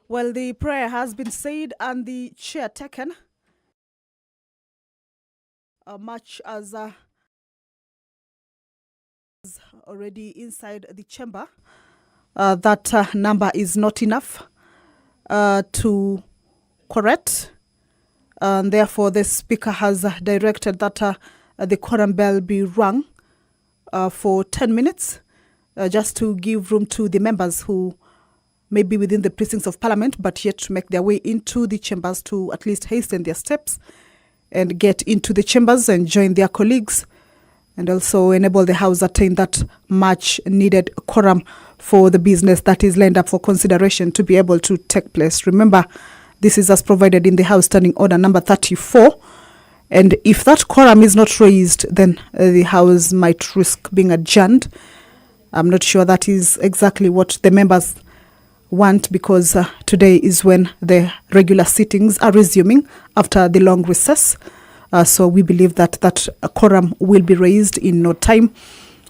Well, the prayer has been said and the chair taken, much as already inside the chamber. That number is not enough to correct. And therefore, the Speaker has directed that the quorum bell be rung for 10 minutes, just to give room to the members who may be within the precincts of Parliament, but yet to make their way into the chambers to at least hasten their steps and get into the chambers and join their colleagues, and also enable the House attain that much needed quorum for the business that is lined up for consideration to be able to take place. Remember, this is as provided in the House Standing Order number 34. And if that quorum is not raised, then the House might risk being adjourned. I'm not sure that is exactly what the members want, because today is when the regular sittings are resuming after the long recess. So we believe that that quorum will be raised in no time,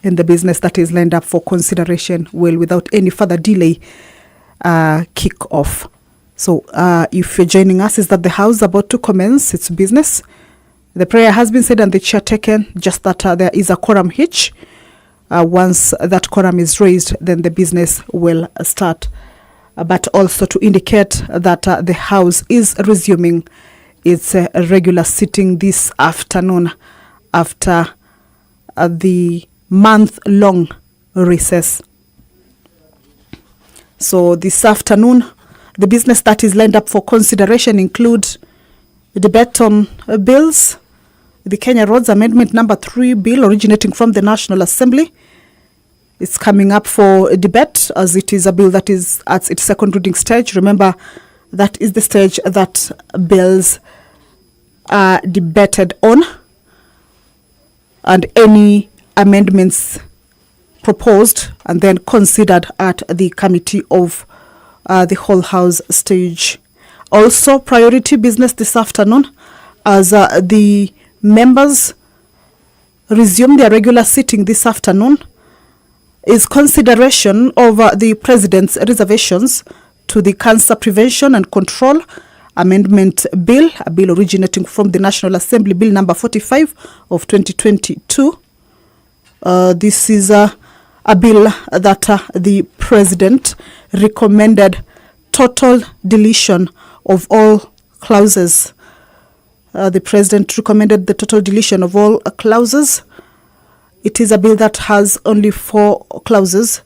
and the business that is lined up for consideration will, without any further delay, kick off. So if you're joining us, is that the House about to commence its business. The prayer has been said and the chair taken, just that there is a quorum hitch. Once that quorum is raised, then the business will start. But also to indicate that the House is resuming its regular sitting this afternoon after the month-long recess. So this afternoon, the business that is lined up for consideration include the debate on bills, the Kenya Roads Amendment number 3 bill originating from the National Assembly. It's coming up for a debate, as it is a bill that is at its second reading stage. Remember, that is the stage that bills are debated on, and any amendments proposed and then considered at the Committee of the Whole House stage. Also, priority business this afternoon, as the members resume their regular sitting this afternoon, is consideration of the President's reservations to the Cancer Prevention and Control Amendment Bill, a bill originating from the National Assembly, Bill number 45 of 2022. This is a bill that the President recommended total deletion of all clauses. The President recommended the total deletion of all clauses. It is a bill that has only 4 clauses.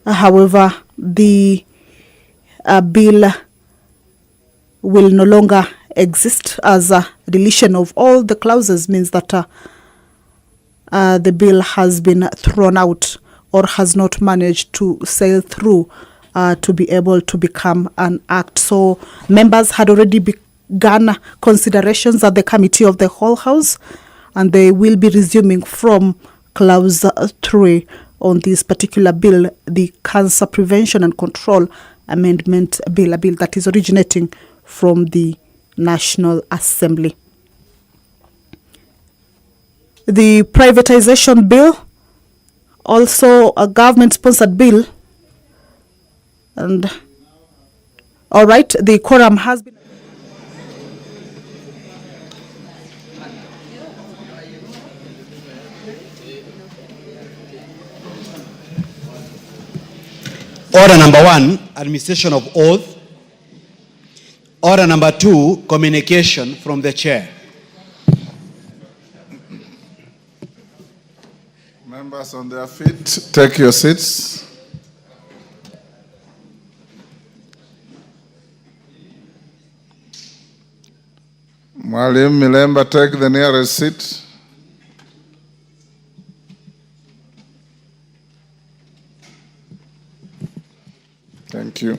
However, the bill will no longer exist, as a deletion of all the clauses means that the bill has been thrown out or has not managed to sail through to be able to become an act. So members had already begun considerations at the Committee of the Whole House, and they will be resuming from Clause 3 on this particular bill, the Cancer Prevention and Control Amendment Bill, a bill that is originating from the National Assembly. The privatization bill, also a government-sponsored bill. And all right, the quorum has been... Order number 1, administration of oath. Order number 2, communication from the chair. Members on their feet, take your seats. Mwalimu Milemba, take the nearest seat. Thank you.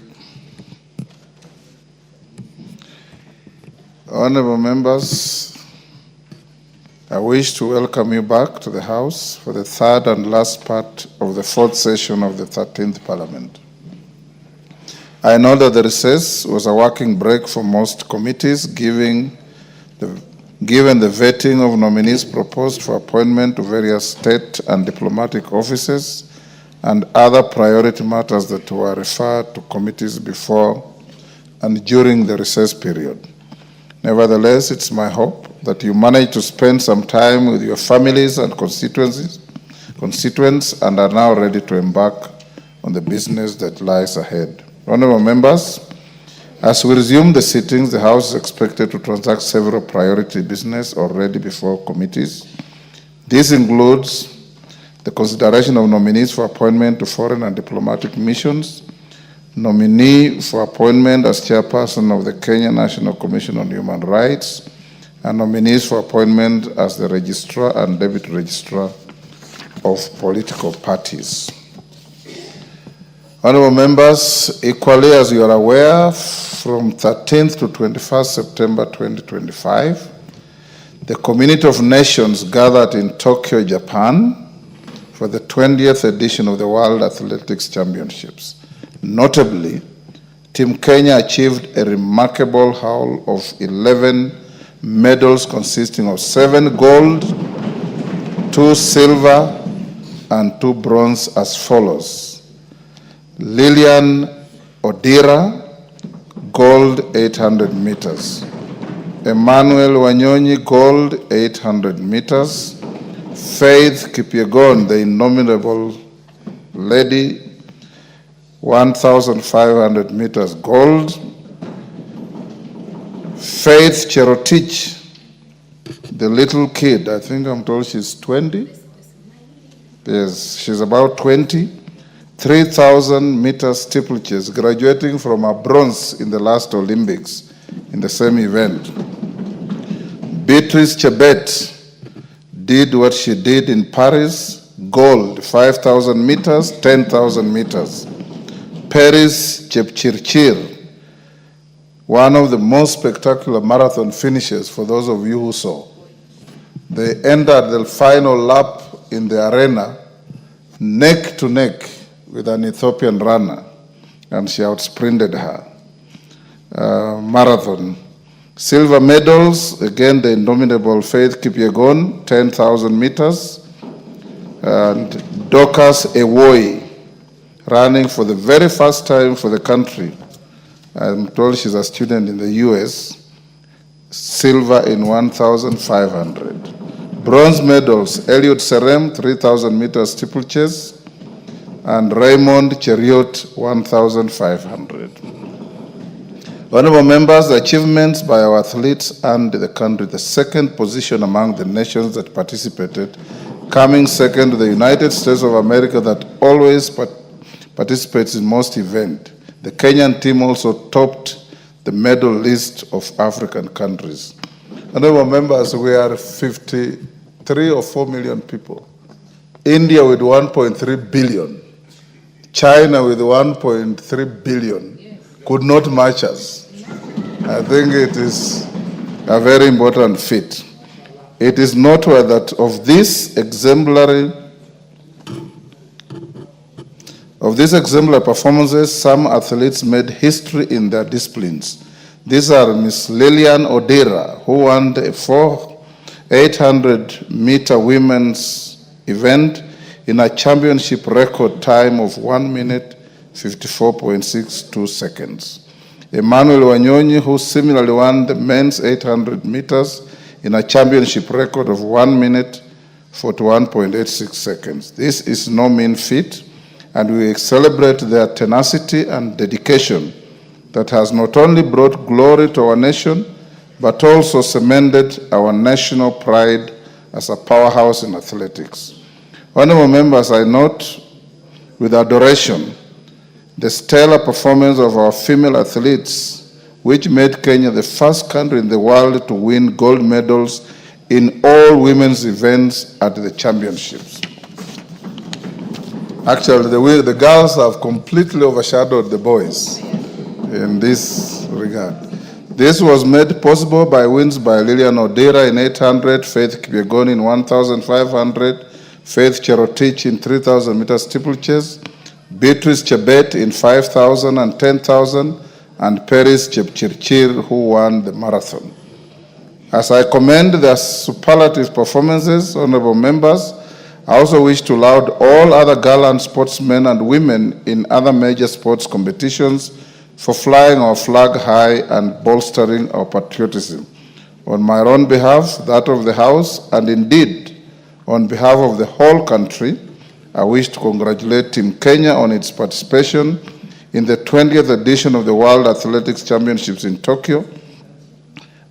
Honorable members, I wish to welcome you back to the House for the third and last part of the fourth session of the 13th Parliament. I know that the recess was a working break for most committees, given the vetting of nominees proposed for appointment to various state and diplomatic offices and other priority matters that were referred to committees before and during the recess period. Nevertheless, it's my hope that you manage to spend some time with your families and constituents and are now ready to embark on the business that lies ahead. Honorable members, as we resume the sittings, the House is expected to transact several priority business already before committees. This includes the consideration of nominees for appointment to foreign and diplomatic missions, nominee for appointment as chairperson of the Kenya National Commission on Human Rights, and nominees for appointment as the registrar and deputy registrar of political parties. Honorable members, equally as you are aware, from 13th to 21st September 2025, the Community of Nations gathered in Tokyo, Japan, for the 20th edition of the World Athletics Championships. Notably, Team Kenya achieved a remarkable haul of 11 medals consisting of 7 gold, 2 silver, and 2 bronze as follows. Lilian Odira, gold 800 meters. Emmanuel Wanyonyi, gold 800 meters. Faith Kipyegon, the indomitable lady, 1,500 meters gold. Faith Cherotich, the little kid, I think I'm told she's 20. Yes, she's about 20. 3,000 meter steeplechase, graduating from a bronze in the last Olympics in the same event. Beatrice Chebet did what she did in Paris, gold, 5,000 meters, 10,000 meters. Paris Chepchirchir, one of the most spectacular marathon finishes for those of you who saw. They entered the final lap in the arena, neck to neck with an Ethiopian runner, and she outsprinted her. Marathon. Silver medals, again the indomitable Faith Kipyegon, 10,000 meters, and Dorcas Ewoi, running for the very first time for the country. I'm told she's a student in the US, silver in 1,500. Bronze medals, Eliud Serem, 3,000 meters steeplechase, and Raymond Cheriot, 1,500. Honorable members, the achievements by our athletes earned the country the second position among the nations that participated, coming second to the United States of America that always participates in most events. The Kenyan team also topped the medal list of African countries. Honorable members, we are 53 or 4 million people. India with 1.3 billion. China with 1.3 billion could not match us. I think it is a very important feat. It is noteworthy that of these exemplary performances, some athletes made history in their disciplines. These are Miss Lilian Odira, who won the 800-meter women's event in a championship record time of 1 minute 54.62 seconds. Emmanuel Wanyonyi, who similarly won the men's 800 meters in a championship record of 1 minute 41.86 seconds. This is no mean feat, and we celebrate their tenacity and dedication that has not only brought glory to our nation, but also cemented our national pride as a powerhouse in athletics. Honorable members, I note with adoration the stellar performance of our female athletes, which made Kenya the first country in the world to win gold medals in all women's events at the championships. Actually, the girls have completely overshadowed the boys in this regard. This was made possible by wins by Lilian Odira in 800, Faith Kipyegon in 1,500, Faith Cherotich in 3,000 meters steeplechase, Beatrice Chebet in 5,000 and 10,000, and Paris Chepchirchir, who won the marathon. As I commend their superlative performances, honorable members, I also wish to laud all other gallant sportsmen and women in other major sports competitions for flying our flag high and bolstering our patriotism. On my own behalf, that of the House, and indeed on behalf of the whole country, I wish to congratulate Team Kenya on its participation in the 20th edition of the World Athletics Championships in Tokyo,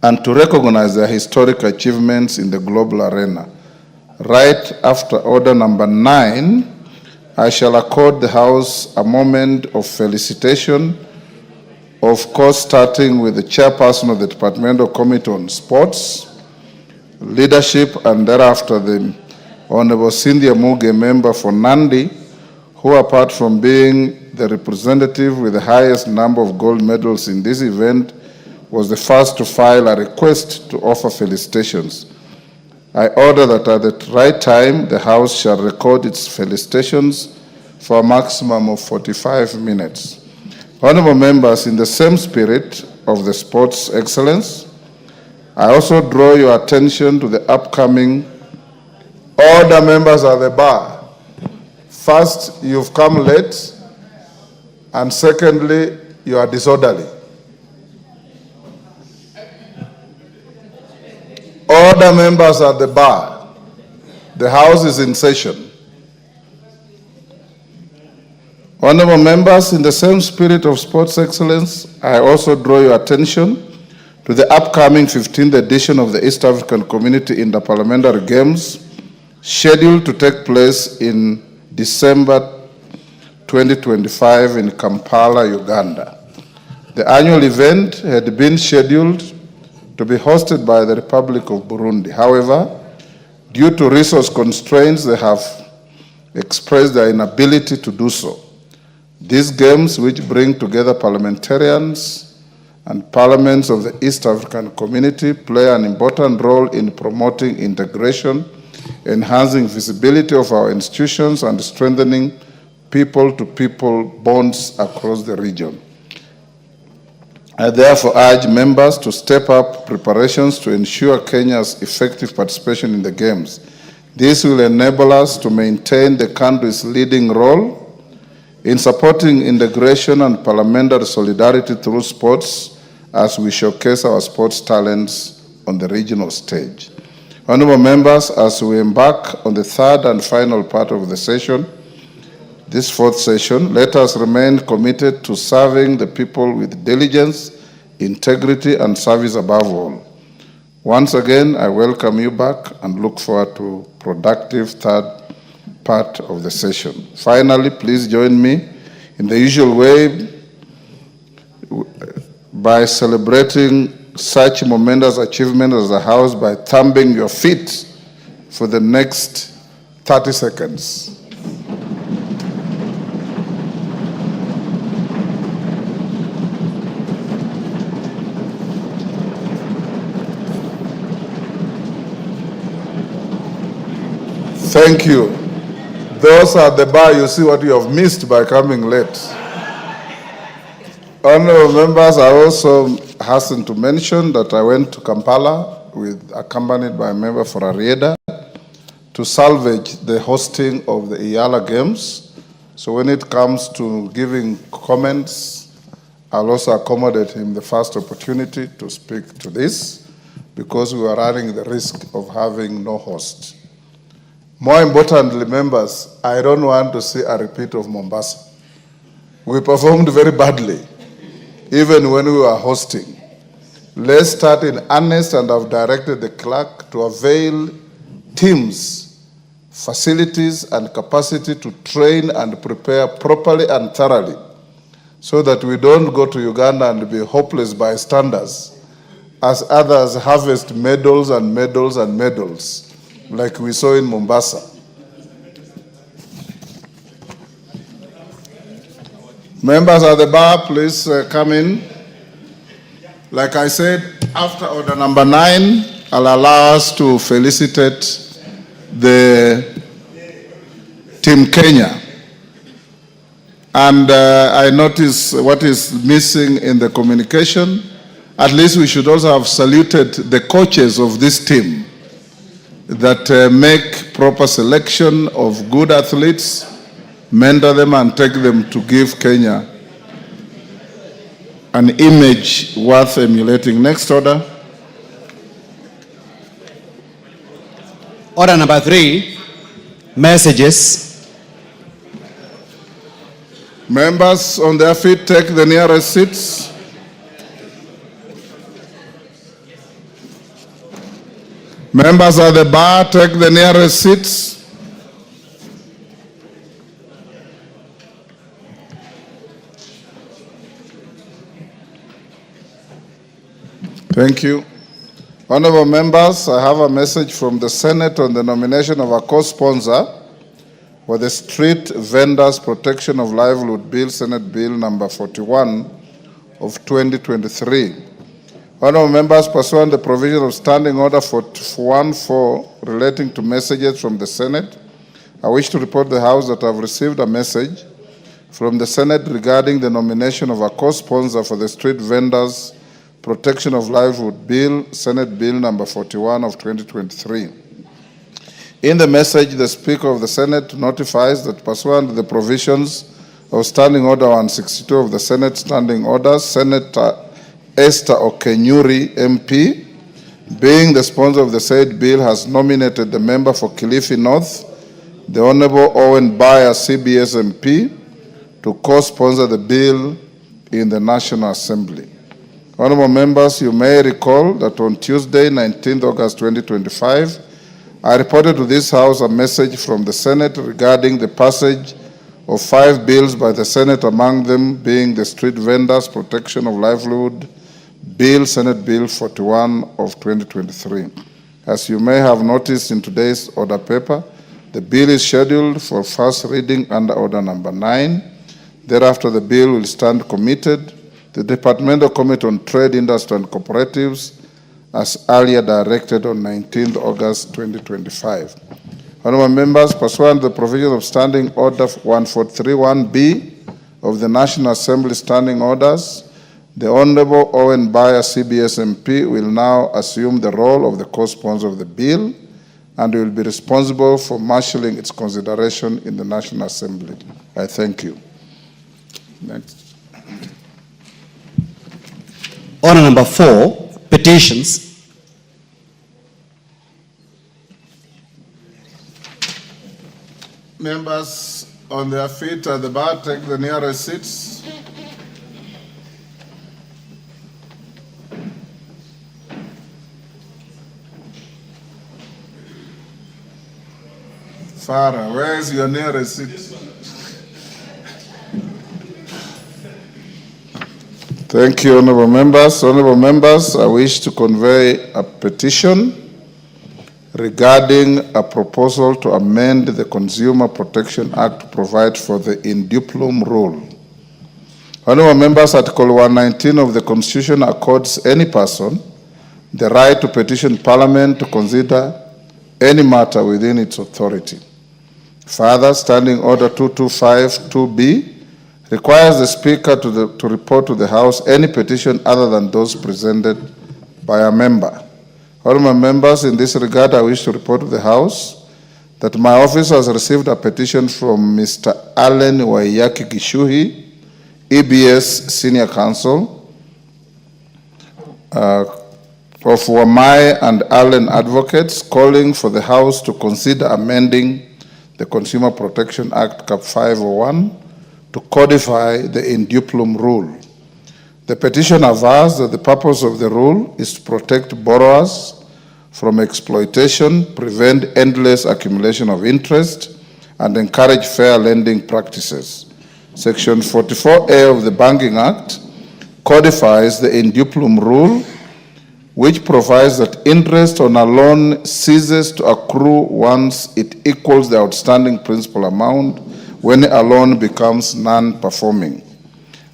and to recognize their historic achievements in the global arena. Right after order number 9, I shall accord the House a moment of felicitation, of course starting with the chairperson of the Departmental Committee on Sports, Leadership, and thereafter the Honorable Cynthia Muge, member for Nandi, who apart from being the representative with the highest number of gold medals in this event, was the first to file a request to offer felicitations. I order that at the right time, the House shall record its felicitations for a maximum of 45 minutes. Honorable members, in the same spirit of the sports excellence, I also draw your attention to the upcoming order. Members at the bar. First, you've come late, and secondly, you are disorderly. Order, members at the bar. The House is in session. Honorable members, in the same spirit of sports excellence, I also draw your attention to the upcoming 15th edition of the East African Community Interparliamentary Games, scheduled to take place in December 2025 in Kampala, Uganda. The annual event had been scheduled to be hosted by the Republic of Burundi. However, due to resource constraints, they have expressed their inability to do so. These games, which bring together parliamentarians and parliaments of the East African Community, play an important role in promoting integration, enhancing visibility of our institutions, and strengthening people-to-people bonds across the region. I therefore urge members to step up preparations to ensure Kenya's effective participation in the Games. This will enable us to maintain the country's leading role in supporting integration and parliamentary solidarity through sports as we showcase our sports talents on the regional stage. Honorable members, as we embark on the third and final part of the session, this fourth session, let us remain committed to serving the people with diligence, integrity, and service above all. Once again, I welcome you back and look forward to a productive third part of the session. Finally, please join me in the usual way by celebrating such momentous achievement as the House by thumping your feet for the next 30 seconds. Thank you. Those at the bar, you see what you have missed by coming late. Honorable members, I also hasten to mention that I went to Kampala accompanied by a member for Arieda to salvage the hosting of the Iyala Games. So when it comes to giving comments, I'll also accommodate him the first opportunity to speak to this, because we are running the risk of having no host. More importantly, members, I don't want to see a repeat of Mombasa. We performed very badly, even when we were hosting. Let's start in earnest, and I've directed the clerk to avail teams, facilities, and capacity to train and prepare properly and thoroughly, so that we don't go to Uganda and be hopeless bystanders as others harvest medals and medals and medals, like we saw in Mombasa. Members at the bar, please come in. Like I said, after order number 9, I'll allow us to felicitate the Team Kenya. And I notice what is missing in the communication. At least we should also have saluted the coaches of this team that make proper selection of good athletes, mentor them, and take them to give Kenya an image worth emulating. Next order. Order number 3, messages. Members on their feet, take the nearest seats. Members at the bar, take the nearest seats. Thank you. Honorable members, I have a message from the Senate on the nomination of a co-sponsor for the Street Vendors Protection of Livelihood Bill, Senate Bill number 41 of 2023. Honorable members, pursuant to the provision of Standing Order 414 relating to messages from the Senate, I wish to report to the House that I have received a message from the Senate regarding the nomination of a co-sponsor for the Street Vendors Protection of Livelihood Bill, Senate Bill number 41 of 2023. In the message, the Speaker of the Senate notifies that pursuant to the provisions of Standing Order 162 of the Senate Standing Orders, Senator Esther Okenyuri, MP, being the sponsor of the said bill, has nominated the member for Kilifi North, the Honorable Owen Baya, CBS MP, to co-sponsor the bill in the National Assembly. Honorable members, you may recall that on Tuesday, 19th August 2025, I reported to this House a message from the Senate regarding the passage of 5 bills by the Senate, among them being the Street Vendors Protection of Livelihood Bill, Senate Bill 41 of 2023. As you may have noticed in today's order paper, the bill is scheduled for first reading under order number 9. Thereafter, the bill will stand committed to the Departmental Committee on Trade, Industry and Cooperatives as earlier directed on 19th August 2025. Honorable members, pursuant to the provisions of Standing Order 1431B of the National Assembly Standing Orders, the Honorable Owen Baya, CBS MP, will now assume the role of the co-sponsor of the bill and will be responsible for marshalling its consideration in the National Assembly. I thank you. Next. Order number 4, petitions. Members on their feet at the bar, take the nearest seats. Farah, where is your nearest seat? Thank you, honorable members. Honorable members, I wish to convey a petition regarding a proposal to amend the Consumer Protection Act to provide for the induplum rule. Honorable members, Article 119 of the Constitution accords any person the right to petition Parliament to consider any matter within its authority. Further, Standing Order 2252B requires the Speaker to report to the House any petition other than those presented by a member. Honorable members, in this regard, I wish to report to the House that my office has received a petition from Mr. Allen Waiyaki Gishuhi, EBS Senior Counsel, of Wamai and Allen Advocates, calling for the House to consider amending the Consumer Protection Act Cap 501 to codify the induplum rule. The petition avers that the purpose of the rule is to protect borrowers from exploitation, prevent endless accumulation of interest, and encourage fair lending practices. Section 44A of the Banking Act codifies the induplum rule, which provides that interest on a loan ceases to accrue once it equals the outstanding principal amount when a loan becomes non-performing.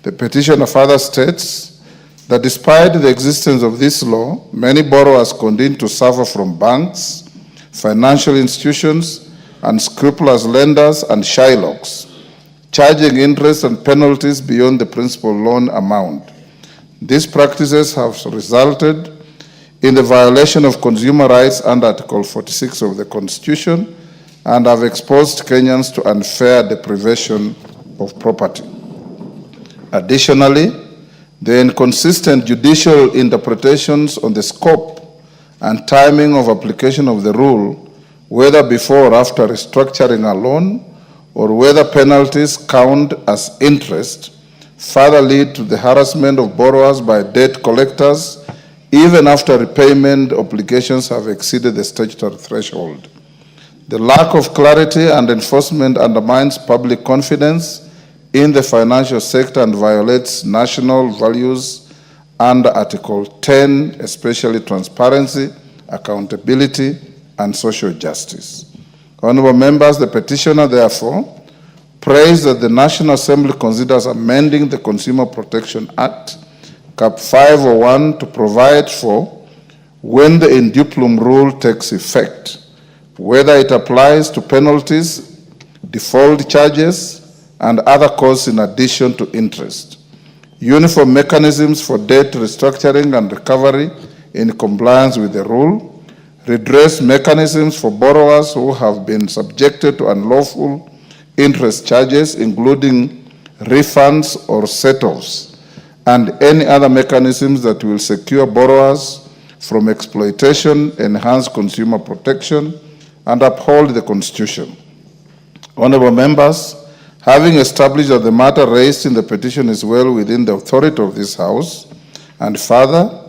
The petitioner further states that despite the existence of this law, many borrowers continue to suffer from banks, financial institutions, unscrupulous lenders, and shylocks, charging interest and penalties beyond the principal loan amount. These practices have resulted in the violation of consumer rights under Article 46 of the Constitution and have exposed Kenyans to unfair deprivation of property. Additionally, The inconsistent judicial interpretations on the scope and timing of application of the rule, whether before or after restructuring a loan, or whether penalties count as interest, further lead to the harassment of borrowers by debt collectors, even after repayment obligations have exceeded the statutory threshold. The lack of clarity and enforcement undermines public confidence in the financial sector and violates national values under Article 10, especially transparency, accountability, and social justice. Honorable members, the petitioner therefore prays that the National Assembly considers amending the Consumer Protection Act, Cap 501, to provide for, when the Induplum rule takes effect, whether it applies to penalties, default charges, and other costs in addition to interest, uniform mechanisms for debt restructuring and recovery in compliance with the rule, redress mechanisms for borrowers who have been subjected to unlawful interest charges, including refunds or set-offs, and any other mechanisms that will secure borrowers from exploitation, enhance consumer protection, and uphold the Constitution. Honorable members, having established that the matter raised in the petition is well within the authority of this House, and further,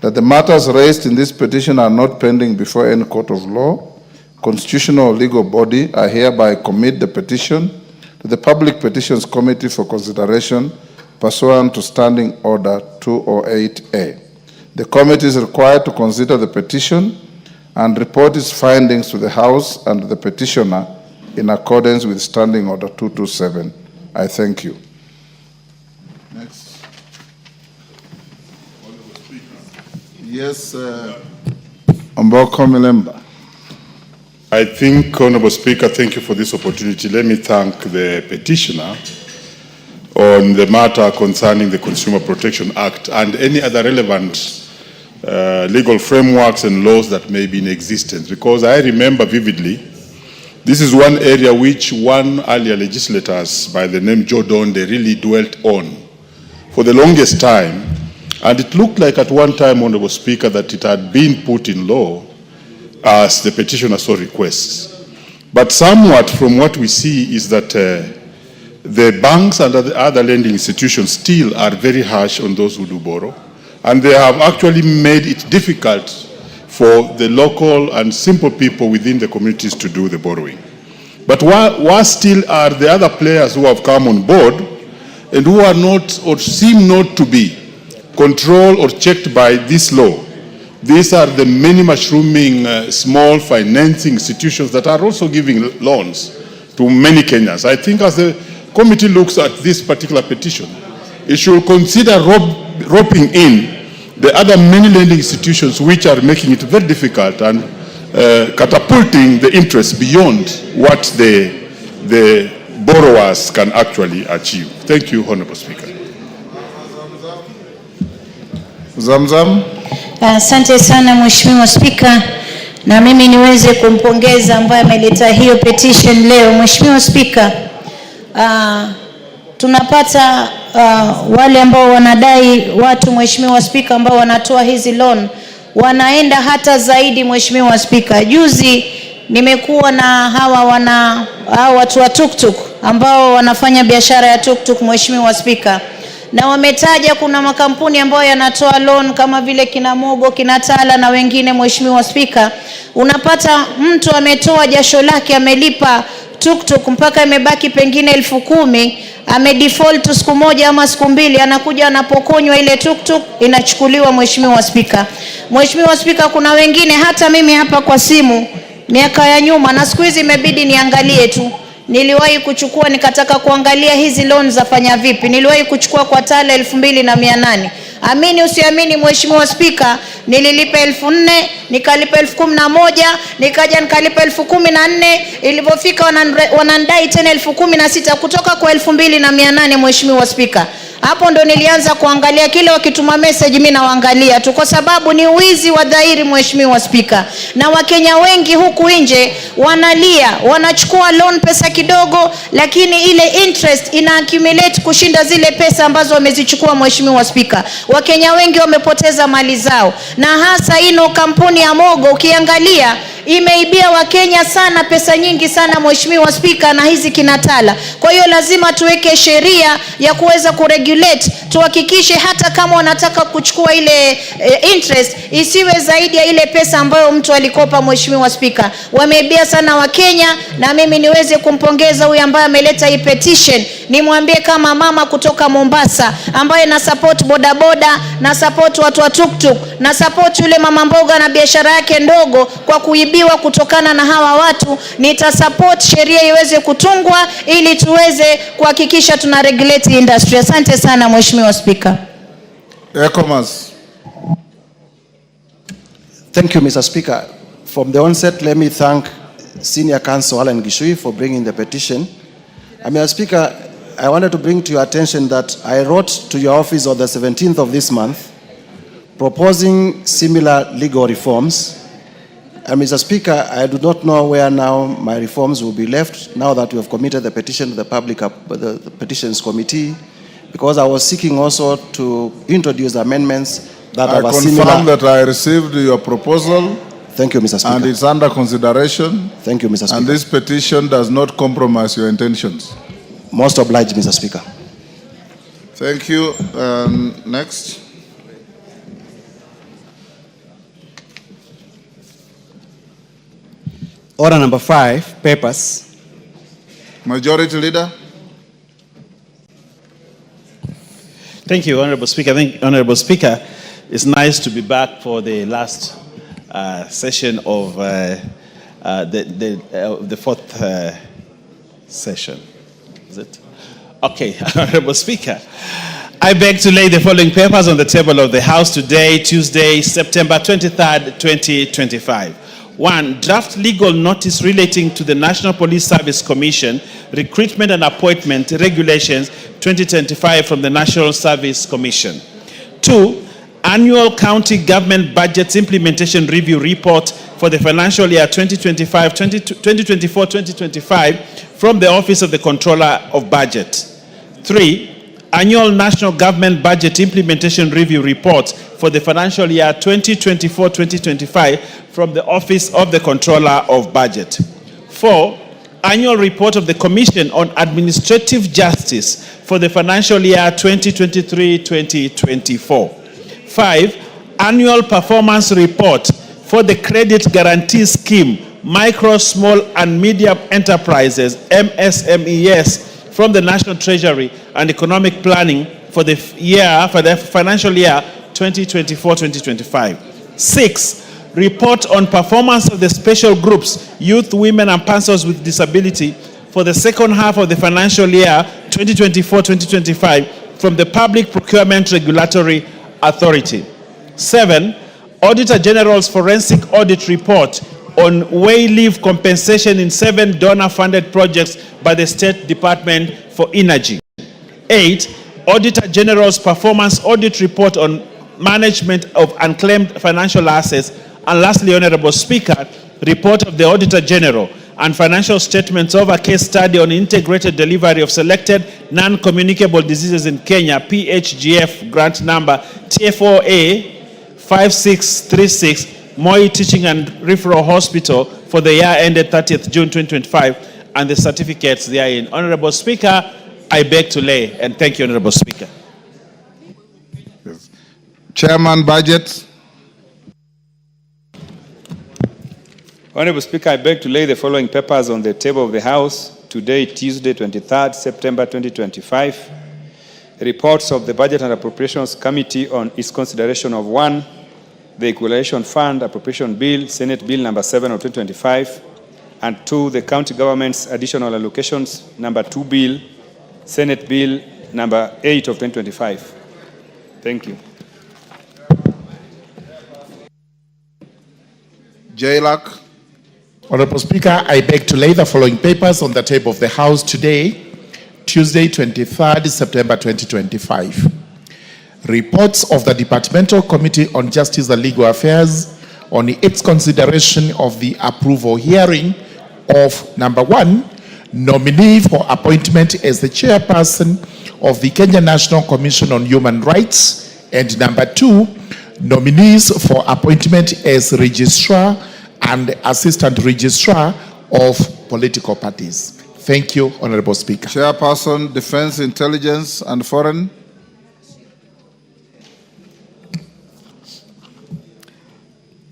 that the matters raised in this petition are not pending before any court of law, constitutional or legal body, I hereby commit the petition to the Public Petitions Committee for consideration pursuant to Standing Order 208A. The committee is required to consider the petition and report its findings to the House and the petitioner in accordance with Standing Order 227. I thank you. Next. Yes, Omboko Milemba. I think, Honorable Speaker, thank you for this opportunity. Let me thank the petitioner on the matter concerning the Consumer Protection Act and any other relevant legal frameworks and laws that may be in existence, because I remember vividly, this is one area which one earlier legislators by the name Joe Donde really dwelt on for the longest time, and it looked like at one time, Honorable Speaker, that it had been put in law as the petitioner so requests. But somewhat from what we see is that the banks and other lending institutions still are very harsh on those who do borrow, and they have actually made it difficult for the local and simple people within the communities to do the borrowing. But what still are the other players who have come on board and who are not or seem not to be controlled or checked by this law. These are the many mushrooming small financing institutions that are also giving loans to many Kenyans. I think as the committee looks at this particular petition, it should consider roping in the other many lending institutions which are making it very difficult and catapulting the interest beyond what the borrowers can actually achieve. Thank you, Honorable Speaker. Zamzam. Asante sana Mheshimiwa Spika, na mimi niweze kumpongeza ambaye ameleta hiyo petition leo. Mheshimiwa Spika, tunapata wale ambao wanadai watu, Mheshimiwa Spika, ambao wanatoa hizi loan wanaenda hata zaidi. Mheshimiwa Spika, juzi nimekuwa na hawa watu wa tuktuk ambao wanafanya biashara ya tuktuk, Mheshimiwa Spika, na wametaja kuna makampuni ambayo yanatoa loan kama vile Kinamogo, Kinatala na wengine. Mheshimiwa Spika, unapata mtu ametoa jasho lake, amelipa tuktuk mpaka imebaki pengine 10,000, amedefault siku moja ama siku mbili, anakuja anapokonywa ile tuktuk inachukuliwa. Mheshimiwa Spika, Mheshimiwa Spika, kuna wengine hata mimi hapa kwa simu miaka ya nyuma, na siku hizi imebidi niangalie tu, niliwahi kuchukua nikataka kuangalia hizi loans zafanya vipi. Niliwahi kuchukua kwa Tala 2,800. Amini usiamini Mheshimiwa Spika, nililipa 4,000, nikalipa 11,000, nikaja nikalipa 14,000, ilipofika wanandai tena 16,000 kutoka kwa 2,800. Mheshimiwa Spika, Hapo ndo nilianza kuangalia kile wakituma message mimi nawaangalia tu, kwa sababu ni uwizi wa dhahiri Mheshimiwa Spika. Na Wakenya wengi huku nje wanalia, wanachukua loan pesa kidogo, lakini ile interest ina accumulate kushinda zile pesa ambazo wamezichukua Mheshimiwa Spika. Wakenya wengi wamepoteza mali zao, na hasa ino kampuni ya Mogo ukiangalia imeibia Wakenya sana pesa nyingi sana Mheshimiwa Spika, na hizi kinatala. Kwa hiyo lazima tuweke sheria ya kuweza kuregulate, tuhakikishe hata kama wanataka kuchukua ile interest isiwe zaidi ya ile pesa ambayo mtu alikopa Mheshimiwa Spika. Wameibia sana Wakenya, na mimi niweze kumpongeza huyu ambaye ameleta hii petition. Nimwambie kama mama kutoka Mombasa ambaye na support bodaboda, na support watu wa tuktuk, na support yule mama mboga na biashara yake ndogo kwa kuibiwa kutokana na hawa watu, nitasupport sheria iweze kutungwa ili tuweze kuhakikisha tuna regulate industry. Asante sana Mheshimiwa Spika. Thank you, Mr. Speaker. From the onset, let me thank Senior Counsel Alan Gishui for bringing the petition. Mr. Speaker, I wanted to bring to your attention that I wrote to your office on the 17th of this month proposing similar legal reforms. Mr. Speaker, I do not know where now my reforms will be left now that we have committed the petition to the the Petitions Committee, because I was seeking also to introduce amendments that are similar. I confirm that I received your proposal. Thank you, Mr. Speaker. And it's under consideration. Thank you, Mr. Speaker. And this petition does not compromise your intentions. Most obliged, Mr. Speaker. Thank you. Next. Order number 5, papers. Majority Leader. Thank you, Honorable Speaker. Honorable Speaker, it's nice to be back for the last session of the fourth session. Is it? Okay, Honorable Speaker, I beg to lay the following papers on the table of the House today, Tuesday, September 23rd, 2025. 1. Draft legal notice relating to the National Police Service Commission Recruitment and Appointment Regulations 2025 from the National Service Commission. 2. Annual County Government Budget Implementation Review Report for the financial year 2024-2025 from the Office of the Controller of Budget. 3. Annual National Government Budget Implementation Review Report for the financial year 2024-2025 from the Office of the Controller of Budget. 4. Annual Report of the Commission on Administrative Justice for the financial year 2023-2024. 5. Annual Performance Report for the Credit Guarantee Scheme, Micro, Small and Medium Enterprises, MSMES, from the National Treasury and Economic Planning for the financial year 2024-2025. 6. Report on performance of the special groups, youth, women and persons with disability for the second half of the financial year 2024-2025 from the Public Procurement Regulatory Authority. 7. Auditor General's Forensic Audit Report on way leave compensation in 7 donor-funded projects by the State Department for Energy. 8. Auditor General's Performance Audit Report on management of unclaimed financial assets. And lastly, Honorable Speaker, report of the Auditor General and financial statements of a case study on integrated delivery of selected non-communicable diseases in Kenya, PHGF grant number TFOA 5636, Moi Teaching and Referral Hospital for the year ended 30th June 2025, and the certificates therein. Honorable Speaker, I beg to lay, and thank you, Honorable Speaker. Yes. Chairman, Budget. Honorable Speaker, I beg to lay the following papers on the table of the House today, Tuesday, 23rd September 2025. Reports of the Budget and Appropriations Committee on its consideration of 1. The Equalization Fund Appropriation Bill, Senate Bill number 7 of 2025, and 2. The County Government's Additional Allocations number 2 Bill, Senate Bill number 8 of 2025. Thank you. JLAC. Honorable Speaker, I beg to lay the following papers on the table of the House today, Tuesday, 23rd September 2025. Reports of the Departmental Committee on Justice and Legal Affairs on its consideration of the approval hearing of number 1, nominee for appointment as the chairperson of the Kenya National Commission on Human Rights, and number 2, nominees for appointment as registrar and assistant registrar of political parties. Thank you, Honorable Speaker. Chairperson, Defense, Intelligence and Foreign.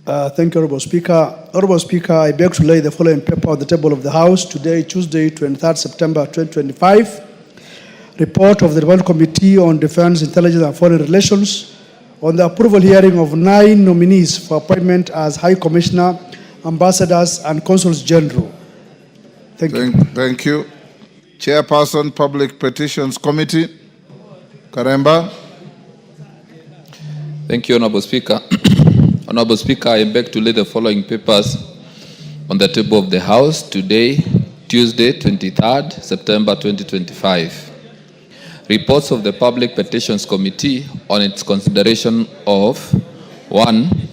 Thank you, Honorable Speaker. Honorable Speaker, I beg to lay the following paper on the table of the House today, Tuesday, 23rd September 2025. Report of the Development Committee on Defense, Intelligence and Foreign Relations on the approval hearing of 9 nominees for appointment as High Commissioner, Ambassadors and Consuls General. Thank you. Thank you. Chairperson, Public Petitions Committee. Karemba. Thank you, Honorable Speaker. Honorable Speaker, I beg to lay the following papers on the table of the House today, Tuesday, 23rd September 2025. Reports of the Public Petitions Committee on its consideration of 1.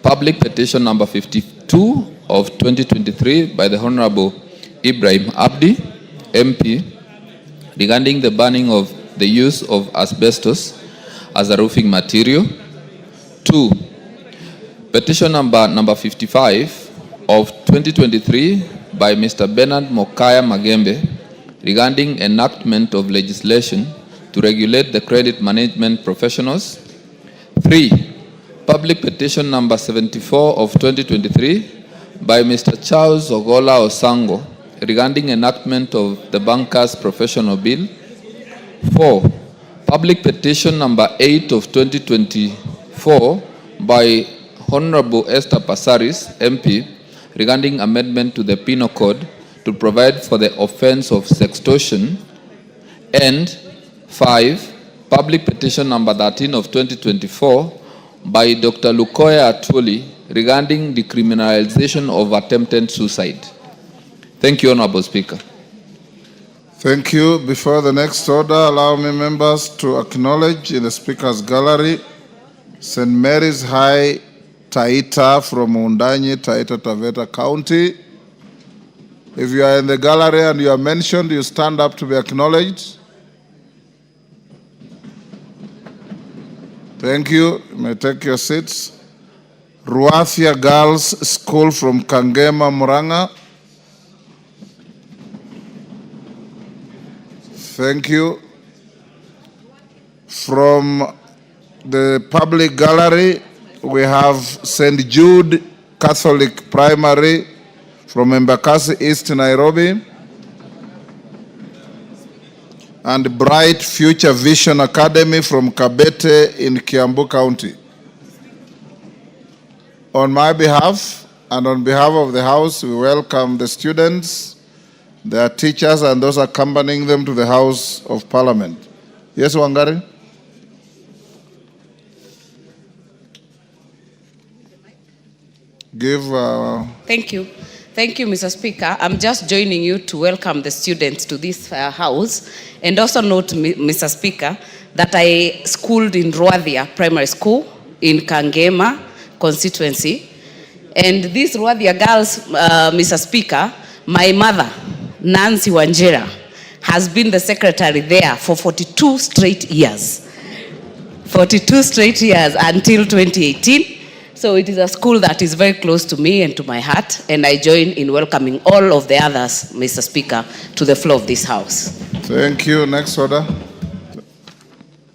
Public Petition number 52 of 2023 by the Honorable Ibrahim Abdi, MP, regarding the banning of the use of asbestos as a roofing material. 2. Petition number 55 of 2023 by Mr. Bernard Mokaya Magembe regarding enactment of legislation to regulate the credit management professionals. 3. Public petition number 74 of 2023 by Mr. Charles Ogola Osango regarding enactment of the Bankers Professional Bill. 4. Public petition number 8 of 2024 by Honorable Esther Passaris, MP, regarding amendment to the Penal Code to provide for the offense of sextortion. And 5. Public petition number 13 of 2024 by Dr. Lukoya Atuli regarding decriminalization of attempted suicide. Thank you, Honorable Speaker. Thank you. Before the next order, allow me, members, to acknowledge in the Speaker's gallery St. Mary's High Taita from Undanyi, Taita Taveta County. If you are in the gallery and you are mentioned, you stand up to be acknowledged. Thank you. You may take your seats. Ruathia Girls School from Kangema, Muranga. Thank you. From the public gallery, we have St. Jude Catholic Primary from Embakasi East, Nairobi, and Bright Future Vision Academy from Kabete in Kiambu County. On my behalf and on behalf of the House, we welcome the students, their teachers, and those accompanying them to the House of Parliament. Yes, Wangari? Thank you. Thank you, Mr. Speaker. I'm just joining you to welcome the students to this House, and also note, Mr. Speaker, that I schooled in Ruathia Primary School in Kangema constituency. And these Ruathia girls, Mr. Speaker, my mother, Nancy Wanjera, has been the secretary there for 42 straight years. 42 straight years until 2018. So it is a school that is very close to me and to my heart, and I join in welcoming all of the others, Mr. Speaker, to the floor of this House. Thank you. Next order.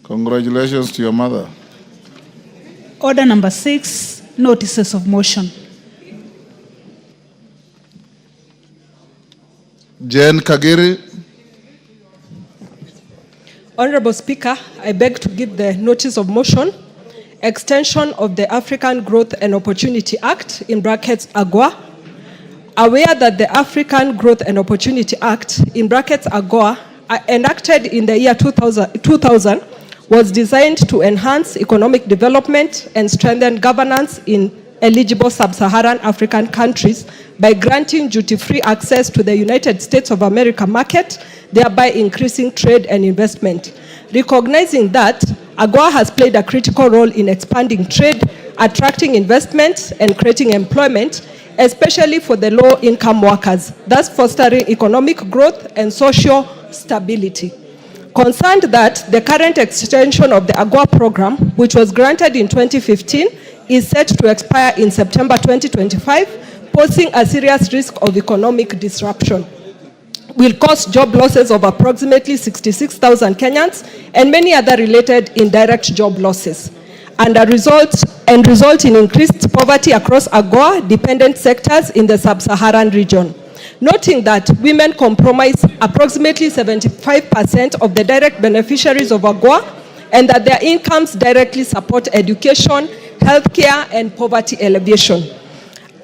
Congratulations to your mother. Order number 6, notices of motion. Jane Kagiri. Honorable Speaker, I beg to give the notice of motion. Extension of the African Growth and Opportunity Act, in brackets AGOA. Aware that the African Growth and Opportunity Act, in brackets AGOA, enacted in the year 2000 was designed to enhance economic development and strengthen governance in eligible sub-Saharan African countries by granting duty-free access to the United States of America market, thereby increasing trade and investment. Recognizing that AGOA has played a critical role in expanding trade, attracting investment, and creating employment, especially for the low-income workers, thus fostering economic growth and social stability. Concerned that the current extension of the AGOA program, which was granted in 2015, is set to expire in September 2025, posing a serious risk of economic disruption, will cause job losses of approximately 66,000 Kenyans and many other related indirect job losses, and result in increased poverty across AGOA-dependent sectors in the sub-Saharan region. Noting that women comprise approximately 75% of the direct beneficiaries of AGOA, and that their incomes directly support education, healthcare, and poverty alleviation.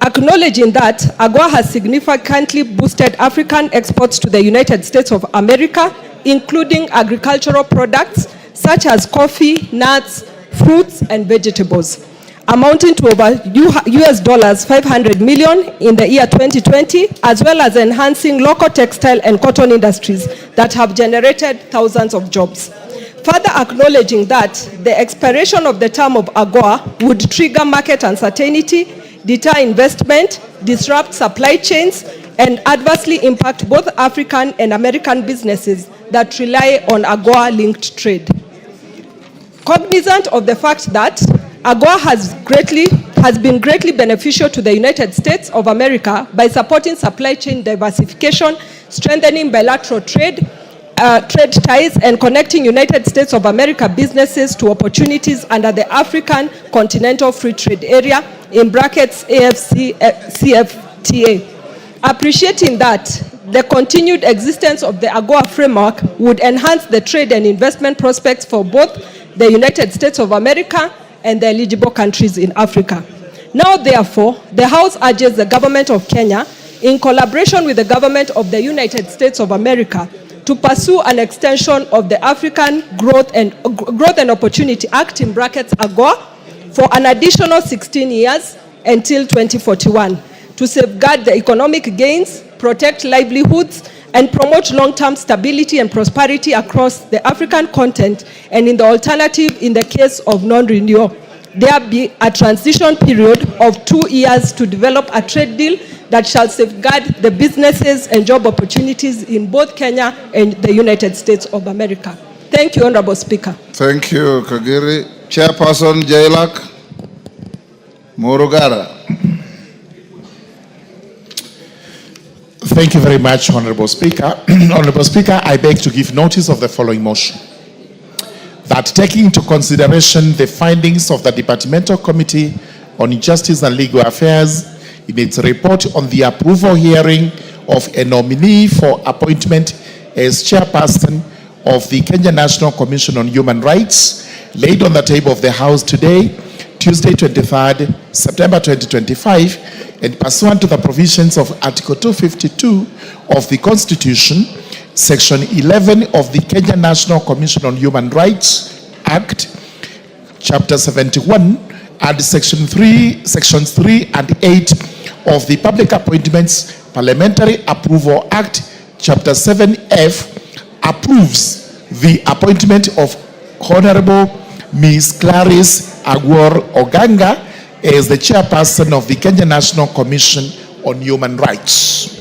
Acknowledging that AGOA has significantly boosted African exports to the United States of America, including agricultural products such as coffee, nuts, fruits, and vegetables, amounting to over US $500 million in the year 2020, as well as enhancing local textile and cotton industries that have generated thousands of jobs. Further acknowledging that the expiration of the term of AGOA would trigger market uncertainty, deter investment, disrupt supply chains, and adversely impact both African and American businesses that rely on AGOA-linked trade. Cognizant of the fact that AGOA has been greatly beneficial to the United States of America by supporting supply chain diversification, strengthening bilateral trade ties, and connecting United States of America businesses to opportunities under the African Continental Free Trade Area, in brackets CFTA. Appreciating that the continued existence of the AGOA framework would enhance the trade and investment prospects for both the United States of America and the eligible countries in Africa. Now, therefore, the House urges the government of Kenya, in collaboration with the government of the United States of America, to pursue an extension of the African Growth and Opportunity Act, in brackets AGOA, for an additional 16 years until 2041, to safeguard the economic gains, protect livelihoods, and promote long-term stability and prosperity across the African continent, and in the alternative, in the case of non-renewal, there be a transition period of 2 years to develop a trade deal that shall safeguard the businesses and job opportunities in both Kenya and the United States of America. Thank you, Honorable Speaker. Thank you, Kagiri. Chairperson Jailak Murugara. Thank you very much, Honorable Speaker. Honorable Speaker, I beg to give notice of the following motion. That taking into consideration the findings of the Departmental Committee on Justice and Legal Affairs in its report on the approval hearing of a nominee for appointment as chairperson of the Kenya National Commission on Human Rights, laid on the table of the House today, Tuesday, 23rd September 2025, and pursuant to the provisions of Article 252 of the Constitution, Section 11 of the Kenya National Commission on Human Rights Act, Chapter 71, and Sections 3 and 8 of the Public Appointments Parliamentary Approval Act, Chapter 7F, approves the appointment of Honorable Ms. Clarice Agwor Oganga as the chairperson of the Kenya National Commission on Human Rights.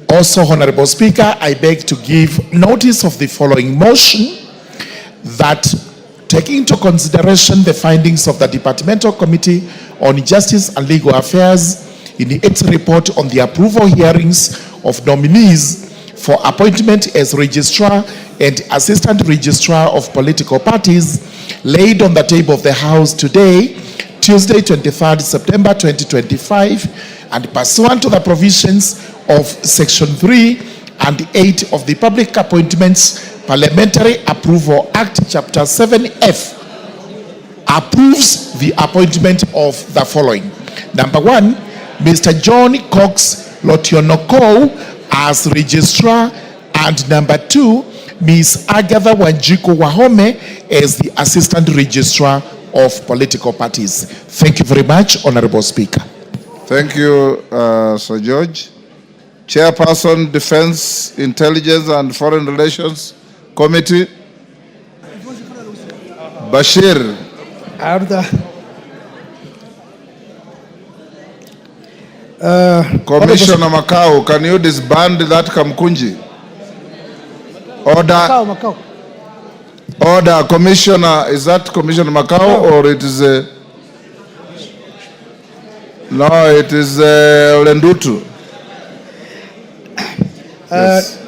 Also, Honorable Speaker, I beg to give notice of the following motion, that taking into consideration the findings of the Departmental Committee on Justice and Legal Affairs in its report on the approval hearings of nominees for appointment as Registrar and Assistant Registrar of Political Parties, laid on the table of the House today, Tuesday, 23rd September 2025, and pursuant to the provisions of Section 3 and 8 of the Public Appointments Parliamentary Approval Act, Chapter 7F, approves the appointment of the following. Number 1, Mr. John Cox Lotionoko as Registrar, and number 2, Ms. Agatha Wanjiku Wahome as the Assistant Registrar of Political Parties. Thank you very much, Honorable Speaker. Thank you, Sir George. Chairperson, Defense, Intelligence and Foreign Relations Committee, Bashir. Commissioner Makau, can you disband that Kamkunji? Order. Order, Commissioner. Is that Commissioner Makau or it is no, it is Olendutu. Yes.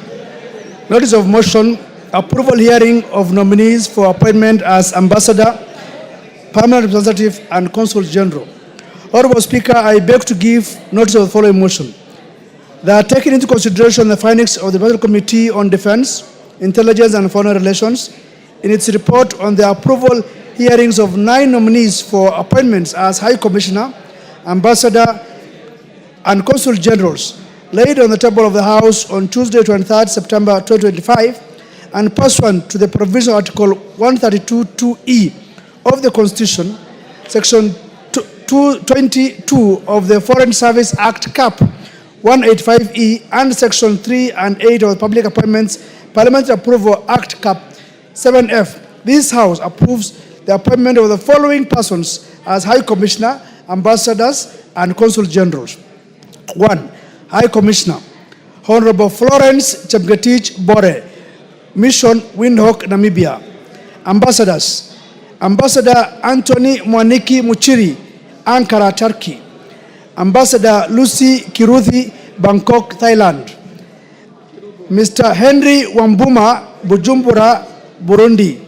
Notice of motion, approval hearing of nominees for appointment as ambassador, permanent representative, and consul general. Honorable Speaker, I beg to give notice of the following motion. They are taking into consideration the findings of the Budget Committee on Defense, Intelligence and Foreign Relations in its report on the approval hearings of 9 nominees for appointments as High Commissioner, Ambassador, and Consul Generals laid on the table of the House on Tuesday, 23rd September 2025, and pursuant to the provision of Article 132(2)(e) of the Constitution, Section 222 of the Foreign Service Act (CAP) 185(e), and Section 3 and 8 of the Public Appointments Parliamentary Approval Act (CAP) 7F. This House approves the appointment of the following persons as High Commissioner, Ambassadors, and Consul Generals. 1. High Commissioner, Honorable Florence Chepngetich Bore, Mission Windhoek, Namibia. Ambassadors, Ambassador Anthony Mwaniki Muchiri, Ankara, Turkey. Ambassador Lucy Kiruthi, Bangkok, Thailand. Mr. Henry Wambuma, Bujumbura, Burundi.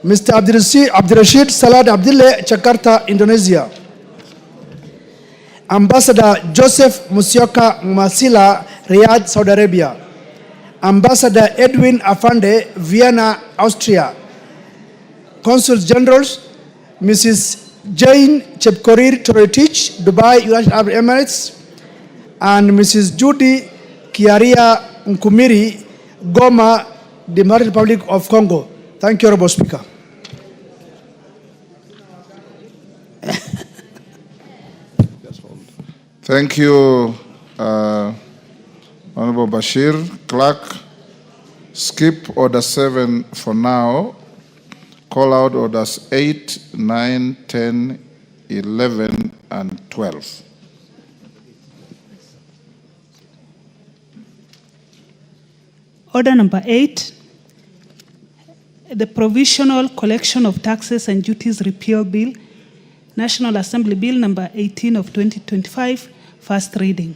Mr. Abdirashid Salad Abdille, Jakarta, Indonesia. Ambassador Joseph Musyoka Masila, Riyadh, Saudi Arabia. Ambassador Edwin Afande, Vienna, Austria. Consul Generals, Mrs. Jane Chepkorir Toretich, Dubai, United Arab Emirates, and Mrs. Judy Kiaria Nkumiri, Goma, Democratic Republic of Congo. Thank you, Honorable Speaker. Thank you, Honorable Bashir. Clerk, skip Order 7 for now. Call out Orders 8, 9, 10, 11, and 12. Order number 8, the Provisional Collection of Taxes and Duties Repeal Bill, National Assembly Bill number 18 of 2025, first reading.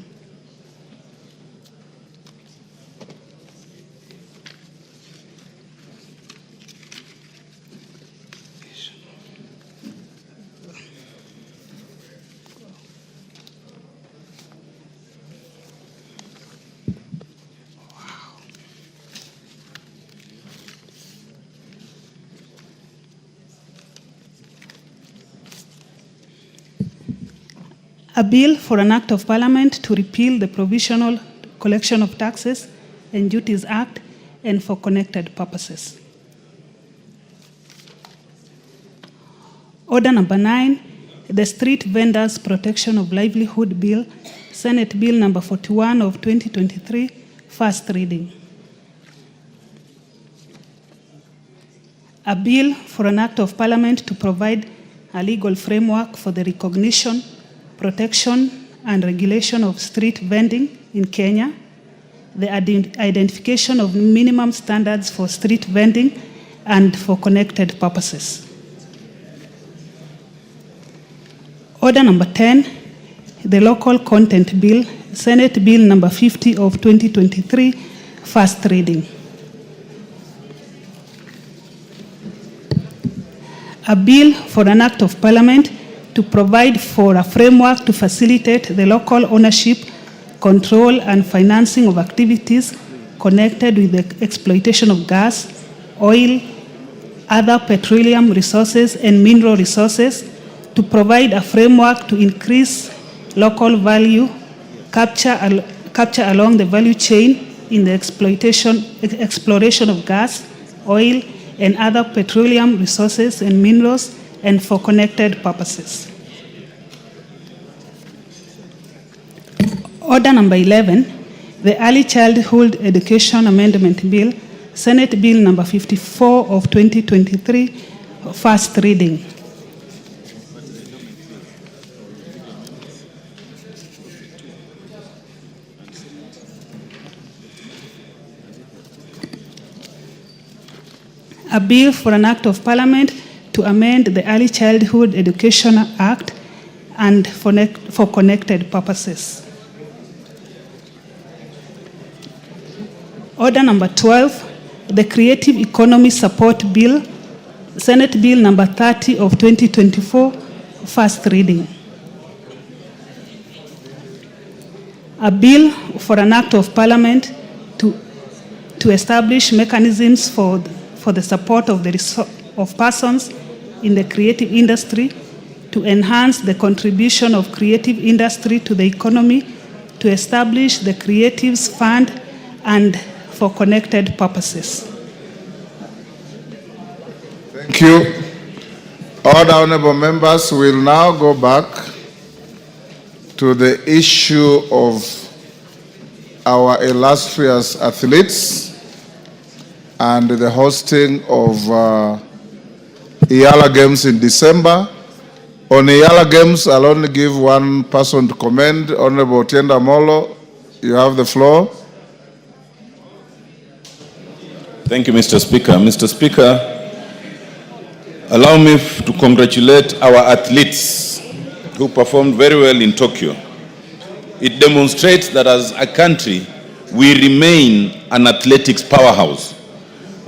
A bill for an act of parliament to repeal the Provisional Collection of Taxes and Duties Act and for connected purposes. Order number 9, the Street Vendors Protection of Livelihood Bill, Senate Bill number 41 of 2023, first reading. A bill for an act of parliament to provide a legal framework for the recognition, protection, and regulation of street vending in Kenya, the identification of minimum standards for street vending and for connected purposes. Order number 10, the Local Content Bill, Senate Bill number 50 of 2023, first reading. A bill for an act of parliament to provide for a framework to facilitate the local ownership, control, and financing of activities connected with the exploitation of gas, oil, other petroleum resources, and mineral resources, to provide a framework to increase local value capture along the value chain in the exploration of gas, oil, and other petroleum resources and minerals, and for connected purposes. Order number 11, the Early Childhood Education Amendment Bill, Senate Bill number 54 of 2023, first reading. A bill for an act of parliament to amend the Early Childhood Education Act and for connected purposes. Order number 12, the Creative Economy Support Bill, Senate Bill number 30 of 2024, first reading. A bill for an act of parliament to establish mechanisms for the support of persons in the creative industry, to enhance the contribution of creative industry to the economy, to establish the Creatives Fund, and for connected purposes. Thank you. All the honorable members will now go back to the issue of our illustrious athletes and the hosting of Iyala Games in December. On Iyala Games, I'll only give one person to comment. Honorable Tienda Molo, you have the floor. Thank you, Mr. Speaker. Mr. Speaker, allow me to congratulate our athletes who performed very well in Tokyo. It demonstrates that as a country, we remain an athletics powerhouse,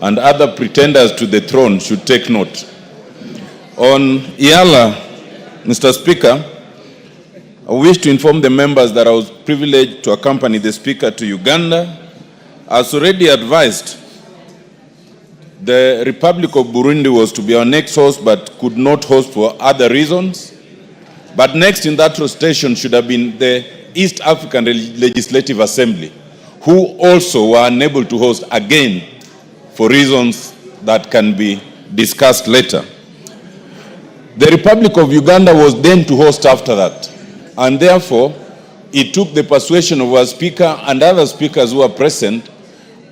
and other pretenders to the throne should take note. On Iyala, Mr. Speaker, I wish to inform the members that I was privileged to accompany the Speaker to Uganda. As already advised, the Republic of Burundi was to be our next host but could not host for other reasons. But next in that rotation should have been the East African Legislative Assembly, who also were unable to host again for reasons that can be discussed later. The Republic of Uganda was then to host after that, and therefore it took the persuasion of our Speaker and other speakers who are present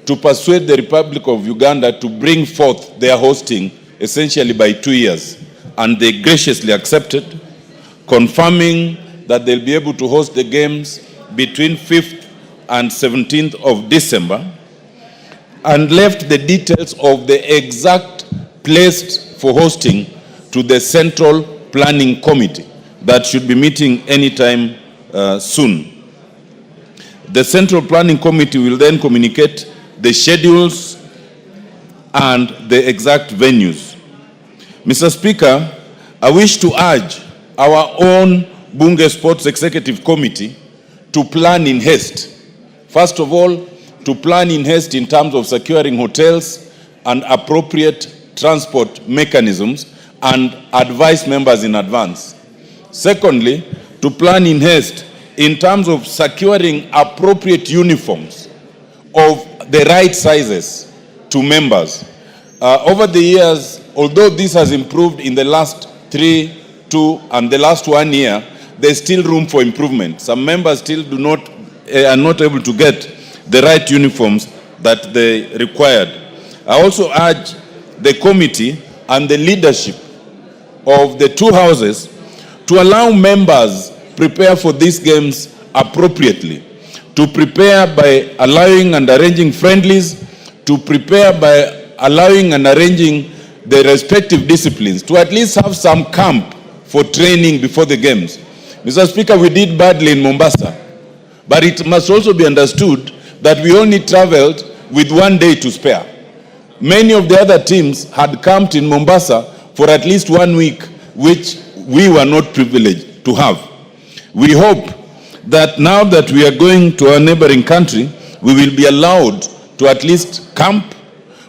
to persuade the Republic of Uganda to bring forth their hosting essentially by 2 years. And they graciously accepted, confirming that they'll be able to host the games between 5th and 17th of December, and left the details of the exact place for hosting to the Central Planning Committee that should be meeting anytime soon. The Central Planning Committee will then communicate the schedules and the exact venues. Mr. Speaker, I wish to urge our own Bunge Sports Executive Committee to plan in haste. First of all, to plan in haste in terms of securing hotels and appropriate transport mechanisms and advise members in advance. Secondly, to plan in haste in terms of securing appropriate uniforms of the right sizes to members. Over the years, although this has improved in the last 3, 2, and the last 1 year, there's still room for improvement. Some members still are not able to get the right uniforms that they required. I also urge the committee and the leadership of the two houses to allow members prepare for these games appropriately, to prepare by allowing and arranging friendlies, to prepare by allowing and arranging the respective disciplines, to at least have some camp for training before the games. Mr. Speaker, we did badly in Mombasa, but it must also be understood that we only traveled with 1 day to spare. Many of the other teams had camped in Mombasa for at least 1 week, which we were not privileged to have. We hope that now that we are going to our neighboring country, we will be allowed to at least camp.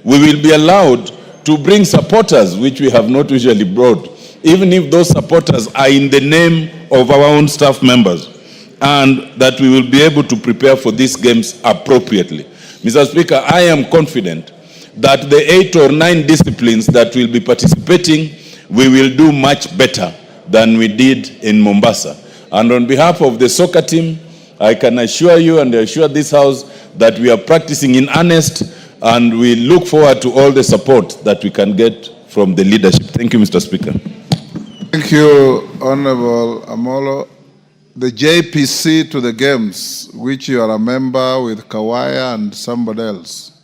We will be allowed to bring supporters, which we have not usually brought, even if those supporters are in the name of our own staff members, and that we will be able to prepare for these games appropriately. Mr. Speaker, I am confident that the 8 or 9 disciplines that will be participating, we will do much better than we did in Mombasa. And on behalf of the soccer team I can assure you and assure this House that we are practicing in earnest, and we look forward to all the support that we can get from the leadership. Thank you, Mr. Speaker. Thank you, Honorable Amolo. The JPC to the Games, which you are a member with Kawaya and somebody else,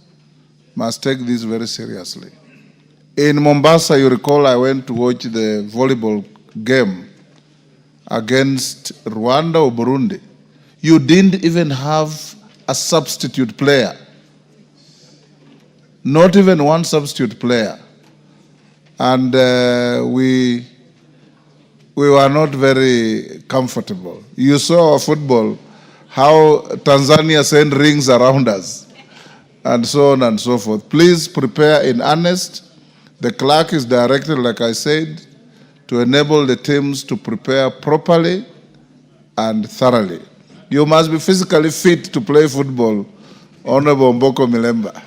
must take this very seriously. In Mombasa, you recall I went to watch the volleyball game against Rwanda or Burundi. You didn't even have a substitute player. Not even one substitute player. And we were not very comfortable. You saw our football, how Tanzania sent rings around us, and so on and so forth. Please prepare in earnest. The clerk is directed, like I said, to enable the teams to prepare properly and thoroughly. You must be physically fit to play football, Honorable Mboko Milemba.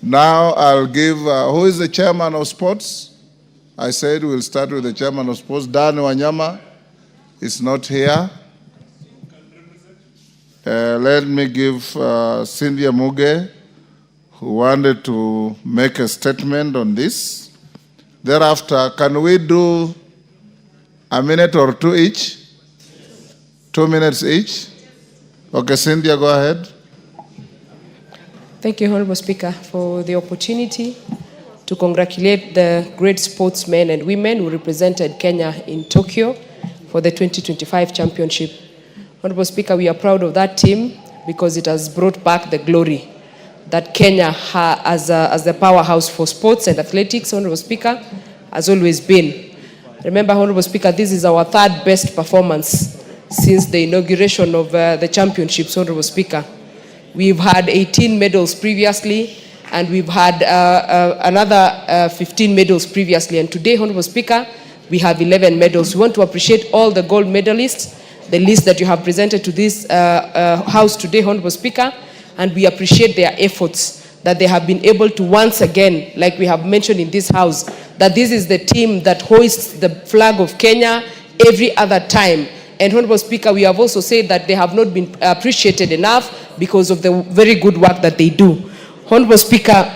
Now I'll give, who is the chairman of sports? I said we'll start with the chairman of sports. Dan Wanyama is not here. Let me give Cynthia Muge, who wanted to make a statement on this. Thereafter, can we do a minute or two each? 2 minutes each? Okay, Cynthia, go ahead. Thank you, Honorable Speaker, for the opportunity to congratulate the great sportsmen and women who represented Kenya in Tokyo for the 2025 championship. Honorable Speaker, we are proud of that team because it has brought back the glory that Kenya as the powerhouse for sports and athletics, Honorable Speaker, has always been. Remember, Honorable Speaker, this is our third best performance since the inauguration of the championships, Honorable Speaker. We've had 18 medals previously, and we've had another 15 medals previously. And today, Honorable Speaker, we have 11 medals. We want to appreciate all the gold medalists, the list that you have presented to this House today, Honorable Speaker, and we appreciate their efforts that they have been able to once again, like we have mentioned in this House, that this is the team that hoists the flag of Kenya every other time. And Honorable Speaker, we have also said that they have not been appreciated enough because of the very good work that they do. Honorable Speaker,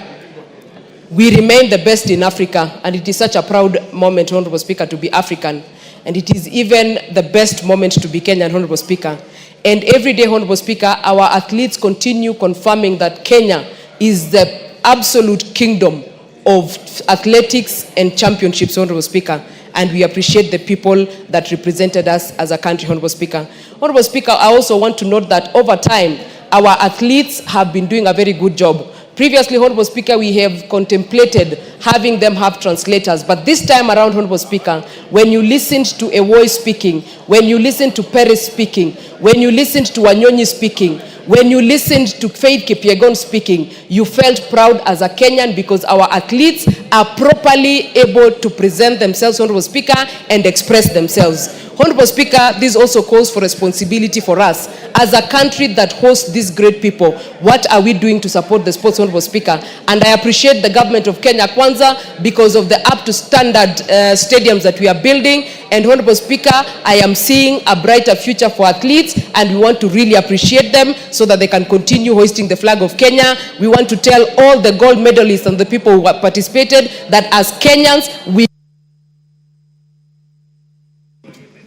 we remain the best in Africa, and it is such a proud moment, Honorable Speaker, to be African. And it is even the best moment to be Kenyan, Honorable Speaker. And every day, Honorable Speaker, our athletes continue confirming that Kenya is the absolute kingdom of athletics and championships, Honorable Speaker. And we appreciate the people that represented us as a country, Honorable Speaker. Honorable Speaker, I also want to note that over time, our athletes have been doing a very good job. Previously, Honorable Speaker, we have contemplated having them have translators. But this time around, Honorable Speaker, when you listened to Ewoy speaking, when you listened to Perez speaking, when you listened to Wanyonyi speaking, when you listened to Faith Kipyegon speaking, you felt proud as a Kenyan because our athletes are properly able to present themselves, Honorable Speaker, and express themselves. Honorable Speaker, this also calls for responsibility for us. As a country that hosts these great people, what are we doing to support the sports, Honorable Speaker? And I appreciate the government of Kenya Kwanza because of the up-to-standard stadiums that we are building. And Honorable Speaker, I am seeing a brighter future for athletes, and we want to really appreciate them so that they can continue hoisting the flag of Kenya. We want to tell all the gold medalists and the people who have participated that as Kenyans, we...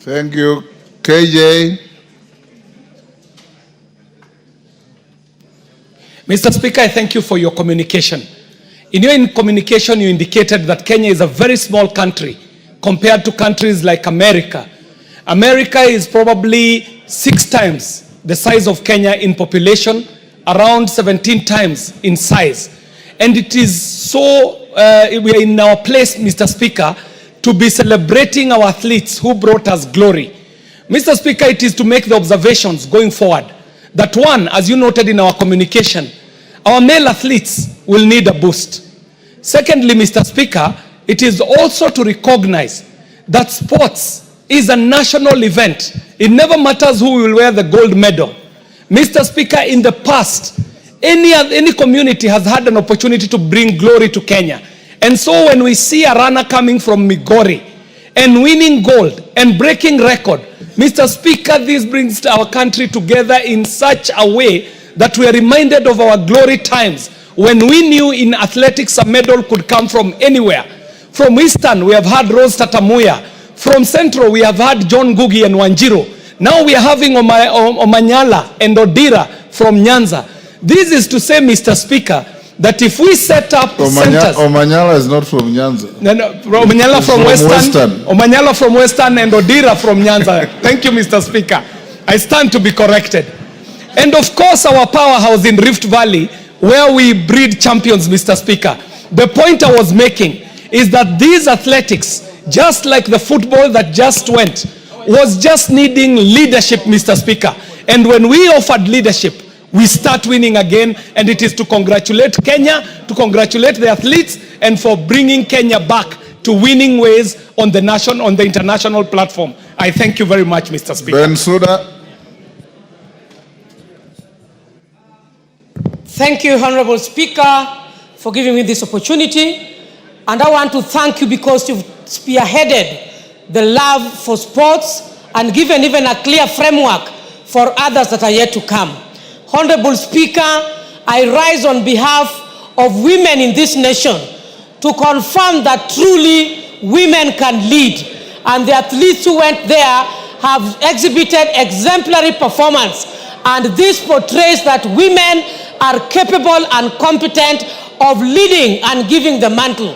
Thank you. KJ. Mr. Speaker, I thank you for your communication. In your communication, you indicated that Kenya is a very small country compared to countries like America. America is probably 6 times the size of Kenya in population, around 17 times in size. And it is so, we are in our place, Mr. Speaker, to be celebrating our athletes who brought us glory. Mr. Speaker, it is to make the observations going forward that one, as you noted in our communication, our male athletes will need a boost. Secondly, Mr. Speaker, it is also to recognize that sports is a national event. It never matters who will wear the gold medal. Mr. Speaker, in the past, any community has had an opportunity to bring glory to Kenya. And so when we see a runner coming from Migori and winning gold and breaking record. Mr. Speaker, this brings our country together in such a way that we are reminded of our glory times when we knew in athletics a medal could come from anywhere. From Eastern, we have had Rose Tatamuya. From Central, we have had John Ngugi and Wanjiru. Now we are having Omanyala and Odira from Nyanza. This is to say, Mr. Speaker, that if we set up centers... Omanyala is not from Nyanza. No, Omanyala from Western. Omanyala from Western and Odira from Nyanza. Thank you, Mr. Speaker. I stand to be corrected. And of course, our powerhouse in Rift Valley, where we breed champions, Mr. Speaker. The point I was making is that these athletics, just like the football that just went, was just needing leadership, Mr. Speaker. And when we offered leadership, we start winning again, and it is to congratulate Kenya, to congratulate the athletes, and for bringing Kenya back to winning ways on the international platform. I thank you very much, Mr. Speaker. Bensouda. Thank you, Honorable Speaker, for giving me this opportunity. And I want to thank you because you've spearheaded the love for sports and given even a clear framework for others that are yet to come. Honorable Speaker, I rise on behalf of women in this nation to confirm that truly women can lead. And the athletes who went there have exhibited exemplary performance. And this portrays that women are capable and competent of leading and giving the mantle.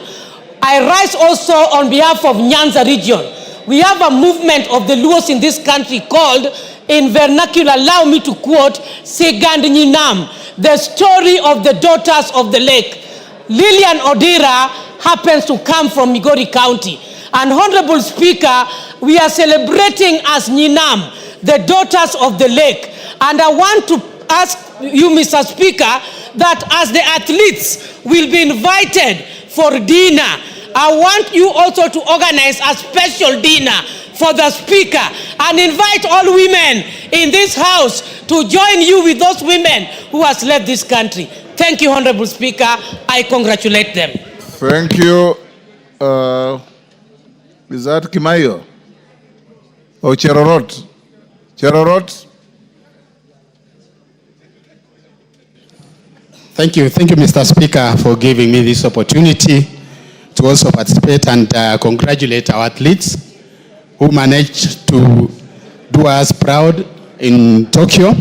I rise also on behalf of Nyanza region. We have a movement of the Luos in this country called, in vernacular, allow me to quote, Segand Nyinam, the story of the daughters of the lake. Lillian Odira happens to come from Migori County. And Honorable Speaker, we are celebrating as Nyinam, the daughters of the lake. And I want to ask you, Mr. Speaker, that as the athletes will be invited for dinner, I want you also to organize a special dinner for the Speaker and invite all women in this House to join you with those women who has led this country. Thank you, Honorable Speaker. I congratulate them. Thank you. Is that Kimayo? Or Cherorot? Cherorot? Thank you, Mr. Speaker, for giving me this opportunity to also participate and congratulate our athletes who managed to do us proud in Tokyo.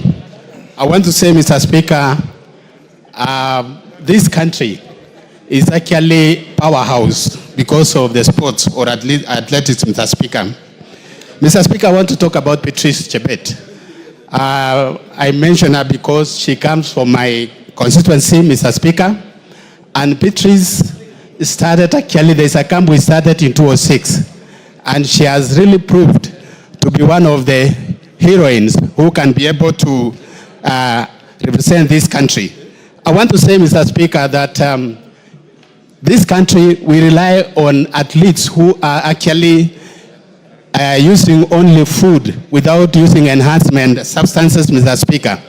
I want to say, Mr. Speaker, this country is actually powerhouse because of the sports, or at least athletics, Mr. Speaker. Mr. Speaker, I want to talk about Patrice Chebet. I mention her because she comes from my constituency, Mr. Speaker, and Patrice started, actually there's a camp we started in 2006, and she has really proved to be one of the heroines who can be able to represent this country. I want to say, Mr. Speaker, that this country, we rely on athletes who are actually using only food without using enhancement substances, Mr. Speaker.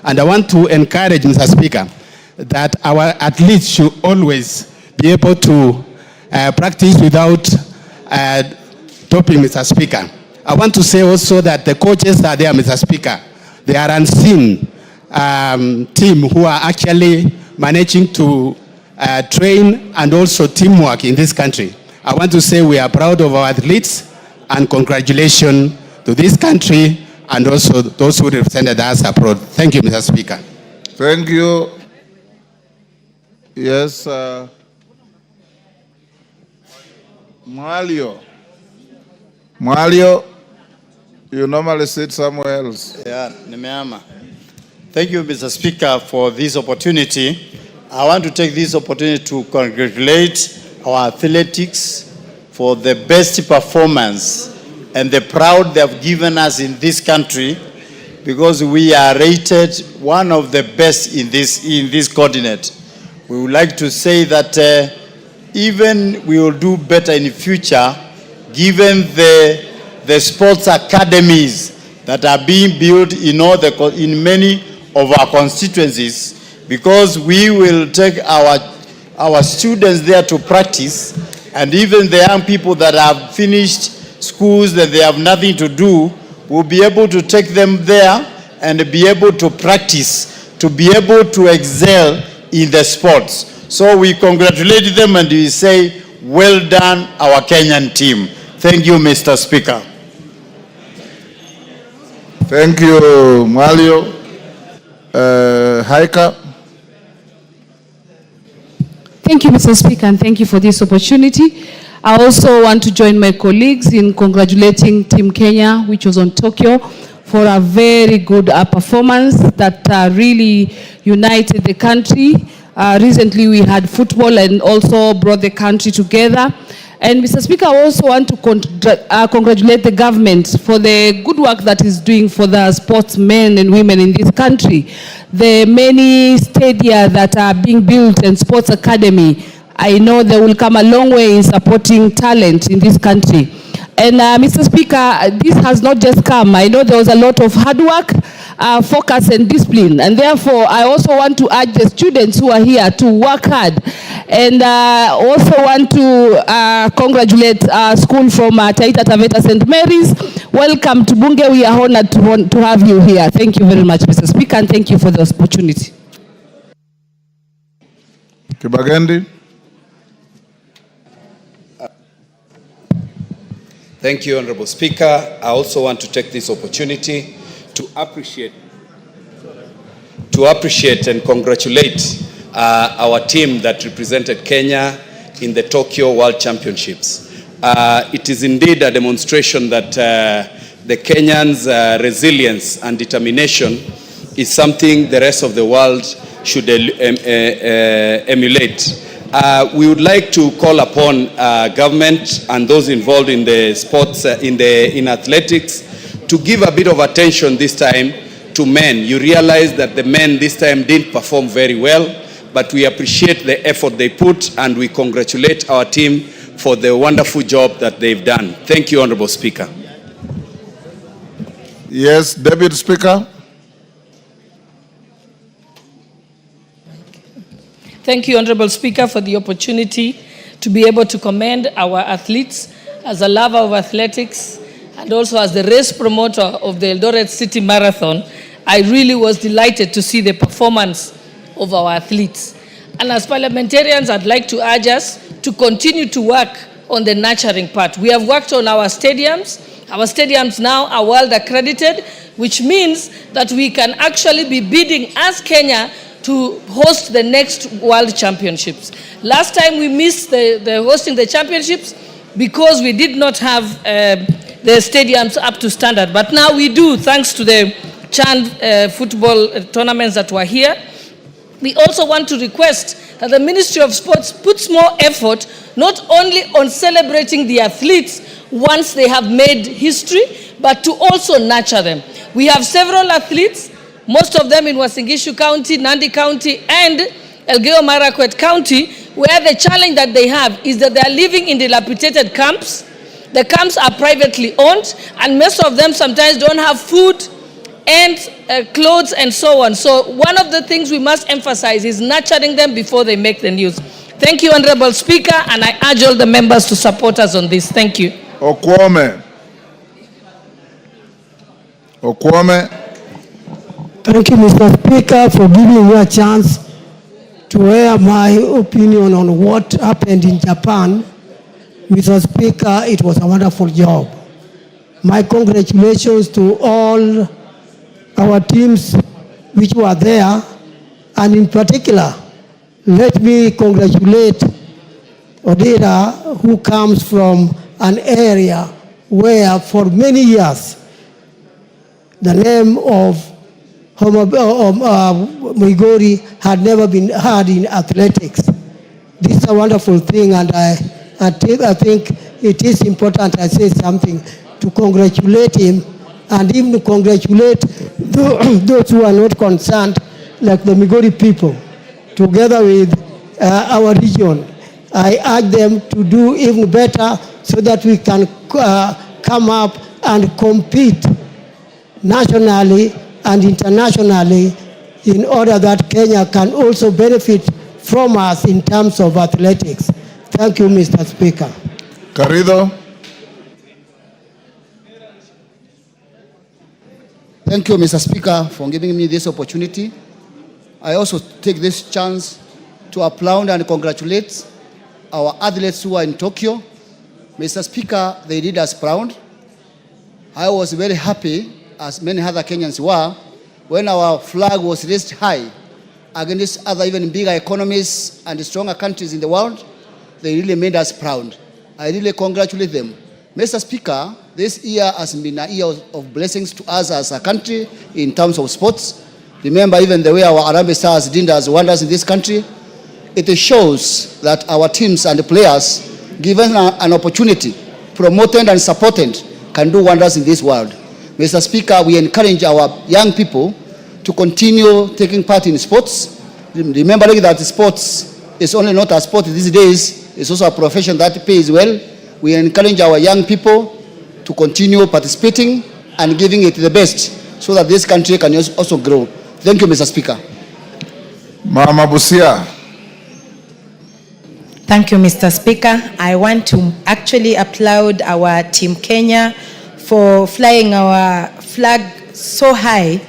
And I want to encourage, Mr. Speaker, that our athletes should always be able to practice without doping, Mr. Speaker. I want to say also that the coaches are there, Mr. Speaker. They are unseen team who are actually managing to train and also teamwork in this country. I want to say we are proud of our athletes and congratulations to this country and also those who represented us abroad. Thank you, Mr. Speaker. Thank you. Yes, Mwalio. Mwalio, you normally sit somewhere else. Yeah, nimeama. Thank you, Mr. Speaker, for this opportunity. I want to take this opportunity to congratulate our athletics for the best performance and the proud they have given us in this country, because we are rated one of the best in this continent. We would like to say that even we will do better in the future, given the sports academies that are being built in many of our constituencies, because we will take our students there to practice, and even the young people that have finished schools that they have nothing to do, we'll be able to take them there and be able to practice, to be able to excel in the sports. So we congratulate them and we say, well done, our Kenyan team. Thank you, Mr. Speaker. Thank you, Mario. Haika. Thank you, Mr. Speaker, and thank you for this opportunity. I also want to join my colleagues in congratulating Team Kenya, which was on Tokyo, for a very good performance that really united the country. Recently we had football and also brought the country together. And Mr. Speaker, I also want to congratulate the government for the good work that is doing for the sportsmen and women in this country. The many stadia that are being built and sports academy, I know they will come a long way in supporting talent in this country. And Mr. Speaker, this has not just come. I know there was a lot of hard work, focus and discipline. And therefore, I also want to urge the students who are here to work hard. And also want to congratulate school from Taita Taveta St. Mary's. Welcome to Bunge. We are honored to have you here. Thank you very much, Mr. Speaker, and thank you for the opportunity. Kibagendi. Thank you, Honorable Speaker. I also want to take this opportunity to appreciate and congratulate our team that represented Kenya in the Tokyo World Championships. It is indeed a demonstration that the Kenyans' resilience and determination is something the rest of the world should emulate. We would like to call upon government and those involved in the sports, in athletics, to give a bit of attention this time to men. You realize that the men this time didn't perform very well, but we appreciate the effort they put and we congratulate our team for the wonderful job that they've done. Thank you, Honorable Speaker. Yes, Deputy Speaker. Thank you, Honorable Speaker, for the opportunity to be able to commend our athletes. As a lover of athletics and also as the race promoter of the Eldoret City Marathon, I really was delighted to see the performance of our athletes. And as parliamentarians, I'd like to urge us to continue to work on the nurturing part. We have worked on our stadiums. Our stadiums now are world accredited, which means that we can actually be bidding as Kenya to host the next World Championships. Last time we missed the hosting the championships because we did not have the stadiums up to standard. But now we do, thanks to the Chan football tournaments that were here. We also want to request that the Ministry of Sports puts more effort not only on celebrating the athletes once they have made history, but to also nurture them. We have several athletes, most of them in Uasin Gishu County, Nandi County, and Elgeyo Marakwet County, where the challenge that they have is that they are living in dilapidated camps. The camps are privately owned, and most of them sometimes don't have food and clothes and so on. So one of the things we must emphasize is nurturing them before they make the news. Thank you, Honorable Speaker, and I urge all the members to support us on this. Thank you. Okwome. Thank you, Mr. Speaker, for giving me a chance to air my opinion on what happened in Japan. Mr. Speaker, it was a wonderful job. My congratulations to all our teams which were there, and in particular, let me congratulate Odera, who comes from an area where for many years the name of Migori had never been heard in athletics. This is a wonderful thing, and I think it is important I say something to congratulate him, and even to congratulate those who are not concerned, like the Migori people, together with our region. I urge them to do even better so that we can come up and compete nationally and internationally in order that Kenya can also benefit from us in terms of athletics. Thank you, Mr. Speaker. Garrido. Thank you, Mr. Speaker, for giving me this opportunity. I also take this chance to applaud and congratulate our athletes who are in Tokyo. Mr. Speaker, they did us proud. I was very happy, as many other Kenyans were, when our flag was raised high against other even bigger economies and stronger countries in the world. They really made us proud. I really congratulate them. Mr. Speaker, this year has been a year of blessings to us as a country in terms of sports. Remember even the way our Harambee Stars did us wonders in this country. It shows that our teams and the players, given an opportunity, promoted and supported, can do wonders in this world. Mr. Speaker, we encourage our young people to continue taking part in sports. Remembering that sports is only not a sport these days, it's also a profession that pays well. We encourage our young people to continue participating and giving it the best so that this country can also grow. Thank you, Mr. Speaker. Mama Busia. Thank you, Mr. Speaker. I want to actually applaud our Team Kenya for flying our flag so high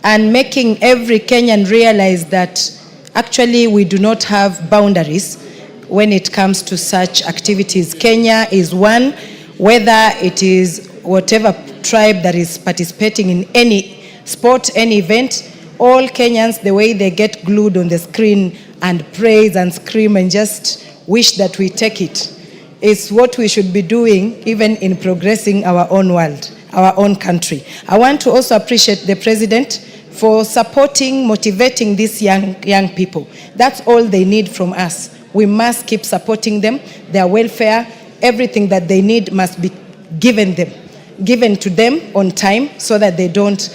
and making every Kenyan realize that actually we do not have boundaries when it comes to such activities. Kenya is one, whether it is whatever tribe that is participating in any sport, any event, all Kenyans, the way they get glued on the screen and praise and scream and just wish that we take it, is what we should be doing even in progressing our own world, our own country. I want to also appreciate the President for supporting, motivating these young people. That's all they need from us. We must keep supporting them, their welfare, everything that they need must be given to them on time so that they don't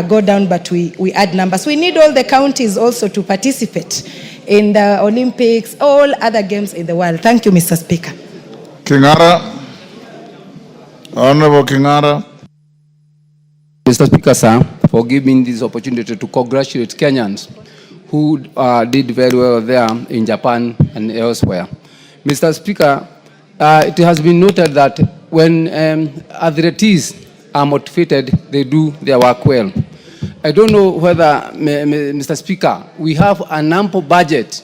go down, but we add numbers. We need all the counties also to participate in the Olympics, all other games in the world. Thank you, Mr. Speaker. Kingara. Honorable Kingara. Mr. Speaker, sir, for giving this opportunity to congratulate Kenyans who did very well there in Japan and elsewhere. Mr. Speaker, it has been noted that when athletes are motivated, they do their work well. I don't know whether, Mr. Speaker, we have an ample budget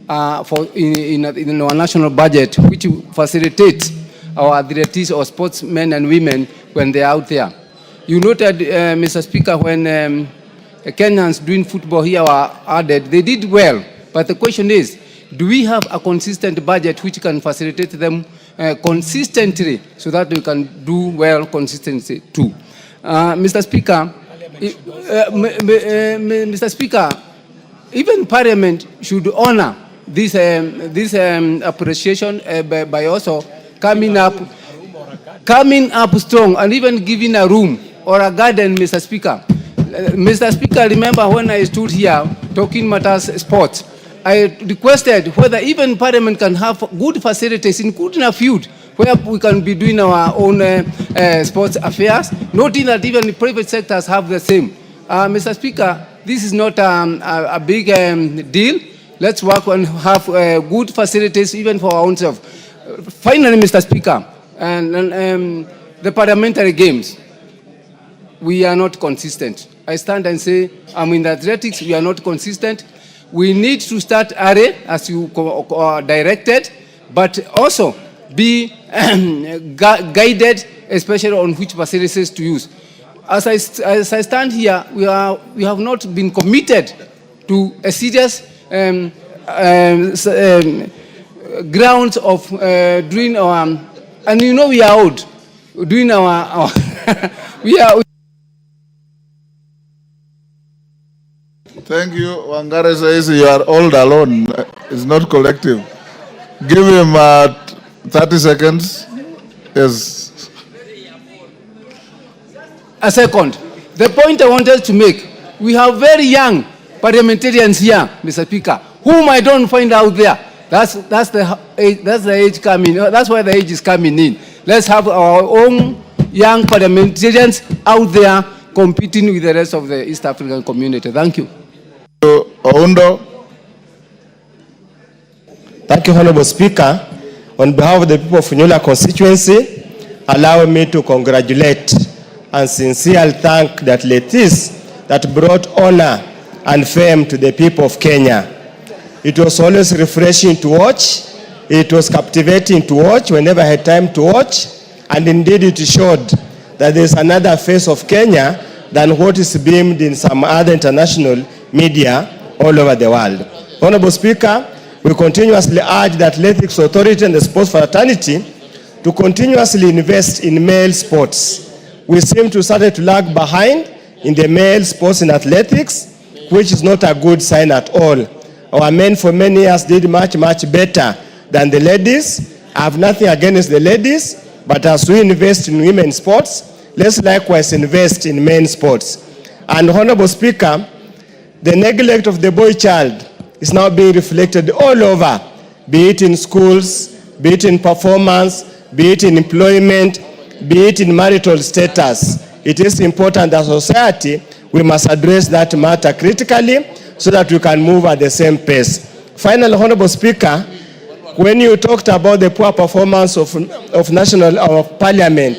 in our national budget which facilitates our athletes or sportsmen and women when they are out there. You noted, Mr. Speaker, when Kenyans doing football here were added, they did well. But the question is, do we have a consistent budget which can facilitate them consistently so that we can do well consistently too? Mr. Speaker, Mr. Speaker, even Parliament should honor this appreciation by also coming up strong and even giving a room or a garden, Mr. Speaker. Mr. Speaker, remember when I stood here talking matters sports, I requested whether even Parliament can have good facilities, including a field where we can be doing our own sports affairs, noting that even the private sectors have the same. Mr. Speaker, this is not a big deal. Let's work and have good facilities even for our own self. Finally, Mr. Speaker, and the parliamentary games, we are not consistent. I stand and say, in athletics, we are not consistent. We need to start early, as you directed, but also be guided, especially on which facilities to use. As I stand here, we have not been committed to a serious grounds of doing our, and you know we are old, doing our we are. Thank you. Wangare says you are all alone. It's not collective. Give him 30 seconds. Yes. A second. The point I wanted to make, we have very young parliamentarians here, Mr. Speaker, whom I don't find out there. That's the age coming. That's why the age is coming in. Let's have our own young parliamentarians out there competing with the rest of the East African community. Thank you. Oundo. Thank you, Honorable Speaker. On behalf of the people of Funyula constituency, allow me to congratulate and sincerely thank the athletes that brought honor and fame to the people of Kenya. It was always refreshing to watch. It was captivating to watch whenever I had time to watch. And indeed it showed that there is another face of Kenya than what is beamed in some other international media all over the world. Honorable Speaker, we continuously urge the Athletics Authority and the sports fraternity to continuously invest in male sports. We seem to start to lag behind in the male sports and athletics, which is not a good sign at all. Our men for many years did much, much better than the ladies. I have nothing against the ladies, but as we invest in women's sports, let's likewise invest in men's sports. And Honorable Speaker, the neglect of the boy child is now being reflected all over, be it in schools, be it in performance, be it in employment, be it in marital status. It is important as a society, we must address that matter critically so that we can move at the same pace. Finally, Honorable Speaker, when you talked about the poor performance of Parliament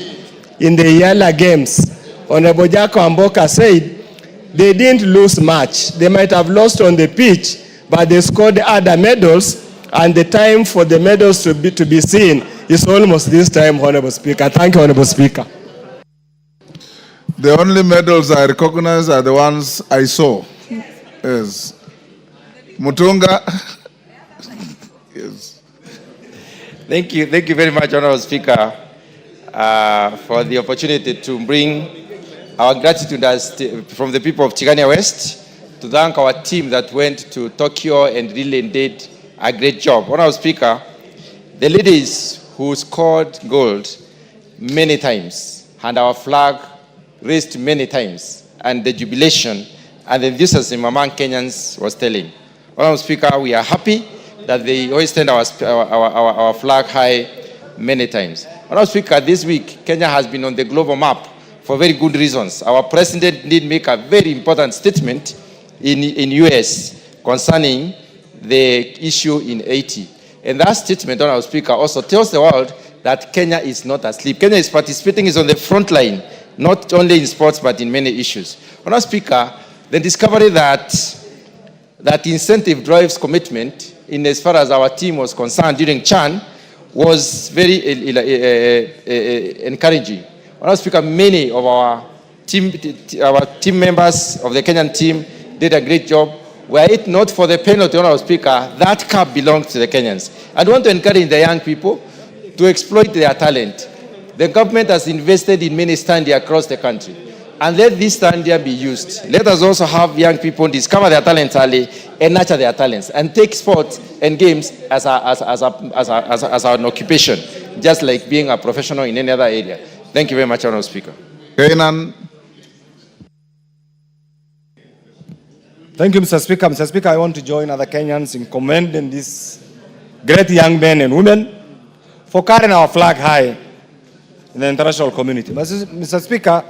in the Yala Games, Honorable Jaco Amboka said they didn't lose much. They might have lost on the pitch, but they scored other medals, and the time for the medals to be seen is almost this time, Honorable Speaker. Thank you, Honorable Speaker. The only medals I recognize are the ones I saw. Yes. Mutunga. Yes. Thank you very much, Honorable Speaker, for the opportunity to bring our gratitude from the people of Tigania West to thank our team that went to Tokyo and really did a great job. Honorable Speaker, the ladies who scored gold many times and our flag raised many times, and the jubilation and the enthusiasm among Kenyans was telling. Honorable Speaker, we are happy that they hoisted our flag high many times. Honorable Speaker, this week, Kenya has been on the global map for very good reasons. Our president did make a very important statement in US concerning the issue in Haiti. And that statement, Honorable Speaker, also tells the world that Kenya is not asleep. Kenya is participating, is on the front line, not only in sports, but in many issues. Honorable Speaker, the discovery that incentive drives commitment in as far as our team was concerned during CHAN was very encouraging. Honorable Speaker, many of our team members of the Kenyan team did a great job. Were it not for the penalty, Honorable Speaker, that cup belongs to the Kenyans. I want to encourage the young people to exploit their talent. The government has invested in many stands across the country. And let this stands be used. Let us also have young people discover their talents early and nurture their talents and take sports and games as an occupation, just like being a professional in any other area. Thank you very much, Honorable Speaker. Thank you, Mr. Speaker. Mr. Speaker, I want to join other Kenyans in commending these great young men and women for carrying our flag high in the international community. Mr. Speaker,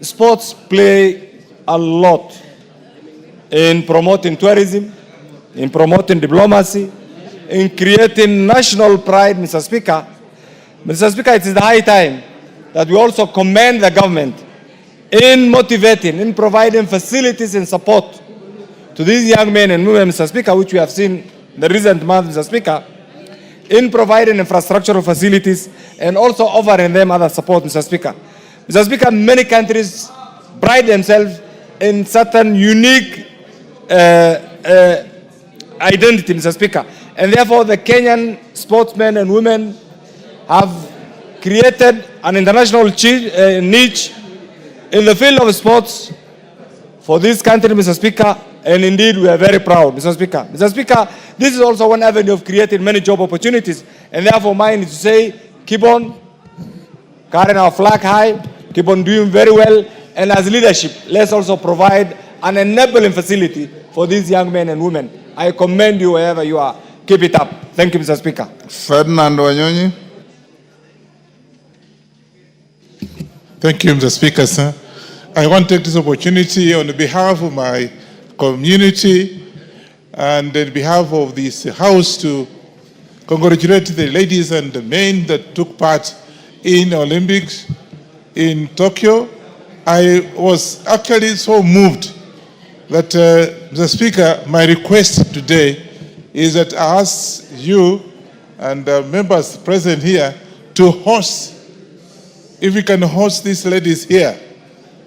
sports play a lot in promoting tourism, in promoting diplomacy, in creating national pride, Mr. Speaker. Mr. Speaker, it is the high time that we also commend the government in motivating, in providing facilities and support to these young men and women, Mr. Speaker, which we have seen in the recent months, Mr. Speaker, in providing infrastructural facilities and also offering them other support, Mr. Speaker. Mr. Speaker, many countries pride themselves in certain unique identity, Mr. Speaker. And therefore, the Kenyan sportsmen and women have created an international niche in the field of sports for this country, Mr. Speaker. And indeed, we are very proud, Mr. Speaker. Mr. Speaker, this is also one avenue of creating many job opportunities. And therefore, mine is to say, keep on carrying our flag high, keep on doing very well. And as leadership, let's also provide an enabling facility for these young men and women. I commend you wherever you are. Keep it up. Thank you, Mr. Speaker. Ferdinand Wanyonyi. Thank you, Mr. Speaker, sir. I want to take this opportunity on behalf of my community and on behalf of this House to congratulate the ladies and the men that took part in Olympics in Tokyo I was actually so moved that, Mr. Speaker, my request today is that I ask you and members present here to host, if we can host these ladies here,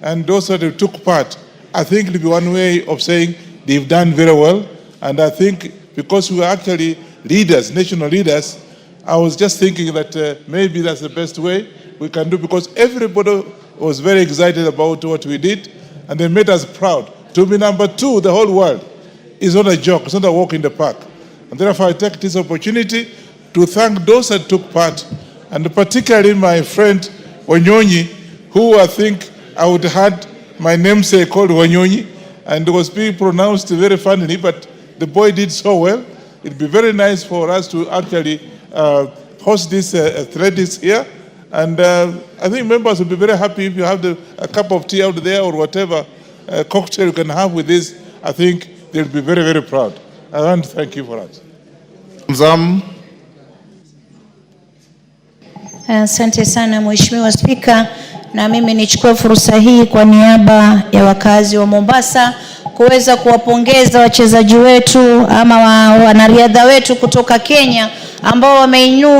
and those that took part, I think it will be one way of saying they've done very well. And I think because we are actually leaders, national leaders, I was just thinking that maybe that's the best way we can do, because everybody was very excited about what we did, and they made us proud. To be number 2, the whole world, is not a joke, it's not a walk in the park. And therefore I take this opportunity to thank those that took part, and particularly my friend Wanyonyi, who I think I would have had my namesake called Wanyonyi, and it was being pronounced very funnily, but the boy did so well. It'd be very nice for us to actually host these athletics here. And I think members will be very happy if you have a cup of tea out there or whatever cocktail you can have with this. I think they'll be very, very proud. I want to thank you for that. Asante sana Mheshimiwa Spika, na mimi nichukue fursa hii kwa niaba ya wakazi wa Mombasa kuweza kuwapongeza wachezaji wetu ama wanariadha wetu kutoka Kenya ambao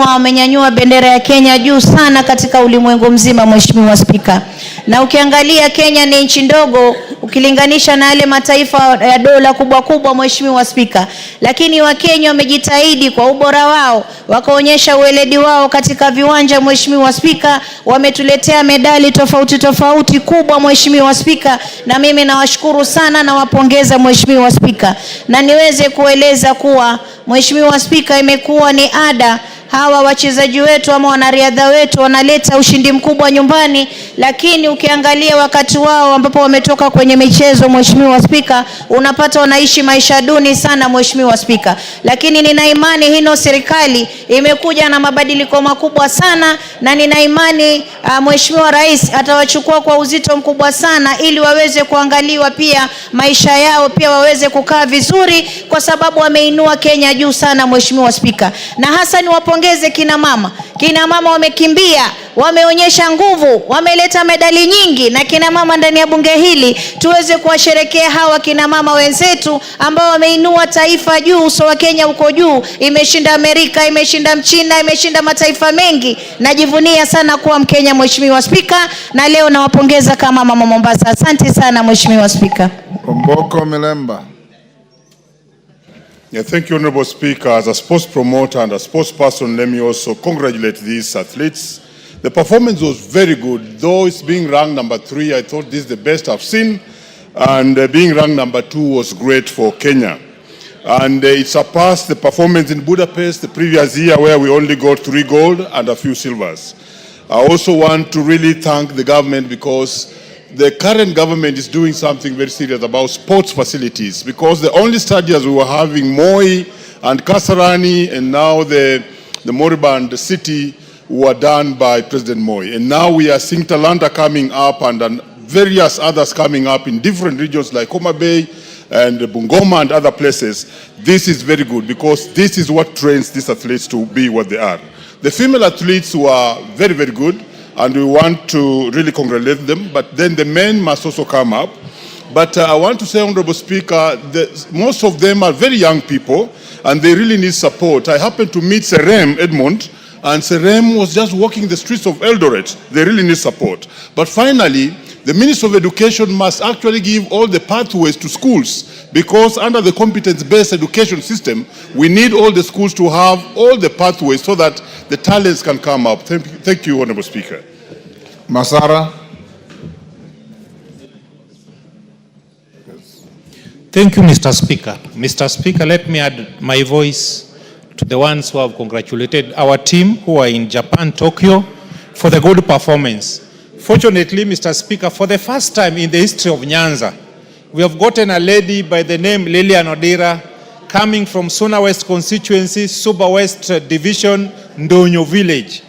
wamenyanyua bendera ya Kenya juu sana katika ulimwengu mzima, Mheshimiwa Spika. Na ukiangalia Kenya ni nchi ndogo ukilinganisha na yale mataifa ya dola kubwa kubwa, Mheshimiwa Spika, lakini Wakenya wamejitahidi kwa ubora wao, wakaonyesha ueledi wao katika viwanja, Mheshimiwa Spika, wametuletea medali tofauti tofauti kubwa, Mheshimiwa Spika, na mimi nawashukuru sana na wapongeza, Mheshimiwa Spika. Na niweze kueleza kuwa, Mheshimiwa Spika, imekuwa ni ada hawa wachezaji wetu ama wanariadha wetu wanaleta ushindi mkubwa nyumbani, lakini ukiangalia wakati wao ambapo wametoka kwenye michezo, Mheshimiwa Spika, unapata wanaishi maisha duni sana, Mheshimiwa Spika. Lakini nina imani hino serikali imekuja na mabadiliko makubwa sana, na nina imani Mheshimiwa Rais atawachukua kwa uzito mkubwa sana ili waweze kuangaliwa pia maisha yao pia waweze kukaa vizuri, kwa sababu wameinua Kenya juu sana, Mheshimiwa Spika. Na hasa ni wapongeze kina mama. Kina mama wamekimbia, wameonyesha nguvu, wameleta medali nyingi, na kina mama ndani ya bunge hili tuweze kuwasherekea hawa kina mama wenzetu ambao wameinua taifa juu. Uso wa Kenya uko juu, imeshinda Amerika, imeshinda Mchina, imeshinda mataifa mengi. Najivunia sana kuwa Mkenya, Mheshimiwa Spika, na leo nawapongeza kama mama Mombasa. Asante sana Mheshimiwa Spika. Omboko Milemba. Yeah, thank you, Honorable Speaker. As a sports promoter and a sports person, let me also congratulate these athletes. The performance was very good. Though it's being ranked number 3, I thought this is the best I've seen. And being ranked number 2 was great for Kenya. And it surpassed the performance in Budapest the previous year, where we only got 3 gold and a few silvers. I also want to really thank the government, because the current government is doing something very serious about sports facilities, because the only stadiums we were having, Moi and Kasarani, and now the Moribund city, were done by President Moi. And now we are seeing Talanta coming up, and various others coming up in different regions like Homa Bay and Bungoma and other places. This is very good, because this is what trains these athletes to be what they are. The female athletes were very, very good, and we want to really congratulate them, but then the men must also come up. But I want to say, Honorable Speaker, most of them are very young people, and they really need support. I happened to meet Serem Edmond, and Serem was just walking the streets of Eldoret. They really need support. But finally, the Minister of Education must actually give all the pathways to schools, because under the competence-based education system, we need all the schools to have all the pathways so that the talents can come up. Thank you, Honorable Speaker. Masara. Thank you, Mr. Speaker. Mr. Speaker, let me add my voice to the ones who have congratulated our team who are in Japan, Tokyo, for the good performance. Fortunately, Mr. Speaker, for the first time in the history of Nyanza, we have gotten a lady by the name Lilian Odira, coming from Suna West constituency, Suba West Division, Ndonyo village,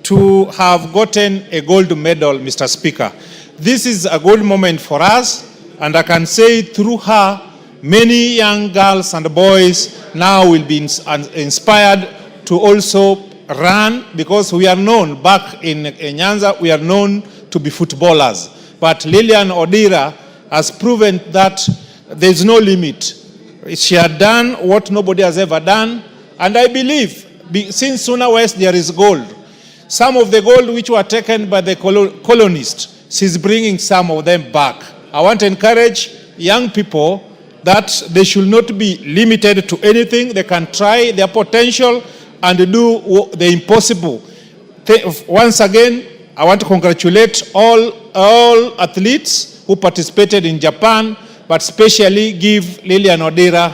to have gotten a gold medal, Mr. Speaker. This is a gold moment for us, and I can say through her, many young girls and boys now will be inspired to also run, because we are known back in Nyanza, we are known to be footballers. but Lilian Odira has proven that there is no limit. She had done what nobody has ever done, and I believe, since Suna West there is gold. Some of the gold which were taken by the colonists, she's bringing some of them back. I want to encourage young people that they should not be limited to anything. They can try their potential and do the impossible. Once again, I want to congratulate all athletes who participated in Japan, but especially give Lilian Odira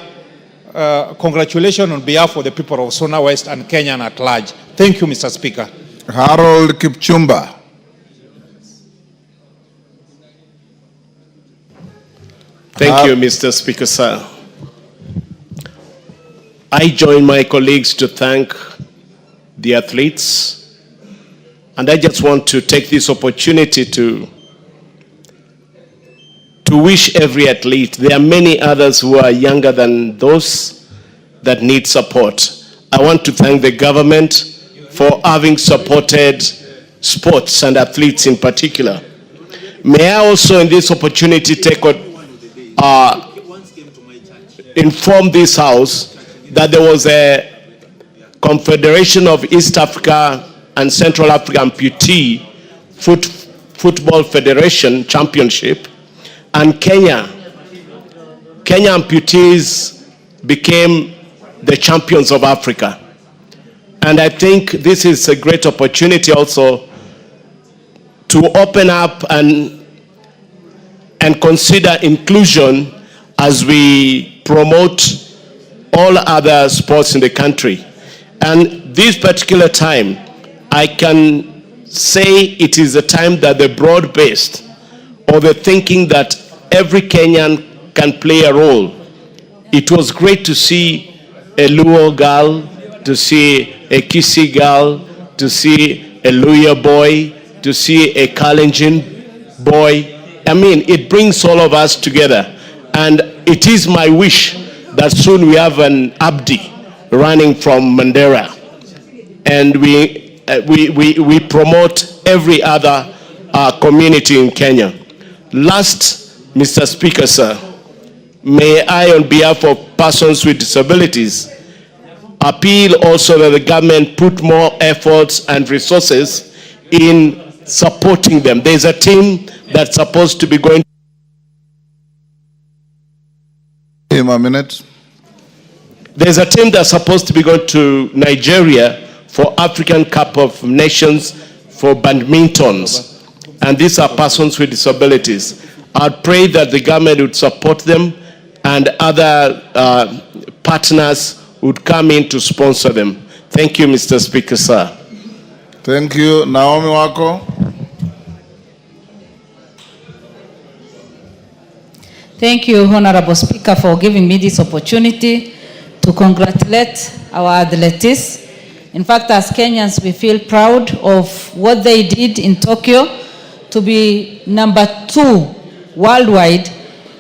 congratulations on behalf of the people of Suna West and Kenya at large. Thank you, Mr. Speaker. Harold Kipchumba. Thank you, Mr. Speaker, sir. I join my colleagues to thank the athletes, and I just want to take this opportunity to wish every athlete. There are many others who are younger than those that need support. I want to thank the government for having supported sports and athletes in particular. May I also in this opportunity inform this House that there was a Confederation of East Africa and Central Africa Amputee Football Federation Championship, and Kenya amputees became the champions of Africa. And I think this is a great opportunity also to open up and consider inclusion as we promote all other sports in the country. And this particular time, I can say it is a time that the broad-based or the thinking that every Kenyan can play a role. It was great to see a Luo girl, to see a Kisii girl, to see a Luya boy, to see a Kalenjin boy. I mean, it brings all of us together. And it is my wish that soon we have an Abdi running from Mandera. And we promote every other community in Kenya. Last, Mr. Speaker, sir, may I, on behalf of persons with disabilities, appeal also that the government put more efforts and resources in supporting them. There's a team that's supposed to be going. In a minute. There's a team that's supposed to be going to Nigeria for African Cup of Nations for badmintons. And these are persons with disabilities. I'd pray that the government would support them and other partners would come in to sponsor them. Thank you, Mr. Speaker, sir. Thank you. Naomi Wako. Thank you, Honorable Speaker, for giving me this opportunity to congratulate our athletes. In fact, as Kenyans, we feel proud of what they did in Tokyo. To be number 2 worldwide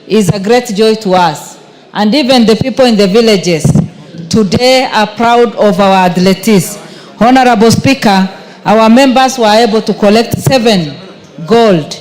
is a great joy to us. And even the people in the villages today are proud of our athletes. Honorable Speaker, our members were able to collect 7 gold.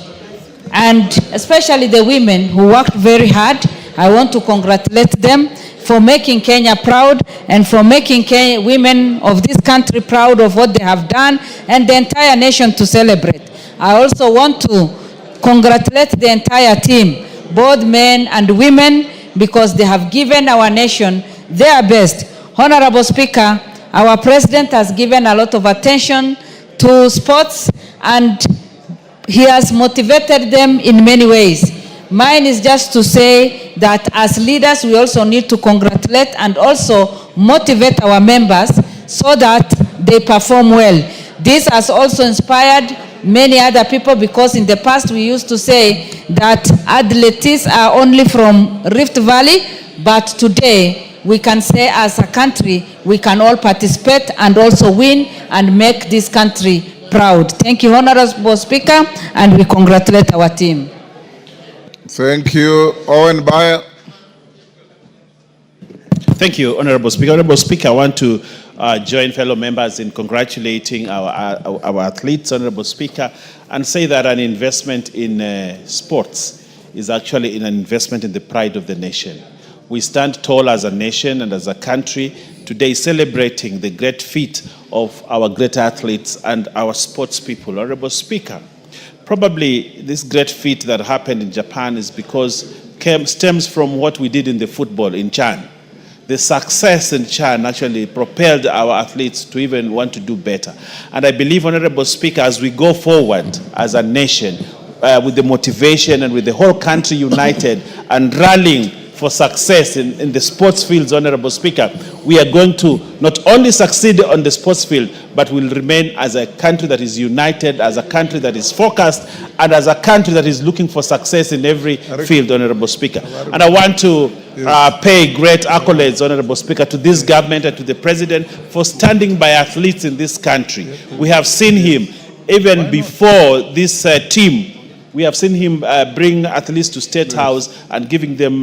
And especially the women who worked very hard, I want to congratulate them for making Kenya proud and for making women of this country proud of what they have done and the entire nation to celebrate. I also want to congratulate the entire team, both men and women, because they have given our nation their best. Honorable Speaker, our president has given a lot of attention to sports and he has motivated them in many ways. Mine is just to say that as leaders, we also need to congratulate and also motivate our members so that they perform well. This has also inspired many other people, because in the past we used to say that athletes are only from Rift Valley, but today we can say as a country we can all participate and also win and make this country proud. Thank you, Honorable Speaker, and we congratulate our team. Thank you. Owen Bayer. Thank you, Honorable Speaker. Honorable Speaker, I want to join fellow members in congratulating our athletes. Honorable Speaker, and say that an investment in sports is actually an investment in the pride of the nation. We stand tall as a nation and as a country today celebrating the great feat of our great athletes and our sports people. Honorable Speaker, probably this great feat that happened in Japan is because stems from what we did in the football in Chan. The success in Chan actually propelled our athletes to even want to do better. And I believe, Honorable Speaker, as we go forward as a nation, with the motivation and with the whole country united and rallying for success in the sports fields, Honorable Speaker, we are going to not only succeed on the sports field, but will remain as a country that is united, as a country that is focused, and as a country that is looking for success in every field, Honorable Speaker. And I want to pay great accolades, Honorable Speaker, to this government and to the President for standing by athletes in this country. We have seen him, even before this team, we have seen him bring athletes to State House and giving them,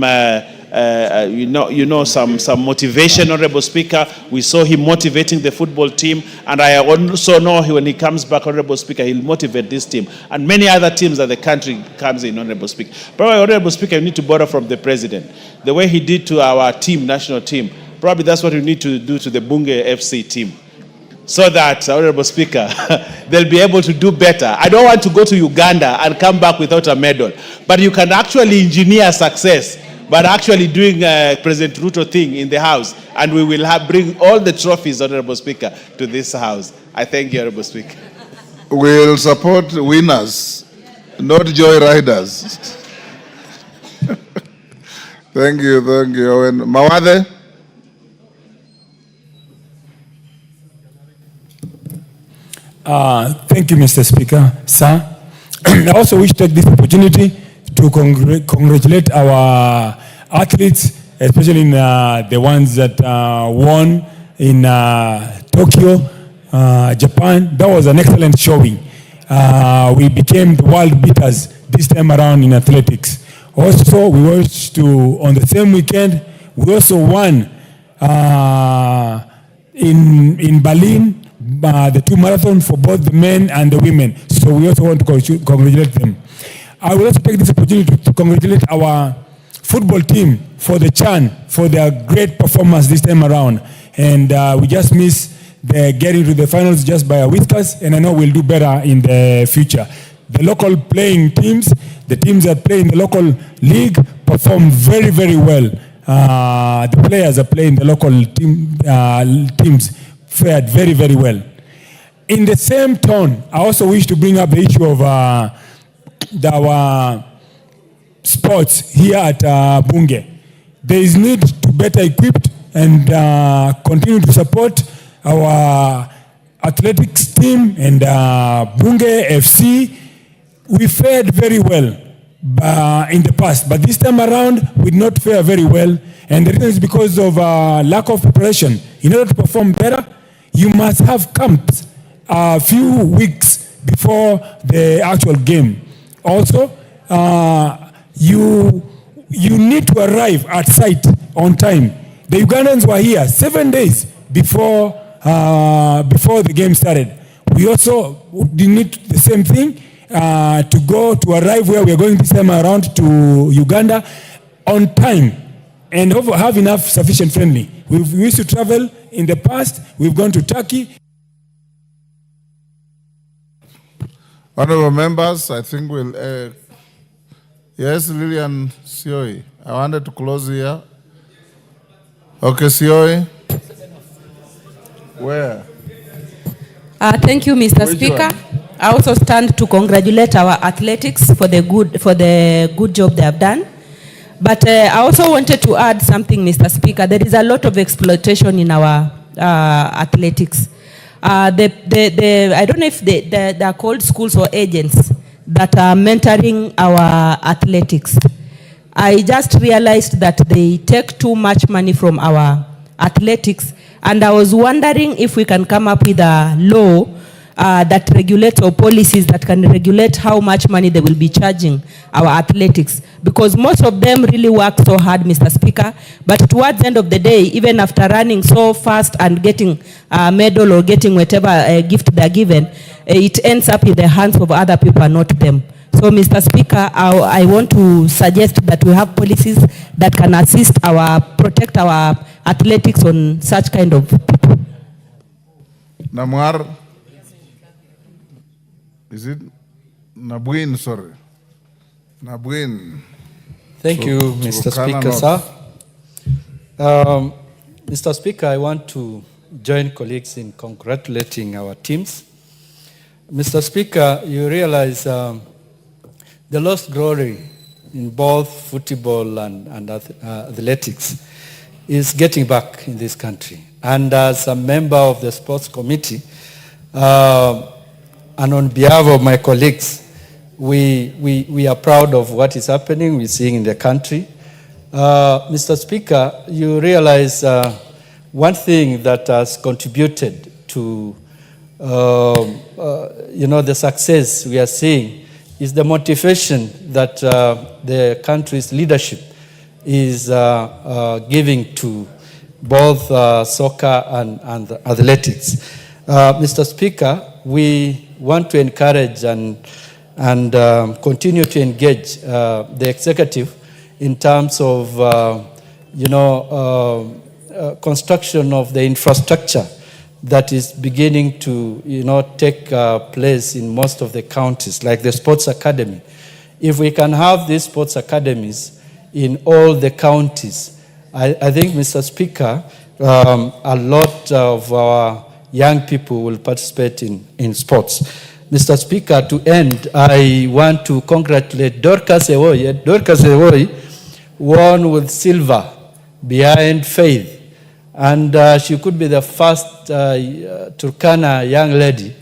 some motivation, Honorable Speaker. We saw him motivating the football team, and I also know when he comes back, Honorable Speaker, he'll motivate this team and many other teams that the country comes in, Honorable Speaker. Probably, Honorable Speaker, you need to borrow from the President. The way he did to our team, national team, probably that's what you need to do to the Bunge FC team. So that, Honorable Speaker, they'll be able to do better. I don't want to go to Uganda and come back without a medal. But you can actually engineer success, but actually doing President Ruto thing in the House. And we will bring all the trophies, Honorable Speaker, to this House. I thank you, Honorable Speaker. We'll support winners, not joy riders. Thank you. And Mawade? Thank you, Mr. Speaker. Sir, I also wish to take this opportunity to congratulate our athletes, especially in the ones that won in Tokyo, Japan. That was an excellent showing. We became the world beaters this time around in athletics. Also, we wish to, on the same weekend, we also won in Berlin, the 2 marathons for both the men and the women. So we also want to congratulate them. I will also take this opportunity to congratulate our football team for the Chan, for their great performance this time around. And we just missed getting to the finals just by a whiskers, and I know we'll do better in the future. The local playing teams, the teams that play in the local league, perform very, very well. The players that play in the local teams fared very, very well. In the same tone, I also wish to bring up the issue of our sports here at Bunge. There is need to better equip and continue to support our athletics team and Bunge FC. We fared very well in the past, but this time around we did not fare very well, and the reason is because of lack of preparation. In order to perform better, you must have camps a few weeks before the actual game. Also, you need to arrive at site on time. The Ugandans were here 7 days before the game started. We also need the same thing to arrive where we are going this time around to Uganda on time and have enough sufficient friendly. We used to travel in the past. We've gone to Turkey. Honorable members, I think we'll... yes, Lillian Sioi. I wanted to close here. Okay, Sioi. Where? Thank you, Mr. Speaker. I also stand to congratulate our athletics for the good job they have done. But I also wanted to add something, Mr. Speaker. There is a lot of exploitation in our athletics. I don't know if they are called schools or agents that are mentoring our athletics. I just realized that they take too much money from our athletics, and I was wondering if we can come up with a law that regulates, or policies that can regulate how much money they will be charging our athletics. Because most of them really work so hard, Mr. Speaker, but towards the end of the day, even after running so fast and getting a medal or getting whatever gift they're given, it ends up in the hands of other people and not them. So, Mr. Speaker, I want to suggest that we have policies that can protect our athletics on such kind of people. Namwar, is it Nabwin? Sorry, Nabwin. Thank you, Mr. Speaker, sir. Mr. Speaker, I want to join colleagues in congratulating our teams. Mr. Speaker, you realize the lost glory in both football and athletics is getting back in this country. And as a member of the sports committee, and on behalf of my colleagues, we are proud of what is happening, we're seeing in the country. Mr. Speaker, you realize one thing that has contributed to the success we are seeing is the motivation that the country's leadership is giving to both soccer and athletics. Mr. Speaker, we want to encourage and continue to engage the executive in terms of construction of the infrastructure that is beginning to take place in most of the counties, like the sports academy. If we can have these sports academies in all the counties, I think, Mr. Speaker, a lot of our young people will participate in sports. Mr. Speaker, to end, I want to congratulate Dorcas Ewoy. Dorcas Ewoy won with silver behind Faith. And she could be the first Turkana young lady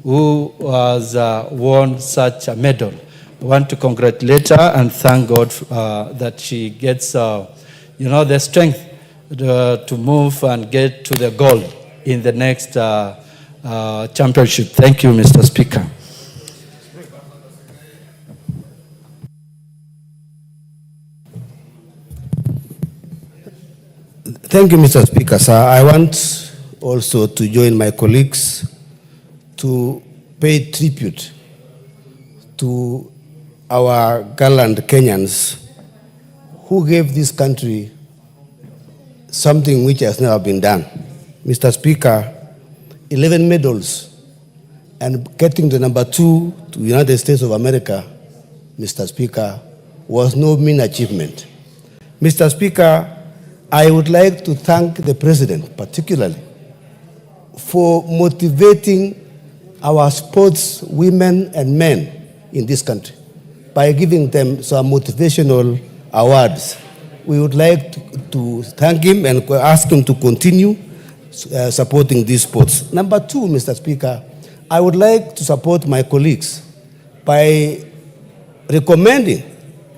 who has won such a medal. I want to congratulate her and thank God that she gets the strength to move and get to the goal in the next championship. Thank you, Mr. Speaker. Thank you, Mr. Speaker, sir. I want also to join my colleagues to pay tribute to our gallant Kenyans who gave this country something which has never been done. Mr. Speaker, 11 medals and getting the number 2 to the United States of America, Mr. Speaker, was no mean achievement. Mr. Speaker, I would like to thank the President particularly for motivating our sports women and men in this country by giving them some motivational awards. We would like to thank him and ask him to continue supporting these sports. Number 2, Mr. Speaker, I would like to support my colleagues by recommending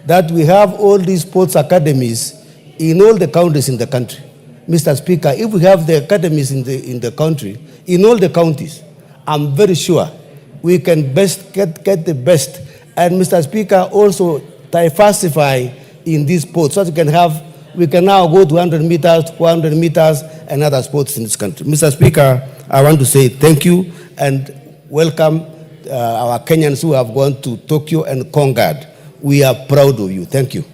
that we have all these sports academies in all the counties in the country. Mr. Speaker, if we have the academies in the country, in all the counties, I'm very sure we can best get the best. And Mr. Speaker, also diversify in these sports so that we can now go to 100 meters, 400 meters, and other sports in this country. Mr. Speaker, I want to say thank you and welcome our Kenyans who have gone to Tokyo and conquered. We are proud of you. Thank you.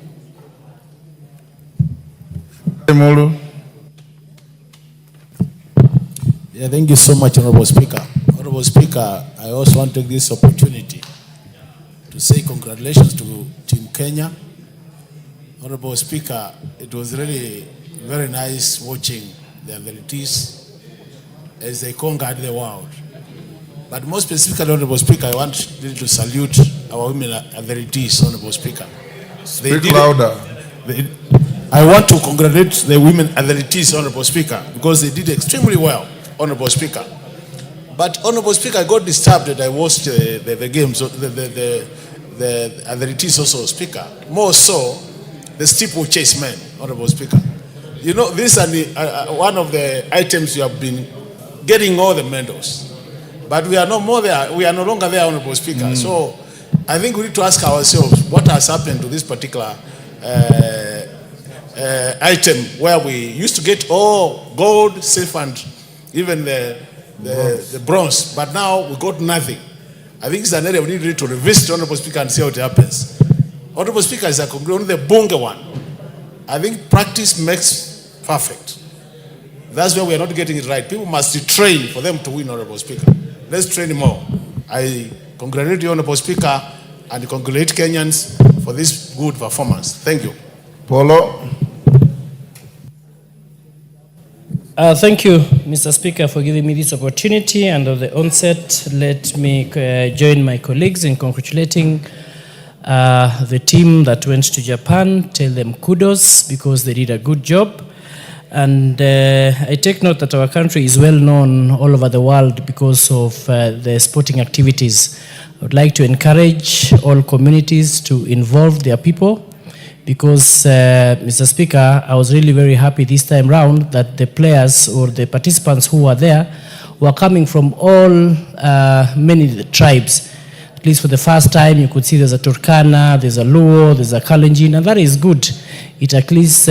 Yeah, thank you so much, Honorable Speaker. Honorable Speaker, I also want to take this opportunity to say congratulations to Team Kenya. Honorable Speaker, it was really very nice watching the athletes as they conquered the world. But more specifically, Honorable Speaker, I want really to salute our women athletes, Honorable Speaker. Speak louder. I want to congratulate the women athletes, Honorable Speaker, because they did extremely well, Honorable Speaker. But Honorable Speaker, I got disturbed that I watched the games, the athletes also, Speaker. More so, the steeplechase men, Honorable Speaker. You know, this is one of the items you have been getting all the medals. But we are no more there. We are no longer there, Honorable Speaker. So I think we need to ask ourselves what has happened to this particular item where we used to get all gold, silver, and even the the bronze, but now we got nothing. I think it's an area we need really to revisit, Honorable Speaker, and see how it happens. Honorable Speaker is only the Bunga one. I think practice makes perfect. That's where we are not getting it right. People must train for them to win, Honorable Speaker. Let's train more. I congratulate you, Honorable Speaker, and congratulate Kenyans for this good performance. Thank you. Polo. Thank you, Mr. Speaker, for giving me this opportunity. And at the onset, let me join my colleagues in congratulating the team that went to Japan. Tell them kudos because they did a good job. And I take note that our country is well known all over the world because of the sporting activities. I would like to encourage all communities to involve their people because, Mr. Speaker, I was really very happy this time round that the players or the participants who were there were coming from all many tribes. At least for the first time, you could see there's a Turkana, there's a Luo, there's a Kalenjin, and that is good. It at least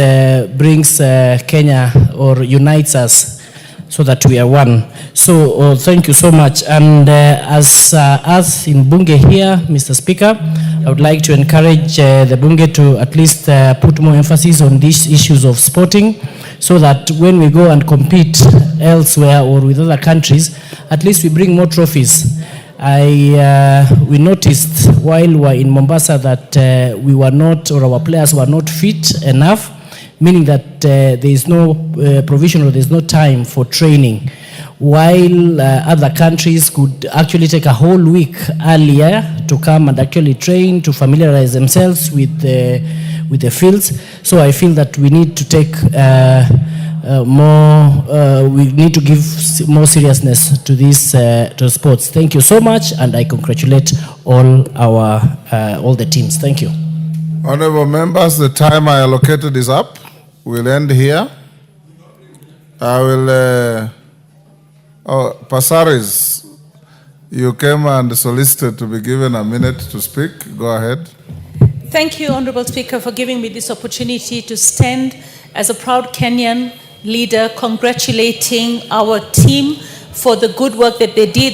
brings Kenya or unites us so that we are one. So thank you so much. And as us in Bunge here, Mr. Speaker, I would like to encourage the Bunge to at least put more emphasis on these issues of sporting so that when we go and compete elsewhere or with other countries, at least we bring more trophies. We noticed while we were in Mombasa that we were not, or our players were not fit enough, meaning that there is no provision or there is no time for training. While other countries could actually take a whole week earlier to come and actually train, to familiarize themselves with the fields. So I feel that we need to take we need to give more seriousness to this to sports. Thank you so much, and I congratulate all the teams. Thank you. Honorable members, the time I allocated is up. We'll end here. I will. Pasaris, you came and solicited to be given a minute to speak. Go ahead. Thank you, Honorable Speaker, for giving me this opportunity to stand as a proud Kenyan leader congratulating our team for the good work that they did.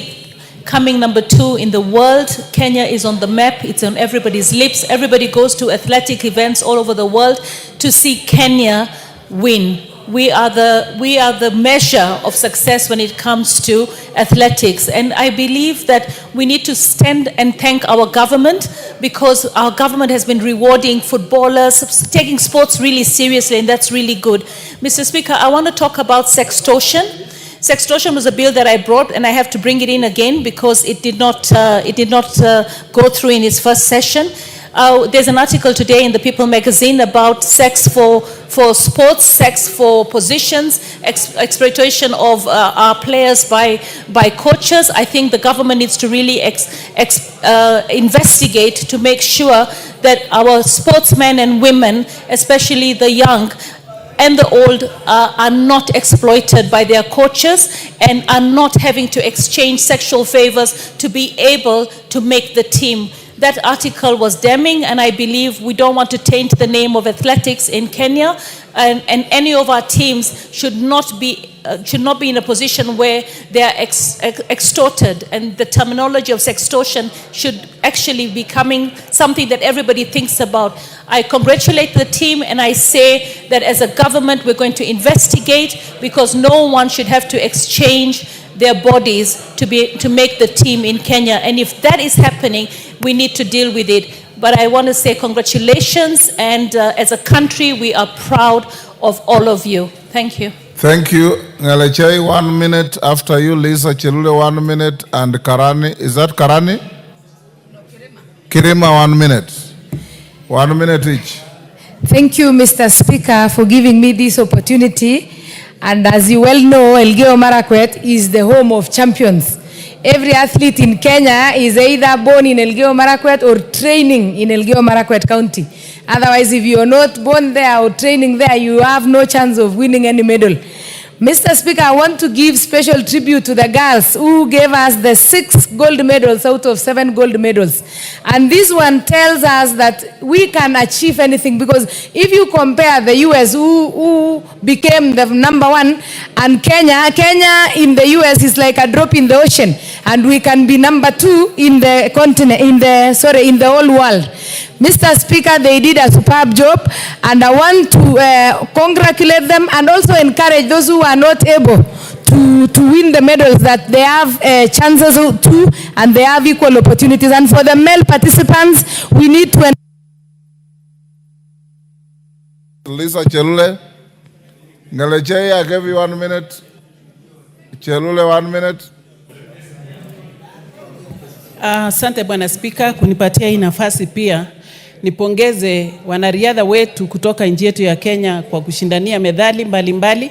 Coming number 2 in the world, Kenya is on the map. It's on everybody's lips. Everybody goes to athletic events all over the world to see Kenya win. We are the measure of success when it comes to athletics. And I believe that we need to stand and thank our government because our government has been rewarding footballers, taking sports really seriously, and that's really good. Mr. Speaker, I want to talk about sextortion. Sextortion was a bill that I brought, and I have to bring it in again because it did not go through in its first session. There's an article today in the People magazine about sex for sports, sex for positions, exploitation of our players by coaches. I think the government needs to really investigate to make sure that our sportsmen and women, especially the young and the old, are not exploited by their coaches and are not having to exchange sexual favors to be able to make the team. That article was damning, and I believe we don't want to taint the name of athletics in Kenya, and any of our teams should not be in a position where they are extorted, and the terminology of sextortion should actually be becoming something that everybody thinks about. I congratulate the team, and I say that as a government we're going to investigate because no one should have to exchange their bodies to make the team in Kenya, and if that is happening, we need to deal with it. But I want to say congratulations, and as a country, we are proud of all of you. Thank you. Thank you. Ngalechai, 1 minute. After you, Lisa Chelule, 1 minute. And Karani, is that Karani? No, Kirima, 1 minute. 1 minute each. Thank you, Mr. Speaker, for giving me this opportunity. And as you well know, Elgeyo Marakwet is the home of champions. Every athlete in Kenya is either born in Elgeyo Marakwet or training in Elgeyo Marakwet County. Otherwise, if you are not born there or training there, you have no chance of winning any medal. Mr. Speaker, I want to give special tribute to the girls who gave us the 6 gold medals out of 7 gold medals. And this one tells us that we can achieve anything, because if you compare the US who became the #1 and Kenya in the US is like a drop in the ocean, and we can be #2 in the continent, in the whole world. Mr. Speaker, they did a superb job, and I want to congratulate them and also encourage those who are not able to win the medals that they have chances to, and they have equal opportunities. And for the male participants, we need to... Lisa Chelule, Ngaleche, I give you 1 minute. Chelule, 1 minute. Asante Bwana Spika kunipatia hii nafasi. Pia nipongeze wanariadha wetu kutoka nchi yetu ya Kenya kwa kushindania medali mbalimbali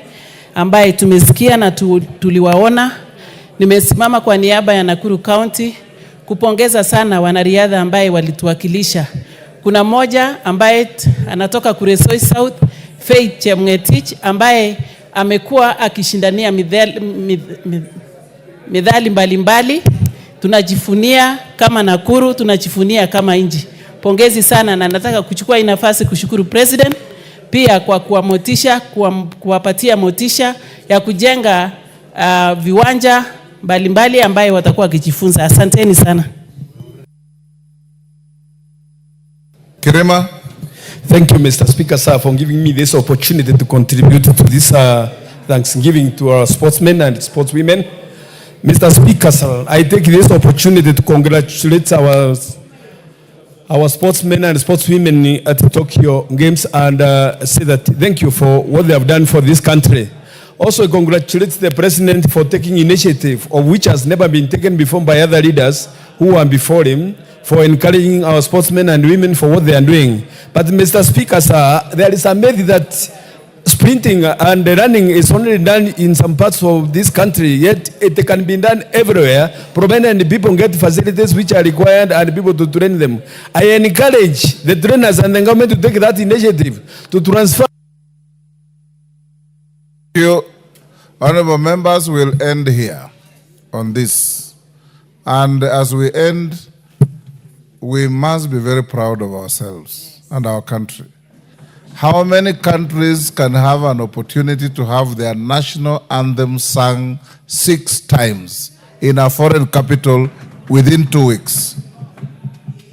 ambaye tumesikia na tuliwaona. Nimesimama kwa niaba ya Nakuru County kupongeza sana wanariadha ambaye walituwakilisha. Kuna mmoja ambaye anatoka Kuresoi South, Faith Chemngetich, ambaye amekuwa akishindania medali mbalimbali. Tunajifunia kama Nakuru, tunajifunia kama nchi. Pongezi sana, na nataka kuchukua hii nafasi kushukuru President pia kwa kuwapatia motisha ya kujenga viwanja mbalimbali ambaye watakuwa wakijifunza. Asanteni sana. Kirema. Thank you, Mr. Speaker, sir, for giving me this opportunity to contribute to this Thanksgiving to our sportsmen and sportswomen. Mr. Speaker, sir, I take this opportunity to congratulate our sportsmen and sportswomen at the Tokyo Games and say that thank you for what they have done for this country. Also congratulate the President for taking initiative of which has never been taken before by other leaders who are before him, for encouraging our sportsmen and women for what they are doing. But Mr. Speaker, sir, there is a myth that sprinting and running is only done in some parts of this country, yet it can be done everywhere, provided people get facilities which are required and people to train them. I encourage the trainers and the government to take that initiative to transfer. Thank you. Honorable members, will end here on this. And as we end, we must be very proud of ourselves and our country. How many countries can have an opportunity to have their national anthem sung 6 times in a foreign capital within 2 weeks?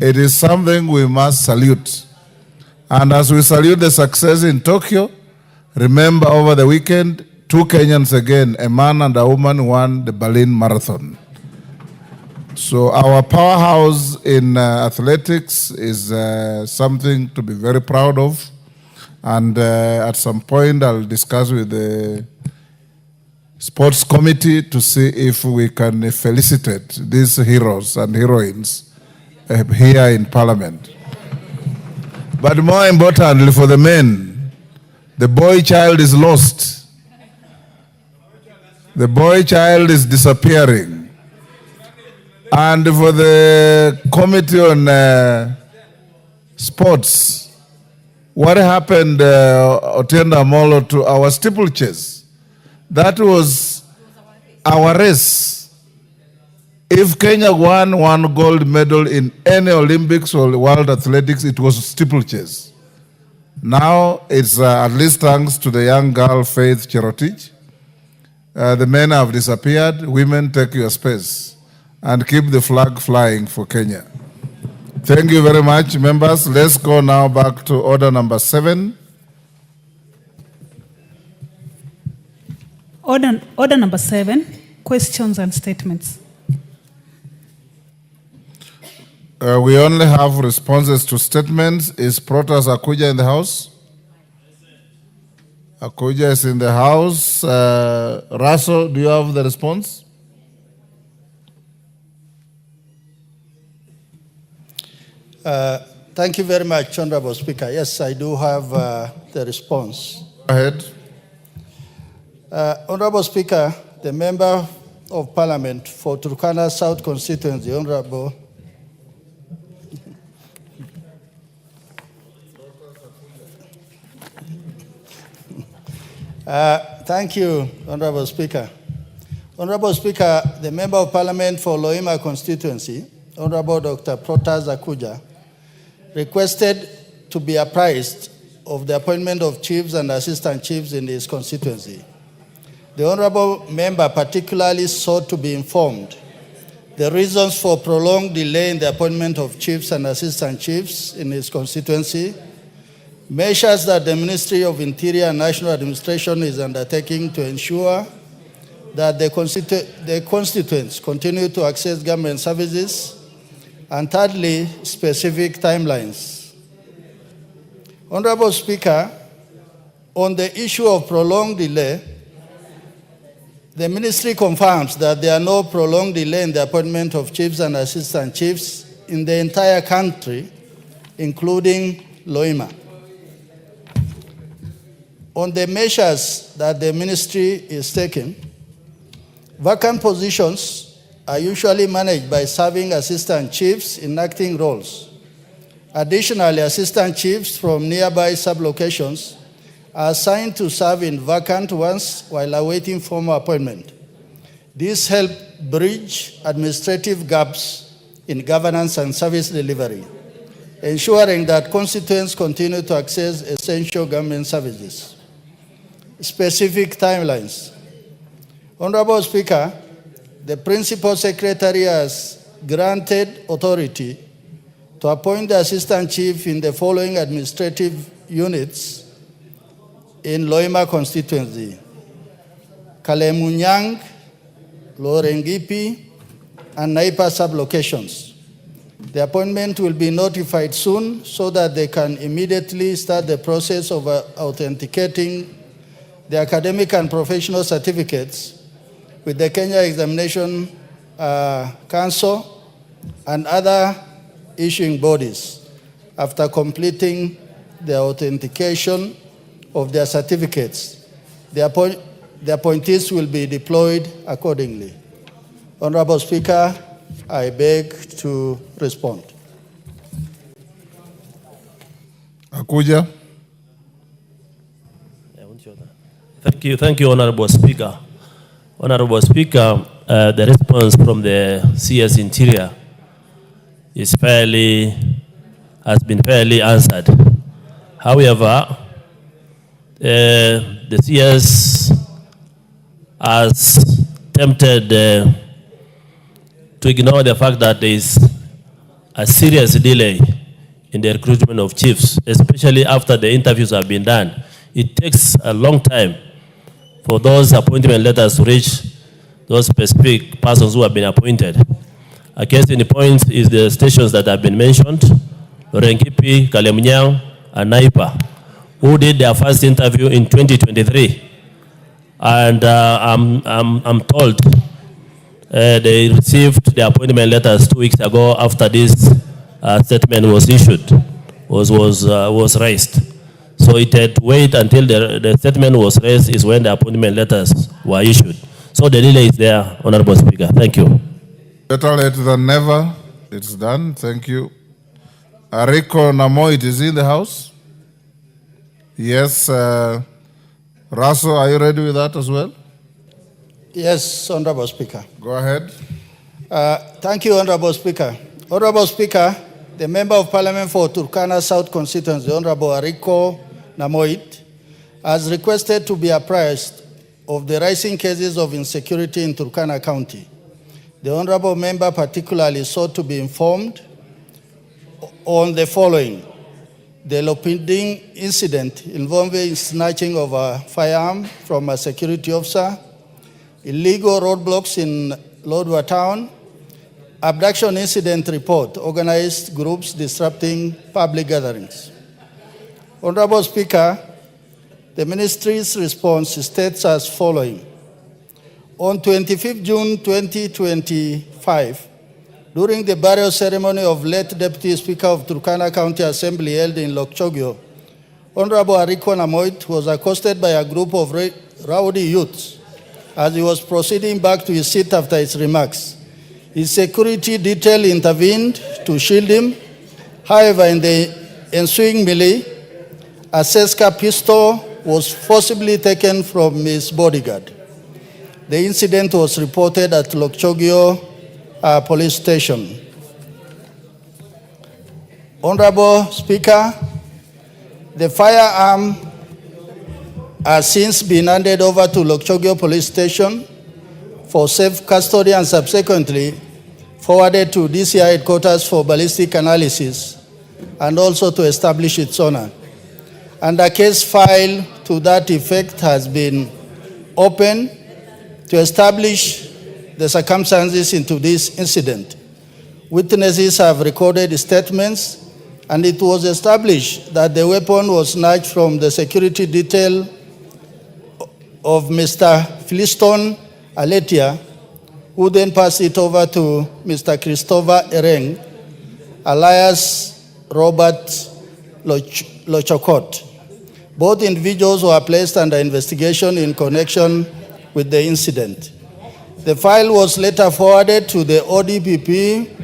It is something we must salute. And as we salute the success in Tokyo, remember over the weekend, 2 Kenyans again, a man and a woman, won the Berlin Marathon. So our powerhouse in athletics is something to be very proud of. And at some point, I'll discuss with the sports committee to see if we can felicitate these heroes and heroines here in Parliament. But more importantly for the men, the boy child is lost. The boy child is disappearing. And for the committee on sports, what happened, Otienda Molo, to our steeplechase? That was our race. If Kenya won 1 gold medal in any Olympics or World Athletics, it was steeplechase. Now it's at least thanks to the young girl, Faith Cherotich. The men have disappeared. Women, take your space and keep the flag flying for Kenya. Thank you very much, members. Let's go now back to order number 7. Order number 7, questions and statements. We only have responses to statements. Is Protas Akuja in the house? Akuja is in the house. Raso, do you have the response? Thank you very much, Honorable Speaker. Yes, I do have the response. Go ahead. Honorable Speaker, the Member of Parliament for Turkana South Constituency, Honorable Thank you, Honorable Speaker. Honorable Speaker, the Member of Parliament for Loima constituency, Honorable Dr. Protas Akuja, requested to be apprised of the appointment of chiefs and assistant chiefs in his constituency. The Honorable Member particularly sought to be informed the reasons for prolonged delay in the appointment of chiefs and assistant chiefs in his constituency, measures that the Ministry of Interior and National Administration is undertaking to ensure that the constituents continue to access government services, and thirdly, specific timelines. Honorable Speaker, on the issue of prolonged delay, the Ministry confirms that there are no prolonged delay in the appointment of chiefs and assistant chiefs in the entire country, including Loima. On the measures that the Ministry is taking, vacant positions are usually managed by serving assistant chiefs in acting roles. Additionally, assistant chiefs from nearby sub-locations are assigned to serve in vacant ones while awaiting formal appointment. This helps bridge administrative gaps in governance and service delivery, ensuring that constituents continue to access essential government services. Specific timelines. Honorable Speaker, the Principal Secretary has granted authority to appoint the Assistant Chief in the following administrative units in Loima constituency: Kalemunyang, Lorengipi, and Naipa sub-locations. The appointment will be notified soon so that they can immediately start the process of authenticating the academic and professional certificates with the Kenya Examination Council and other issuing bodies after completing the authentication of their certificates. The appointees will be deployed accordingly. Honorable Speaker, I beg to respond. Akuja. Thank you, Honorable Speaker. Honorable Speaker, the response from the CS Interior has been fairly answered. However, the CS has attempted to ignore the fact that there is a serious delay in the recruitment of chiefs, especially after the interviews have been done. It takes a long time for those appointment letters to reach those specific persons who have been appointed. A case in point is the stations that have been mentioned, Lorengipi, Kalemunyang, and Naipa, who did their first interview in 2023. And I'm told they received the appointment letters 2 weeks ago after this statement was issued, was raised. So it had to wait until the statement was raised is when the appointment letters were issued. So the delay is there, Honorable Speaker. Thank you. Better late than never. It's done. Thank you. Ariko Namoit is in the house. Yes. Raso, are you ready with that as well? Yes, Honorable Speaker. Go ahead. Thank you, Honorable Speaker. Honorable Speaker, the Member of Parliament for Turkana South Constituency, Honorable Ariko Namoit, has requested to be apprised of the rising cases of insecurity in Turkana County. The Honorable Member particularly sought to be informed on the following: the Lopinding incident involving snatching of a firearm from a security officer, illegal roadblocks in Lodwar town, abduction incident report, organized groups disrupting public gatherings. Honorable Speaker, the Ministry's response states as following. On 25th June 2025, during the burial ceremony of late Deputy Speaker of Turkana County Assembly held in Lokchogyo, Honorable Ariko Namoit was accosted by a group of rowdy youths as he was proceeding back to his seat after his remarks. His security detail intervened to shield him. However, in the ensuing melee, a Seska pistol was forcibly taken from his bodyguard. The incident was reported at Lokchogio police station. Honorable Speaker, the firearm has since been handed over to Lokchogio police station for safe custody and subsequently forwarded to DCI headquarters for ballistic analysis and also to establish its owner. And a case file to that effect has been opened to establish the circumstances into this incident. Witnesses have recorded statements, and it was established that the weapon was snatched from the security detail of Mr. Philiston Aletia, who then passed it over to Mr. Christopher Ereng, alias Robert Lochokot. Both individuals were placed under investigation in connection with the incident. The file was later forwarded to the ODPP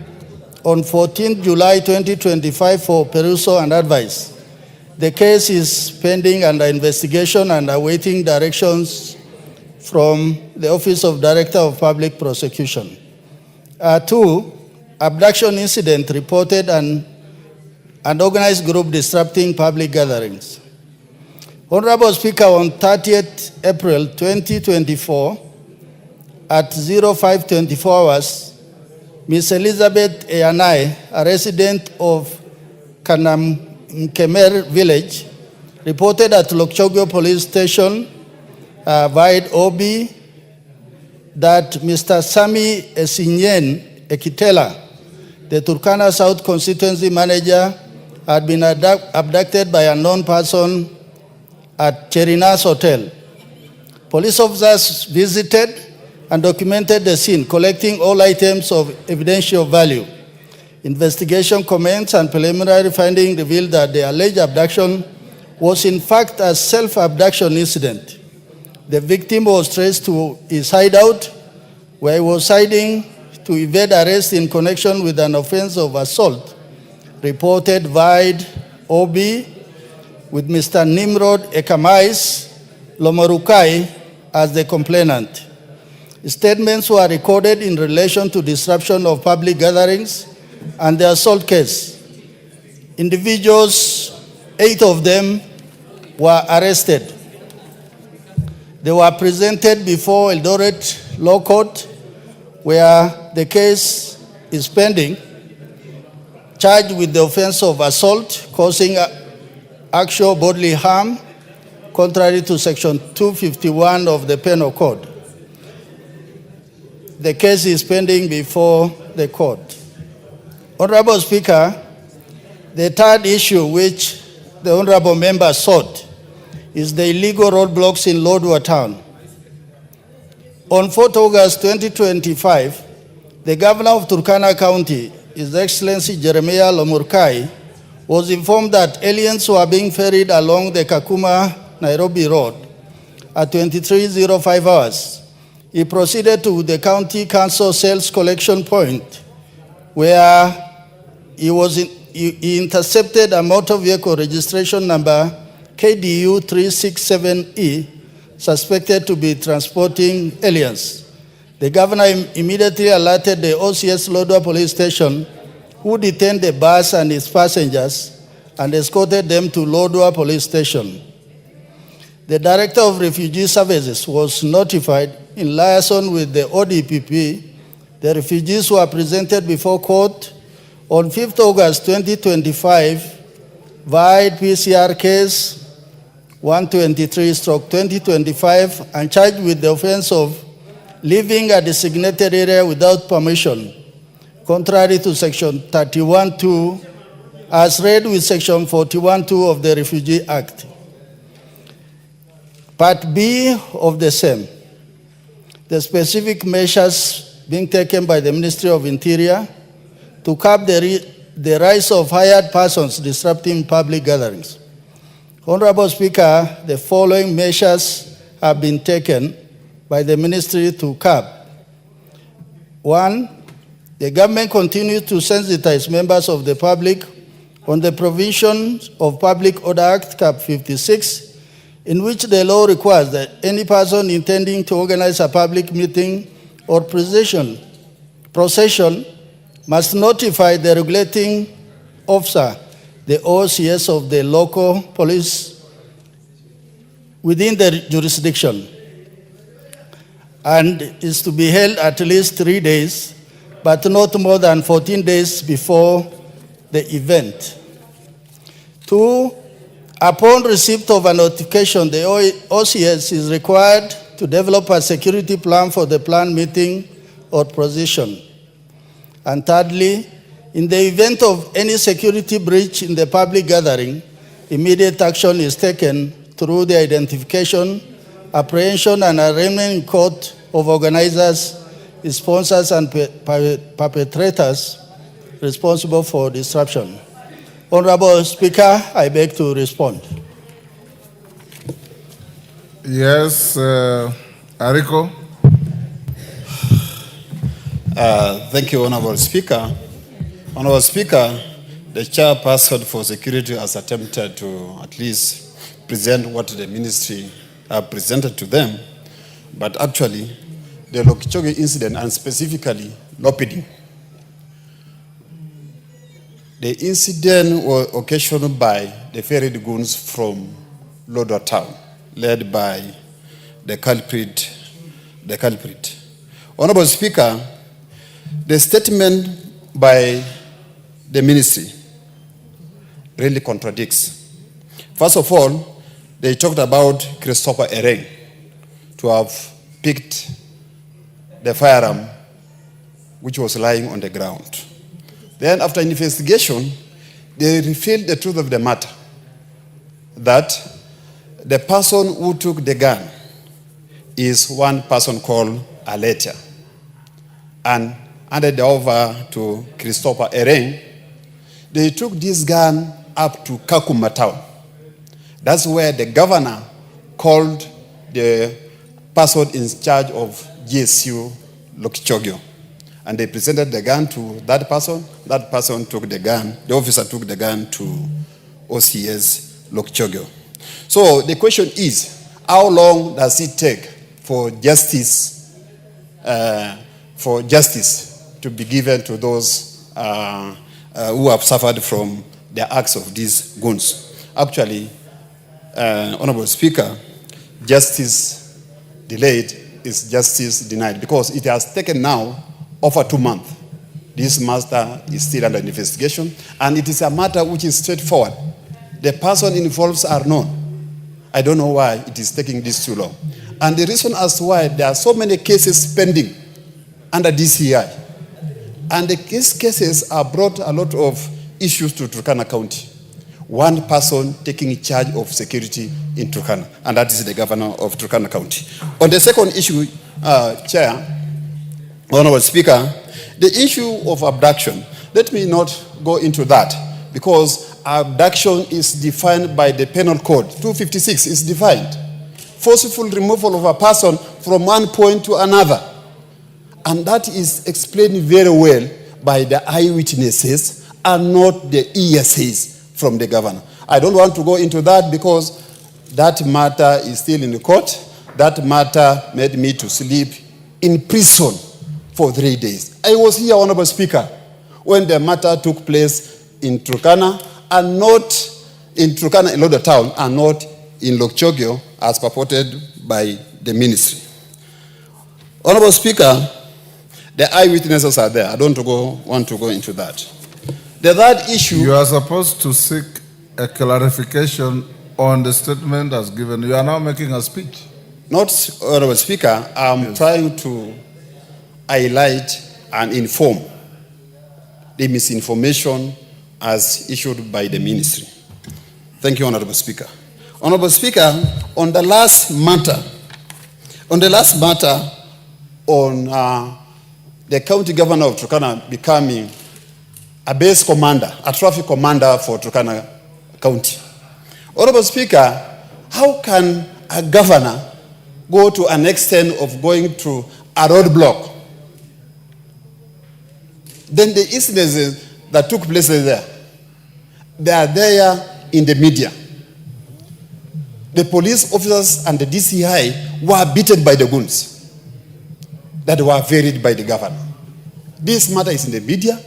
on 14 July 2025 for perusal and advice. The case is pending under investigation and awaiting directions from the Office of Director of Public Prosecution. 2, abduction incident reported and an organized group disrupting public gatherings. Honorable Speaker, on 30th April 2024, at 0524 hours, Ms. Elizabeth Eyanai, a resident of Kanamkemer village, reported at Lokchogio police station, via OB, that Mr. Sami Esinyen Ekitela, the Turkana South constituency manager, had been abducted by a known person at Cherinas Hotel. Police officers visited and documented the scene, collecting all items of evidential value. Investigation commenced and preliminary findings revealed that the alleged abduction was in fact a self-abduction incident. The victim was traced to his hideout, where he was hiding to evade arrest in connection with an offense of assault, reported via OB, with Mr. Nimrod Ekamais Lomorukai as the complainant. Statements were recorded in relation to disruption of public gatherings and the assault case. Individuals, 8 of them, were arrested. They were presented before Eldoret Law Court, where the case is pending, charged with the offense of assault causing actual bodily harm, contrary to Section 251 of the Penal Code. The case is pending before the court. Honorable Speaker, the third issue which the honorable member sought is the illegal roadblocks in Lodwar town. On 4th August 2025, the governor of Turkana County, His Excellency Jeremiah Lomurkai, was informed that aliens were being ferried along the Kakuma-Nairobi Road at 23:05 hours. He proceeded to the county council sales collection point, where he intercepted a motor vehicle registration number KDU 367E, suspected to be transporting aliens. The governor immediately alerted the OCS Lodwar police station, who detained the bus and its passengers and escorted them to Lodwar police station. The Director of Refugee Services was notified in liaison with the ODPP. The refugees were presented before court on 5th August 2025 via PCR case 123/2025 and charged with the offense of leaving a designated area without permission, contrary to Section 31(2), as read with Section 41(2) of the Refugee Act. Part B of the same. The specific measures being taken by the Ministry of Interior to curb the rise of hired persons disrupting public gatherings. Honorable Speaker, the following measures have been taken by the ministry to curb. 1, the government continues to sensitize members of the public on the provisions of Public Order Act, Cap 56, in which the law requires that any person intending to organize a public meeting or procession must notify the regulating officer, the OCS of the local police within the jurisdiction, and is to be held at least 3 days, but not more than 14 days before the event. 2, upon receipt of a notification, the OCS is required to develop a security plan for the planned meeting or procession. And thirdly, in the event of any security breach in the public gathering, immediate action is taken through the identification, apprehension, and arraignment in court of organizers, sponsors, and perpetrators responsible for disruption. Honorable Speaker, I beg to respond. Yes, Ariko. Thank you, Honorable Speaker. Honorable Speaker, the chairperson for security has attempted to at least present what the ministry presented to them, but actually, the Lokichoge incident, and specifically Lopiding, the incident was occasioned by the ferried goons from Lodwar town, led by the culprit. Honorable Speaker, the statement by the ministry really contradicts. First of all, they talked about Christopher Ereng to have picked the firearm which was lying on the ground. Then after investigation, they revealed the truth of the matter, that the person who took the gun is one person called Aletia, and handed over to Christopher Ereng. They took this gun up to Kakuma town. That's where the governor called the person in charge of GSU Lokichogyo. And they presented the gun to that person. That person took the gun. The officer took the gun to OCS Lokichogyo. So the question is, how long does it take for justice to be given to those who have suffered from the acts of these goons? Actually, Honorable Speaker, justice delayed is justice denied, because it has taken now over 2 months. This matter is still under investigation, and it is a matter which is straightforward. The person involved are known. I don't know why it is taking this too long. And the reason as to why there are so many cases pending under DCI, and the cases have brought a lot of issues to Turkana County. One person taking charge of security in Turkana, and that is the governor of Turkana County. On the second issue, Chair, Honorable Speaker, the issue of abduction, let me not go into that, because abduction is defined by the Penal Code. 256 is defined. Forceful removal of a person from one point to another. And that is explained very well by the eyewitnesses and not the ESAs from the governor. I don't want to go into that because that matter is still in the court. That matter made me to sleep in prison for 3 days. I was here, Honorable Speaker, when the matter took place in Turkana, and not in Turkana, in Lodwar town, and not in Lokichogyo, as purported by the ministry. Honorable Speaker, the eyewitnesses are there. I don't want to go into that. The third issue... You are supposed to seek a clarification on the statement as given. You are now making a speech. Not, Honorable Speaker, I'm trying to highlight and inform the misinformation as issued by the ministry. Thank you, Honorable Speaker. Honorable Speaker, on the last matter on the county governor of Turkana becoming a base commander, a traffic commander for Turkana County. Honorable Speaker, how can a governor go to an extent of going to a roadblock? Then the incidents that took place there, they are there in the media. the police officers and the DCI were beaten by the goons that were varied by the governor. This matter is in the media.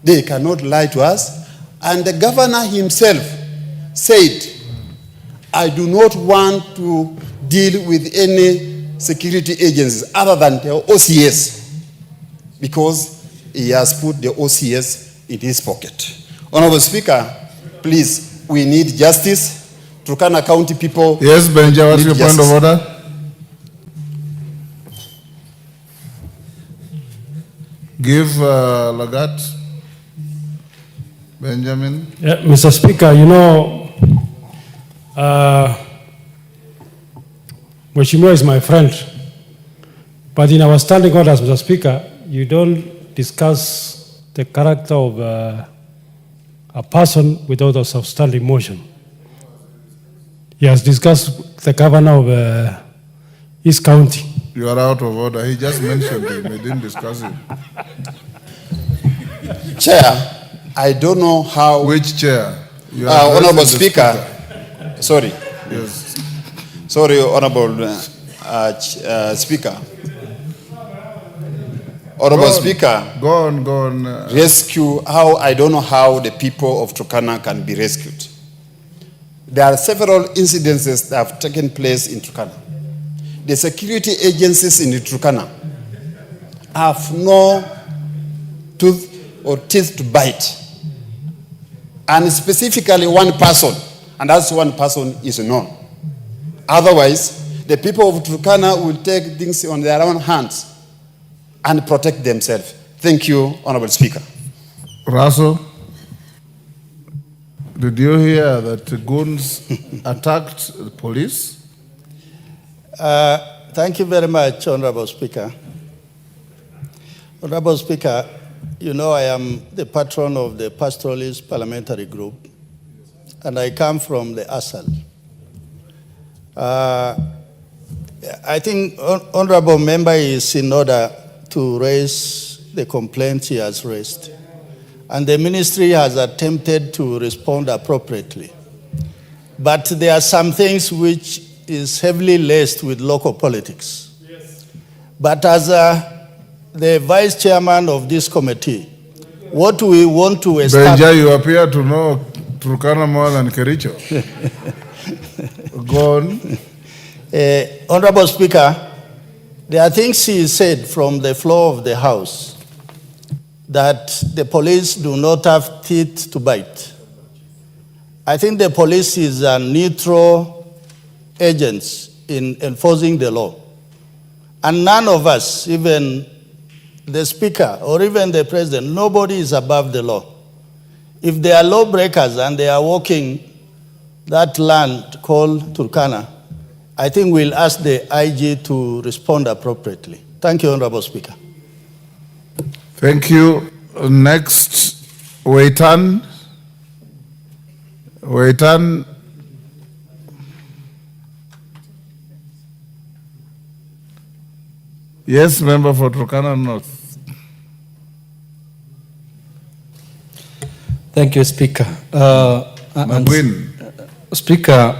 They cannot lie to us. And the governor himself said, I do not want to deal with any security agencies other than the OCS, because he has put the OCS in his pocket. Honorable Speaker, please, we need justice. Turkana County people. Yes, Benja, what's your point of order? Give Lagat. Benjamin. Yeah, Mr. Speaker, you know, Mheshimiwa is my friend, but in our standing orders, Mr. Speaker, you don't discuss the character of a person without a substantive motion. He has discussed the governor of his county. You are out of order. He just mentioned him. He didn't discuss him. Chair, I don't know how. Which chair? Honorable Speaker. Sorry. Yes. Sorry, Honorable Speaker. Honorable Speaker. Go on. Rescue, I don't know how the people of Turkana can be rescued. There are several incidences that have taken place in Turkana. The security agencies in Turkana have no tooth or teeth to bite. And specifically one person, and that's one person is known. Otherwise, the people of Turkana will take things on their own hands and protect themselves. Thank you, Honorable Speaker. Russell, did you hear that the goons attacked the police? Thank you very much, Honorable Speaker. Honorable Speaker, you know I am the patron of the Pastoralist Parliamentary Group, and I come from the ASAL. I think Honorable Member is in order to raise the complaints he has raised, and the ministry has attempted to respond appropriately. But there are some things which is heavily laced with local politics. Yes. But as the vice chairman of this committee, what we want to establish... Benja, you appear to know Turkana more than Kericho. Go on. Honorable Speaker, there are things he said from the floor of the House that the police do not have teeth to bite. I think the police is a neutral agents in enforcing the law. And none of us, even the Speaker or even the President, nobody is above the law. If they are lawbreakers and they are walking that land called Turkana, I think we'll ask the IG to respond appropriately. Thank you, Honorable Speaker. Thank you. Next, Waitan. Yes, member for Turkana North. Thank you, Speaker. Speaker,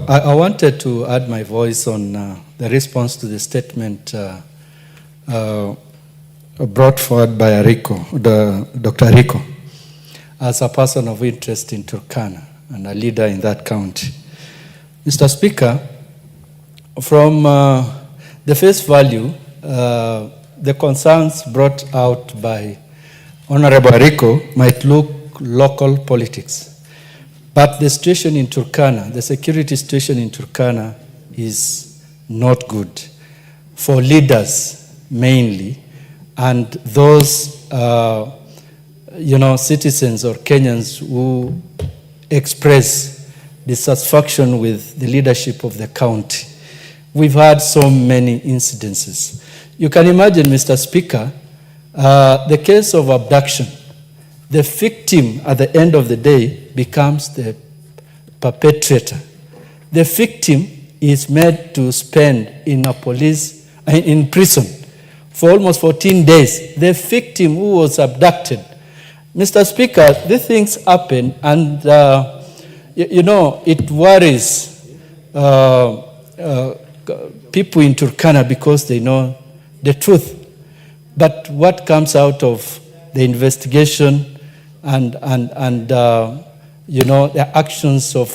I wanted to add my voice on the response to the statement brought forward by Dr. Rico, as a person of interest in Turkana and a leader in that county. Mr. Speaker, from the face value, the concerns brought out by Honorable Rico might look local politics. But the situation in Turkana, the security situation in Turkana is not good for leaders mainly, and those citizens or Kenyans who express dissatisfaction with the leadership of the county. We've had so many incidences. You can imagine, Mr. Speaker, the case of abduction. The victim at the end of the day becomes the perpetrator. The victim is made to spend in prison for almost 14 days. The victim who was abducted. Mr. Speaker, these things happen, and it worries people in Turkana because they know the truth. But what comes out of the investigation and the actions of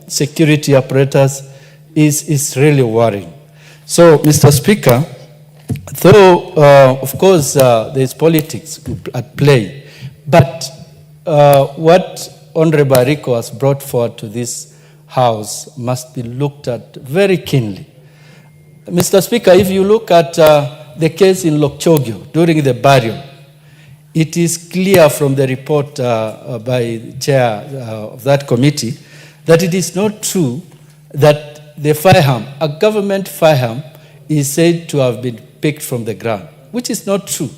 security apparatus is really worrying. So, Mr. Speaker, though, of course, there is politics at play, but what Honorable Ariko has brought forward to this House must be looked at very keenly. Mr. Speaker, if you look at the case in Lokchogyo during the burial, it is clear from the report by the chair of that committee that it is not true that the firearm, a government firearm, is said to have been picked from the ground, which is not true.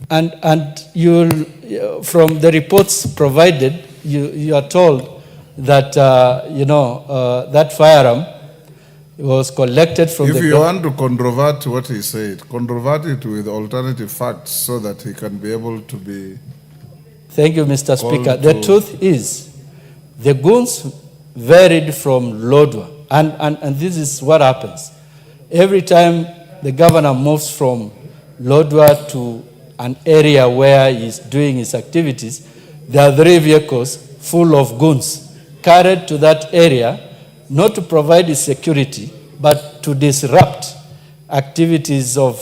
And you'll, from the reports provided, you are told that, that firearm was collected from the... If you want to controvert what he said, controvert it with alternative facts so that he can be able to be... Thank you, Mr. Speaker. The truth is, the goons varied from Lodwar, and this is what happens. Every time the governor moves from Lodwar to an area where he's doing his activities, there are 3 vehicles full of goons carried to that area, not to provide his security, but to disrupt activities of,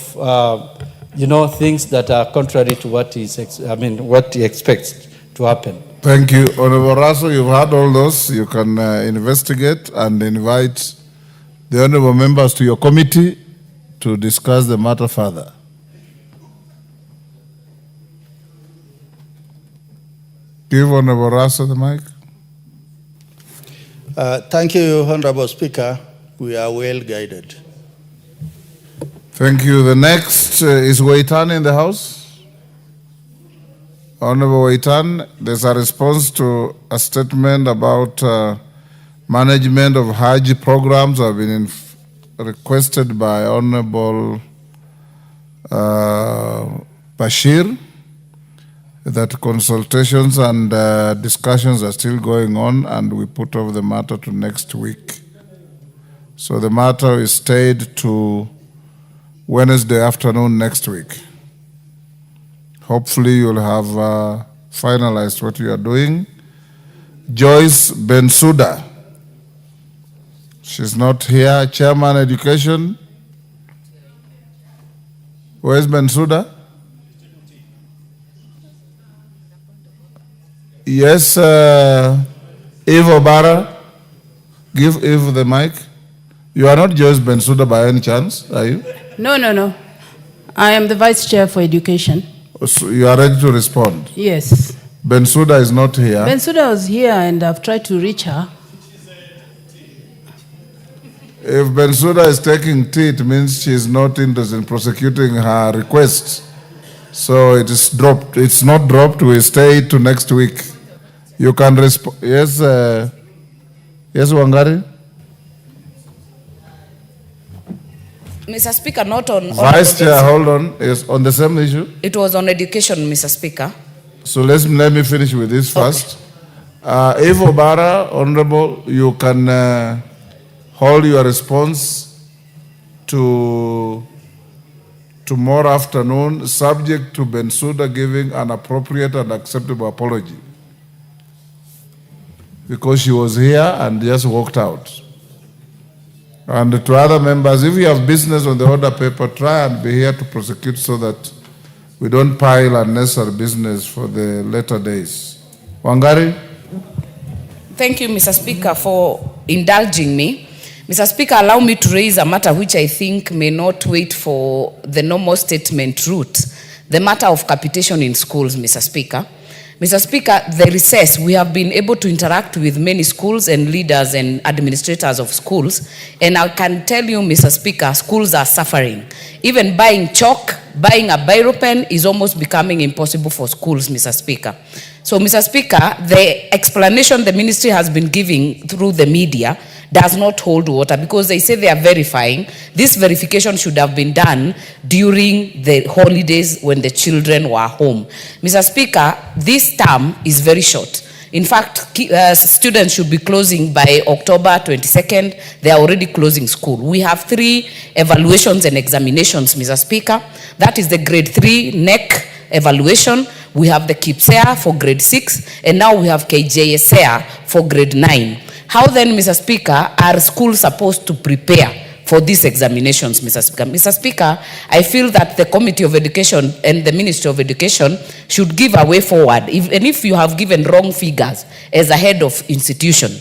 things that are contrary to what what he expects to happen. Thank you. Honorable Raso, you've heard all those. You can investigate and invite the honorable members to your committee to discuss the matter further. Give Honorable Raso the mic. Thank you, Honorable Speaker. We are well guided. Thank you. The next is Waitan in the House. Honorable Waitan, there's a response to a statement about management of Hajj programs have been requested by Honorable Bashir, that consultations and discussions are still going on, and we put off the matter to next week. So the matter is stayed to Wednesday afternoon next week. Hopefully you'll have finalized what you are doing. Joyce Bensouda, she's not here. Chairman Education. Where's Bensouda? Yes, Eve Obara. Give Eve the mic. You are not Joyce Bensouda by any chance, are you? No. I am the Vice Chair for Education. So you are ready to respond? Yes. Bensouda is not here. Bensouda was here and I've tried to reach her. If Bensouda is taking tea, it means she is not interested in prosecuting her request. So it is dropped. It's not dropped. We stay to next week. You can respond. Yes, yes, Wangari. Mr. Speaker, not on... Vice Chair, hold on. Is on the same issue? It was on education, Mr. Speaker. So let me finish with this first. Okay. Eve Obara, Honorable, you can hold your response to tomorrow afternoon, subject to Bensouda giving an appropriate and acceptable apology. Because she was here and just walked out. And to other members, if you have business on the order paper, try and be here to prosecute so that we don't pile unnecessary business for the later days. Wangari? Thank you, Mr. Speaker, for indulging me. Mr. Speaker, allow me to raise a matter which I think may not wait for the normal statement route, the matter of capitation in schools, Mr. Speaker. Mr. Speaker, the recess, we have been able to interact with many schools and leaders and administrators of schools, and I can tell you, Mr. Speaker, schools are suffering. Even buying chalk, buying a biro pen is almost becoming impossible for schools, Mr. Speaker. So, Mr. Speaker, the explanation the ministry has been giving through the media does not hold water because they say they are verifying. This verification should have been done during the holidays when the children were home. Mr. Speaker, this term is very short. In fact, students should be closing by October 22nd. They are already closing school. We have 3 evaluations and examinations, Mr. Speaker. That is the grade 3 NEC evaluation. We have the KIPSEA for grade 6, and now we have KJSEA for grade 9. How then, Mr. Speaker, are schools supposed to prepare for these examinations, Mr. Speaker? Mr. Speaker, I feel that the Committee of Education and the Ministry of Education should give a way forward. If you have given wrong figures as a head of institution,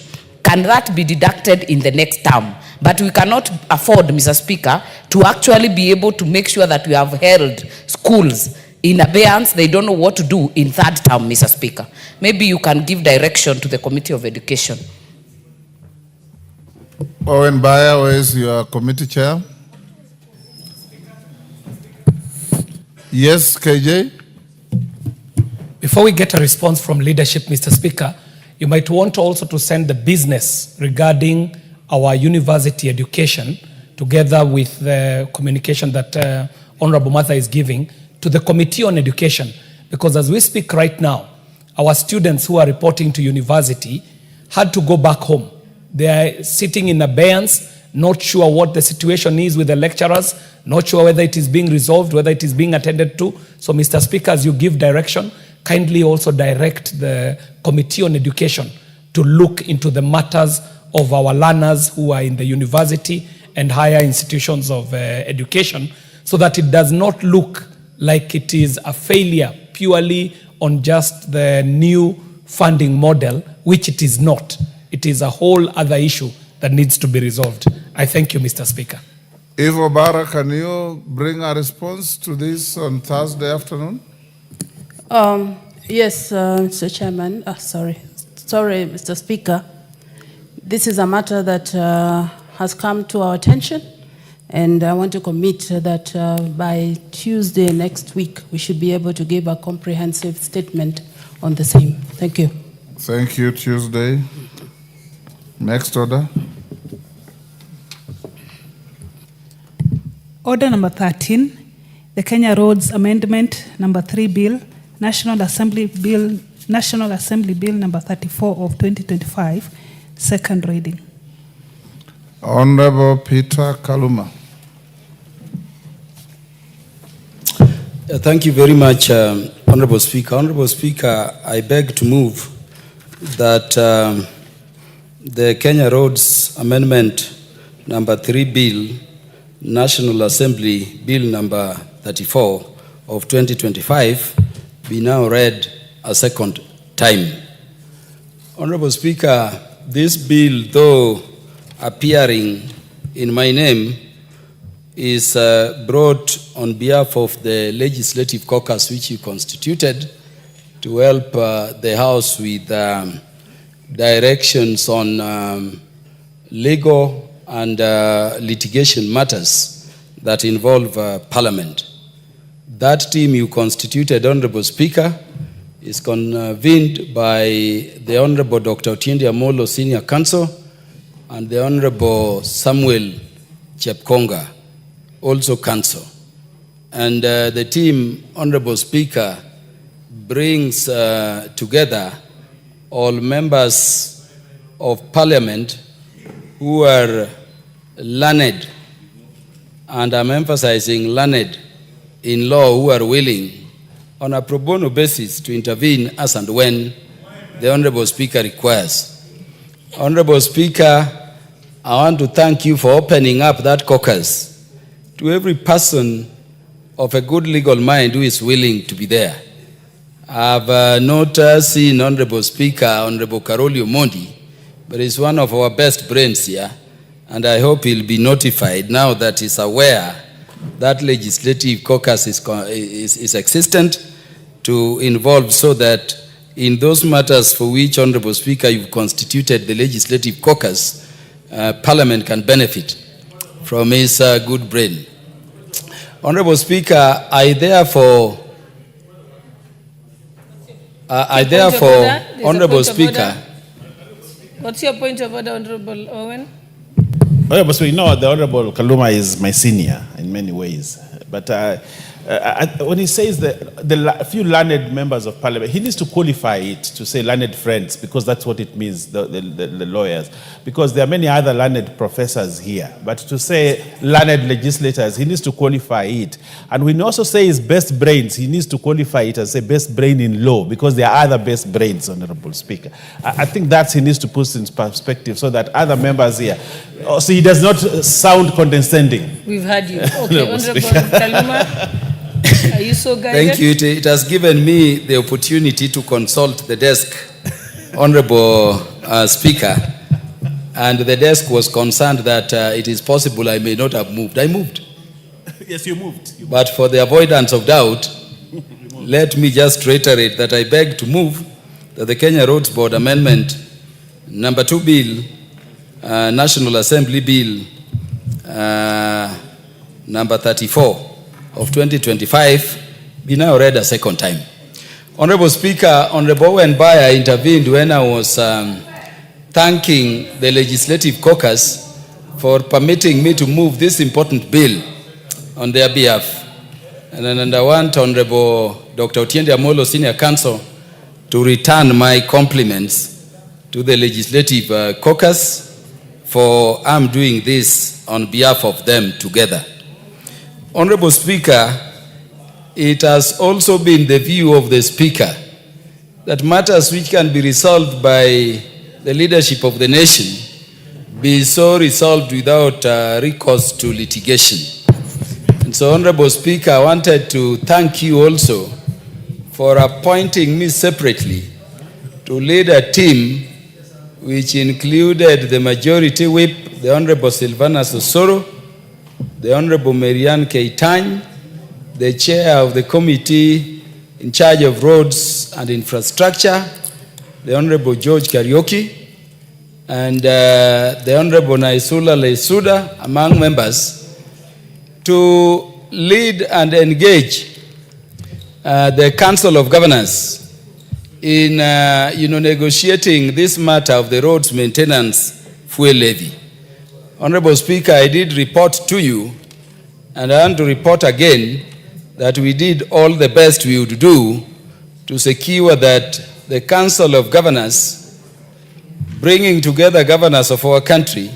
can that be deducted in the next term? But we cannot afford, Mr. Speaker, to actually be able to make sure that we have held schools in abeyance. They don't know what to do in third term, Mr. Speaker. Maybe you can give direction to the Committee of Education. Owen Baya, where is your committee chair? Yes, KJ? Before we get a response from leadership, Mr. Speaker, you might want also to send the business regarding our university education, together with the communication that Honorable Martha is giving, to the Committee on Education. Because as we speak right now, our students who are reporting to university had to go back home. They are sitting in abeyance, not sure what the situation is with the lecturers, not sure whether it is being resolved, whether it is being attended to. So, Mr. Speaker, as you give direction, kindly also direct the Committee on Education to look into the matters of our learners who are in the university and higher institutions of education, so that it does not look like it is a failure purely on just the new funding model, which it is not. It is a whole other issue that needs to be resolved. I thank you, Mr. Speaker. Ivo Barra, can you bring a response to this on Thursday afternoon? Yes, Mr. Chairman. Sorry, Mr. Speaker. This is a matter that has come to our attention, and I want to commit that by Tuesday next week, we should be able to give a comprehensive statement on the same. Thank you. Thank you, Tuesday. Next order. Order number 13, the Kenya Roads Amendment number 3 Bill, National Assembly Bill number 34 of 2025, second reading. Honorable Peter Kaluma. Thank you very much, Honorable Speaker. Honorable Speaker, I beg to move that the Kenya Roads Amendment number 3 Bill, National Assembly Bill number 34 of 2025 be now read a second time. Honorable Speaker, this bill, though appearing in my name, is brought on behalf of the Legislative Caucus which you constituted to help the House with directions on legal and litigation matters that involve Parliament. That team you constituted, Honorable Speaker, is convened by the Honorable Dr. Otiende Amolo, Senior Counsel, and the Honorable Samuel Chepkonga, also Counsel. And the team, Honorable Speaker, brings together all members of Parliament who are learned, and I'm emphasizing learned in law, who are willing on a pro bono basis to intervene as and when the Honorable Speaker requires. Honorable Speaker, I want to thank you for opening up that caucus to every person of a good legal mind who is willing to be there. I've not seen Honorable Speaker, Honorable Karoli Omondi, but he's one of our best brains here, and I hope he'll be notified now that he's aware that legislative caucus is existent to involve, so that in those matters for which, Honorable Speaker, you've constituted the legislative caucus, Parliament can benefit from his good brain. Honorable Speaker, I therefore, Honorable Speaker. What's your point of order, Honorable Owen? Honorable Speaker, you know, the Honorable Kaluma is my senior in many ways. But when he says the few learned members of parliament, he needs to qualify it to say learned friends, because that's what it means, the lawyers. Because there are many other learned professors here. But to say learned legislators, he needs to qualify it. And when he also says best brains, he needs to qualify it and say best brain in law, because there are other best brains, Honorable Speaker. I think that he needs to put in perspective so that other members here, so he does not sound condescending. We've had you. Okay, Honorable Kaluma. Are you so guided? Thank you. It has given me the opportunity to consult the desk, Honorable Speaker, and the desk was concerned that it is possible I may not have moved. I moved. Yes, you moved. But for the avoidance of doubt, let me just reiterate that I beg to move that the Kenya Roads Board Amendment number 2 Bill, National Assembly Bill number 34 of 2025 be now read a second time. Honorable Speaker, Honorable Owen Baya intervened when I was thanking the Legislative Caucus for permitting me to move this important bill on their behalf. And I want Honorable Dr. Otiende Amolo, Senior Counsel, to return my compliments to the Legislative Caucus for I'm doing this on behalf of them together. Honorable Speaker, it has also been the view of the Speaker that matters which can be resolved by the leadership of the nation be so resolved without recourse to litigation. And so, Honorable Speaker, I wanted to thank you also for appointing me separately to lead a team which included the Majority Whip, the Honorable Silvanus Osoro, the Honorable Marianne Keitany, the Chair of the Committee in charge of Roads and Infrastructure, the Honorable George Kariuki, and the Honorable Naisula Leisuda, among members, to lead and engage the Council of Governors in negotiating this matter of the roads maintenance fuel levy. Honorable Speaker, I did report to you, and I want to report again that we did all the best we would do to secure that the Council of Governors, bringing together governors of our country,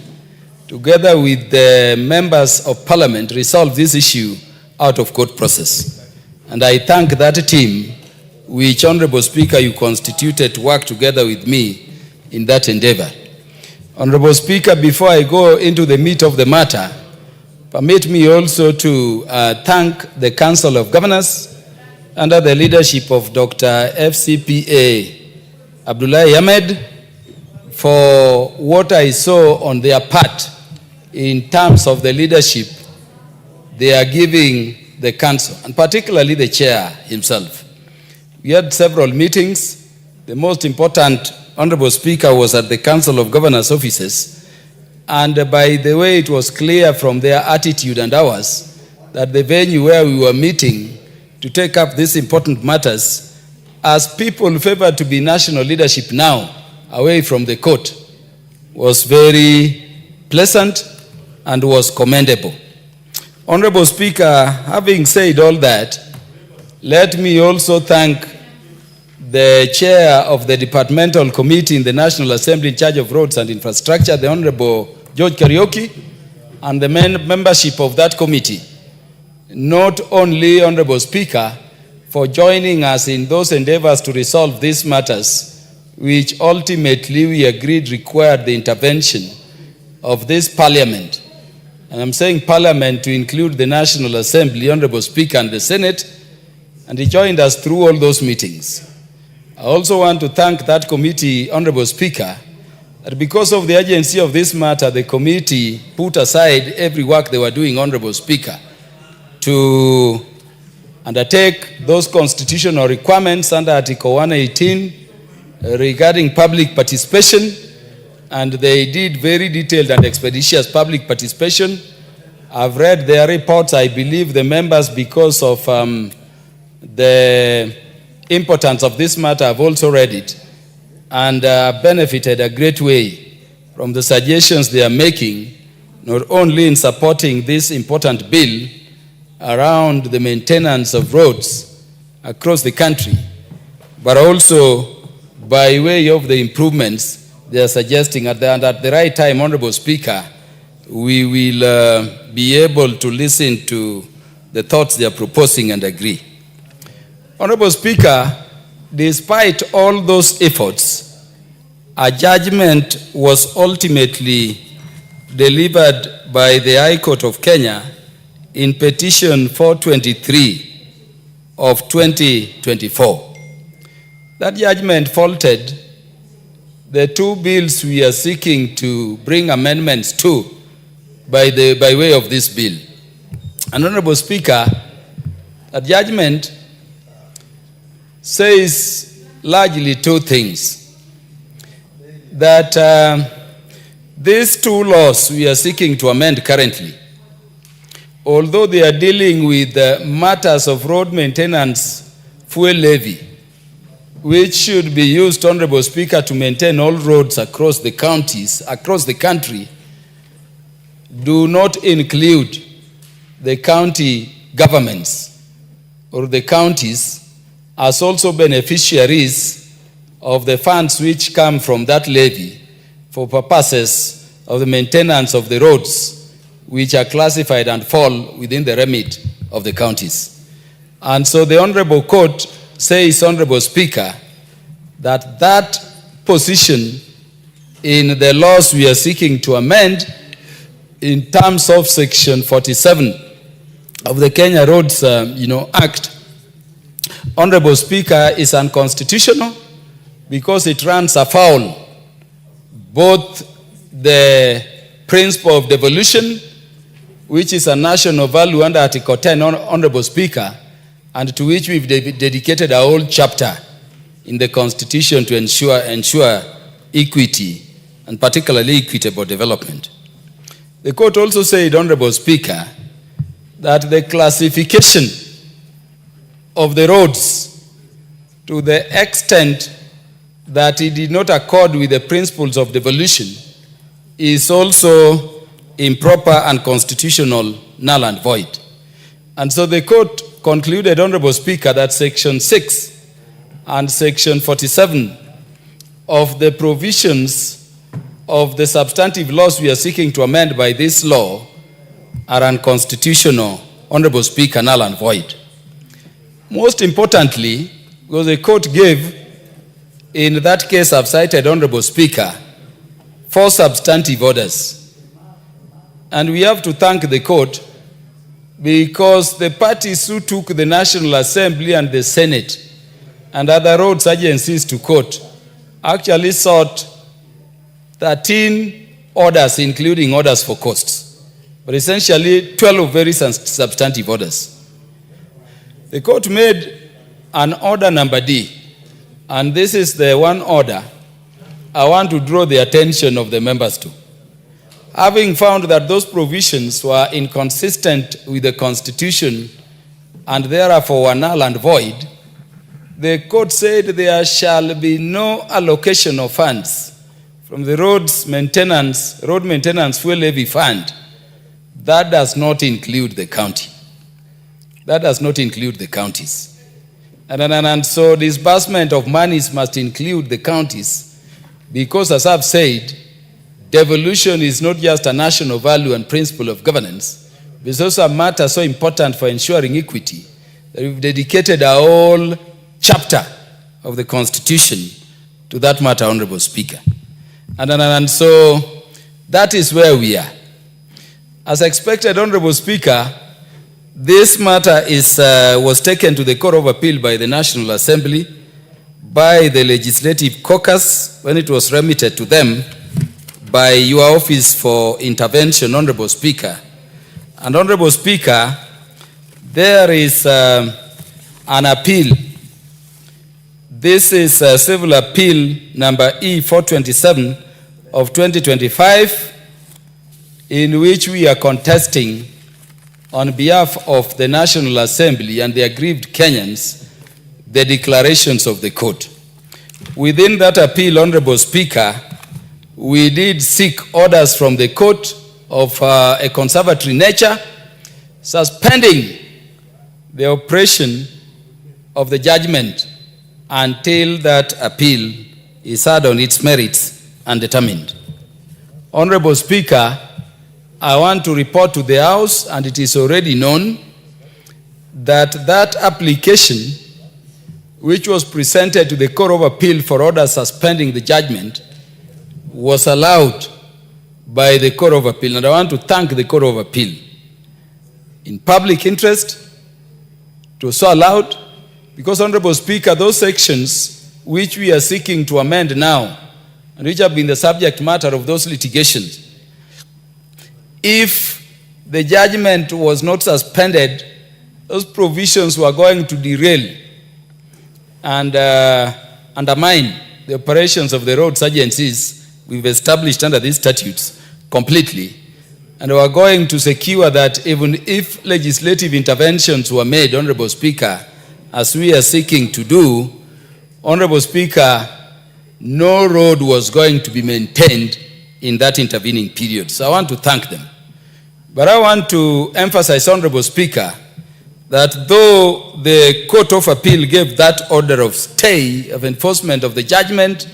together with the members of Parliament, resolve this issue out of court process. And I thank that team, which, Honorable Speaker, you constituted to work together with me in that endeavor. Honorable Speaker, before I go into the meat of the matter, permit me also to thank the Council of Governors under the leadership of Dr. FCPA Abdullahi Ahmed for what I saw on their part in terms of the leadership they are giving the Council, and particularly the Chair himself. We had several meetings. The most important, Honorable Speaker, was at the Council of Governors offices, and by the way, it was clear from their attitude and ours that the venue where we were meeting to take up these important matters, as people favored to be national leadership now, away from the court, was very pleasant and was commendable. Honorable Speaker, having said all that, let me also thank the Chair of the Departmental Committee in the National Assembly in charge of Roads and Infrastructure, the Honorable George Kariuki, and the membership of that committee. Not only, Honorable Speaker, for joining us in those endeavors to resolve these matters, which ultimately we agreed required the intervention of this Parliament. And I'm saying Parliament to include the National Assembly, Honorable Speaker, and the Senate, and he joined us through all those meetings. I also want to thank that committee, Honorable Speaker, that because of the urgency of this matter, the committee put aside every work they were doing, Honorable Speaker, to undertake those constitutional requirements under Article 118 regarding public participation, and they did very detailed and expeditious public participation. I've read their reports. I believe the members, because of the importance of this matter, have also read it and benefited a great way from the suggestions they are making, not only in supporting this important bill, around the maintenance of roads across the country, but also by way of the improvements they are suggesting. And at the right time, Honorable Speaker, we will be able to listen to the thoughts they are proposing and agree. Honorable Speaker, despite all those efforts, a judgment was ultimately delivered by the High Court of Kenya in petition 423 of 2024. That judgment faulted the two bills we are seeking to bring amendments to by way of this bill. And Honorable Speaker, the judgment says largely two things. That these two laws we are seeking to amend currently, although they are dealing with matters of road maintenance fuel levy, which should be used, Honorable Speaker, to maintain all roads across the counties, across the country, do not include the county governments or the counties as also beneficiaries of the funds which come from that levy for purposes of the maintenance of the roads which are classified and fall within the remit of the counties. And so the Honorable Court says, Honorable Speaker, that that position in the laws we are seeking to amend in terms of Section 47 of the Kenya Roads Act, Honorable Speaker, is unconstitutional because it runs afoul both the principle of devolution, which is a national value under Article 10, Honorable Speaker, and to which we've dedicated a whole chapter in the Constitution to ensure equity, and particularly equitable development. The court also said, Honorable Speaker, that the classification of the roads to the extent that it did not accord with the principles of devolution is also improper and constitutional, null and void. And so the court concluded, Honorable Speaker, that Section 6 and Section 47 of the provisions of the substantive laws we are seeking to amend by this law are unconstitutional, Honorable Speaker, null and void. Most importantly, because the court gave, in that case I've cited, Honorable Speaker, 4 substantive orders. And we have to thank the court because the parties who took the National Assembly and the Senate and other roads agencies to court actually sought 13 orders, including orders for costs, but essentially 12 very substantive orders. The court made an order number D, and this is the one order I want to draw the attention of the members to. Having found that those provisions were inconsistent with the Constitution and therefore were null and void, the court said there shall be no allocation of funds from the road maintenance fuel levy fund. That does not include the county. That does not include the counties. And so disbursement of monies must include the counties because, as I've said, devolution is not just a national value and principle of governance, but it's also a matter so important for ensuring equity that we've dedicated a whole chapter of the Constitution to that matter, Honorable Speaker. And so that is where we are. As expected, Honorable Speaker, this matter was taken to the Court of Appeal by the National Assembly, by the Legislative Caucus, when it was remitted to them by your office for intervention, Honorable Speaker. And Honorable Speaker, there is an appeal. This is Civil Appeal number E427 of 2025, in which we are contesting on behalf of the National Assembly and the aggrieved Kenyans the declarations of the court. Within that appeal, Honorable Speaker, we did seek orders from the court of a conservatory nature, suspending the operation of the judgment until that appeal is heard on its merits and determined. Honorable Speaker, I want to report to the House, and it is already known, that that application, which was presented to the Court of Appeal for order suspending the judgment, was allowed by the Court of Appeal. And I want to thank the Court of Appeal. In public interest, it was so allowed because, Honorable Speaker, those sections which we are seeking to amend now and which have been the subject matter of those litigations, if the judgment was not suspended, those provisions were going to derail and undermine the operations of the roads agencies we've established under these statutes completely. And we are going to secure that even if legislative interventions were made, Honorable Speaker, as we are seeking to do, Honorable Speaker, no road was going to be maintained in that intervening period. So I want to thank them. But I want to emphasize, Honorable Speaker, that though the Court of Appeal gave that order of stay of enforcement of the judgment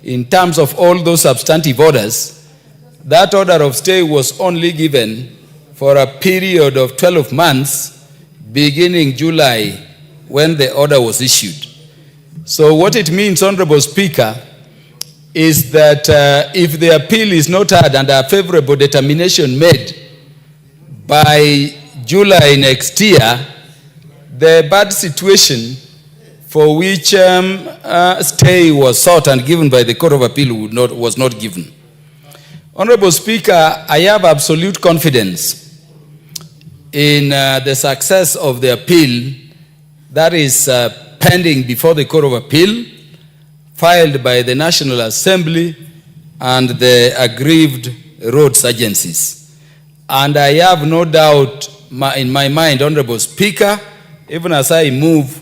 in terms of all those substantive orders, that order of stay was only given for a period of 12 months beginning July when the order was issued. So what it means, Honorable Speaker, is that if the appeal is not heard and a favorable determination made by July next year, the bad situation for which stay was sought and given by the Court of Appeal was not given. Honorable Speaker, I have absolute confidence in the success of the appeal that is pending before the Court of Appeal, filed by the National Assembly and the aggrieved roads agencies. And I have no doubt in my mind, Honorable Speaker, even as I move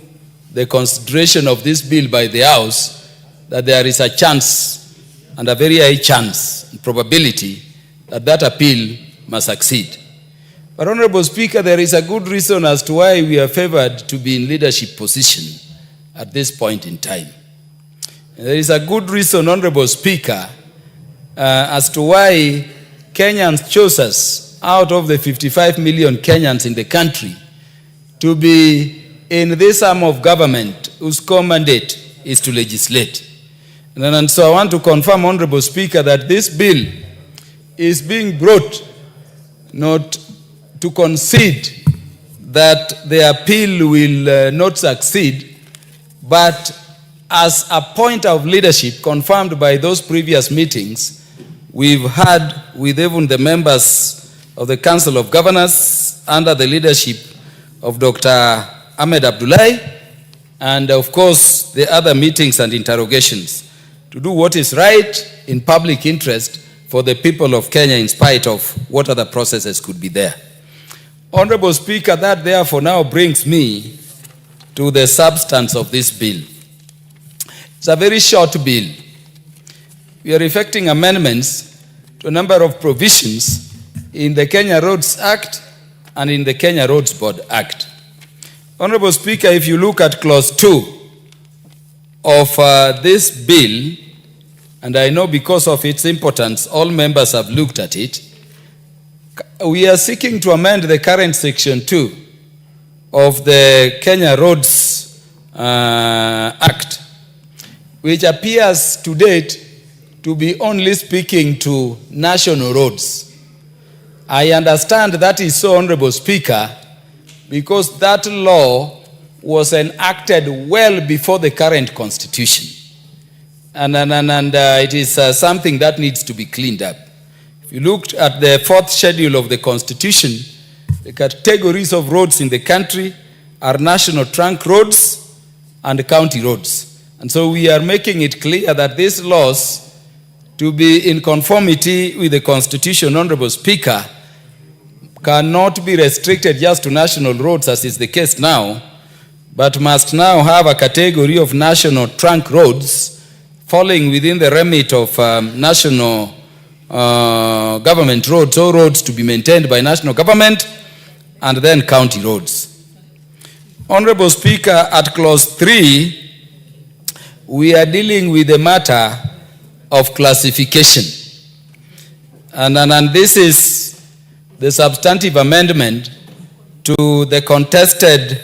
the consideration of this bill by the House, that there is a chance and a very high chance and probability that that appeal must succeed. But Honorable Speaker, there is a good reason as to why we are favored to be in leadership position at this point in time. And there is a good reason, Honorable Speaker, as to why Kenyans chose us out of the 55 million Kenyans in the country to be in this arm of government whose core mandate is to legislate. And so I want to confirm, Honorable Speaker, that this bill is being brought not to concede that the appeal will not succeed, but as a point of leadership confirmed by those previous meetings we've had with even the members of the Council of Governors under the leadership of Dr. Ahmed Abdullahi, and of course the other meetings and interrogations, to do what is right in public interest for the people of Kenya in spite of what other processes could be there. Honorable Speaker, that therefore now brings me to the substance of this bill. It's a very short bill. We are effecting amendments to a number of provisions in the Kenya Roads Act and in the Kenya Roads Board Act. Honorable Speaker, if you look at clause 2 of this bill, and I know because of its importance, all members have looked at it, we are seeking to amend the current section 2 of the Kenya Roads Act, which appears to date to be only speaking to national roads. I understand that is so, Honorable Speaker, because that law was enacted well before the current constitution. And it is something that needs to be cleaned up. If you looked at the 4th schedule of the constitution, the categories of roads in the country are national trunk roads and county roads. And so we are making it clear that these laws, to be in conformity with the Constitution, Honorable Speaker, cannot be restricted just to national roads as is the case now, but must now have a category of national trunk roads falling within the remit of national government roads, or roads to be maintained by national government, and then county roads. Honorable Speaker, at clause 3, we are dealing with the matter of classification. And this is the substantive amendment to the contested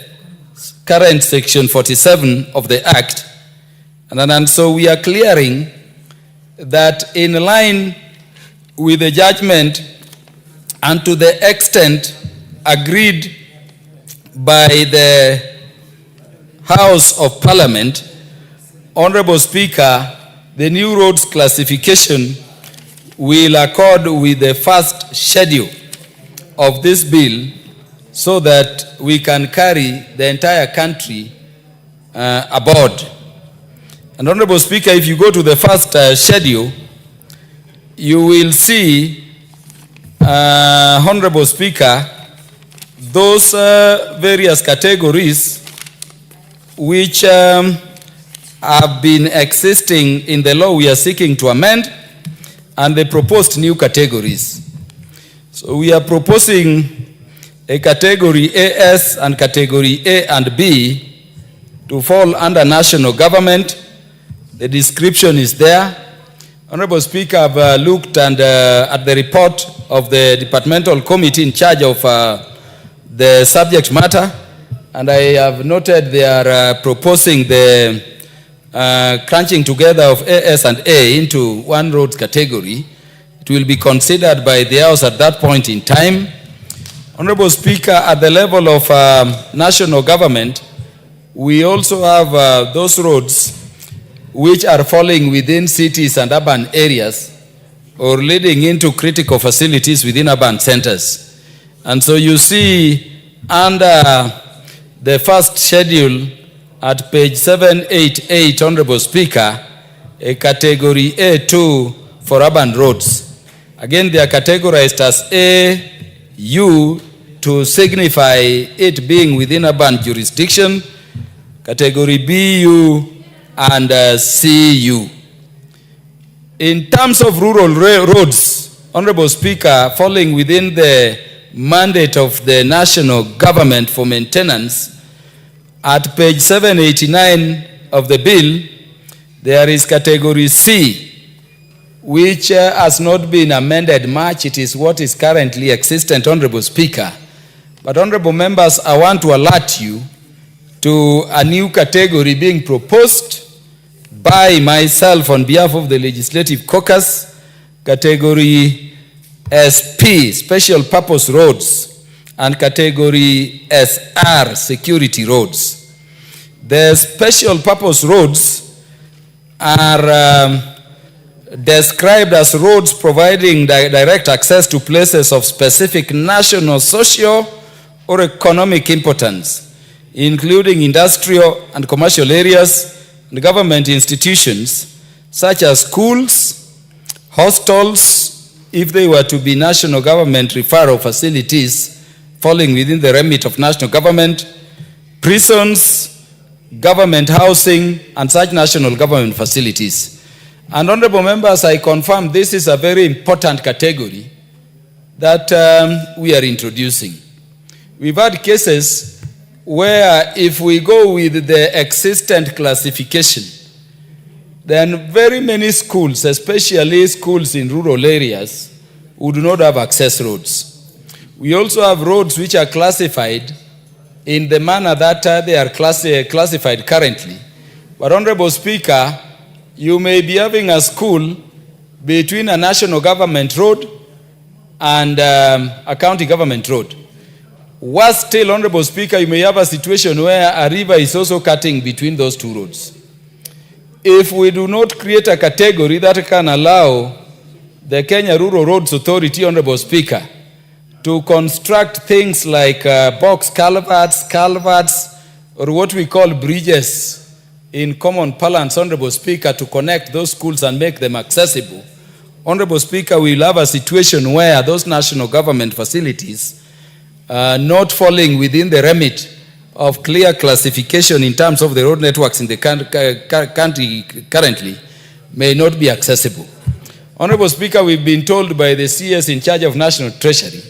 current section 47 of the Act. And so we are clearing that in line with the judgment and to the extent agreed by the House of Parliament, Honorable Speaker, the new roads classification will accord with the first schedule of this bill so that we can carry the entire country aboard. And Honorable Speaker, if you go to the first schedule, you will see, Honorable Speaker, those various categories which have been existing in the law we are seeking to amend, and the proposed new categories. So we are proposing a category AS and category A and B to fall under national government. The description is there. Honorable Speaker, I've looked at the report of the departmental committee in charge of the subject matter, and I have noted they are proposing the crunching together of AS and A into one road category. It will be considered by the House at that point in time. Honorable Speaker, at the level of national government, we also have those roads which are falling within cities and urban areas or leading into critical facilities within urban centers. And so you see under the first schedule at page 788, Honorable Speaker, a category A2 for urban roads. Again, they are categorized as AU to signify it being within urban jurisdiction, category BU and CU. In terms of rural roads, Honorable Speaker, falling within the mandate of the national government for maintenance, at page 789 of the bill, there is category C, which has not been amended much. It is what is currently existent, Honorable Speaker. But Honorable Members, I want to alert you to a new category being proposed by myself on behalf of the Legislative Caucus, category SP, Special Purpose Roads, and category SR, Security Roads. The Special Purpose Roads are described as roads providing direct access to places of specific national, social, or economic importance, including industrial and commercial areas and government institutions, such as schools, hostels, if they were to be national government referral facilities falling within the remit of national government, prisons, government housing, and such national government facilities. And Honorable Members, I confirm this is a very important category that we are introducing. We've had cases where if we go with the existent classification, then very many schools, especially schools in rural areas, would not have access roads. We also have roads which are classified in the manner that they are classified currently. But Honorable Speaker, you may be having a school between a national government road and a county government road. Worse still, Honorable Speaker, you may have a situation where a river is also cutting between those two roads. If we do not create a category that can allow the Kenya Rural Roads Authority, Honorable Speaker, to construct things like box culverts, or what we call bridges in common parlance, Honorable Speaker, to connect those schools and make them accessible, Honorable Speaker, we will have a situation where those national government facilities not falling within the remit of clear classification in terms of the road networks in the country currently may not be accessible. Honorable Speaker, we've been told by the CS in charge of National Treasury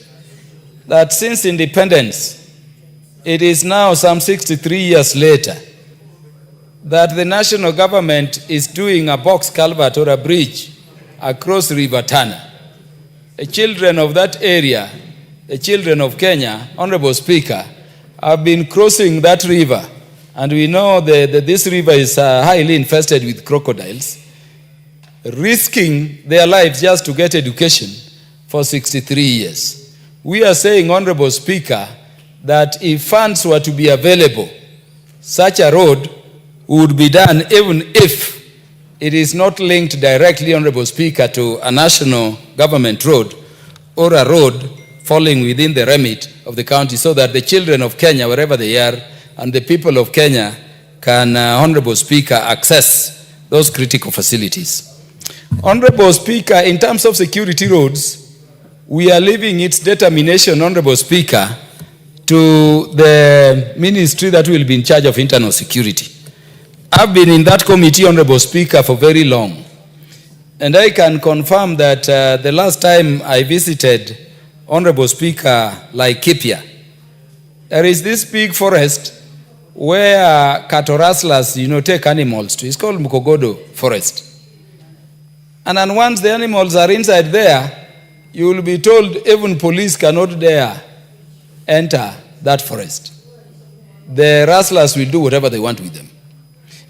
that since independence, it is now some 63 years later that the national government is doing a box culvert or a bridge across River Tana. The children of that area, the children of Kenya, Honorable Speaker, have been crossing that river, and we know that this river is highly infested with crocodiles, risking their lives just to get education for 63 years. We are saying, Honorable Speaker, that if funds were to be available, such a road would be done even if it is not linked directly, Honorable Speaker, to a national government road or a road falling within the remit of the county, so that the children of Kenya, wherever they are, and the people of Kenya can, Honorable Speaker, access those critical facilities. Honorable Speaker, in terms of security roads, we are leaving its determination, Honorable Speaker, to the ministry that will be in charge of internal security. I've been in that committee, Honorable Speaker, for very long. And I can confirm that the last time I visited, Honorable Speaker, Laikipia, there is this big forest where cattle rustlers, take animals to. It's called Mukogodo Forest. And then once the animals are inside there, you will be told even police cannot dare enter that forest. The rustlers will do whatever they want with them.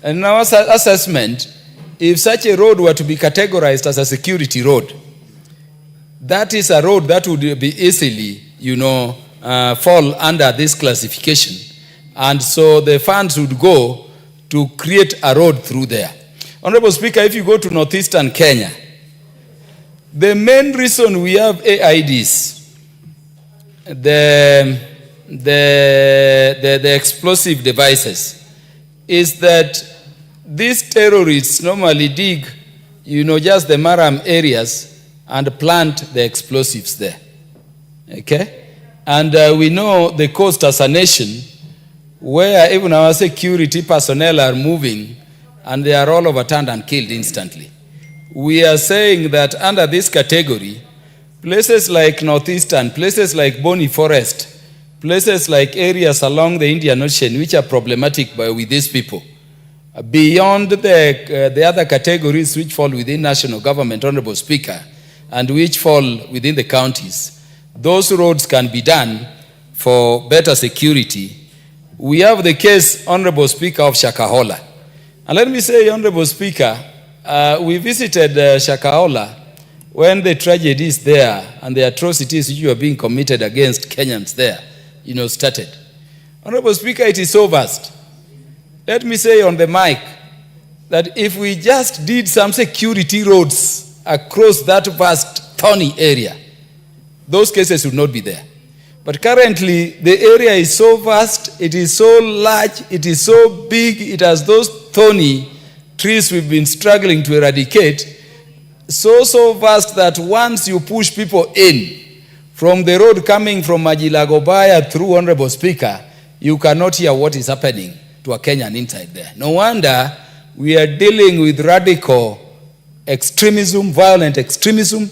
And in our assessment, if such a road were to be categorized as a security road, that is a road that would be easily, fall under this classification. And so the funds would go to create a road through there. Honorable Speaker, if you go to northeastern Kenya, the main reason we have AIDs, the explosive devices, is that these terrorists normally dig, just the maram areas and plant the explosives there. Okay? And we know the coast as a nation where even our security personnel are moving and they are all overturned and killed instantly. We are saying that under this category, places like Northeastern, places like Boni Forest, places like areas along the Indian Ocean which are problematic with these people, beyond the other categories which fall within national government, Honorable Speaker, and which fall within the counties, those roads can be done for better security. We have the case, Honorable Speaker, of Shakahola. And let me say, Honorable Speaker, we visited Shakahola when the tragedies there and the atrocities which were being committed against Kenyans there, started. Honorable Speaker, it is so vast. Let me say on the mic that if we just did some security roads across that vast, thorny area, those cases would not be there. But currently, the area is so vast, it is so large, it is so big, it has those thorny trees we've been struggling to eradicate, so vast that once you push people in from the road coming from Majilagobaya through, Honorable Speaker, you cannot hear what is happening to a Kenyan inside there. No wonder we are dealing with radical extremism, violent extremism,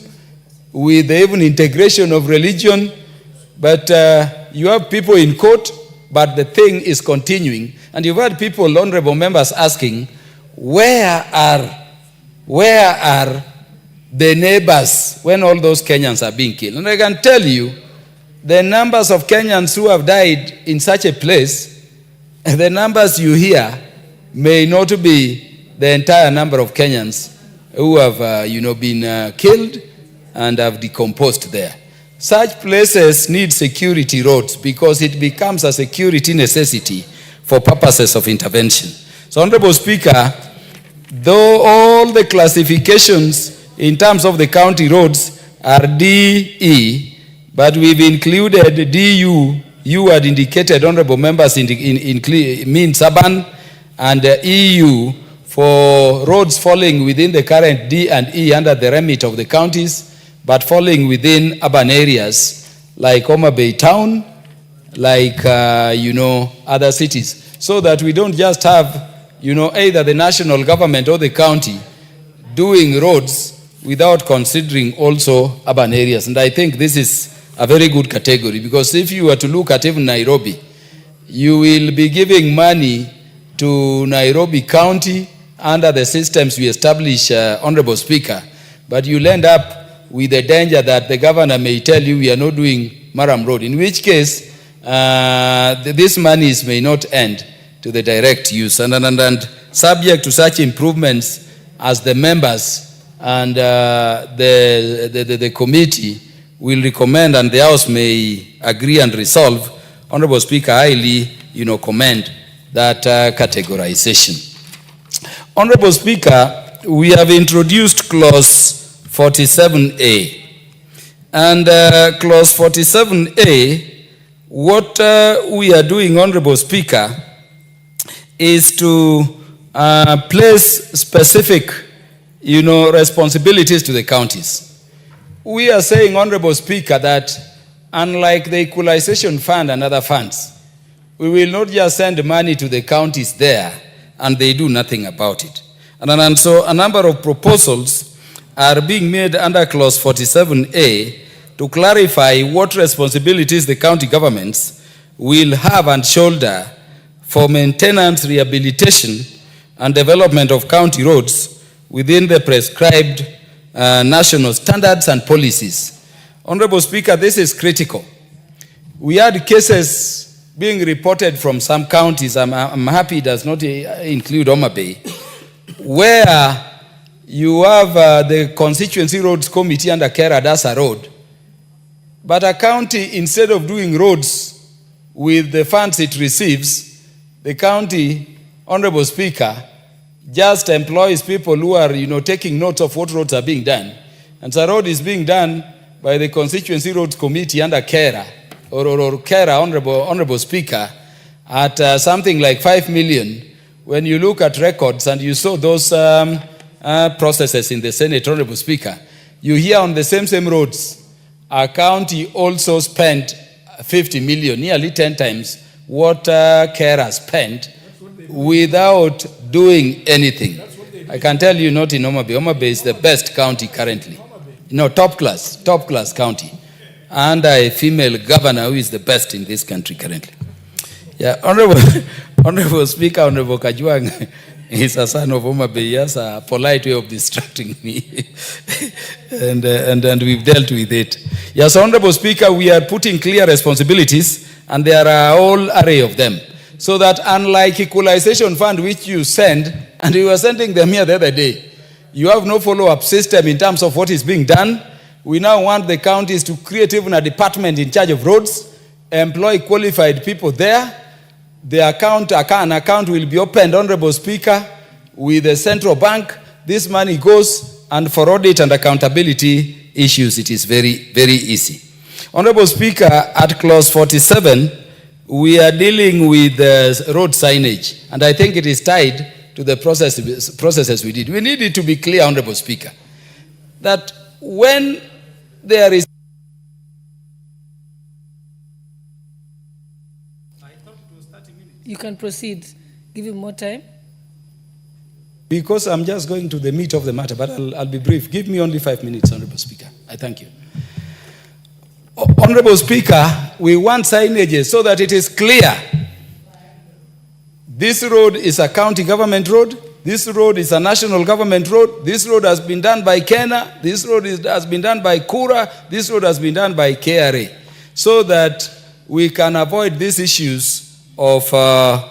with even integration of religion. But you have people in court, but the thing is continuing. And you've had people, honorable members, asking, where are the neighbors when all those Kenyans are being killed? And I can tell you, the numbers of Kenyans who have died in such a place, the numbers you hear may not be the entire number of Kenyans who have, been killed and have decomposed there. Such places need security roads because it becomes a security necessity for purposes of intervention. So, Honorable Speaker, though all the classifications in terms of the county roads are DE, but we've included DU, you had indicated, honorable members, means urban, and EU for roads falling within the current D and E under the remit of the counties, but falling within urban areas like Homa Bay Town, like, other cities, so that we don't just have, either the national government or the county doing roads without considering also urban areas. And I think this is a very good category, because if you were to look at even Nairobi, you will be giving money to Nairobi County under the systems we establish, Honorable Speaker, but you'll end up with the danger that the governor may tell you we are not doing Maram Road, in which case these monies may not end to the direct use. And subject to such improvements as the members and the committee will recommend and the House may agree and resolve, Honorable Speaker, highly commend that categorization. Honorable Speaker, we have introduced clause 47A. And clause 47A, what we are doing, Honorable Speaker, is to place specific, responsibilities to the counties. We are saying, Honorable Speaker, that unlike the equalization fund and other funds, we will not just send money to the counties there and they do nothing about it. And so a number of proposals are being made under clause 47A to clarify what responsibilities the county governments will have and shoulder for maintenance, rehabilitation, and development of county roads within the prescribed national standards and policies. Honorable Speaker, this is critical. We had cases being reported from some counties, I'm happy it does not include Homa Bay, where you have the Constituency Roads Committee under Kera Dasa Road, but a county, instead of doing roads with the funds it receives, the county, Honorable Speaker, just employs people who are, taking notes of what roads are being done. And so a road is being done by the Constituency Roads Committee under Kera, or Kera, Honorable Speaker, at something like 5 million. When you look at records and you saw those processes in the Senate, Honorable Speaker, you hear on the same roads, a county also spent 50 million, nearly 10 times what Kera spent without doing anything. I can tell you, not in Homa Bay. Homa Bay is the best county currently. Top class county. And a female governor who is the best in this country currently. Yeah, Honorable Speaker, Honorable Kajwang is a son of Homa Bay. He has a polite way of distracting me. and we've dealt with it. Yes, Honorable Speaker, we are putting clear responsibilities, and there are a whole array of them. So that unlike equalization fund, which you send, and you were sending them here the other day, you have no follow-up system in terms of what is being done. We now want the counties to create even a department in charge of roads, employ qualified people there. An account will be opened, Honorable Speaker, with the central bank. This money goes, and for audit and accountability issues, it is very, very easy. Honorable Speaker, at clause 47, we are dealing with road signage, and I think it is tied to the processes we did. We need it to be clear, Honorable Speaker, that when there is You can proceed. Give him more time. Because I'm just going to the meat of the matter, but I'll be brief. Give me only 5 minutes, Honorable Speaker. I thank you. Honorable Speaker, we want signages so that it is clear. This road is a county government road. This road is a national government road. This road has been done by Kena. This road has been done by Kura. This road has been done by KRA. So that we can avoid these issues of,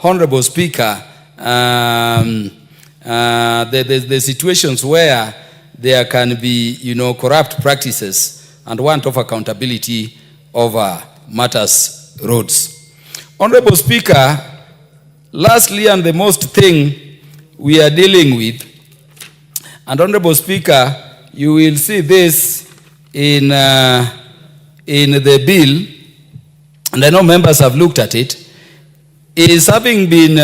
Honorable Speaker, the situations where there can be, corrupt practices and want of accountability over matters roads. Honorable Speaker, lastly, and the most thing we are dealing with, and Honorable Speaker, you will see this in the bill, and I know members have looked at it, is having been,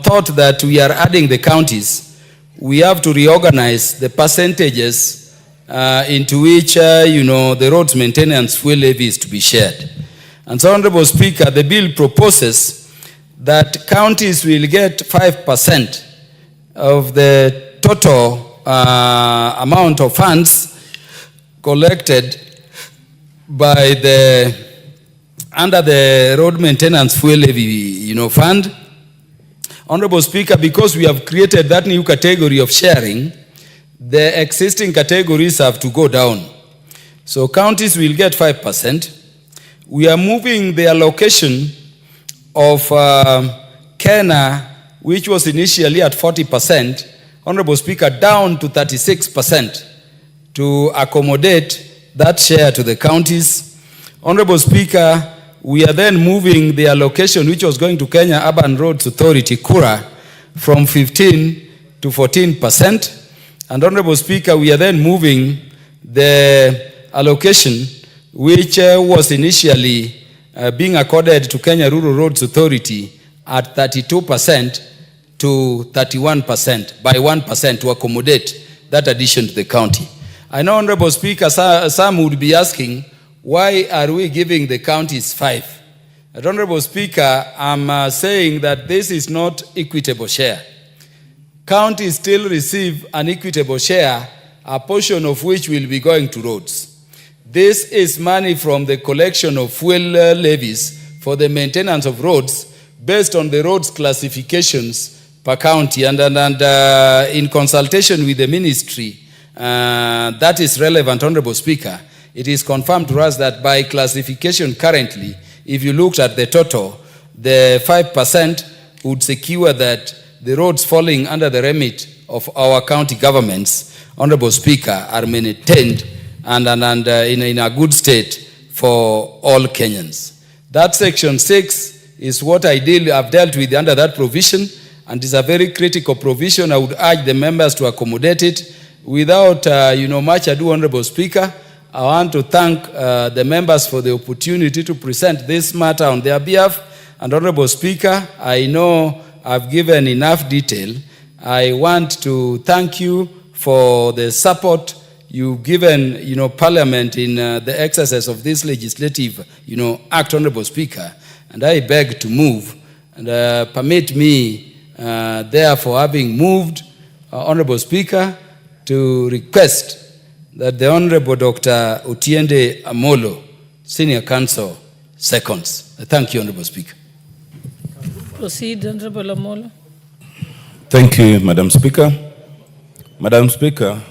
thought that we are adding the counties, we have to reorganize the percentages into which, the roads maintenance fuel levy is to be shared. And so, Honorable Speaker, the bill proposes that counties will get 5% of the total amount of funds collected by the under the road maintenance fuel levy, fund. Honorable Speaker, because we have created that new category of sharing, the existing categories have to go down. So counties will get 5%. We are moving the allocation of Kenya, which was initially at 40%, Honorable Speaker, down to 36% to accommodate that share to the counties. Honorable Speaker, we are then moving the allocation which was going to Kenya Urban Roads Authority, KURA, from 15 to 14%. And Honorable Speaker, we are then moving the allocation which was initially being accorded to Kenya Rural Roads Authority at 32% to 31% by 1% to accommodate that addition to the county. I know, Honorable Speaker, some would be asking, why are we giving the counties 5? But Honorable Speaker, I'm saying that this is not equitable share. Counties still receive an equitable share, a portion of which will be going to roads. This is money from the collection of fuel levies for the maintenance of roads based on the roads classifications per county, and in consultation with the ministry that is relevant, Honorable Speaker, it is confirmed to us that by classification currently, if you looked at the total, the 5% would secure that the roads falling under the remit of our county governments, Honorable Speaker, are maintained and in a good state for all Kenyans. That section 6 is what I've dealt with under that provision, and is a very critical provision. I would urge the members to accommodate it. Without much ado, Honorable Speaker, I want to thank the members for the opportunity to present this matter on their behalf. And Honorable Speaker, I know I've given enough detail. I want to thank you for the support you've given, Parliament in the exercise of this legislative, act, Honorable Speaker. And I beg to move, and permit me, therefore, having moved, Honorable Speaker, to request that the Honorable Dr. Otiende Amolo, Senior Counsel, seconds. Thank you, Honorable Speaker. Proceed, Honorable Amolo. Thank you, Madam Speaker. Madam Speaker,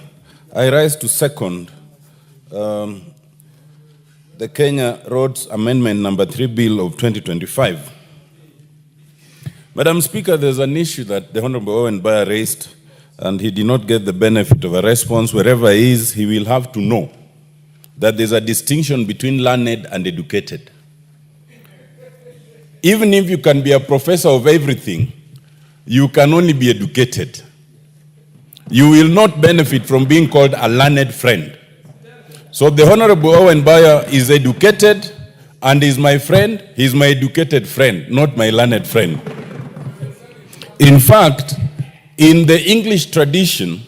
I rise to second the Kenya Roads Amendment number 3 Bill of 2025. Madam Speaker, there's an issue that the Honorable Owen Baya raised, and he did not get the benefit of a response. Wherever he is, he will have to know that there's a distinction between learned and educated. Even if you can be a professor of everything, you can only be educated. You will not benefit from being called a learned friend. So the Honorable Owen Baya is educated and is my friend. He's my educated friend, not my learned friend. In fact, in the English tradition,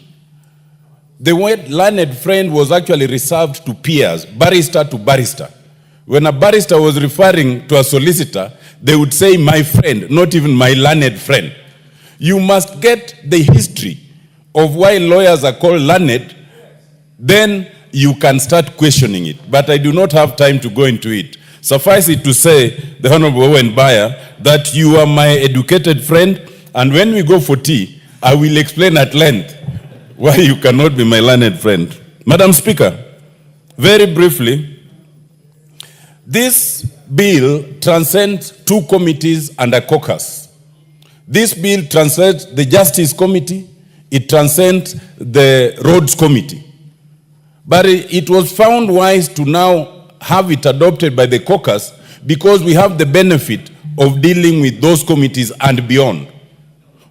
the word learned friend was actually reserved to peers, barrister to barrister. When a barrister was referring to a solicitor, they would say, my friend, not even my learned friend. You must get the history of why lawyers are called learned, then you can start questioning it. But I do not have time to go into it. Suffice it to say, the Honorable Owen Baya, that you are my educated friend, and when we go for tea, I will explain at length why you cannot be my learned friend. Madam Speaker, very briefly, this bill transcends 2 committees and a caucus. This bill transcends the Justice Committee, it transcends the Roads Committee. But it was found wise to now have it adopted by the caucus because we have the benefit of dealing with those committees and beyond.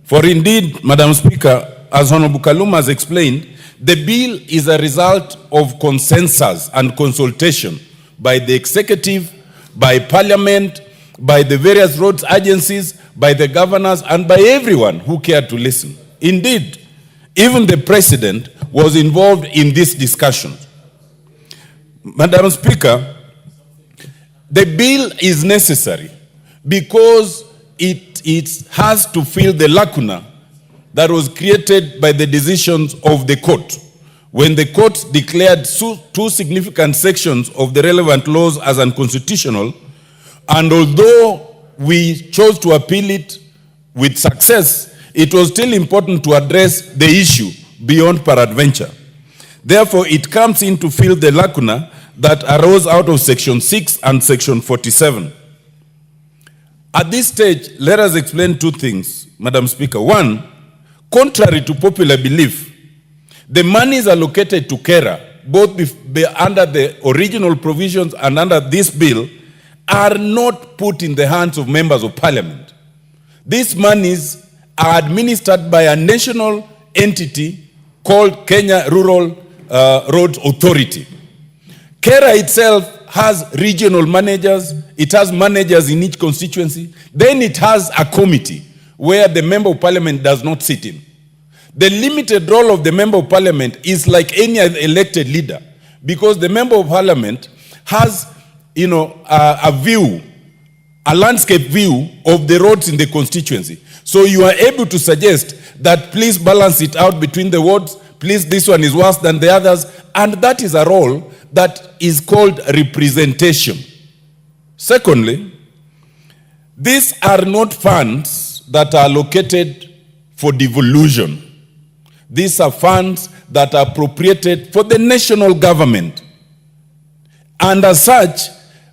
For indeed, Madam Speaker, as Honorable Kaluma has explained, the bill is a result of consensus and consultation by the executive, by Parliament, by the various roads agencies, by the governors, and by everyone who cared to listen. Indeed, even the President was involved in this discussion. Madam Speaker, the bill is necessary because it has to fill the lacuna that was created by the decisions of the court. When the court declared 2 significant sections of the relevant laws as unconstitutional, And although we chose to appeal it with success, it was still important to address the issue beyond peradventure. Therefore, it comes in to fill the lacuna that arose out of Section 6 and Section 47. At this stage, let us explain two things, Madam Speaker. One, contrary to popular belief, the monies allocated to KERA, both under the original provisions and under this bill, are not put in the hands of members of parliament. These monies are administered by a national entity called Kenya Rural Roads Authority. KERA itself has regional managers, it has managers in each constituency, then it has a committee where the member of parliament does not sit in. The limited role of the member of parliament is like any elected leader, because the member of parliament has, a view, a landscape view of the roads in the constituency. So you are able to suggest that please balance it out between the wards, please this one is worse than the others, and that is a role that is called representation. Secondly, these are not funds that are allocated for devolution. These are funds that are appropriated for the national government. And as such,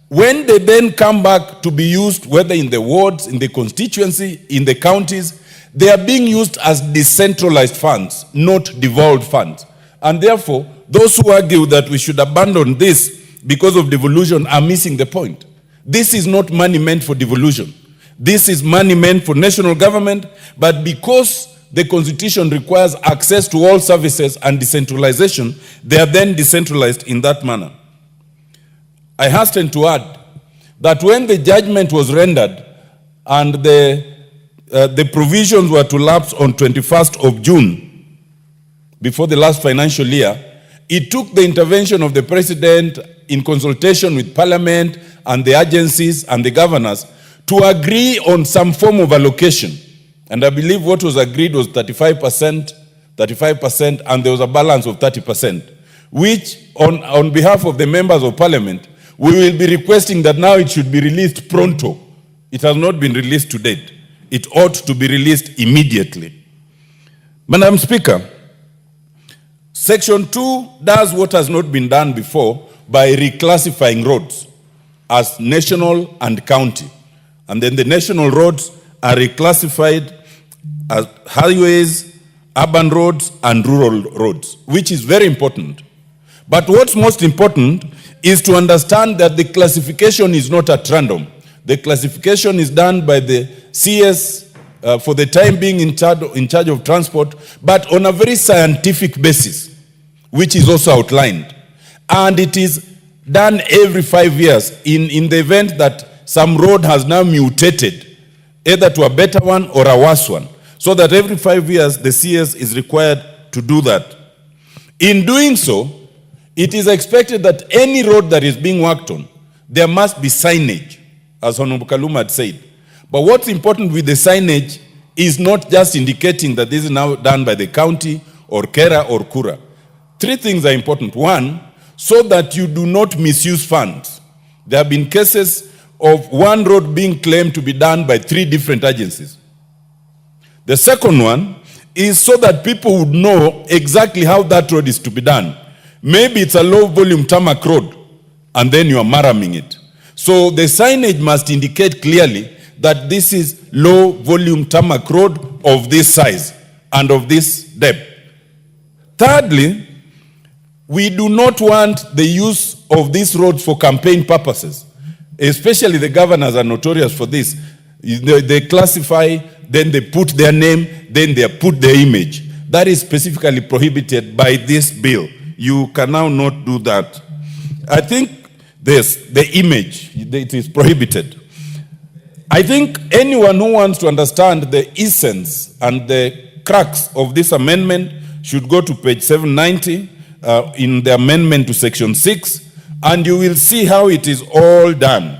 when they then come back to be used, whether in the wards, in the constituency, in the counties, they are being used as decentralized funds, not devolved funds. And therefore, those who argue that we should abandon this because of devolution are missing the point. This is not money meant for devolution. This is money meant for national government, but because the Constitution requires access to all services and decentralization, they are then decentralized in that manner. I hasten to add that when the judgment was rendered and the provisions were to lapse on 21st of June, before the last financial year, it took the intervention of the President in consultation with Parliament and the agencies and the governors to agree on some form of allocation. And I believe what was agreed was 35%, and there was a balance of 30%, which on behalf of the members of Parliament, we will be requesting that now it should be released pronto. It has not been released to date. It ought to be released immediately. Madam Speaker, Section 2 does what has not been done before by reclassifying roads as national and county. And then the national roads are reclassified as highways, urban roads, and rural roads, which is very important. But what's most important is to understand that the classification is not at random. The classification is done by the CS for the time being in charge of transport, but on a very scientific basis, which is also outlined. And it is done every 5 years in the event that some road has now mutated, either to a better one or a worse one, so that every 5 years the CS is required to do that. In doing so, it is expected that any road that is being worked on, there must be signage, as Honorable Kaluma had said. But what's important with the signage is not just indicating that this is now done by the county or KERA or KURA. 3 things are important. One, so that you do not misuse funds. There have been cases of one road being claimed to be done by 3 different agencies. The second one is so that people would know exactly how that road is to be done. Maybe it's a low volume tarmac road and then you are maramming it. So the signage must indicate clearly that this is low volume tarmac road of this size and of this depth. Thirdly, we do not want the use of these roads for campaign purposes. Especially the governors are notorious for this. They classify, then they put their name, then they put their image. That is specifically prohibited by this bill. You can now not do that. I think the image, it is prohibited. I think anyone who wants to understand the essence and the crux of this amendment should go to page 790 in the amendment to Section 6, and you will see how it is all done.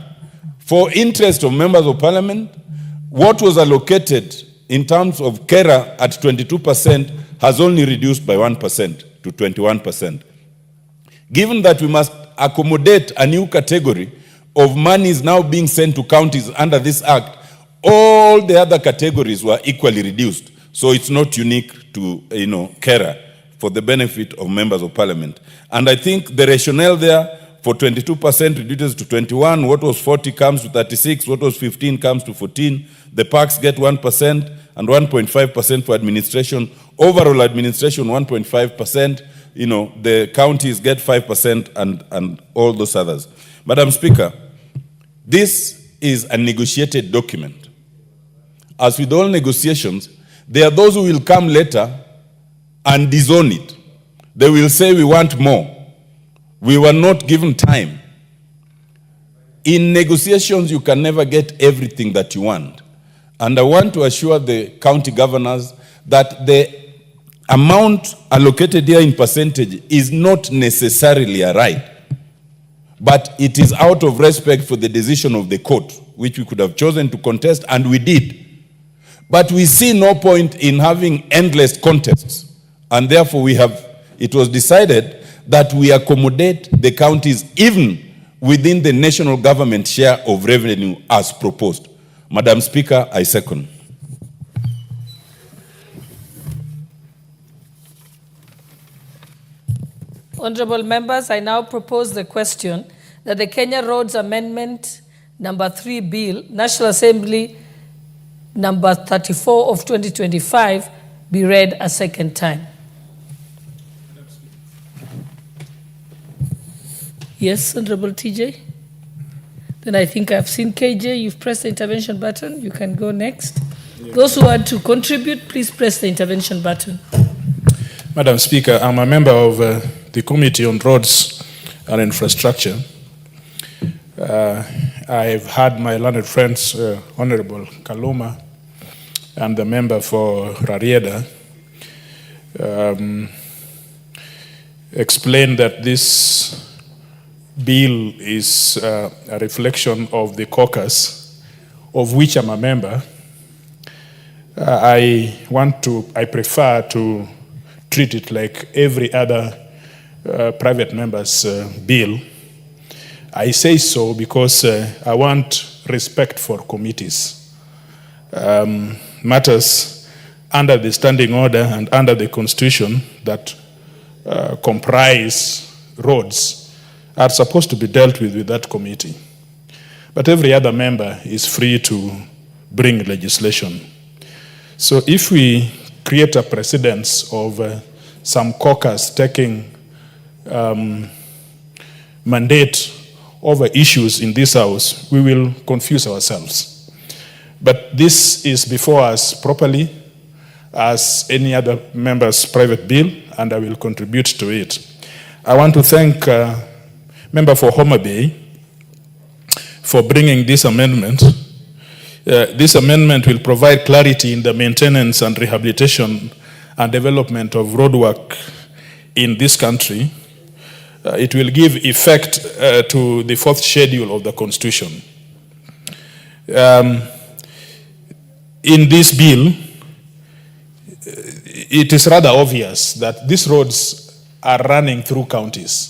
For interest of members of parliament, what was allocated in terms of KERA at 22% has only reduced by 1% to 21%. Given that we must accommodate a new category of money is now being sent to counties under this act, all the other categories were equally reduced. So it's not unique to, Kera, for the benefit of members of parliament. And I think the rationale there for 22% reduces to 21, what was 40 comes to 36, what was 15 comes to 14. The parks get 1% and 1.5% for administration. Overall administration, 1.5%. The counties get 5% and all those others. Madam Speaker, this is a negotiated document. As with all negotiations, there are those who will come later and disown it. They will say we want more. We were not given time. In negotiations, you can never get everything that you want. And I want to assure the county governors that the amount allocated here in percentage is not necessarily a right, but it is out of respect for the decision of the court, which we could have chosen to contest, and we did. But we see no point in having endless contests, and therefore it was decided that we accommodate the counties even within the national government share of revenue as proposed. Madam Speaker, I second. Honorable members, I now propose the question that the Kenya Roads Amendment number 3 Bill, National Assembly number 34 of 2025, be read a second time. Yes, Honorable TJ? Then I think I've seen KJ. You've pressed the intervention button. You can go next. Yeah. Those who want to contribute, please press the intervention button. Madam Speaker, I'm a member of the Committee on Roads and Infrastructure. I've had my learned friends, Honorable Kaluma and the member for Rarieda, explain that this bill is a reflection of the caucus, of which I'm a member. I prefer to treat it like every other private member's bill. I say so because I want respect for committees. Matters under the standing order and under the constitution that comprise roads are supposed to be dealt with that committee. But every other member is free to bring legislation. So if we create a precedence of some caucus taking mandate over issues in this house, we will confuse ourselves. But this is before us properly as any other member's private bill, and I will contribute to it. I want to thank Member for Homa Bay for bringing this amendment. This amendment will provide clarity in the maintenance and rehabilitation and development of roadwork in this country. It will give effect to the fourth schedule of the Constitution. In this bill, it is rather obvious that these roads are running through counties.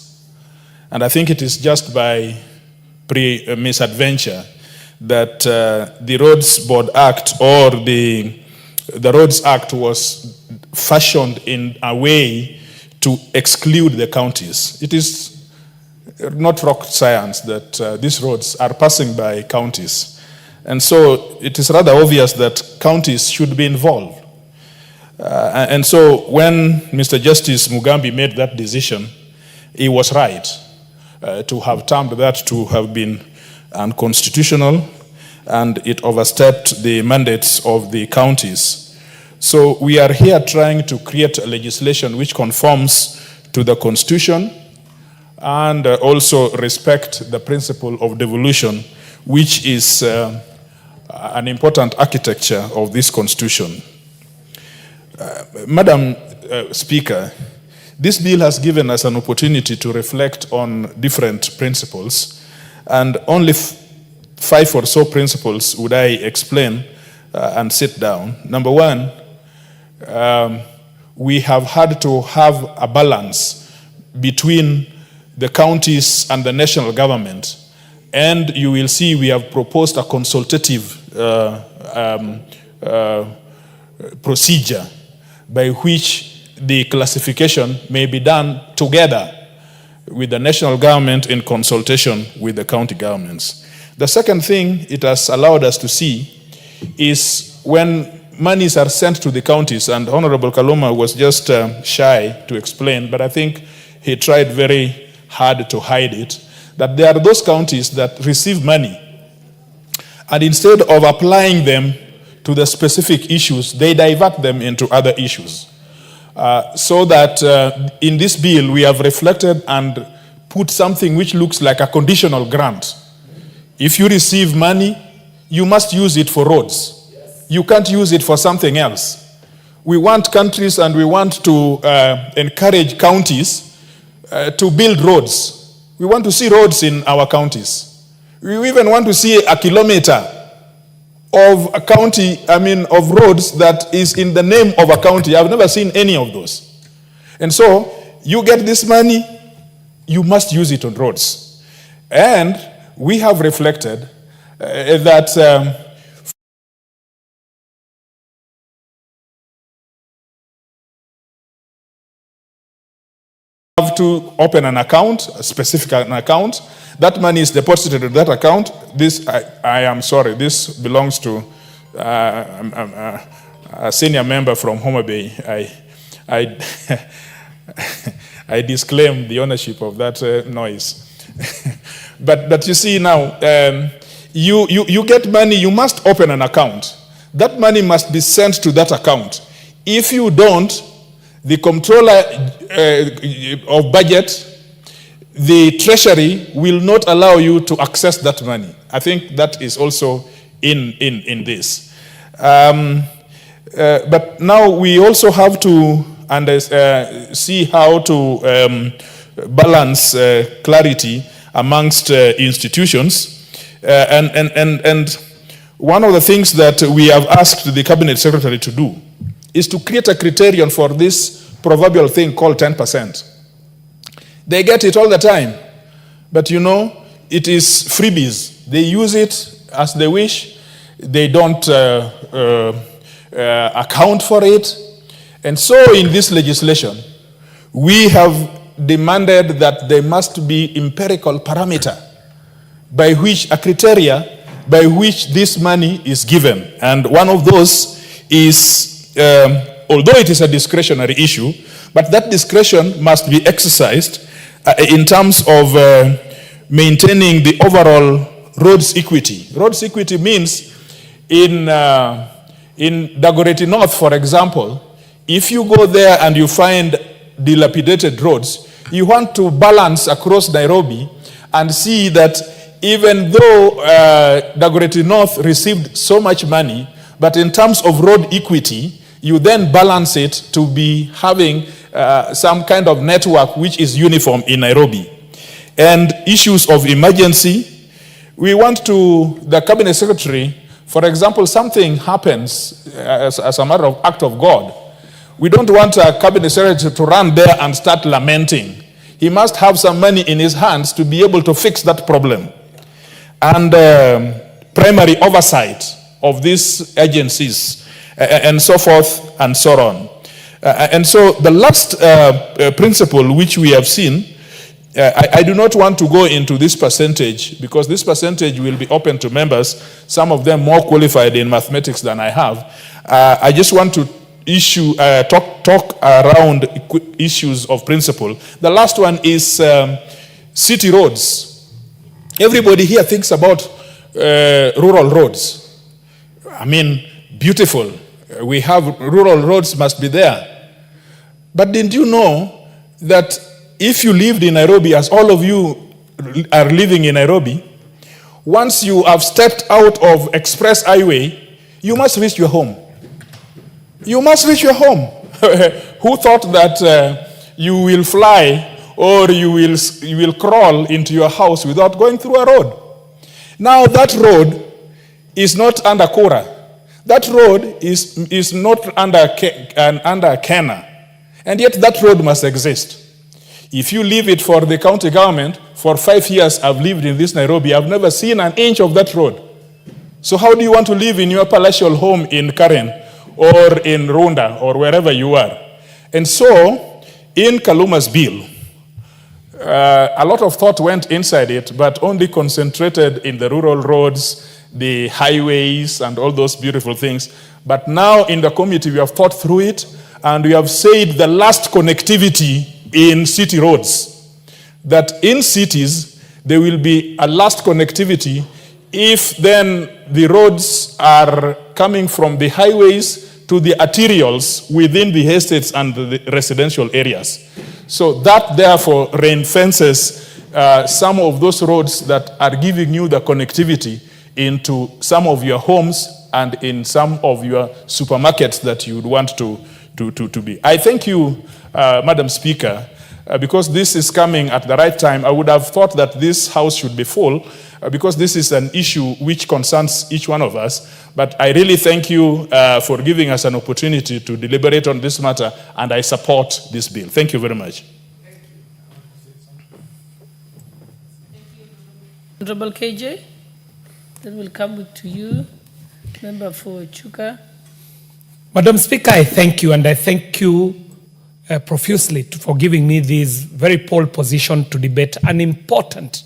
And I think it is just by misadventure that the Roads Board Act or the Roads Act was fashioned in a way to exclude the counties. It is not rocket science that these roads are passing by counties. And so it is rather obvious that counties should be involved. And so when Mr. Justice Mugambi made that decision, he was right to have termed that to have been unconstitutional, and it overstepped the mandates of the counties. So we are here trying to create a legislation which conforms to the Constitution and also respect the principle of devolution, which is an important architecture of this Constitution. Madam Speaker, this bill has given us an opportunity to reflect on different principles, and only 5 or so principles would I explain and sit down. Number one, we have had to have a balance between the counties and the national government And you will see we have proposed a consultative procedure by which the classification may be done together with the national government in consultation with the county governments. The second thing it has allowed us to see is when monies are sent to the counties, and Honorable Kaluma was just shy to explain, but I think he tried very hard to hide it, that there are those counties that receive money, and instead of applying them to the specific issues, they divert them into other issues. So that in this bill, we have reflected and put something which looks like a conditional grant. If you receive money, you must use it for roads. You can't use it for something else. We want countries and we want to encourage counties to build roads. We want to see roads in our counties. We even want to see a kilometer of a county, of roads that is in the name of a county. I've never seen any of those. And so, you get this money, you must use it on roads. And we have reflected that have to open an account, a specific account. That money is deposited in that account. This, I am sorry, this belongs to a senior member from Homa Bay. I disclaim the ownership of that noise. but you see now, you get money, you must open an account. That money must be sent to that account. If you don't, the comptroller of budget, the treasury will not allow you to access that money. I think that is also in this. But now we also have to see how to balance clarity amongst institutions. And one of the things that we have asked the Cabinet Secretary to do is to create a criterion for this proverbial thing called 10%. They get it all the time, but you know, it is freebies. They use it as they wish. They don't account for it. And so in this legislation, we have demanded that there must be empirical parameter by which a criteria by which this money is given. And one of those is, although it is a discretionary issue, but that discretion must be exercised in terms of maintaining the overall roads equity. Roads equity means in Dagoretti North, for example, if you go there and you find dilapidated roads, you want to balance across Nairobi and see that even though Dagoretti North received so much money, but in terms of road equity, you then balance it to be having some kind of network which is uniform in Nairobi. And issues of emergency, we want to, the Cabinet Secretary, for example, something happens as a matter of act of God. We don't want a Cabinet Secretary to run there and start lamenting. He must have some money in his hands to be able to fix that problem. And primary oversight of these agencies and so forth and so on. And so the last principle which we have seen, I do not want to go into this percentage because this percentage will be open to members, some of them more qualified in mathematics than I have. I just want to talk around issues of principle. The last one is city roads. Everybody here thinks about rural roads. I mean, beautiful. We have rural roads must be there. But didn't you know that if you lived in Nairobi, as all of you are living in Nairobi, once you have stepped out of Express Highway, you must reach your home. You must reach your home. Who thought that you will fly or you will crawl into your house without going through a road? Now that road is not under Kora. That road is not under Kenya. And yet that road must exist. If you leave it for the county government, For 5 years I've lived in this Nairobi. I've never seen an inch of that road. So how do you want to live in your palatial home in Karen or in Runda or wherever you are? And so in Kaluma's bill, a lot of thought went inside it, but only concentrated in the rural roads, the highways, and all those beautiful things. But now in the committee, we have thought through it, and we have said the last connectivity in city roads. That in cities, there will be a last connectivity if then the roads are coming from the highways to the arterials within the estates and the residential areas. So that therefore ring-fences some of those roads that are giving you the connectivity into some of your homes and in some of your supermarkets that you would want to be. I thank you, Madam Speaker, because this is coming at the right time. I would have thought that this House should be full because this is an issue which concerns each one of us. But I really thank you for giving us an opportunity to deliberate on this matter, and I support this bill. Thank you very much. Honorable KJ, then we'll come to you. Member for Chuka. Madam Speaker, I thank you, and I thank you profusely for giving me this very pole position to debate an important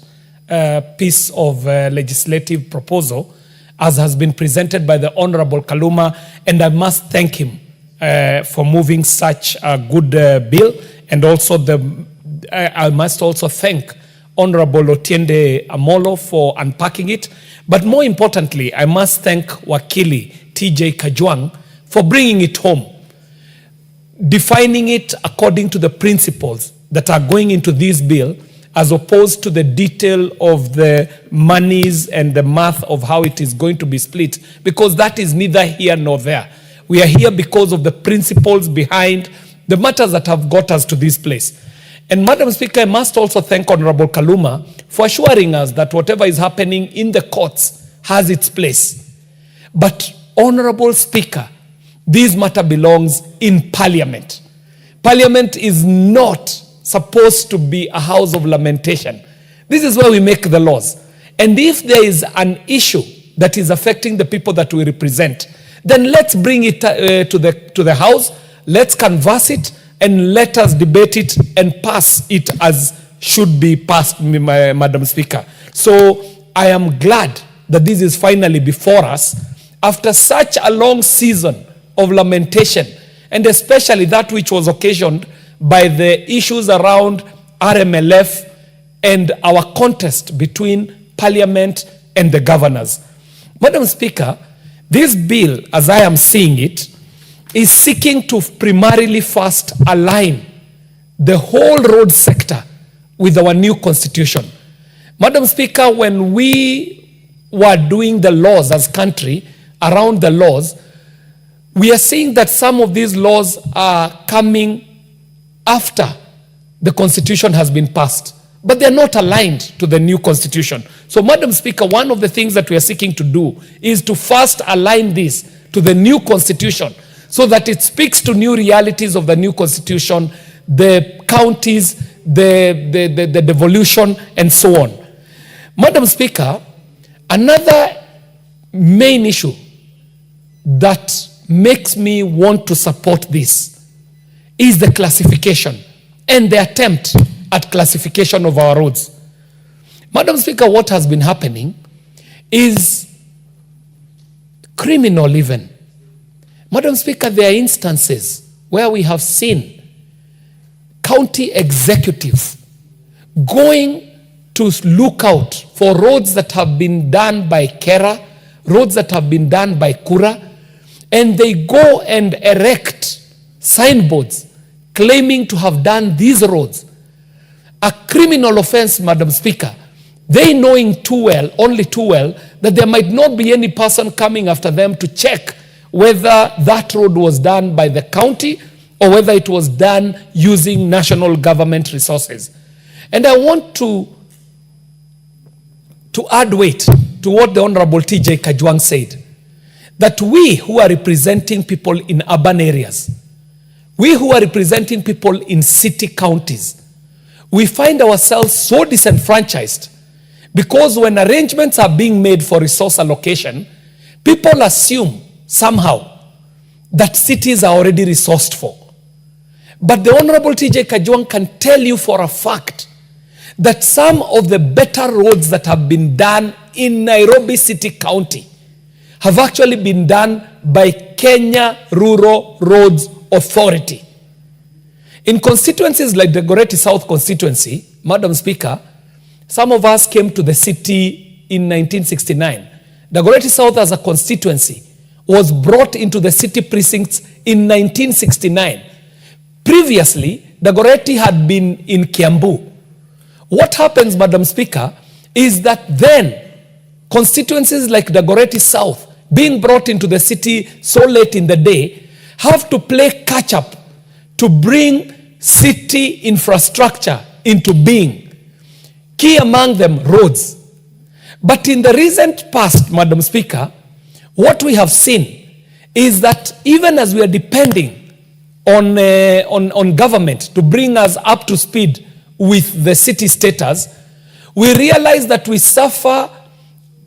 piece of legislative proposal as has been presented by the Honorable Kaluma, and I must thank him for moving such a good bill, and also I must also thank Honorable Otiende Amolo for unpacking it, but more importantly, I must thank Wakili TJ Kajwang for bringing it home, defining it according to the principles that are going into this bill, as opposed to the detail of the monies and the math of how it is going to be split, because that is neither here nor there. We are here because of the principles behind the matters that have got us to this place. And Madam Speaker, I must also thank Honorable Kaluma for assuring us that whatever is happening in the courts has its place. But Honorable Speaker, this matter belongs in Parliament. Parliament is not supposed to be a house of lamentation. This is where we make the laws. And if there is an issue that is affecting the people that we represent, then let's bring it to the House, let's canvass it, and let us debate it and pass it as should be passed, Madam Speaker. So I am glad that this is finally before us after such a long season of lamentation, and especially that which was occasioned by the issues around RMLF and our contest between Parliament and the governors. Madam Speaker, this bill, as I am seeing it, is seeking to primarily first align the whole road sector with our new constitution. Madam Speaker, when we were doing the laws as country, around the laws, we are seeing that some of these laws are coming after the constitution has been passed, but they're not aligned to the new constitution. So, Madam Speaker, one of the things that we are seeking to do is to first align this to the new constitution so that it speaks to new realities of the new constitution, the counties, the devolution, and so on. Madam Speaker, another main issue that makes me want to support this is the classification and the attempt at classification of our roads. Madam Speaker, what has been happening is criminal even. Madam Speaker, there are instances where we have seen county executives going to look out for roads that have been done by Kera, roads that have been done by Kura, and they go and erect signboards claiming to have done these roads. A criminal offense, Madam Speaker. They knowing too well, only too well, that there might not be any person coming after them to check whether that road was done by the county or whether it was done using national government resources. And I want to add weight to what the Honorable TJ Kajwang said, that we who are representing people in urban areas, we who are representing people in city counties, we find ourselves so disenfranchised because when arrangements are being made for resource allocation, people assume somehow that cities are already resourced for. But the Honorable TJ Kajwang can tell you for a fact that some of the better roads that have been done in Nairobi City County have actually been done by Kenya Rural Roads Authority. In constituencies like the Dagoretti South constituency, Madam Speaker, some of us came to the city in 1969. Dagoretti South as a constituency was brought into the city precincts in 1969. Previously, Dagoretti had been in Kiambu. What happens, Madam Speaker, is that then constituencies like Dagoretti South, being brought into the city so late in the day, have to play catch up to bring city infrastructure into being. Key among them, roads. But in the recent past, Madam Speaker, what we have seen is that even as we are depending on government to bring us up to speed with the city status, we realize that we suffer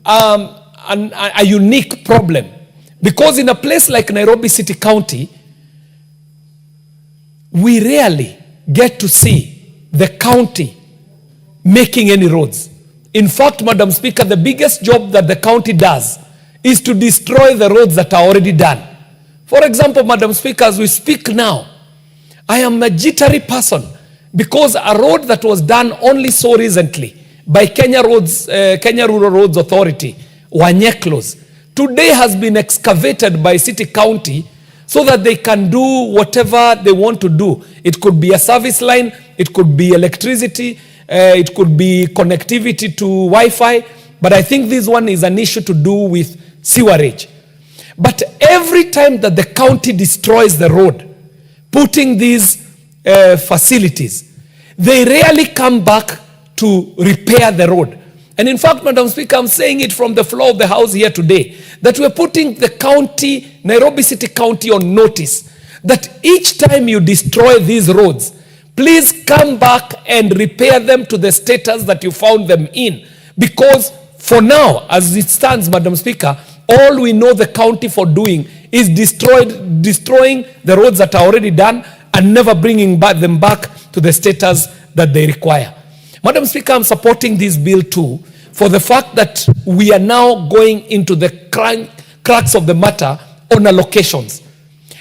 a unique problem. Because in a place like Nairobi City County, we rarely get to see the county making any roads. In fact, Madam Speaker, the biggest job that the county does is to destroy the roads that are already done. For example, Madam Speaker, as we speak now, I am a jittery person because a road that was done only so recently by Kenya Rural Roads Authority, Wanyeklos, today has been excavated by City County so that they can do whatever they want to do. It could be a service line, it could be electricity, it could be connectivity to Wi-Fi, but I think this one is an issue to do with sewerage. But every time that the county destroys the road, putting these facilities, they rarely come back to repair the road. And in fact, Madam Speaker, I'm saying it from the floor of the House here today, that we're putting the county, Nairobi City County, on notice that each time you destroy these roads, please come back and repair them to the status that you found them in. Because for now, as it stands, Madam Speaker, all we know the county for doing is destroying the roads that are already done and never bringing them back to the status that they require. Madam Speaker, I'm supporting this bill too for the fact that we are now going into the crux of the matter on allocations.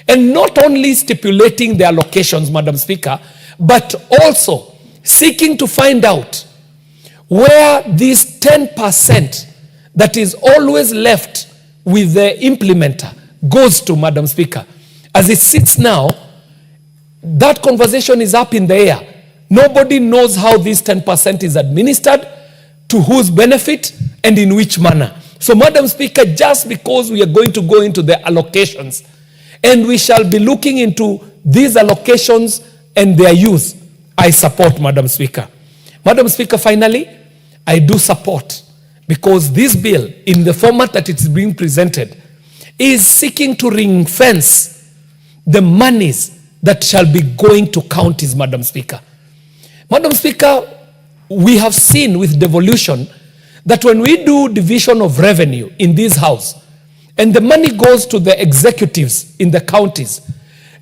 And not only stipulating the allocations, Madam Speaker, but also seeking to find out where this 10% that is always left with the implementer goes to, Madam Speaker. As it sits now, that conversation is up in the air. Nobody knows how this 10% is administered, to whose benefit, and in which manner. So, Madam Speaker, just because we are going to go into the allocations, and we shall be looking into these allocations and their use, I support, Madam Speaker. Madam Speaker, finally, I do support, because this bill, in the format that it's being presented, is seeking to ring-fence the monies that shall be going to counties, Madam Speaker. Madam Speaker, we have seen with devolution that when we do division of revenue in this house, and the money goes to the executives in the counties,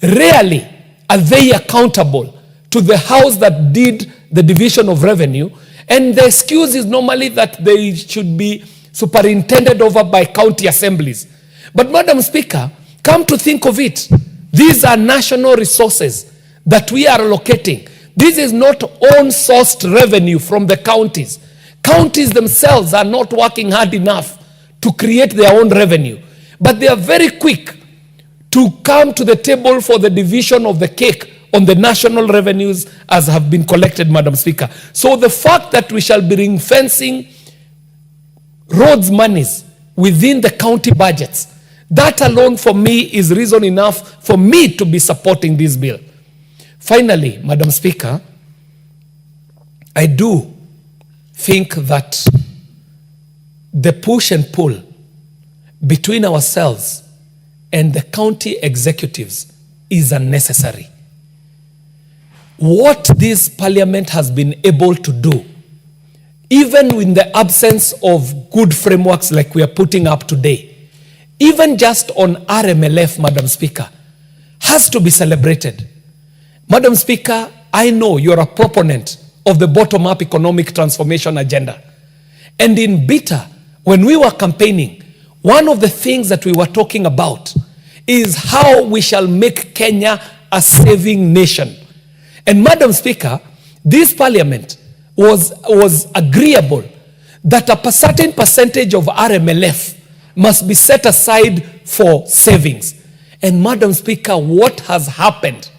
rarely are they accountable to the house that did the division of revenue, and the excuse is normally that they should be superintended over by county assemblies. But Madam Speaker, come to think of it, these are national resources that we are allocating. This is not own-sourced revenue from the counties. Counties themselves are not working hard enough to create their own revenue. But they are very quick to come to the table for the division of the cake on the national revenues as have been collected, Madam Speaker. So the fact that we shall be ring-fencing roads monies within the county budgets, that alone for me is reason enough for me to be supporting this bill. Finally, Madam Speaker, I do think that the push and pull between ourselves and the county executives is unnecessary. what this parliament has been able to do, even in the absence of good frameworks like we are putting up today, even just on RMLF, Madam Speaker, has to be celebrated. Madam Speaker, I know you're a proponent of the bottom-up economic transformation agenda. And in Bita, when we were campaigning, one of the things that we were talking about is how we shall make Kenya a saving nation. And Madam Speaker, this parliament was agreeable that a certain percentage of RMLF must be set aside for savings. And Madam Speaker, what has happened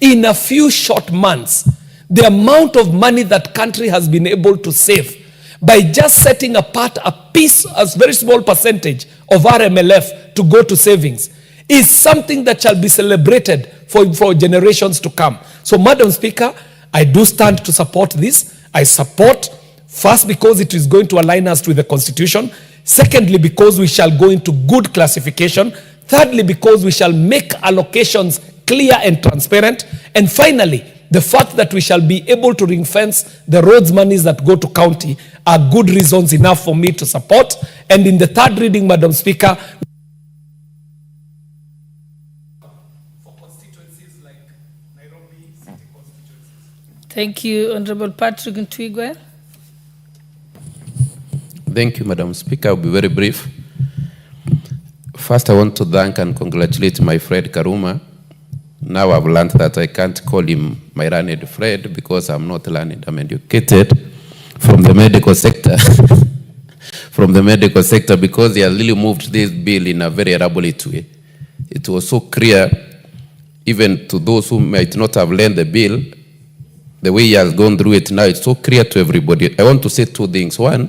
in a few short months, the amount of money that country has been able to save by just setting apart a piece, a very small percentage of RMLF to go to savings, is something that shall be celebrated for generations to come. So, Madam Speaker, I do stand to support this. I support, first, because it is going to align us with the Constitution. Secondly, because we shall go into good classification. Thirdly, because we shall make allocations clear and transparent. And finally, the fact that we shall be able to ring fence the roads monies that go to county are good reasons enough for me to support. And in the third reading, Madam Speaker, Thank you, Honorable Patrick Ntwigwe. Thank you, Madam Speaker. I'll be very brief. First, I want to thank and congratulate my friend Karuma. Now I've learned that I can't call him my learned friend because I'm not learned, I'm educated from the medical sector. From the medical sector, because he has really moved this bill in a very elaborate way. It was so clear, even to those who might not have learned the bill, the way he has gone through it now, it's so clear to everybody. I want to say two things. One,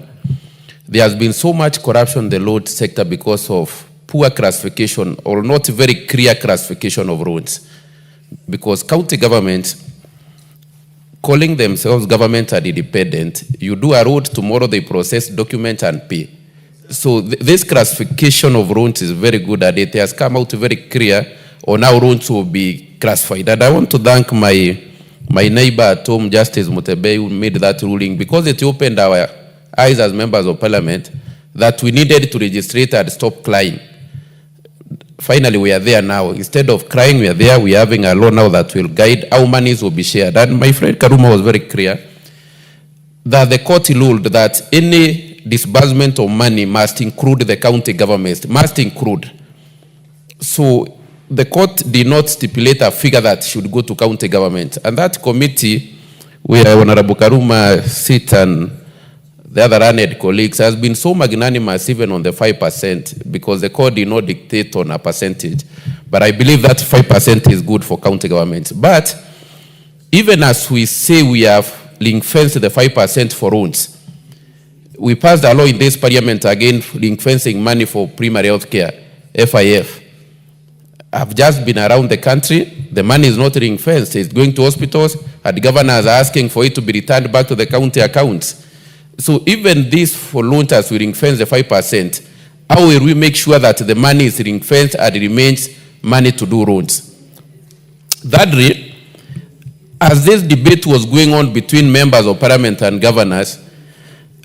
there has been so much corruption in the road sector because of poor classification or not very clear classification of roads. Because county governments, calling themselves government and independent, you do a road, tomorrow they process documents and pay. So this classification of roads is very good, and it has come out very clear on how roads will be classified. And I want to thank my neighbor at home, Justice Mutebe, who made that ruling, because it opened our eyes as members of parliament that we needed to register and stop crying. Finally, we are there now. Instead of crying, we are there. We are having a law now that will guide how monies will be shared. And my friend Karuma was very clear that the court ruled that any disbursement of money must include the county government, must include. So the court did not stipulate a figure that should go to county government. And that committee, where Honorable Karuma sits and the other learned colleagues, has been so magnanimous even on the 5%, because the court did not dictate on a percentage. But I believe that 5% is good for county governments. But even as we say we have ring-fenced the 5% for roads, we passed a law in this parliament again ring-fencing money for primary health care, FIF. I've just been around the country. The money is not ring-fenced. It's going to hospitals, and the governors are asking for it to be returned back to the county accounts. So even this for loans, we ring-fence the 5%. How will we make sure that the money is ring-fenced and remains money to do roads? Thirdly, as this debate was going on between members of parliament and governors,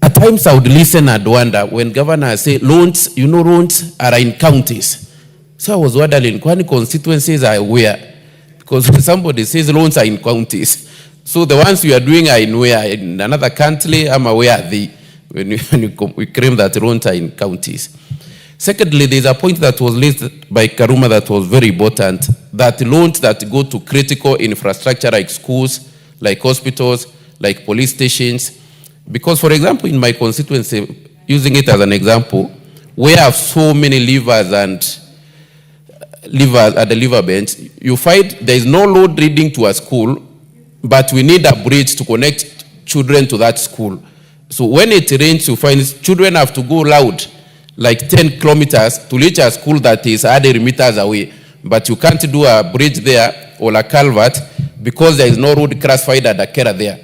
at times I would listen and wonder when governors say loans, you know, loans are in counties. So I was wondering, what constituencies are where? Because when somebody says loans are in counties, so the ones we are doing are in where? In another country, I'm aware of the, when we claim that loans are in counties. Secondly, there's a point that was raised by Karuma that was very important, that loans that go to critical infrastructure like schools, like hospitals, like police stations. Because, for example, in my constituency, using it as an example, we have so many livers at the liver bench, you find there is no road leading to a school, but we need a bridge to connect children to that school. So when it rains, you find children have to go loud, like 10 kilometers to reach a school that is 100 meters away. But you can't do a bridge there or a culvert because there is no road classified at a kera there.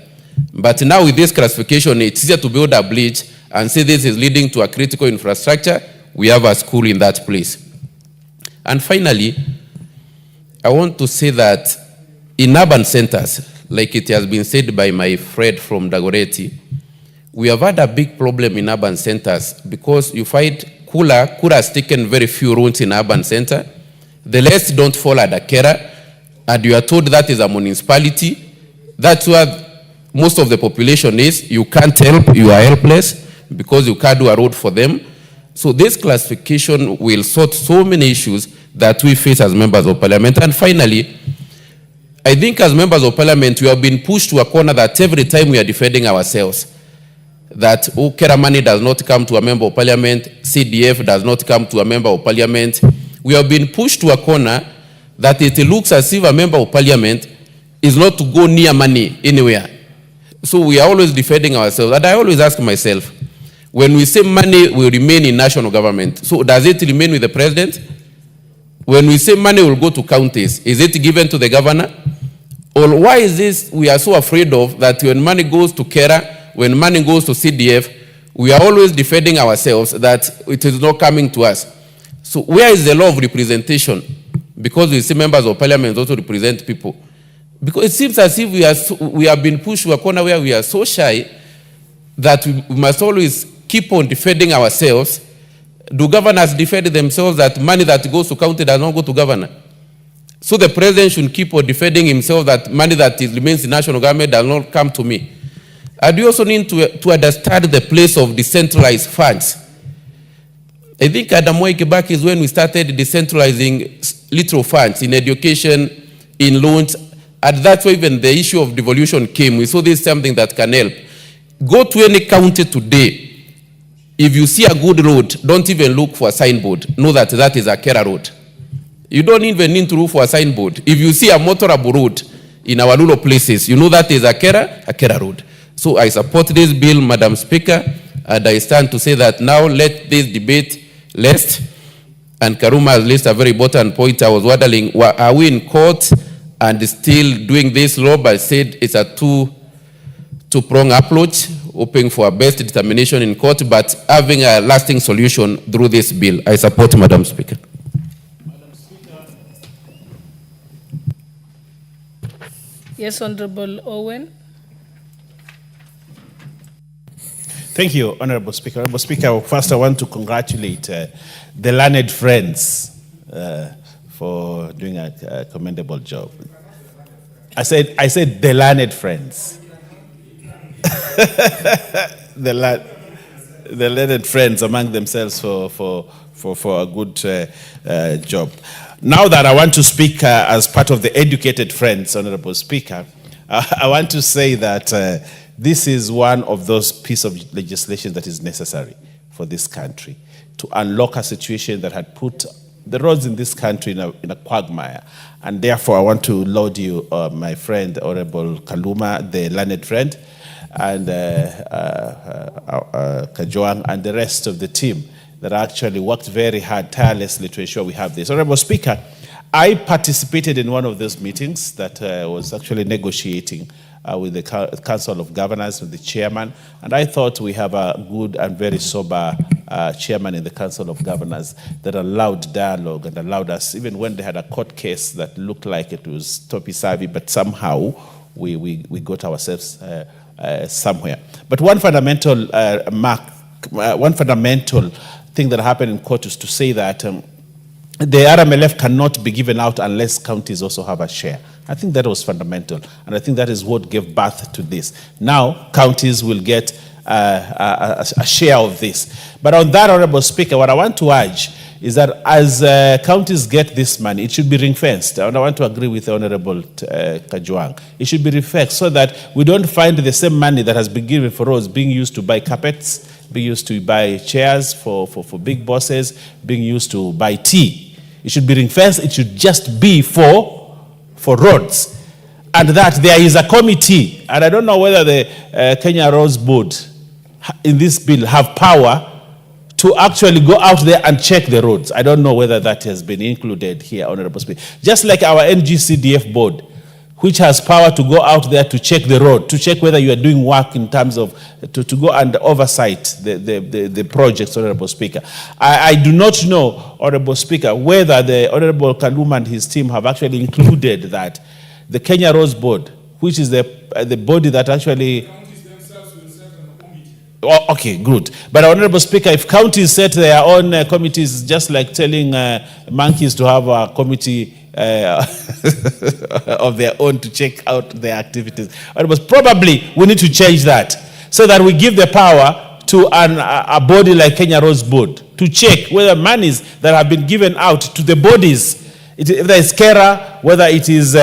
But now with this classification, it's easier to build a bridge and say this is leading to a critical infrastructure. We have a school in that place. And finally, I want to say that in urban centers, like it has been said by my friend from Dagoretti, we have had a big problem in urban centers because you find Kura has taken very few rooms in urban center. The rest don't fall under Kera, and you are told that is a municipality. That's where most of the population is. You can't help, you are helpless because you can't do a road for them. So this classification will sort so many issues that we face as members of parliament. And finally, I think as members of parliament, we have been pushed to a corner that every time we are defending ourselves, that Kera money does not come to a member of parliament, CDF does not come to a member of parliament. We have been pushed to a corner that it looks as if a member of parliament is not to go near money anywhere. So we are always defending ourselves. And I always ask myself, when we say money will remain in national government, so does it remain with the president? When we say money will go to counties, is it given to the governor? Or why is this we are so afraid of that when money goes to Kera, when money goes to CDF, we are always defending ourselves that it is not coming to us. So where is the law of representation? Because we see members of parliament also represent people. Because it seems as if we have been pushed to a corner where we are so shy that we must always keep on defending ourselves. Do governors defend themselves that money that goes to county does not go to governor? So the president should keep on defending himself that money that remains in national government does not come to me. And we also need to understand the place of decentralized funds. I think Adam Moi Kibaki is when we started decentralizing little funds in education, in loans, and that's why even the issue of devolution came. We saw this is something that can help. Go to any county today. If you see a good road, don't even look for a signboard. Know that that is a Kera road. You don't even need to look for a signboard. If you see a motorable road in our rural places, you know that is a Kera road. So I support this bill, Madam Speaker, and I stand to say that now let this debate last. And Karuma has raised a very important point. I was wondering, are we in court and still doing this law? But I said it's a two-pronged approach, hoping for a best determination in court, but having a lasting solution through this bill. I support, Madam Speaker. Yes, Honorable Owen. Thank you, Honorable Speaker. Honorable Speaker, first I want to congratulate the learned friends for doing a commendable job. I said the learned friends. the learned friends among themselves for a good job. Now that I want to speak as part of the educated friends, Honorable Speaker, I want to say that this is one of those pieces of legislation that is necessary for this country to unlock a situation that had put the roads in this country in a quagmire. And therefore, I want to laud you, my friend, Honorable Kaluma, the learned friend, and Kajoang, and the rest of the team that actually worked very hard, tirelessly to ensure we have this. Honorable Speaker, I participated in one of those meetings that was actually negotiating with the Council of Governors, with the chairman, and I thought we have a good and very sober chairman in the Council of Governors that allowed dialogue and allowed us, even when they had a court case that looked like it was topsy-turvy, but somehow we got ourselves somewhere. But one fundamental thing that happened in court is to say that the RMLF cannot be given out unless counties also have a share. I think that was fundamental, and I think that is what gave birth to this. Now, counties will get a share of this. But on that, Honorable Speaker, what I want to urge is that as counties get this money, it should be ring-fenced. And I want to agree with the Honorable Kajuang. It should be ring-fenced so that we don't find the same money that has been given for roads being used to buy carpets, being used to buy chairs for big bosses, being used to buy tea. It should be ring-fenced. It should just be for roads. And that there is a committee, and I don't know whether the Kenya Roads Board in this bill have power to actually go out there and check the roads. I don't know whether that has been included here, Honorable Speaker. Just like our NGCDF board, which has power to go out there to check the road, to check whether you are doing work in terms of, to go and oversight the projects, Honorable Speaker. I do not know, Honorable Speaker, whether the Honorable Kaluma and his team have actually included that the Kenya Roads Board which is the body that actually... Oh, okay, good. But Honorable Speaker, if counties set their own committees, just like telling monkeys to have a committee of their own to check out their activities, probably we need to change that so that we give the power to a body like Kenya Roads Board to check whether monies that have been given out to the bodies, whether it's KERA, whether it is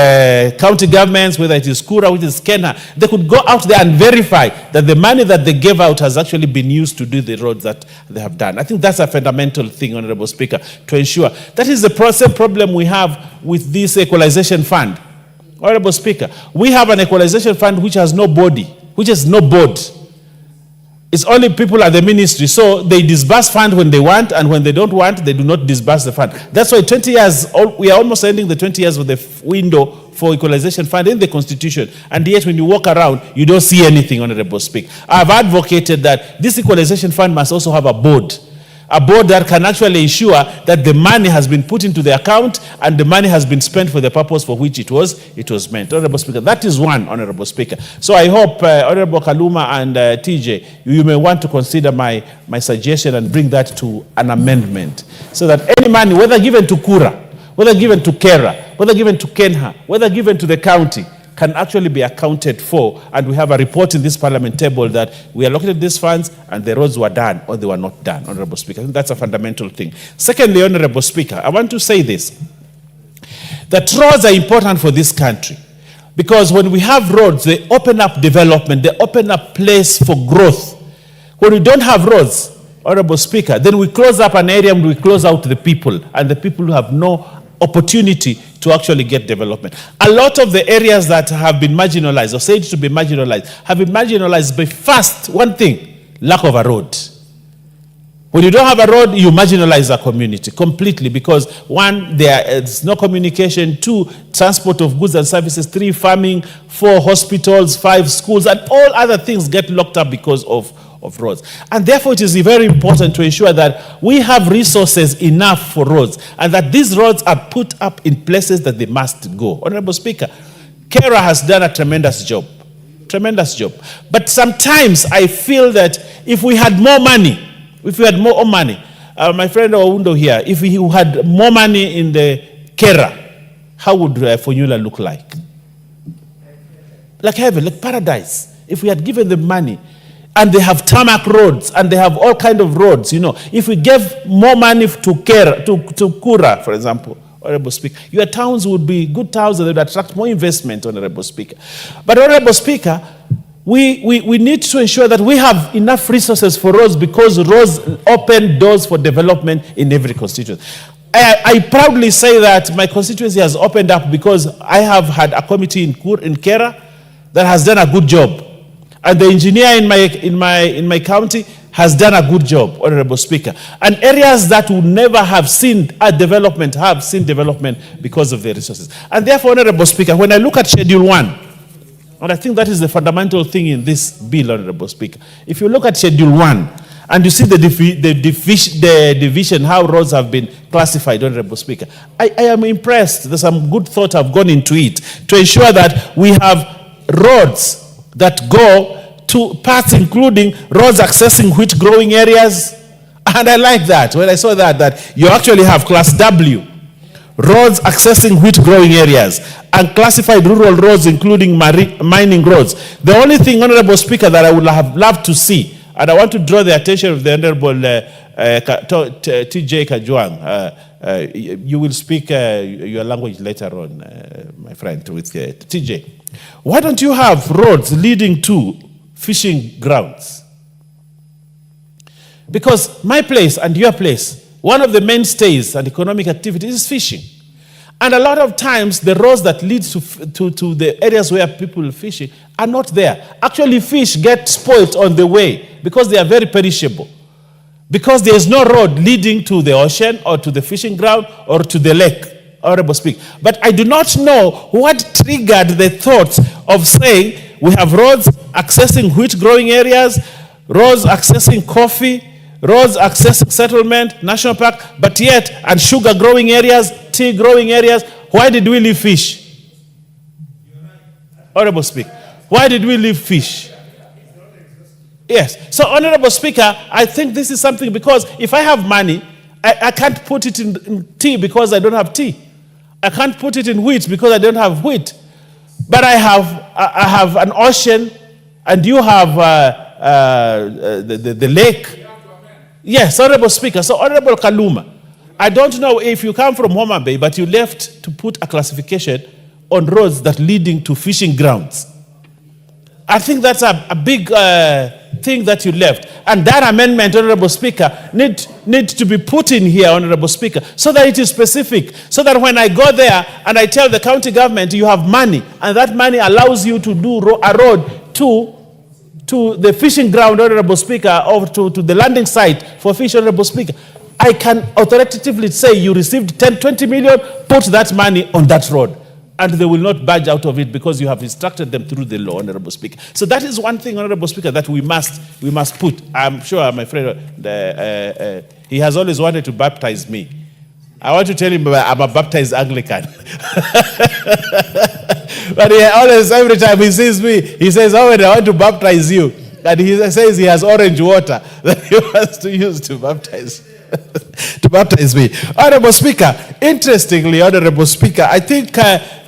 county governments, whether it is KURA, which is KENHA, they could go out there and verify that the money that they gave out has actually been used to do the roads that they have done. I think that's a fundamental thing, Honorable Speaker, to ensure. That is the same problem we have with this equalization fund. Honorable Speaker, we have an equalization fund which has no body, which has no board. It's only people at the ministry, so they disburse fund when they want, and when they don't want, they do not disburse the fund. That's why 20 years, we are almost ending the 20 years of the window for equalization fund in the Constitution, and yet when you walk around, you don't see anything, Honorable Speaker. I've advocated that this equalization fund must also have a board that can actually ensure that the money has been put into the account and the money has been spent for the purpose for which it was meant. Honorable Speaker, that is one, Honorable Speaker. So I hope Honorable Kaluma and TJ, you may want to consider my suggestion and bring that to an amendment so that any money, whether given to KURA, whether given to KERA, whether given to KENHA, whether given to the county, can actually be accounted for, and we have a report in this parliament table that we allocated these funds and the roads were done or they were not done, Honorable Speaker. I think that's a fundamental thing. Secondly, Honorable Speaker, I want to say this, that roads are important for this country because when we have roads, they open up development, they open up place for growth. When we don't have roads, Honorable Speaker, then we close up an area and we close out the people, and the people who have no opportunity to actually get development. A lot of the areas that have been marginalized or said to be marginalized have been marginalized by first, one thing, lack of a road. When you don't have a road, you marginalize a community completely because one, there is no communication, two, transport of goods and services, three, farming, four, hospitals, five, schools, and all other things get locked up because of roads. And therefore, it is very important to ensure that we have resources enough for roads and that these roads are put up in places that they must go. Honorable Speaker, KERA has done a tremendous job. But sometimes I feel that if we had more money, my friend Oundo here, if we had more money in the KERA, how would Fonula look like? Like heaven, like paradise. If we had given them money, and they have tarmac roads, and they have all kind of roads, if we gave more money to KURA, for example, Honorable Speaker, your towns would be good towns and they would attract more investment, Honorable Speaker. But Honorable Speaker, we need to ensure that we have enough resources for roads because roads open doors for development in every constituency. I proudly say that my constituency has opened up because I have had a committee in KERA that has done a good job. And the engineer in my county has done a good job, Honorable Speaker. And areas that would never have seen development have seen development because of the resources. And therefore, Honorable Speaker, when I look at Schedule 1, and I think that is the fundamental thing in this bill, Honorable Speaker. If you look at Schedule 1, and you see the division, how roads have been classified, Honorable Speaker, I am impressed. There's some good thought have gone into it to ensure that we have roads that go to parts including roads accessing wheat growing areas. And I like that. When I saw that you actually have class W, roads accessing wheat growing areas, and classified rural roads including mining roads. The only thing, Honorable Speaker, that I would have loved to see, and I want to draw the attention of the Honorable TJ Kajwang, you will speak your language later on, my friend, with TJ. Why don't you have roads leading to fishing grounds? Because my place and your place, one of the mainstays and economic activities is fishing. And a lot of times, the roads that lead to the areas where people are fishing are not there. Actually, fish get spoiled on the way because they are very perishable. Because there is no road leading to the ocean or to the fishing ground or to the lake, Honorable Speaker. But I do not know what triggered the thought of saying we have roads accessing wheat growing areas, roads accessing coffee, roads accessing settlement, national park, but yet, and sugar growing areas, tea growing areas. Why did we leave fish? Honorable Speaker. Why did we leave fish? Yes. So, Honorable Speaker, I think this is something, because if I have money, I can't put it in tea because I don't have tea. I can't put it in wheat because I don't have wheat. But I have an ocean, and you have the lake. Yes, Honorable Speaker. So, Honorable Kaluma, I don't know if you come from Homa Bay, but you left to put a classification on roads that leading to fishing grounds. I think that's a big thing that you left. And that amendment, Honorable Speaker, need to be put in here, Honorable Speaker, so that it is specific, so that when I go there and I tell the county government you have money, and that money allows you to do a road to the fishing ground, Honorable Speaker, or to the landing site for fish, Honorable Speaker, I can authoritatively say you received 10, 20 million, put that money on that road. And they will not budge out of it because you have instructed them through the law, Honorable Speaker. So that is one thing, Honorable Speaker, that we must put. I'm sure my friend, he has always wanted to baptize me. I want to tell him I'm a baptized Anglican. But he always, every time he sees me, he says, "Oh, I want to baptize you." And he says he has orange water that he wants to use to baptize. To baptize me. Honorable Speaker, interestingly, Honorable Speaker, I think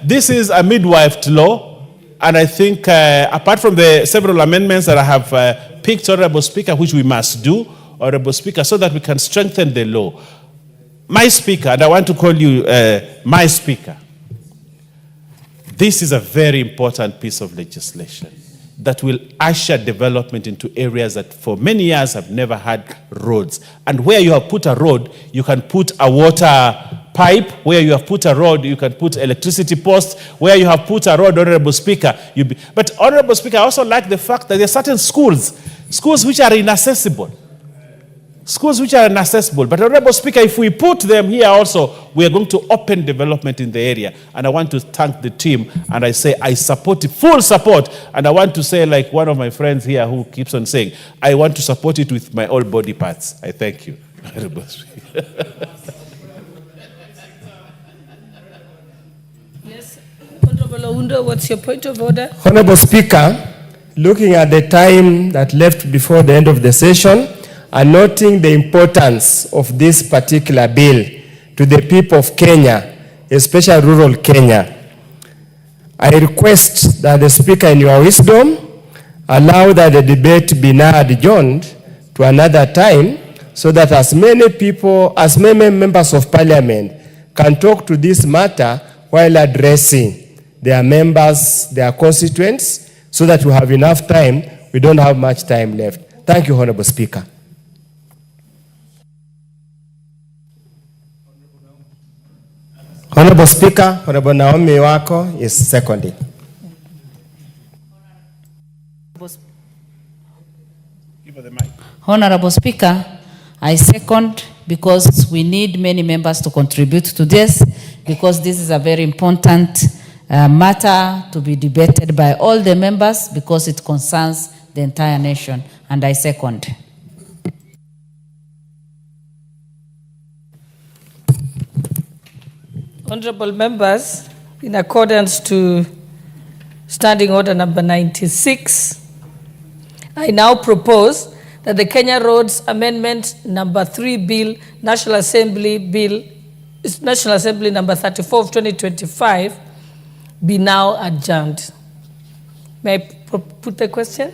this is a midwife law, and I think apart from the several amendments that I have picked, Honorable Speaker, which we must do, Honorable Speaker, so that we can strengthen the law. My Speaker, and I want to call you my Speaker, this is a very important piece of legislation that will usher development into areas that for many years have never had roads. And where you have put a road, you can put a water pipe. Where you have put a road, you can put electricity posts. Where you have put a road, Honorable Speaker, but Honorable Speaker, I also like the fact that there are certain schools which are inaccessible. Schools which are inaccessible. But Honorable Speaker, if we put them here also, we are going to open development in the area. And I want to thank the team, and I say I support it, full support. And I want to say, like one of my friends here who keeps on saying, I want to support it with my all body parts. I thank you, Honorable Speaker. Yes, Honorable Oundo, what's your point of order? Honorable Speaker, looking at the time that left before the end of the session, and noting the importance of this particular bill to the people of Kenya, especially rural Kenya, I request that the Speaker, in your wisdom, allow that the debate be now adjourned to another time, so that as many people, as many members of Parliament can talk to this matter while addressing their members, their constituents, so that we have enough time. We don't have much time left. Thank you, Honorable Speaker. Honorable Speaker, Honorable Naomi Wako is seconding. Honorable Speaker, I second, because we need many members to contribute to this, because this is a very important matter to be debated by all the members, because it concerns the entire nation, and I second. Honorable members, in accordance to Standing Order number 96, I now propose that the Kenya Roads Amendment number 3 Bill, National Assembly number 34 of 2025, be now adjourned. May I put the question?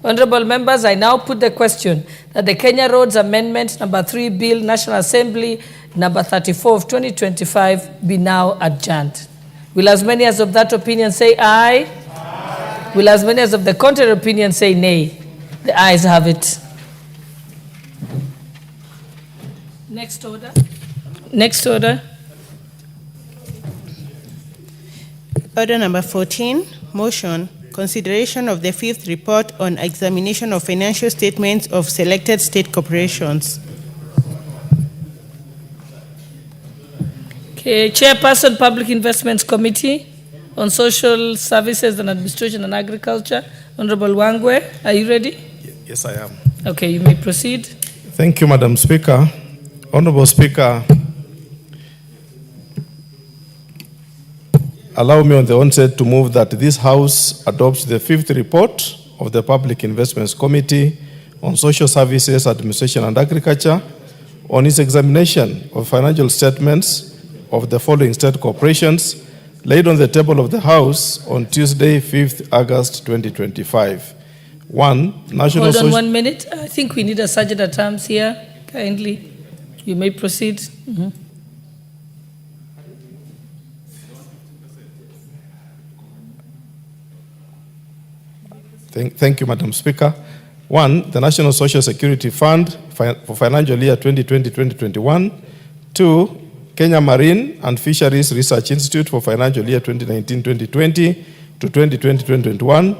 Honorable members, I now put the question that the Kenya Roads Amendment number 3 Bill, National Assembly number 34 of 2025 be now adjourned. Will as many as of that opinion say aye? Aye. Will as many as of the contrary opinion say nay? The ayes have it. Next order. Next order. Order number 14, motion, consideration of the 5th report on examination of financial statements of selected state corporations. Okay, Chairperson, Public Investments Committee on Social Services and Administration and Agriculture, Honorable Wangwe, are you ready? Yes, I am. Okay, you may proceed. Thank you, Madam Speaker. Honorable Speaker, allow me on the onset to move that this House adopts the 5th report of the Public Investments Committee on Social Services, Administration and Agriculture on its examination of financial statements of the following state corporations laid on the table of the House on Tuesday, 5th August 2025. One, National Hold on 1 minute. I think we need a sergeant at arms here. Kindly, you may proceed. Thank you, Madam Speaker. One, the National Social Security Fund for financial year 2020-2021. Two, Kenya Marine and Fisheries Research Institute for financial year 2019-2020 to 2020-2021.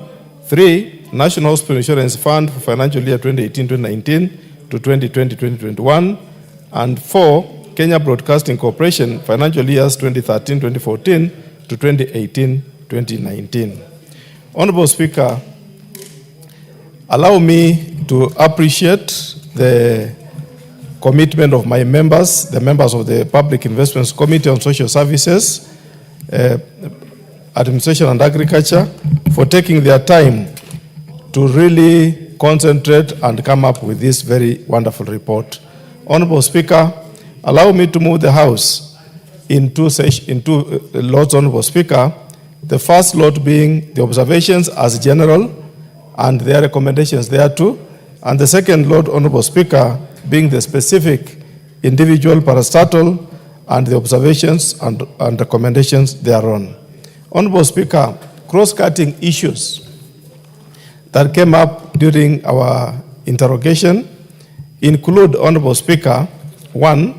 Three, National Hospital Insurance Fund for financial year 2018-2019 to 2020-2021. And four, Kenya Broadcasting Corporation financial years 2013-2014 to 2018-2019. Honorable Speaker, allow me to appreciate the commitment of my members, the members of the Public Investments Committee on Social Services, Administration and Agriculture, for taking their time to really concentrate and come up with this very wonderful report. Honorable Speaker, allow me to move the House in two lots, Honorable Speaker. The first lot being the observations as general and their recommendations thereto, and the second lot, Honorable Speaker, being the specific individual parastatal and the observations and recommendations thereon. Honorable Speaker, cross-cutting issues that came up during our interrogation include, Honorable Speaker, one,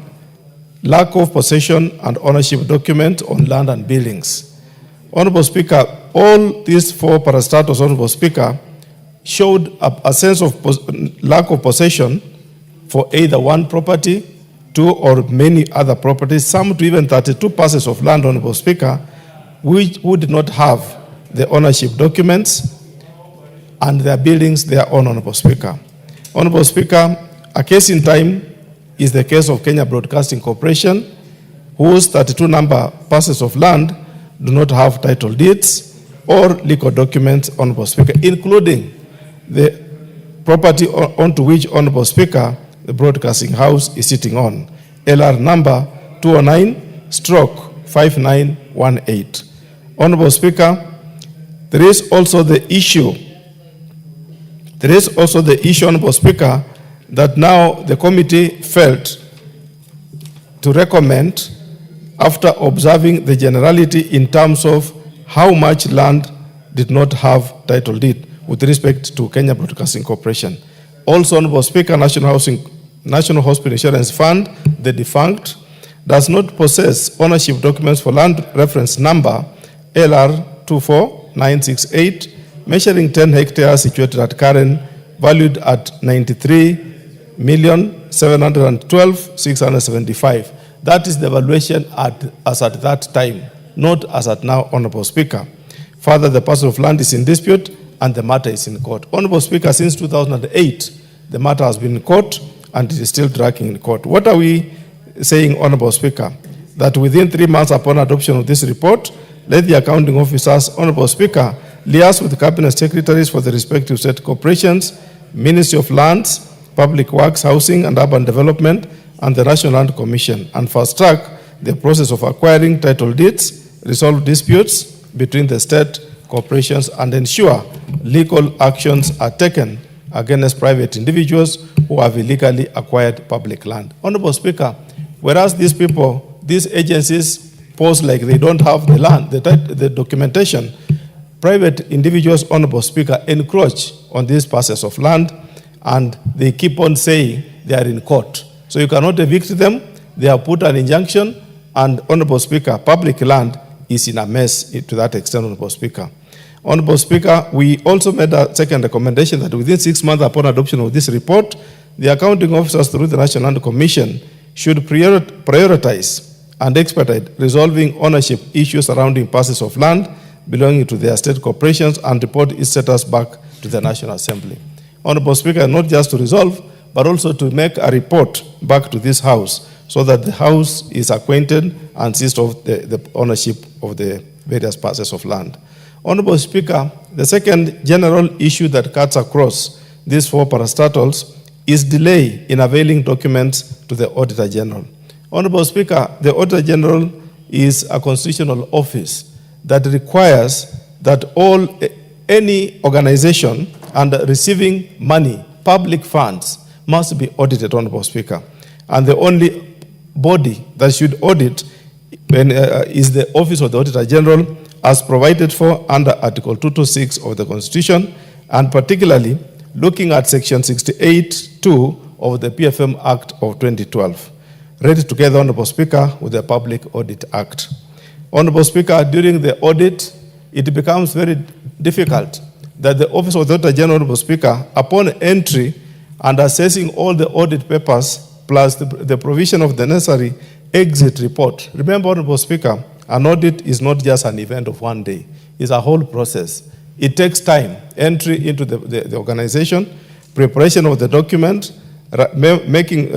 lack of possession and ownership document on land and buildings. Honorable Speaker, all these four parastatals, Honorable Speaker, showed a sense of lack of possession for either one property, two or many other properties, some to even 32 parcels of land, Honorable Speaker, which would not have the ownership documents and their buildings their own, Honorable Speaker. Honorable Speaker, a case in time is the case of Kenya Broadcasting Corporation, whose 32 number parcels of land do not have title deeds or legal documents, Honorable Speaker, including the property onto which, Honorable Speaker, the Broadcasting House is sitting on, LR number 209/5918. Honorable Speaker, there is also the issue, Honorable Speaker, that now the committee felt to recommend, after observing the generality in terms of how much land did not have title deed with respect to Kenya Broadcasting Corporation. Also, Honorable Speaker, National Hospital Insurance Fund, the defunct, does not possess ownership documents for land reference number LR 24968, measuring 10 hectares situated at Karen, valued at 93,712,675. That is the valuation as at that time, not as at now, Honorable Speaker. Further, the parcel of land is in dispute and the matter is in court. Honorable Speaker, since 2008, the matter has been in court and it is still dragging in court. What are we saying, Honorable Speaker? That within 3 months upon adoption of this report, let the accounting officers, Honorable Speaker, liaise with the cabinet secretaries for the respective state corporations, Ministry of Lands, Public Works, Housing and Urban Development, and the National Land Commission, and fast track the process of acquiring title deeds, resolve disputes between the state corporations, and ensure legal actions are taken against private individuals who have illegally acquired public land. Honorable Speaker, whereas these people, these agencies pose like they don't have the land, the documentation, private individuals, Honorable Speaker, encroach on these parcels of land and they keep on saying they are in court. So you cannot evict them. They have put an injunction and, Honorable Speaker, public land is in a mess to that extent, Honorable Speaker. Honorable Speaker, we also made a second recommendation that within 6 months upon adoption of this report, the accounting officers through the National Land Commission should prioritize and expedite resolving ownership issues surrounding parcels of land belonging to their state corporations and report its status back to the National Assembly. Honorable Speaker, not just to resolve, but also to make a report back to this House so that the House is acquainted and seized of the ownership of the various parcels of land. Honorable Speaker, the second general issue that cuts across these four parastatals is delay in availing documents to the Auditor General. Honorable Speaker, the Auditor General is a constitutional office that requires that any organization and receiving money, public funds, must be audited, Honorable Speaker. And the only body that should audit is the Office of the Auditor General, as provided for under Article 226 of the Constitution, and particularly looking at Section 68(2) of the PFM Act of 2012, read together, Honorable Speaker, with the Public Audit Act. Honorable Speaker, during the audit, it becomes very difficult that the Office of the Auditor General, Honorable Speaker, upon entry and assessing all the audit papers, plus the provision of the necessary exit report. Remember, Honorable Speaker, an audit is not just an event of one day. It's a whole process. It takes time, entry into the organization, preparation of the document, writing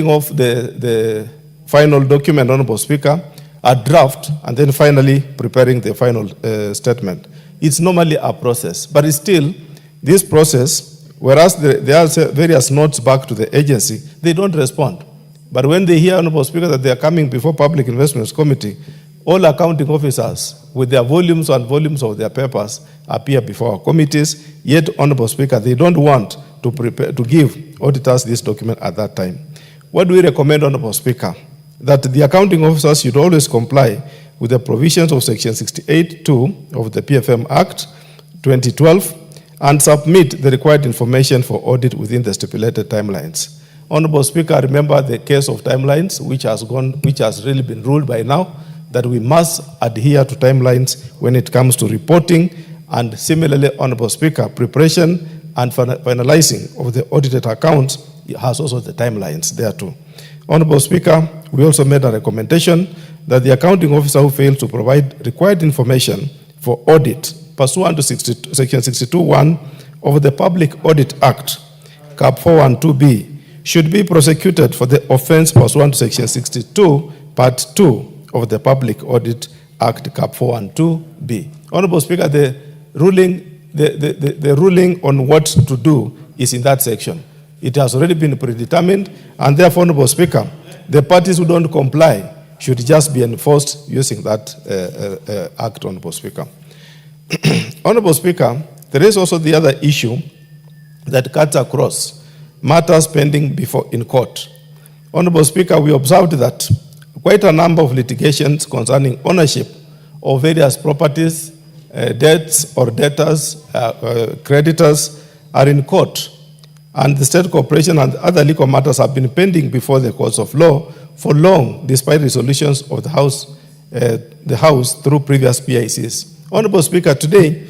of the final document, Honorable Speaker, a draft, and then finally preparing the final statement. It's normally a process, but it's still this process, whereas there are various notes back to the agency, they don't respond. But when they hear, Honorable Speaker, that they are coming before Public Investments Committee, all accounting officers with their volumes and volumes of their papers appear before our committees. Yet, Honorable Speaker, they don't want to give auditors this document at that time. What do we recommend, Honorable Speaker? That the accounting officers should always comply with the provisions of Section 68(2) of the PFM Act 2012 and submit the required information for audit within the stipulated timelines. Honorable Speaker, remember the case of timelines, which has really been ruled by now, that we must adhere to timelines when it comes to reporting, and similarly, Honorable Speaker, preparation and finalizing of the audited accounts has also the timelines there too. Honorable Speaker, we also made a recommendation that the accounting officer who fails to provide required information for audit pursuant to Section 62(1) of the Public Audit Act, Cap 412B, should be prosecuted for the offense pursuant to Section 62, Part 2 of the Public Audit Act, Cap 412B. Honorable Speaker, the ruling on what to do is in that section. It has already been predetermined, and therefore, Honorable Speaker, the parties who don't comply should just be enforced using that act, Honorable Speaker. Honorable Speaker, there is also the other issue that cuts across matters pending in court. Honorable Speaker, we observed that quite a number of litigations concerning ownership of various properties, debts or debtors, creditors are in court, and the state corporation and other legal matters have been pending before the courts of law for long, despite resolutions of the House through previous PICs. Honorable Speaker, today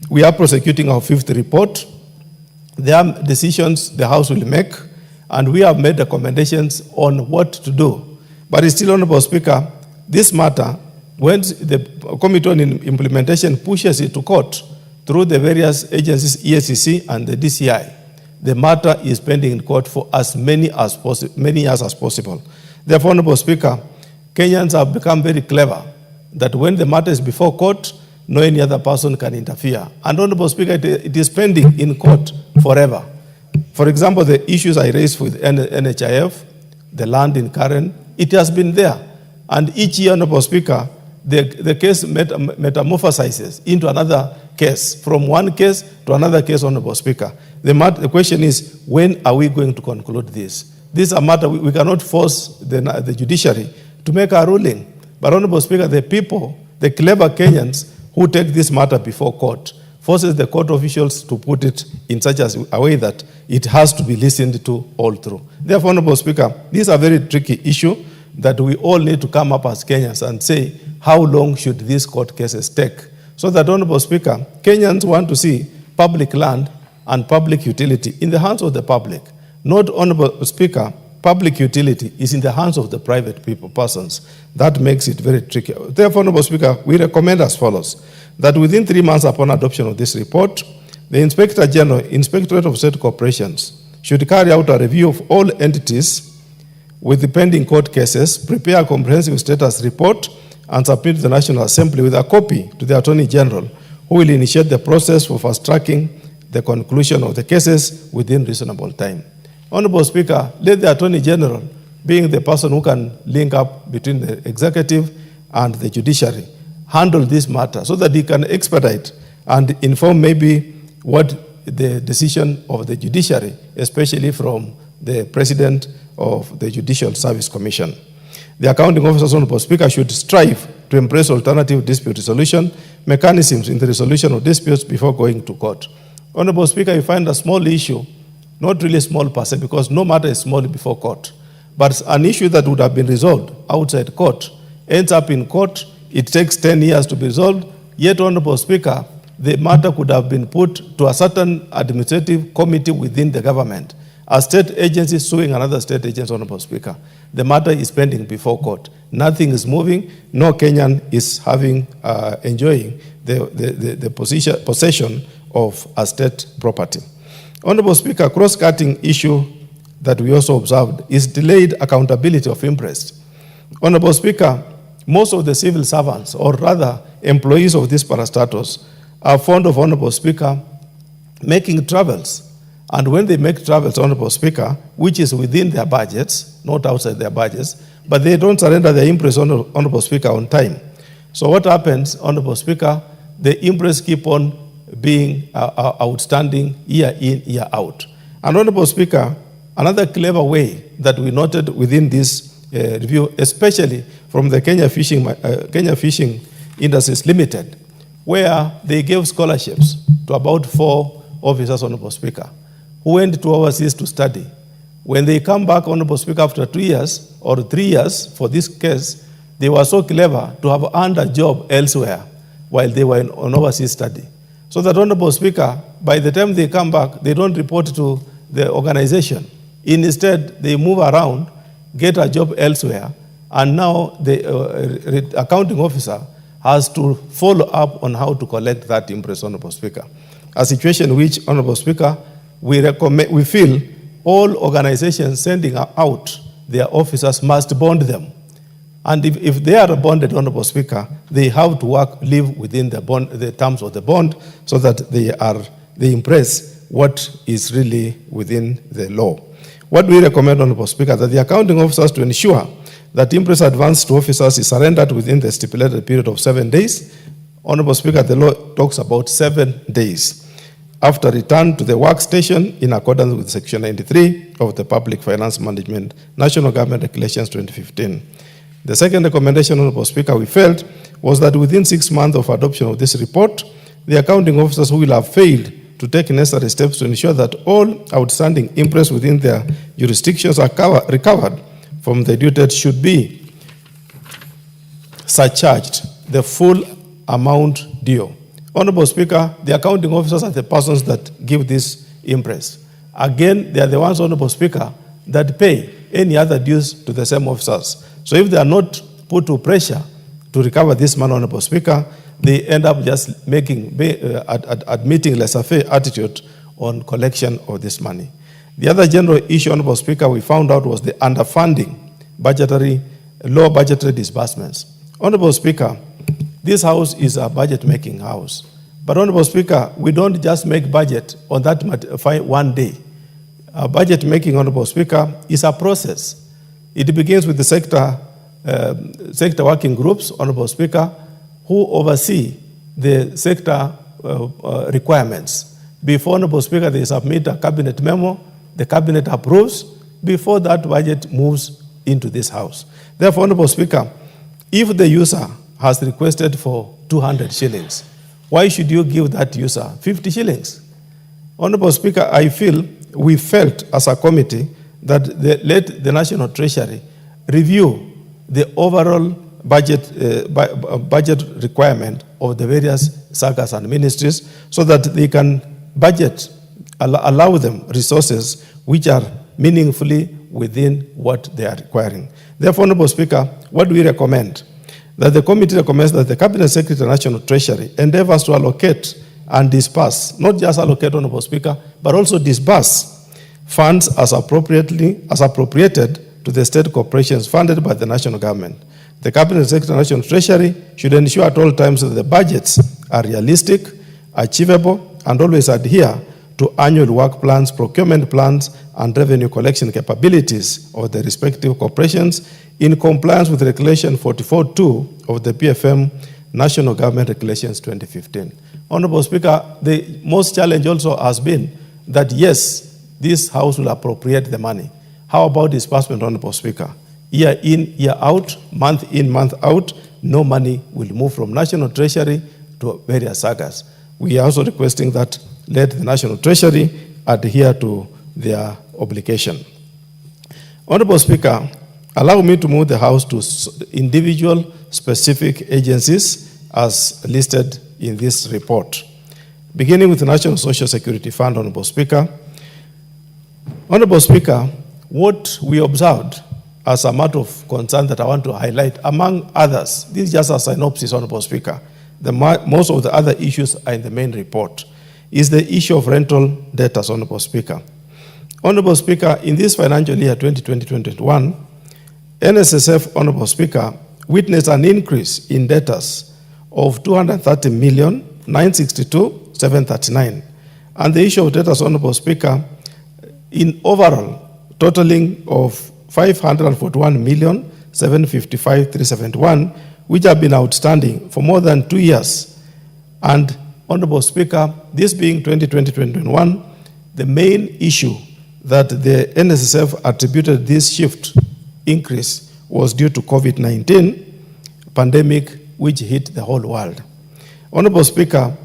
we are prosecuting our fifth report. There are decisions the House will make, and we have made recommendations on what to do. But it's still, Honorable Speaker, this matter, when the Committee on Implementation pushes it to court through the various agencies, EACC and the DCI, the matter is pending in court for as many years as possible. Therefore, Honorable Speaker, Kenyans have become very clever that when the matter is before court, no any other person can interfere. And Honorable Speaker, it is pending in court forever. For example, the issues I raised with NHIF, the land in Karen, it has been there. And each year, Honorable Speaker, the case metamorphosizes into another case, from one case to another case, Honorable Speaker. The question is, when are we going to conclude this? This is a matter we cannot force the judiciary to make a ruling. But Honorable Speaker, the people, the clever Kenyans who take this matter before court, forces the court officials to put it in such a way that it has to be listened to all through. Therefore, Honorable Speaker, this is a very tricky issue that we all need to come up as Kenyans and say, how long should these court cases take? So that, Honorable Speaker, Kenyans want to see public land and public utility in the hands of the public. Not, Honorable Speaker, public utility is in the hands of the private persons. That makes it very tricky. Therefore, Honorable Speaker, we recommend as follows, that within 3 months upon adoption of this report, the Inspector General, Inspectorate of State Corporations, should carry out a review of all entities with the pending court cases, prepare a comprehensive status report and submit to the National Assembly with a copy to the Attorney General, who will initiate the process for fast-tracking the conclusion of the cases within reasonable time. Honorable Speaker, let the Attorney General, being the person who can link up between the executive and the judiciary, handle this matter so that he can expedite and inform maybe what the decision of the judiciary, especially from the President of the Judicial Service Commission. The accounting officers, Honorable Speaker, should strive to embrace alternative dispute resolution mechanisms in the resolution of disputes before going to court. Honorable Speaker, you find a small issue, not really small per se, because no matter is small before court, but an issue that would have been resolved outside court ends up in court. It takes 10 years to be resolved. Yet, Honorable Speaker, the matter could have been put to a certain administrative committee within the government. A state agency suing another state agency, Honorable Speaker. The matter is pending before court. Nothing is moving. No Kenyan is enjoying the possession of a state property. Honorable Speaker, cross-cutting issue that we also observed is delayed accountability of interest. Honorable Speaker, most of the civil servants, or rather employees of this parastatus, are fond of, Honorable Speaker, making travels. And when they make travels, Honorable Speaker, which is within their budgets, not outside their budgets, but they don't surrender their interest, Honorable Speaker, on time. So what happens, Honorable Speaker, the interest keep on being outstanding year in, year out. And Honorable Speaker, another clever way that we noted within this review, especially from the Kenya Fishing Industries Limited, where they gave scholarships to about 4 officers, Honorable Speaker, who went to overseas to study. When they come back, Honorable Speaker, after 2 years or 3 years for this case, they were so clever to have earned a job elsewhere while they were on overseas study. So that, Honorable Speaker, by the time they come back, they don't report to the organization. Instead, they move around, get a job elsewhere, and now the accounting officer has to follow up on how to collect that interest, Honorable Speaker. A situation which, Honorable Speaker, we feel all organizations sending out their officers must bond them. And if they are bonded, Honorable Speaker, they have to live within the terms of the bond so that they impress what is really within the law. What we recommend, Honorable Speaker, that the accounting officers, to ensure that interest advance to officers is surrendered within the stipulated period of 7 days. Honorable Speaker, the law talks about 7 days after return to the workstation in accordance with Section 93 of the Public Finance Management National Government Regulations 2015. The second recommendation, Honorable Speaker, we felt was that within 6 months of adoption of this report, the accounting officers who will have failed to take necessary steps to ensure that all outstanding interest within their jurisdictions are recovered from the due date should be surcharged the full amount due. Honorable Speaker, the accounting officers are the persons that give this interest. Again, they are the ones, Honorable Speaker, that pay any other dues to the same officers. So if they are not put to pressure to recover this money, Honorable Speaker, they end up just admitting laissez-faire attitude on collection of this money. The other general issue, Honorable Speaker, we found out was the underfunding, low budgetary disbursements. Honorable Speaker, this house is a budget-making house. But Honorable Speaker, we don't just make budget on that one day. Budget making, Honorable Speaker, is a process. It begins with the sector working groups, Honorable Speaker, who oversee the sector requirements. Before, Honorable Speaker, they submit a cabinet memo, the cabinet approves, before that budget moves into this house. Therefore, Honorable Speaker, if the user has requested for 200 shillings, why should you give that user 50 shillings? Honorable Speaker, we felt as a committee that let the National Treasury review the overall budget requirement of the various SAGAs and ministries so that they can budget, allow them resources which are meaningfully within what they are requiring. Therefore, Honorable Speaker, what do we recommend? That the committee recommends that the Cabinet Secretary National Treasury endeavors to allocate and disperse, not just allocate, Honorable Speaker, but also disperse funds as appropriated to to the state corporations funded by the national government. The Cabinet Secretary National Treasury should ensure at all times that the budgets are realistic, achievable, and always adhere to annual work plans, procurement plans, and revenue collection capabilities of the respective corporations in compliance with Regulation 44.2 of the PFM National Government Regulations 2015. Honorable Speaker, the most challenge also has been that yes, this House will appropriate the money. How about disbursement, Honorable Speaker? Year in, year out, month in, month out, no money will move from National Treasury to various sagas. We are also requesting that let the National Treasury adhere to their obligation. Honorable Speaker, allow me to move the House to individual specific agencies as listed in this report. Beginning with the National Social Security Fund, Honorable Speaker. Honorable Speaker, what we observed as a matter of concern that I want to highlight, among others, this is just a synopsis, Honorable Speaker. Most of the other issues are in the main report, is the issue of rental debtors, Honorable Speaker. Honorable Speaker, in this financial year 2020-2021, NSSF, Honorable Speaker, witnessed an increase in debtors of 230,962,739. And the issue of debtors, Honorable Speaker, in overall totaling of 541,755,371, which have been outstanding for more than 2 years. And Honorable Speaker, this being 2020-2021, the main issue that the NSSF attributed this shift increase was due to COVID-19 pandemic, which hit the whole world. Honorable Speaker,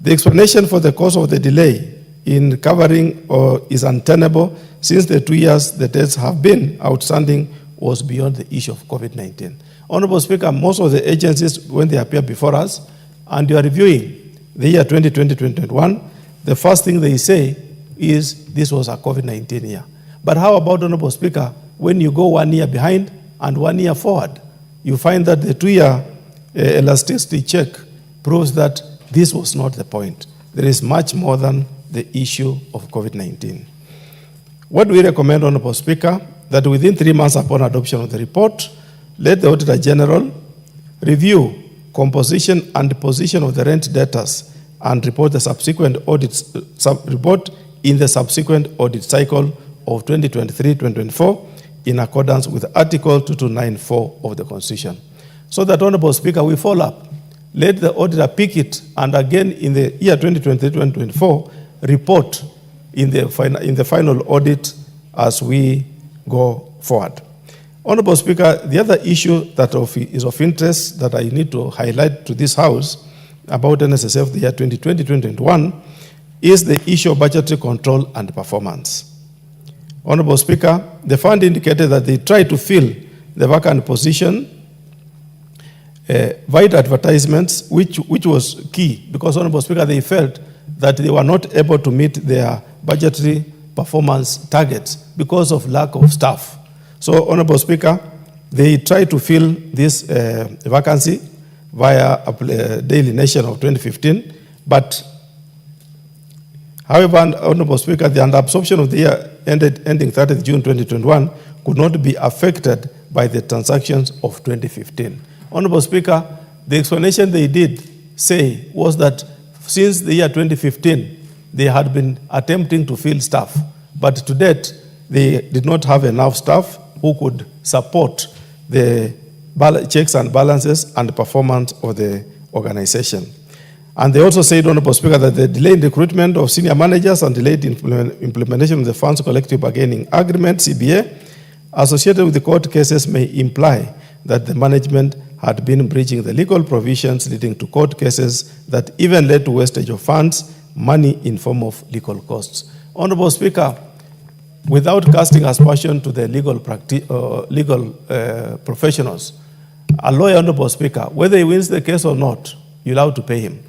the explanation for the cause of the delay in covering is untenable, since the 2 years the debts have been outstanding was beyond the issue of COVID-19. Honorable Speaker, most of the agencies, when they appear before us, and you are reviewing the year 2020-2021, the first thing they say is this was a COVID-19 year. But how about, Honorable Speaker, when you go 1 year behind and 1 year forward, you find that the 2-year elasticity check proves that this was not the point. There is much more than the issue of COVID-19. What do we recommend, Honorable Speaker? That within 3 months upon adoption of the report, let the Auditor General review composition and position of the rent debtors and report the subsequent audits, report in the subsequent audit cycle of 2023-2024 in accordance with Article 2294 of the Constitution. So that, Honorable Speaker, we follow up. Let the auditor pick it, and again in the year 2023-2024, report in the final audit as we go forward. Honorable Speaker, the other issue that is of interest that I need to highlight to this House about NSSF the year 2020-2021 is the issue of budgetary control and performance. Honorable Speaker, the fund indicated that they tried to fill the vacant position via advertisements, which was key, because, Honorable Speaker, they felt that they were not able to meet their budgetary performance targets because of lack of staff. So, Honorable Speaker, they tried to fill this vacancy via a Daily Nation of 2015, but however, Honorable Speaker, the under-absorption of the year ending 30th June 2021 could not be affected by the transactions of 2015. Honorable Speaker, the explanation they did say was that since the year 2015, they had been attempting to fill staff, but to date, they did not have enough staff who could support the checks and balances and performance of the organization. And they also said, Honorable Speaker, that the delayed recruitment of senior managers and delayed implementation of the Funds Collective Bargaining Agreement, CBA, associated with the court cases may imply that the management had been breaching the legal provisions leading to court cases that even led to wastage of funds, money in form of legal costs. Honorable Speaker, without casting aspersion to the legal professionals, a lawyer, Honorable Speaker, whether he wins the case or not, you'll have to pay him.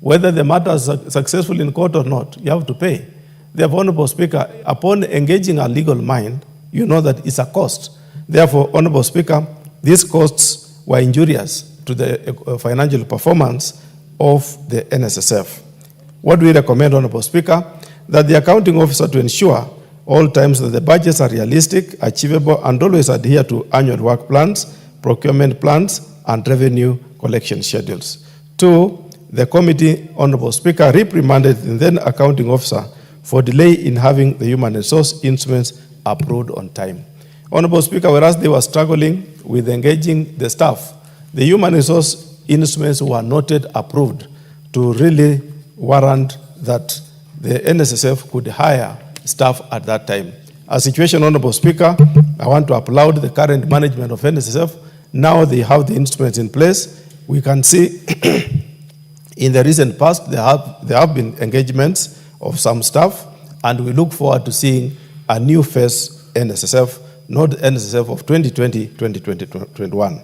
Whether the matter is successful in court or not, you have to pay. Therefore, Honorable Speaker, upon engaging a legal mind, you know that it's a cost. Therefore, Honorable Speaker, these costs were injurious to the financial performance of the NSSF. What do we recommend, Honorable Speaker? That the accounting officer, to ensure all times that the budgets are realistic, achievable, and always adhere to annual work plans, procurement plans, and revenue collection schedules. 2, the committee, Honorable Speaker, reprimanded the then accounting officer for delay in having the human resource instruments approved on time. Honorable Speaker, whereas they were struggling with engaging the staff, the human resource instruments were not yet approved to really warrant that the NSSF could hire staff at that time. A situation, Honorable Speaker, I want to applaud the current management of NSSF. Now they have the instruments in place. We can see in the recent past there have been engagements of some staff, and we look forward to seeing a new face NSSF, not NSSF of 2020-2021.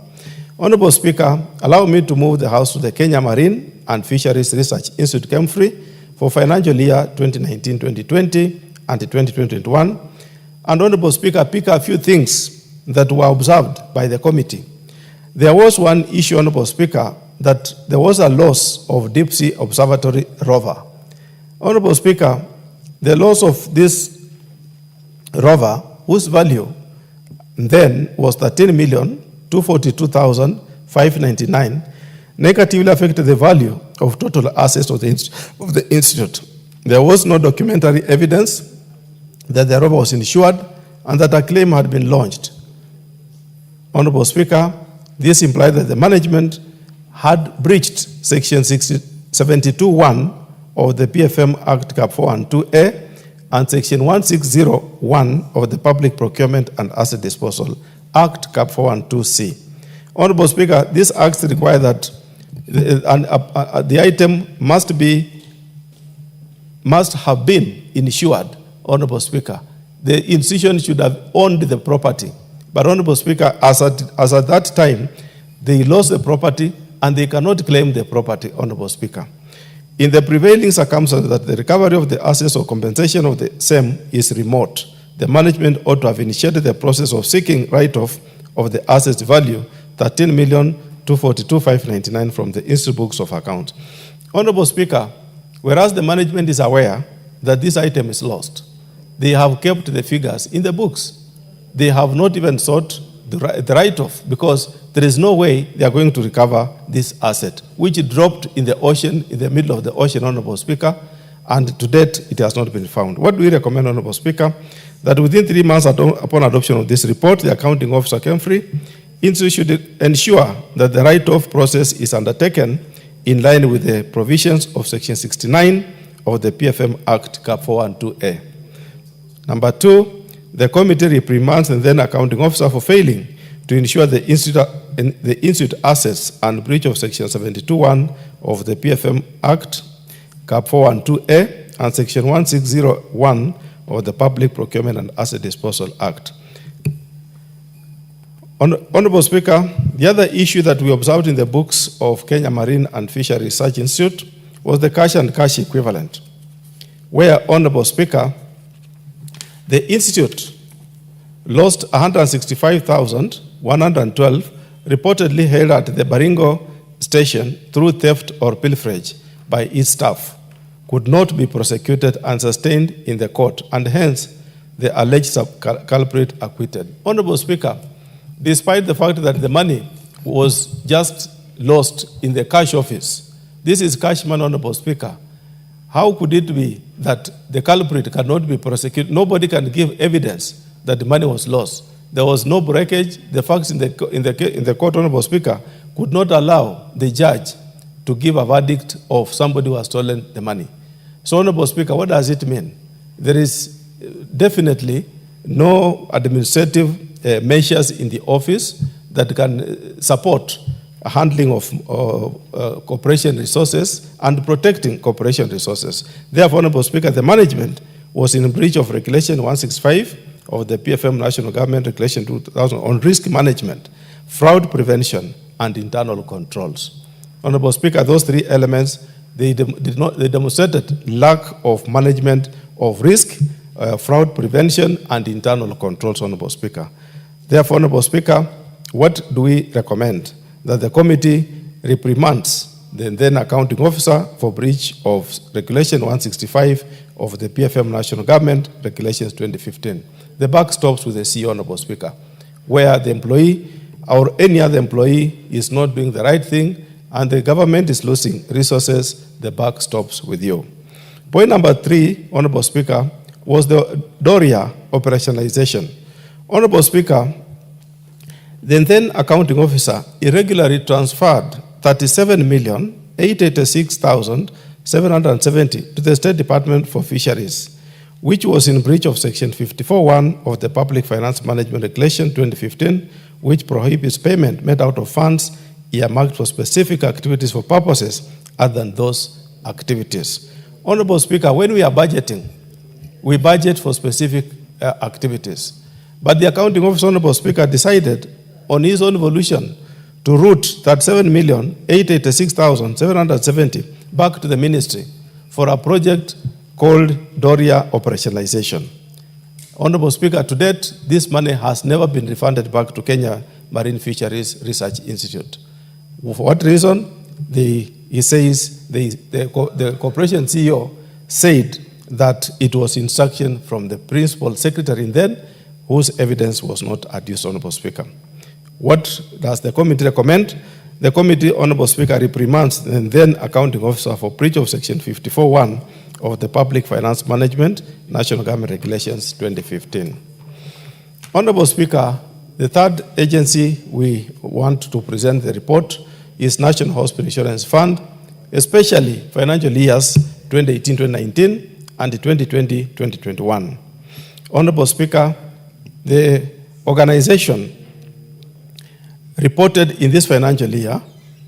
Honorable Speaker, allow me to move the House to the Kenya Marine and Fisheries Research Institute, KEMFRI, for financial year 2019-2020 and 2021. And Honorable Speaker, pick a few things that were observed by the committee. There was one issue, Honorable Speaker, that there was a loss of Deep Sea Observatory rover. Honorable Speaker, the loss of this rover, whose value then was 13,242,599, negatively affected the value of total assets of the institute. There was no documentary evidence that the rover was insured and that a claim had been launched. Honorable Speaker, this implied that the management had breached Section 72(1) of the PFM Act Cap 412A and Section 1601 of the Public Procurement and Asset Disposal Act Cap 412C. Honorable Speaker, these acts require that the item must have been insured. Honorable Speaker, the institution should have owned the property. But Honorable Speaker, as at that time, they lost the property and they cannot claim the property, Honorable Speaker. In the prevailing circumstances that the recovery of the assets or compensation of the same is remote, the management ought to have initiated the process of seeking write-off of the assets value 13,242,599 from the Institute Books of Accounts. Honorable Speaker, whereas the management is aware that this item is lost, they have kept the figures in the books. They have not even sought the write-off because there is no way they are going to recover this asset, which dropped in the ocean, in the middle of the ocean, Honorable Speaker, and to date it has not been found. What do we recommend, Honorable Speaker? That within 3 months upon adoption of this report, the accounting officer, KEMFRI, should ensure that the write-off process is undertaken in line with the provisions of Section 69 of the PFM Act Cap 412A. Number 2, the committee reprimands the then accounting officer for failing to ensure the institute assets and breach of Section 72(1) of the PFM Act Cap 412A and Section 1601 of the Public Procurement and Asset Disposal Act. Honorable Speaker, the other issue that we observed in the books of Kenya Marine and Fisheries Research Institute was the cash and cash equivalent, where, Honorable Speaker, the institute lost 165,112 reportedly held at the Baringo station through theft or pilferage by its staff, could not be prosecuted and sustained in the court, and hence the alleged culprit acquitted. Honorable Speaker, despite the fact that the money was just lost in the cash office, this is cash money, Honorable Speaker, how could it be that the culprit cannot be prosecuted? Nobody can give evidence that the money was lost. There was no breakage. The facts in the court, Honorable Speaker, could not allow the judge to give a verdict of somebody who has stolen the money. So, Honorable Speaker, what does it mean? There is definitely no administrative measures in the office that can support handling of corporation resources and protecting corporation resources. Therefore, Honorable Speaker, the management was in breach of Regulation 165 of the PFM National Government Regulation 2000 on risk management, fraud prevention, and internal controls. Honorable Speaker, those three elements, they demonstrated lack of management of risk, fraud prevention, and internal controls, Honorable Speaker. Therefore, Honorable Speaker, what do we recommend? That the committee reprimands the then accounting officer for breach of Regulation 165 of the PFM National Government, Regulations 2015. The buck stops with the CEO, Honorable Speaker, where the employee or any other employee is not doing the right thing and the government is losing resources, the buck stops with you. Point number 3, Honorable Speaker, was the Doria operationalization. Honorable Speaker, the then accounting officer irregularly transferred 37,886,770 to the State Department for Fisheries, which was in breach of Section 54(1) of the Public Finance Management Regulation 2015, which prohibits payment made out of funds earmarked for specific activities for purposes other than those activities. Honorable Speaker, when we are budgeting, we budget for specific activities. But the accounting officer, Honorable Speaker, decided on his own volition to route 37,886,770 back to the ministry for a project called Doria operationalization. Honorable Speaker, to date, this money has never been refunded back to Kenya Marine Fisheries Research Institute. For what reason? He says the corporation CEO said that it was instruction from the principal secretary then, whose evidence was not adduced, Honorable Speaker. What does the committee recommend? The committee, Honorable Speaker, reprimands the then accounting officer for breach of Section 54(1) of the Public Finance Management National Government Regulations 2015. Honorable Speaker, the third agency we want to present the report is National Hospital Insurance Fund, especially financial years 2018-2019 and 2020-2021. Honorable Speaker, the organization reported in this financial year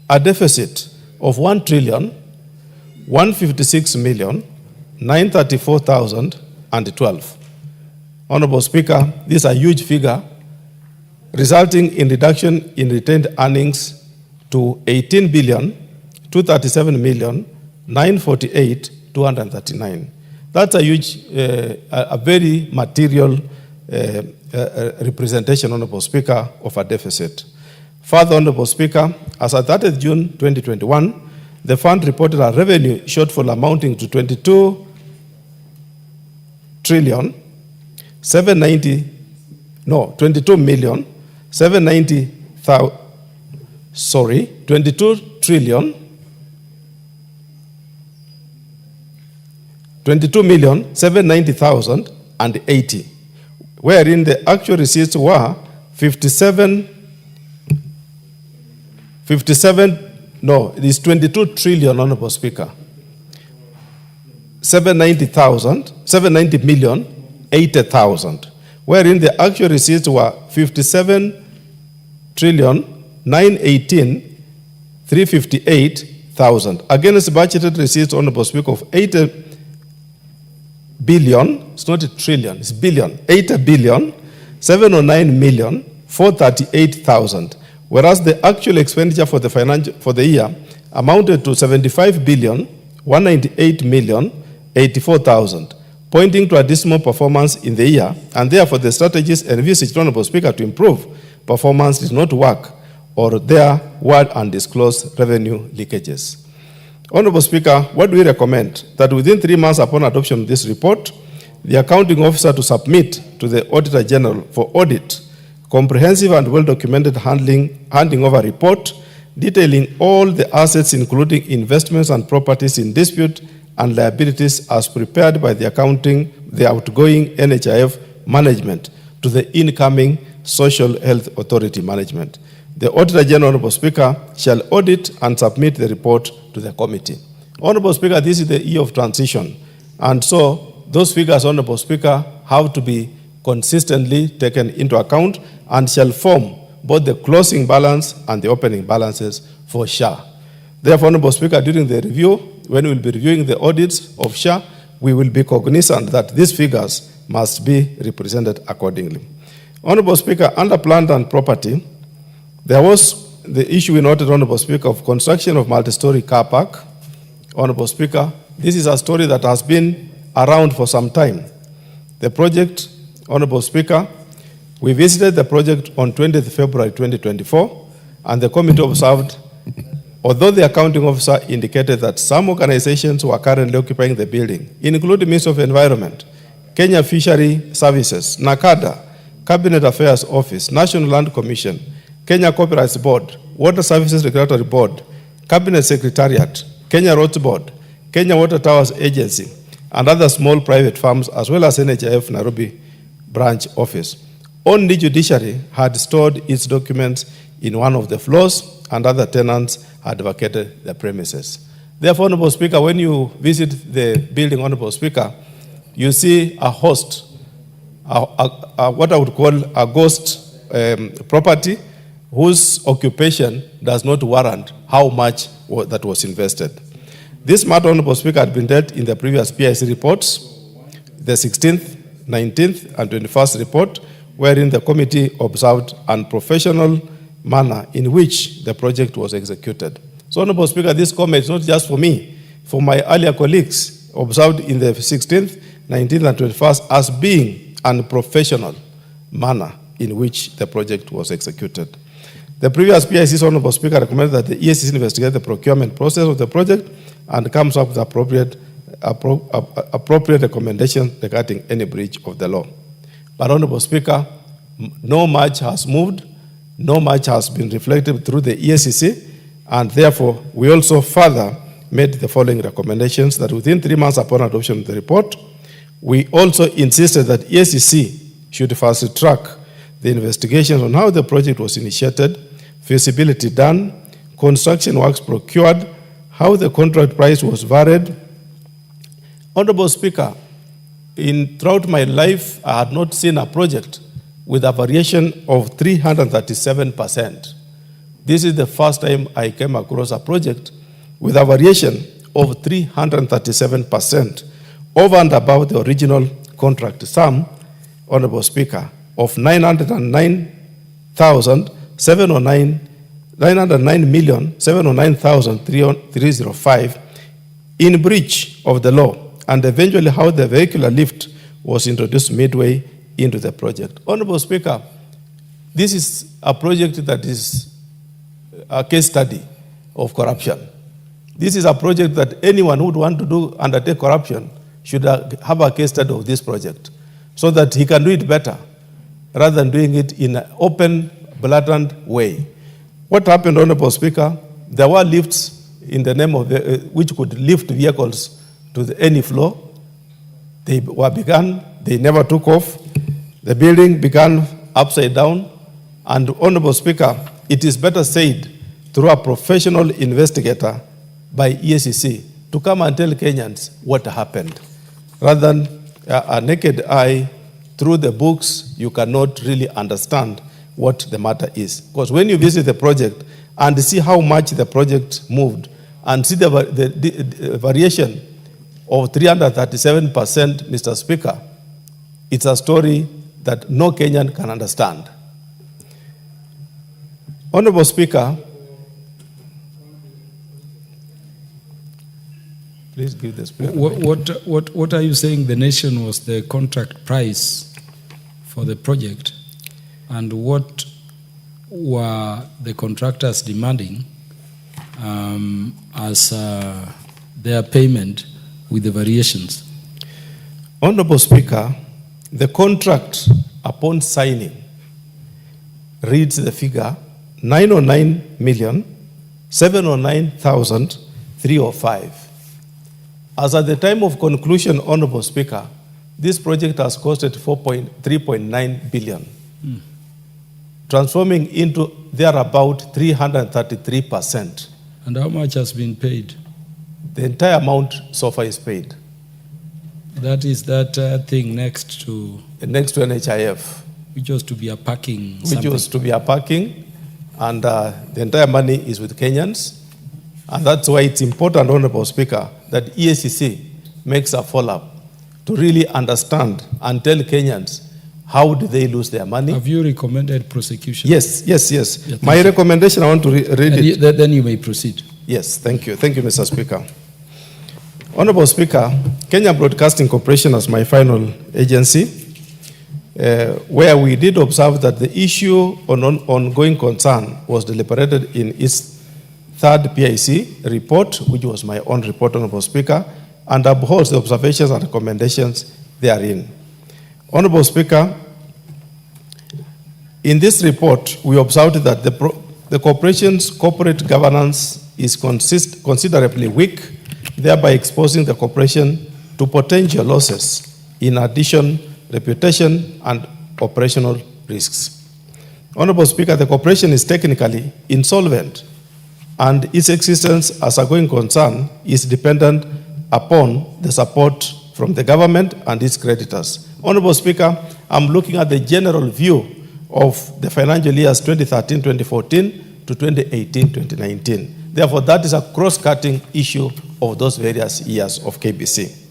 a deficit of 1,156,934,012. Honorable Speaker, this is a huge figure, resulting in reduction in retained earnings to 18,237,948,239. That's a huge, a very material representation, Honorable Speaker, of a deficit. Further, Honorable Speaker, as at 30th June 2021, the fund reported a revenue shortfall amounting to 22 million 790,000. Sorry, 22,790,080, wherein the actual receipts were 22 trillion, Honorable Speaker. 790,080,000, wherein the actual receipts were 57,918,358,000, against budgeted receipts, Honorable Speaker, of 8 billion, it's not a trillion, it's billion, 8,709,438,000, whereas the actual expenditure for the year amounted to 75,198,084,000, pointing to a dismal performance in the year, and therefore the strategies envisaged, Honorable Speaker, to improve performance did not work, or there were undisclosed revenue leakages. Honorable Speaker, what do we recommend? That within 3 months upon adoption of this report, the accounting officer to submit to the Auditor General for audit comprehensive and well-documented handing over report detailing all the assets, including investments and properties in dispute and liabilities as prepared by the outgoing NHIF management to the incoming Social Health Authority management. The Auditor General, Honorable Speaker, shall audit and submit the report to the committee. Honorable Speaker, this is the year of transition, and so those figures, Honorable Speaker, have to be consistently taken into account and shall form both the closing balance and the opening balances for SHA. Therefore, Honorable Speaker, during the review, when we will be reviewing the audits of SHA, we will be cognizant that these figures must be represented accordingly. Honorable Speaker, under plant and property, there was the issue we noted, Honorable Speaker, of construction of multi-story car park. Honorable Speaker, this is a story that has been around for some time. The project, Honorable Speaker, we visited the project on 20th February 2024, and the committee observed Although the accounting officer indicated that some organizations were currently occupying the building, including Ministry of Environment, Kenya Fishery Services, NACADA, Cabinet Affairs Office, National Land Commission, Kenya Copyrights Board, Water Services Regulatory Board, Cabinet Secretariat, Kenya Roads Board, Kenya Water Towers Agency, and other small private firms, as well as NHIF Nairobi branch office. Only judiciary had stored its documents in one of the floors, and other tenants had vacated the premises. Therefore, Honorable Speaker, when you visit the building, Honorable Speaker, you see a host, what I would call a ghost property, whose occupation does not warrant how much that was invested. This matter, Honorable Speaker, had been dealt in the previous PIC reports, the 16th, 19th, and 21st report, wherein the committee observed unprofessional manner in which the project was executed. So, Honorable Speaker, this comment is not just for me, for my earlier colleagues observed in the 16th, 19th, and 21st as being unprofessional manner in which the project was executed. The previous PIC's Honorable Speaker recommended that the EACC investigate the procurement process of the project and comes up with appropriate recommendations regarding any breach of the law. But, Honorable Speaker, no much has moved, no much has been reflected through the EACC, and therefore we also further made the following recommendations: that within 3 months upon adoption of the report, we also insisted that EACC should fast track the investigations on how the project was initiated, feasibility done, construction works procured, how the contract price was varied. Honorable Speaker, throughout my life, I had not seen a project with a variation of 337%. This is the first time I came across a project with a variation of 337% over and above the original contract sum, Honorable Speaker, of 909,709,305 in breach of the law, and eventually how the vehicular lift was introduced midway into the project. Honorable Speaker, this is a project that is a case study of corruption. This is a project that anyone who would want to undertake corruption should have a case study of this project, so that he can do it better rather than doing it in an open, blatant way. What happened, Honorable Speaker? There were lifts in the name of which could lift vehicles to any floor. They were begun, they never took off. The building began upside down. And, Honorable Speaker, it is better said through a professional investigator by EACC to come and tell Kenyans what happened, rather than a naked eye through the books. You cannot really understand what the matter is. Because when you visit the project and see how much the project moved and see the variation of 337%, Mr. Speaker, it's a story that no Kenyan can understand. Honorable Speaker, please give the Speaker. What are you saying the nation was the contract price for the project, and what were the contractors demanding as their payment with the variations? Honorable Speaker, the contract upon signing reads the figure 909,709,305. As at the time of conclusion, Honorable Speaker, this project has costed 3.9 billion, transforming into thereabout 333%. And how much has been paid? The entire amount so far is paid. That is that thing next to NHIF. Which was to be a parking. Which was to be a parking, and the entire money is with Kenyans. And that's why it's important, Honorable Speaker, that EACC makes a follow-up to really understand and tell Kenyans how do they lose their money. Have you recommended prosecution? Yes. Yeah, My recommendation, I want to read it. Then you may proceed. Yes, thank you. Thank you, Mr. Speaker. Honorable Speaker, Kenya Broadcasting Corporation as my final agency, where we did observe that the issue on ongoing concern was deliberated in its third PIC report, which was my own report, Honorable Speaker, and upholds the observations and recommendations therein. Honorable Speaker, in this report, we observed that the corporation's corporate governance is considerably weak, thereby exposing the corporation to potential losses, in addition, reputation and operational risks. Honorable Speaker, the corporation is technically insolvent, and its existence as a going concern is dependent upon the support from the government and its creditors. Honorable Speaker, I'm looking at the general view of the financial years 2013-2014 to 2018-2019. Therefore, that is a cross-cutting issue of those various years of KBC.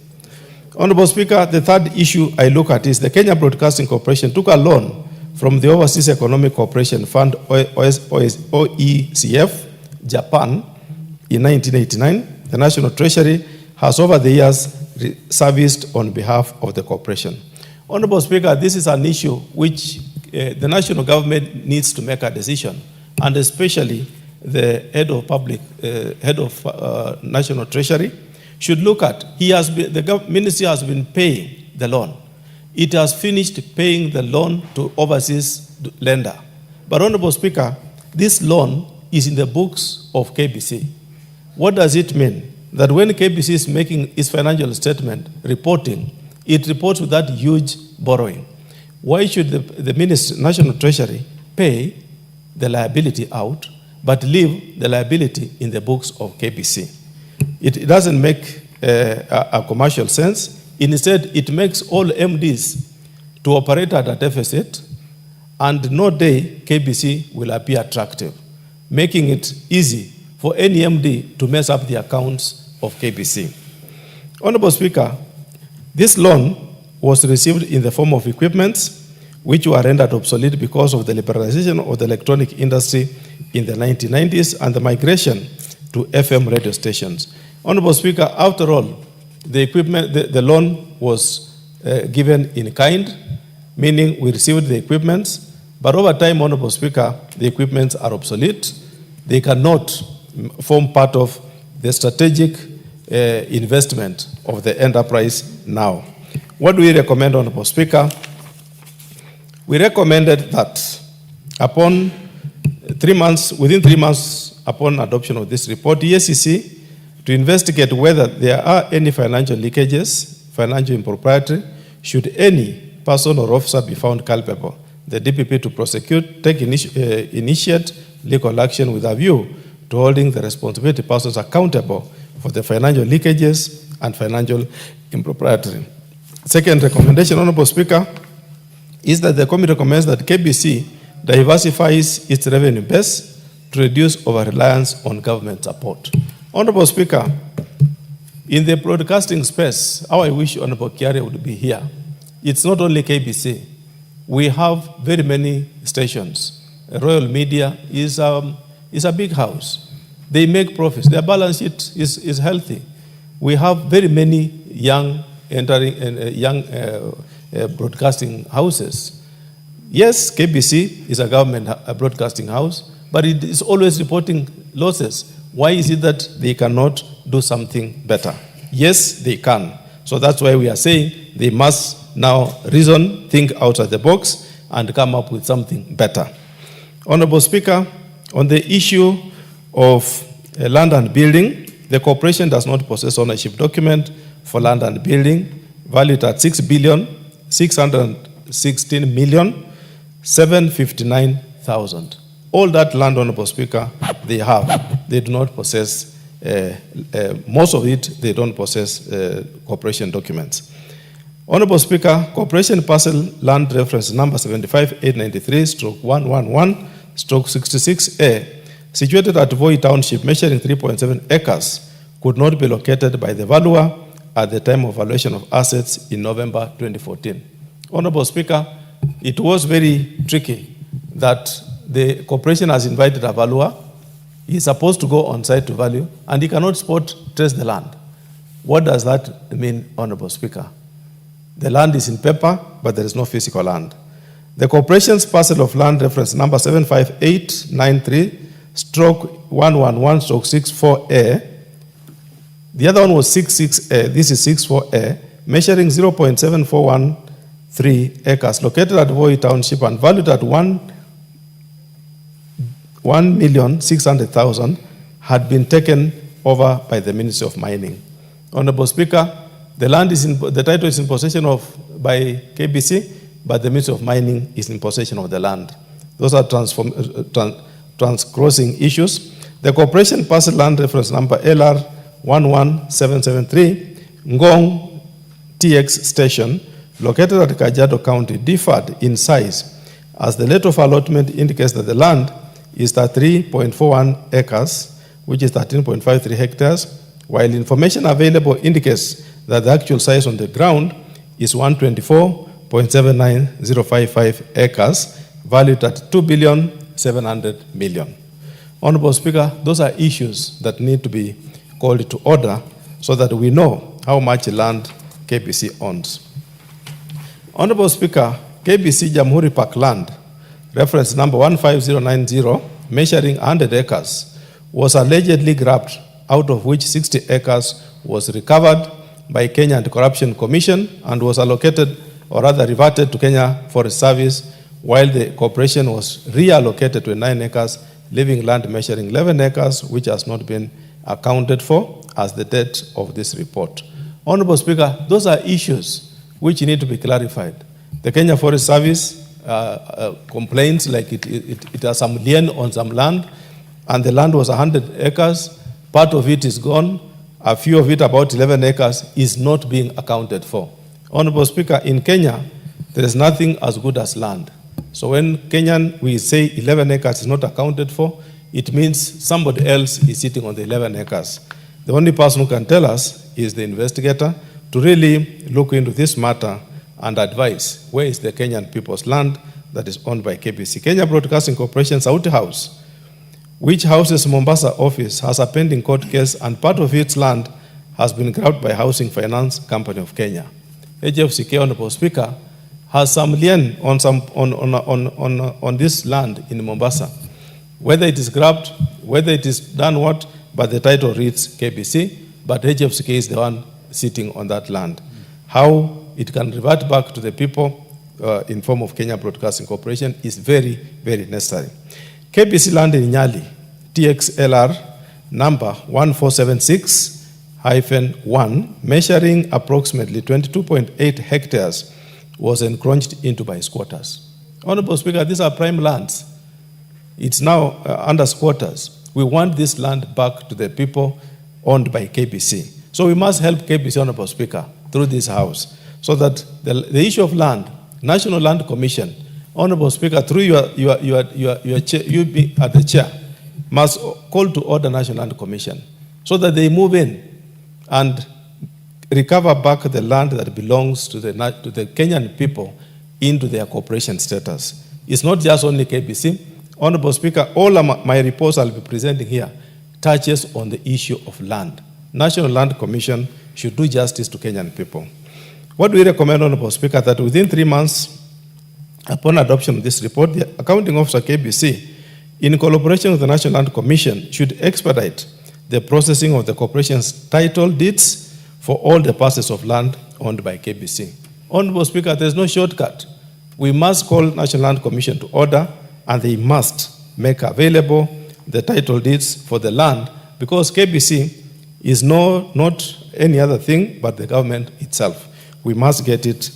Honorable Speaker, the third issue I look at is the Kenya Broadcasting Corporation took a loan from the Overseas Economic Cooperation Fund, OECF, Japan, in 1989. The National Treasury has over the years serviced on behalf of the corporation. Honorable Speaker, this is an issue which the national government needs to make a decision, and especially the head of National Treasury should look at. The ministry has been paying the loan. It has finished paying the loan to overseas lender. But Honorable Speaker, this loan is in the books of KBC. What does it mean? That when KBC is making its financial statement reporting, it reports with that huge borrowing. Why should the National Treasury pay the liability out, but leave the liability in the books of KBC? It doesn't make a commercial sense. Instead, it makes all MDs to operate at a deficit, and no day KBC will appear attractive, making it easy for any MD to mess up the accounts of KBC. Honorable Speaker, this loan was received in the form of equipments which were rendered obsolete because of the liberalization of the electronic industry in the 1990s and the migration to FM radio stations. Honorable Speaker, after all, the loan was given in kind, meaning we received the equipments, but over time, Honorable Speaker, the equipments are obsolete. They cannot form part of the strategic investment of the enterprise now. What do we recommend, Honorable Speaker? We recommended that within 3 months upon adoption of this report, the EACC to investigate whether there are any financial leakages, financial impropriety, should any person or officer be found culpable, the DPP to initiate legal action with a view to holding the responsibility persons accountable for the financial leakages and financial impropriety. Second recommendation, Honorable Speaker, is that the committee recommends that KBC diversifies its revenue base to reduce over-reliance on government support. Honorable Speaker, in the broadcasting space, how I wish Honorable Kiari would be here. It's not only KBC. We have very many stations. Royal Media is a big house. They make profits. Their balance sheet is healthy. We have very many young broadcasting houses. Yes, KBC is a government broadcasting house, but it is always reporting losses. Why is it that they cannot do something better? Yes, they can. So that's why we are saying they must now reason, think outside the box, and come up with something better. Honorable Speaker, on the issue of land and building, the corporation does not possess ownership document for land and building, valued at 6,616,759,000. All that land, Honorable Speaker, they have. They do not possess, most of it, they don't possess corporation documents. Honorable Speaker, corporation parcel land reference number 75893/111/66A, situated at Voi Township, measuring 3.7 acres, could not be located by the valuer at the time of valuation of assets in November 2014. Honorable Speaker, it was very tricky that the corporation has invited a valuer. He's supposed to go on site to value, and he cannot trace the land. What does that mean, Honorable Speaker? The land is in paper, but there is no physical land. The corporation's parcel of land reference number 111/64A. The other one was 66A. This is 64A, measuring 0.7413 acres, located at Voi Township and valued at 1,600,000, had been taken over by the Ministry of Mining. Honorable Speaker, the title is in possession of by KBC, but the Ministry of Mining is in possession of the land. Those are trans-crossing issues. The corporation parcel land reference number LR 11773, Ngong TX station, located at Kajiado County, differed in size, as the letter of allotment indicates that the land is 3.41 acres, which is 13.53 hectares, while information available indicates that the actual size on the ground is 124.79055 acres, valued at 2,700,000,000. Honorable Speaker, those are issues that need to be called to order so that we know how much land KBC owns. Honorable Speaker, KBC Jamhuri Park land, reference number 15090, measuring 100 acres, was allegedly grabbed, out of which 60 acres was recovered by Kenya Anti-Corruption Commission and was allocated, or rather reverted to Kenya Forest Service, while the corporation was reallocated to 9 acres, leaving land measuring 11 acres, which has not been accounted for as the date of this report. Honorable Speaker, those are issues which need to be clarified. The Kenya Forest Service complains like it has some lien on some land, and the land was 100 acres. Part of it is gone. A few of it, about 11 acres, is not being accounted for. Honorable Speaker, in Kenya, there is nothing as good as land. So when Kenyan, we say 11 acres is not accounted for, it means somebody else is sitting on the 11 acres. The only person who can tell us is the investigator to really look into this matter and advise where is the Kenyan people's land that is owned by KBC. Kenya Broadcasting Corporation Sauti House, which houses Mombasa office, has a pending court case, and part of its land has been grabbed by Housing Finance Company of Kenya. HFCK, Honorable Speaker, has some lien on this land in Mombasa. Whether it is grabbed, whether it is done what, but the title reads KBC, but HFCK is the one sitting on that land. How it can revert back to the people in form of Kenya Broadcasting Corporation is very, very necessary. KBC land in Nyali, TXLR number 1476-1, measuring approximately 22.8 hectares, was encroached into by squatters. Honorable Speaker, these are prime lands. It's now under squatters. We want this land back to the people owned by KBC. So we must help KBC, Honorable Speaker, through this House, so that the issue of land, National Land Commission, Honorable Speaker, through your chair, you be at the chair, must call to order National Land Commission so that they move in and recover back the land that belongs to the Kenyan people into their corporation status. It's not just only KBC. Honorable Speaker, all of my reports I'll be presenting here touches on the issue of land. National Land Commission should do justice to Kenyan people. What do we recommend, Honorable Speaker, that within 3 months upon adoption of this report, the accounting officer KBC, in collaboration with the National Land Commission, should expedite the processing of the corporation's title deeds for all the parcels of land owned by KBC. Honorable Speaker, there is no shortcut. We must call National Land Commission to order, and they must make available the title deeds for the land, because KBC is not any other thing but the government itself. We must get it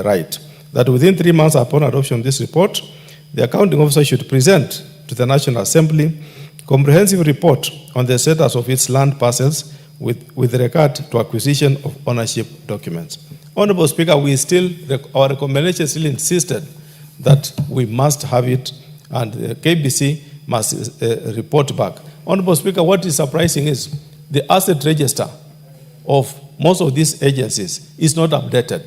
right. That within 3 months upon adoption of this report, the accounting officer should present to the National Assembly comprehensive report on the status of its land parcels with regard to acquisition of ownership documents. Honorable Speaker, our recommendation still insisted that we must have it, and the KBC must report back. Honorable Speaker, what is surprising is the asset register of most of these agencies is not updated.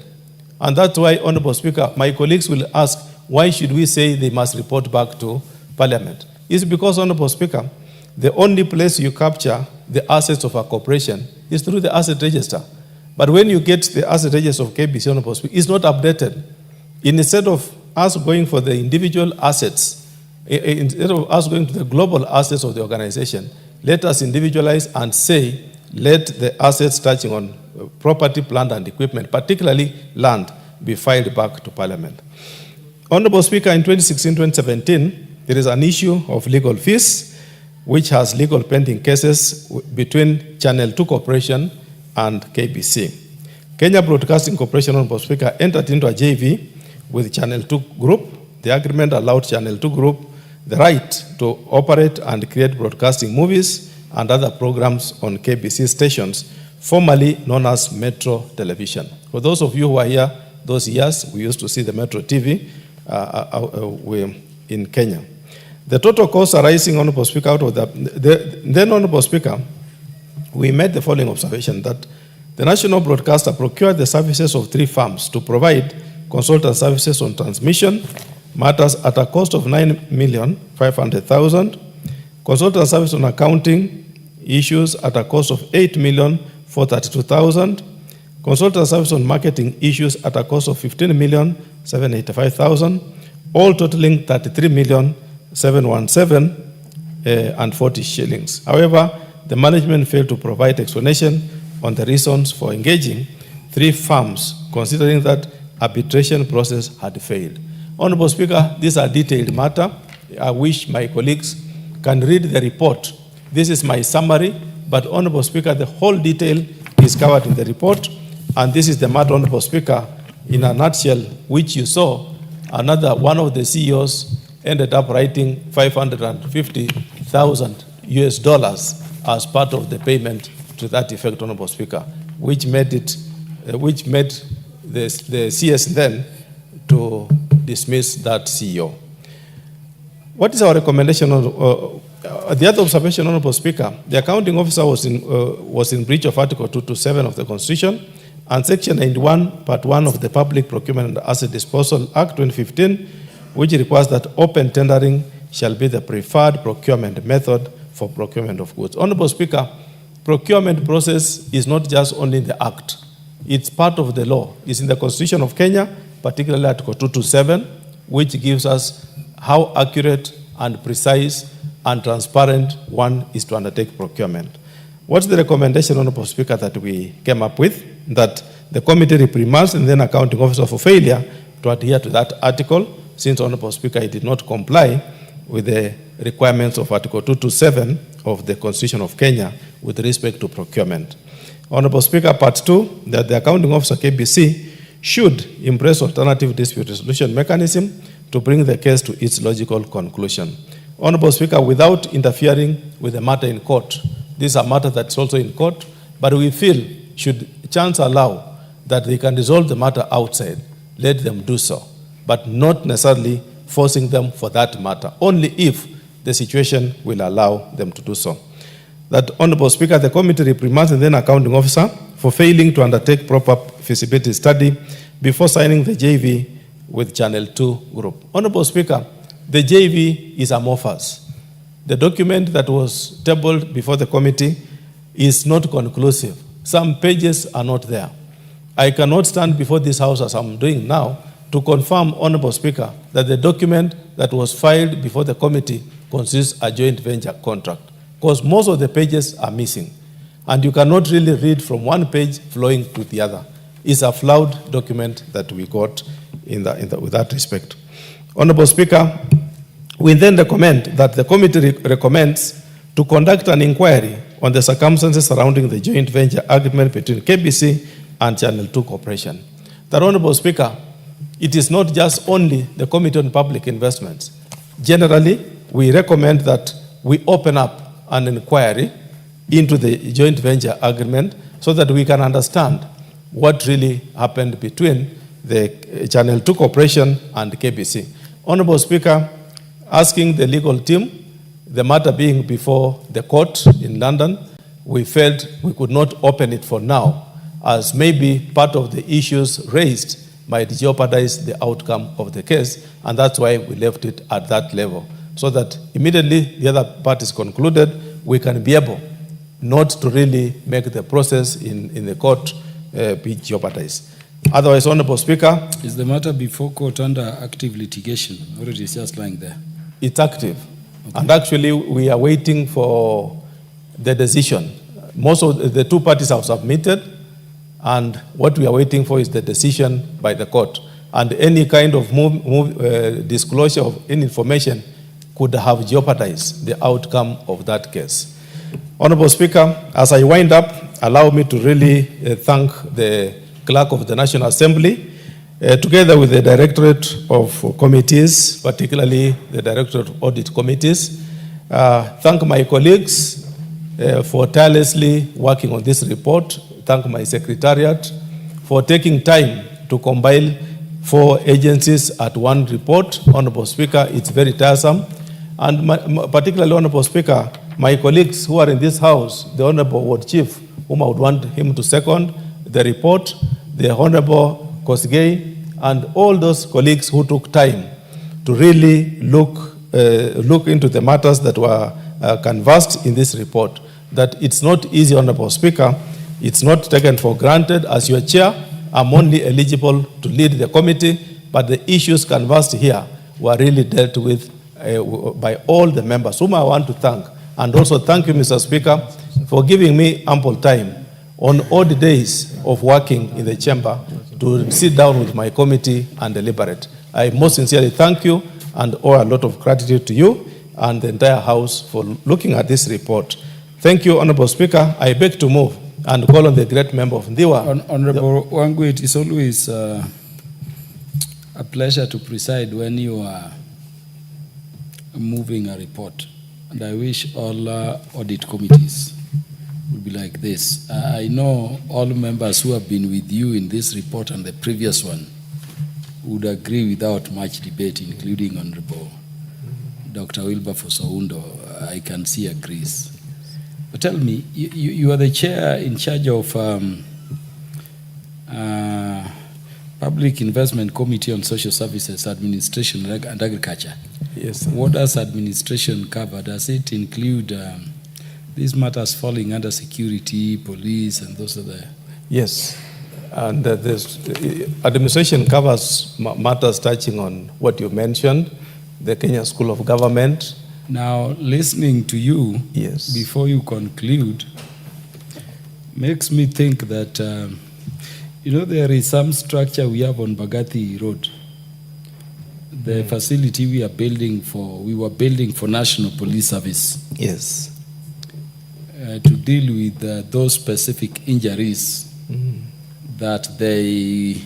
And that's why, Honorable Speaker, my colleagues will ask, why should we say they must report back to Parliament? It's because, Honorable Speaker, the only place you capture the assets of a corporation is through the asset register. But when you get the asset register of KBC, Honorable Speaker, it's not updated. Instead of us going for the individual assets, instead of us going to the global assets of the organization, let us individualize and say, let the assets touching on property, plant, and equipment, particularly land, be filed back to Parliament. Honorable Speaker, in 2016-2017, there is an issue of legal fees, which has legal pending cases between Channel 2 Corporation and KBC. Kenya Broadcasting Corporation, Honorable Speaker, entered into a JV with Channel 2 Group. The agreement allowed Channel 2 Group the right to operate and create broadcasting movies and other programs on KBC stations, formerly known as Metro Television. For those of you who are here, those years, we used to see the Metro TV in Kenya. The total costs arising, Honorable Speaker, out of then, Honorable Speaker, we made the following observation, that the national broadcaster procured the services of 3 firms to provide consultant services on transmission matters at a cost of 9,500,000, consultant service on accounting issues at a cost of 8,432,000, consultant service on marketing issues at a cost of 15,785,000, all totaling 33,717 and 40 shillings. However, the management failed to provide explanation on the reasons for engaging 3 firms, considering that arbitration process had failed. Honorable Speaker, this is a detailed matter. I wish my colleagues can read the report. This is my summary, but Honorable Speaker, the whole detail is covered in the report, and this is the matter, Honorable Speaker, in a nutshell, which you saw. Another one of the CEOs ended up writing $550,000 as part of the payment to that effect, Honorable Speaker, which made the CS then to dismiss that CEO. What is our recommendation? The other observation, Honorable Speaker, the accounting officer was in breach of Article 227 of the Constitution and Section 91, Part 1 of the Public Procurement and Asset Disposal Act 2015, which requires that open tendering shall be the preferred procurement method for procurement of goods. Honorable Speaker, procurement process is not just only in the Act. It's part of the law. It's in the Constitution of Kenya, particularly Article 227, which gives us how accurate and precise and transparent one is to undertake procurement. What's the recommendation, Honorable Speaker, that we came up with? That the committee reprimands and then accounting officer for failure to adhere to that article, since, Honorable Speaker, it did not comply with the requirements of Article 227 of the Constitution of Kenya with respect to procurement. Honorable Speaker, Part 2, that the accounting officer KBC should embrace alternative dispute resolution mechanism to bring the case to its logical conclusion. Honorable Speaker, without interfering with the matter in court, this is a matter that's also in court, but we feel should chance allow that they can resolve the matter outside, let them do so, but not necessarily forcing them for that matter, only if the situation will allow them to do so. That, Honorable Speaker, the committee reprimands and then accounting officer for failing to undertake proper feasibility study before signing the JV with Channel 2 Group. Honorable Speaker, the JV is amorphous. The document that was tabled before the committee is not conclusive. Some pages are not there. I cannot stand before this House, as I'm doing now, to confirm, Honorable Speaker, that the document that was filed before the committee consists a joint venture contract, because most of the pages are missing. And you cannot really read from one page flowing to the other. It's a flawed document that we got with that respect. Honorable Speaker, we then recommend that the committee recommends to conduct an inquiry on the circumstances surrounding the joint venture agreement between KBC and Channel 2 Corporation. That, Honorable Speaker, it is not just only the Committee on Public Investments. Generally, we recommend that we open up an inquiry into the joint venture agreement so that we can understand what really happened between the Channel 2 Corporation and KBC. Honorable Speaker, asking the legal team, the matter being before the court in London, we felt we could not open it for now, as maybe part of the issues raised might jeopardize the outcome of the case, and that's why we left it at that level, so that immediately the other part is concluded, we can be able not to really make the process in the court be jeopardized. Otherwise, Honorable Speaker. Is the matter before court under active litigation, or it is just lying there? It's active. Okay. And actually, we are waiting for the decision. Most of the two parties have submitted, and what we are waiting for is the decision by the court. And any kind of disclosure of any information could have jeopardized the outcome of that case. Honorable Speaker, as I wind up, allow me to really thank the Clerk of the National Assembly, together with the Directorate of Committees, particularly the Directorate of Audit Committees. Thank my colleagues for tirelessly working on this report. Thank my Secretariat for taking time to compile 4 agencies at one report. Honorable Speaker, it's very tiresome. And particularly, Honorable Speaker, my colleagues who are in this House, the Honorable Ward Chief, whom I would want him to second the report, the Honorable Kosgei, and all those colleagues who took time to really look into the matters that were canvassed in this report. That it's not easy, Honorable Speaker. It's not taken for granted. As your chair, I'm only eligible to lead the committee, but the issues canvassed here were really dealt with by all the members, whom I want to thank. And also thank you, Mr. Speaker, for giving me ample time on odd days of working in the chamber to sit down with my committee and deliberate. I most sincerely thank you and owe a lot of gratitude to you and the entire House for looking at this report. Thank you, Honorable Speaker. I beg to move and call on the great member of Ndiwa. Honorable Wangui, it is always a pleasure to preside when you are moving a report. And I wish all audit committees would be like this. I know all members who have been with you in this report and the previous one would agree without much debate, including Honorable Dr. Wilberforce Oundo. I can see agrees. But tell me, you are the chair in charge of Public Investment Committee on Social Services, Administration and Agriculture. Yes, sir. What does administration cover? Does it include these matters falling under security, police, and those other? Yes. And this administration covers matters touching on what you mentioned, the Kenya School of Government. Now, listening to you, yes, before you conclude, makes me think that, there is some structure we have on Bagati Road. The facility we were building for National Police Service. Yes. To deal with those specific injuries that they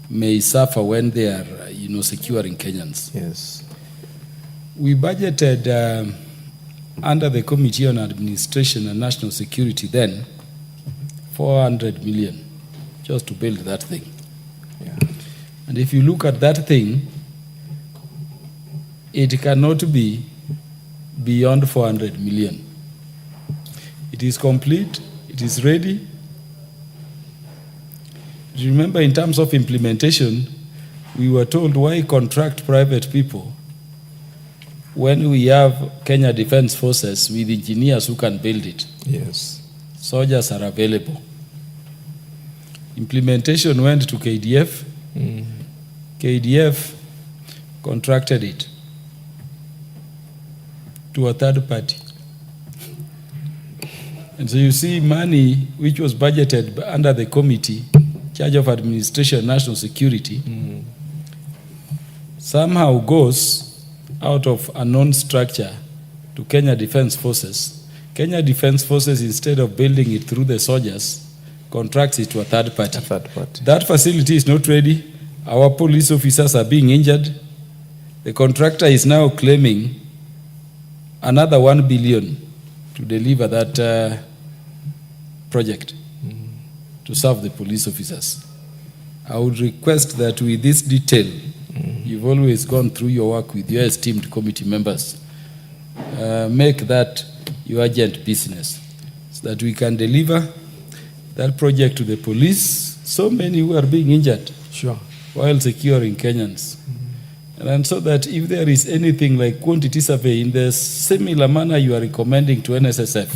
may suffer when they are, securing Kenyans. Yes. We budgeted under the Committee on Administration and National Security then 400 million just to build that thing. Yeah. And if you look at that thing, it cannot be beyond 400 million. It is complete, it is ready. Remember, in terms of implementation, we were told, why contract private people when we have Kenya Defense Forces with engineers who can build it? Yes. Soldiers are available. Implementation went to KDF. KDF contracted it to a third party. And so you see money which was budgeted under the committee, charge of administration and national security, somehow goes out of a known structure to Kenya Defense Forces. Kenya Defense Forces, instead of building it through the soldiers, contracts it to a third party. That facility is not ready. Our police officers are being injured. The contractor is now claiming another 1 billion to deliver that project to serve the police officers. I would request that with this detail, you've always gone through your work with your esteemed committee members, make that your urgent business so that we can deliver that project to the police. So many who are being injured while securing Kenyans. And so that if there is anything like quantity survey in the similar manner you are recommending to NSSF,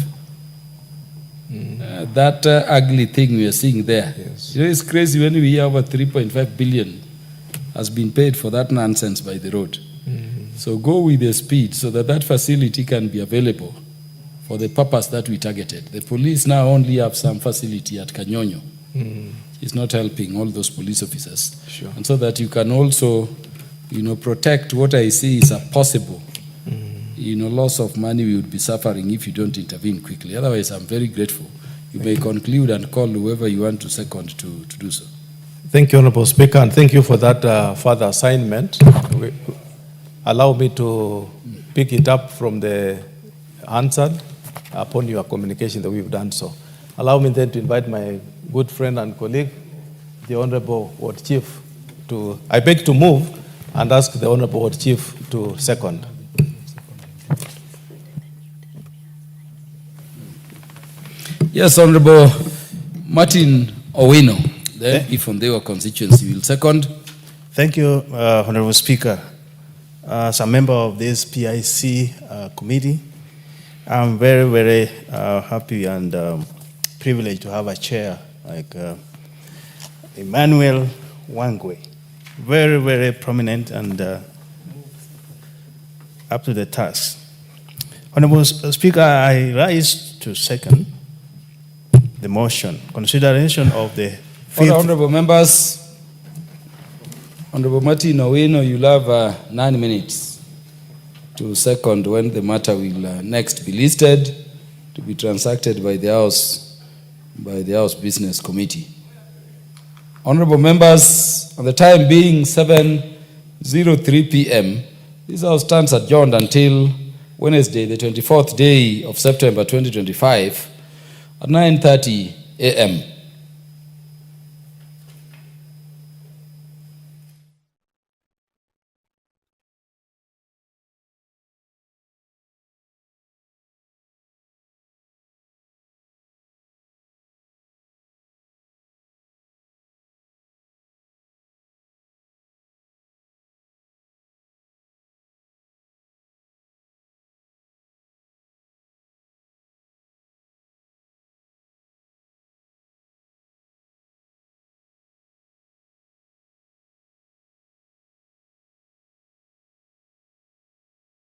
that ugly thing we are seeing there. Yes. It's crazy when we hear over 3.5 billion has been paid for that nonsense by the road. So go with the speed so that that facility can be available for the purpose that we targeted. The police now only have some facility at Kanyonyo. It's not helping all those police officers. Sure. And so that you can also, protect what I see is a possible, loss of money we would be suffering if you don't intervene quickly. Otherwise, I'm very grateful. You may conclude and call whoever you want to second to do so. Thank you, Honorable Speaker, and thank you for that further assignment. Allow me to pick it up from the answer upon your communication that we've done so. Allow me then to invite my good friend and colleague, the Honorable Ward Chief, I beg to move and ask the Honorable Ward Chief to second. Yes, Honorable Martin Owino, the Ifondewa constituency, will second. Thank you, Honorable Speaker. As a member of this PIC committee, I'm very, very happy and privileged to have a chair like Emmanuel Wangwe. Very, very prominent and up to the task. Honorable Speaker, I rise to second the motion. Consideration of the fifth... Honorable members, Honorable Martin Owino, you'll have 9 minutes to second when the matter will next be listed to be transacted by the House Business Committee. Honorable members, on the time being 7:03 p.m., this House stands adjourned until Wednesday, the 24th day of September 2025 at 9:30 a.m.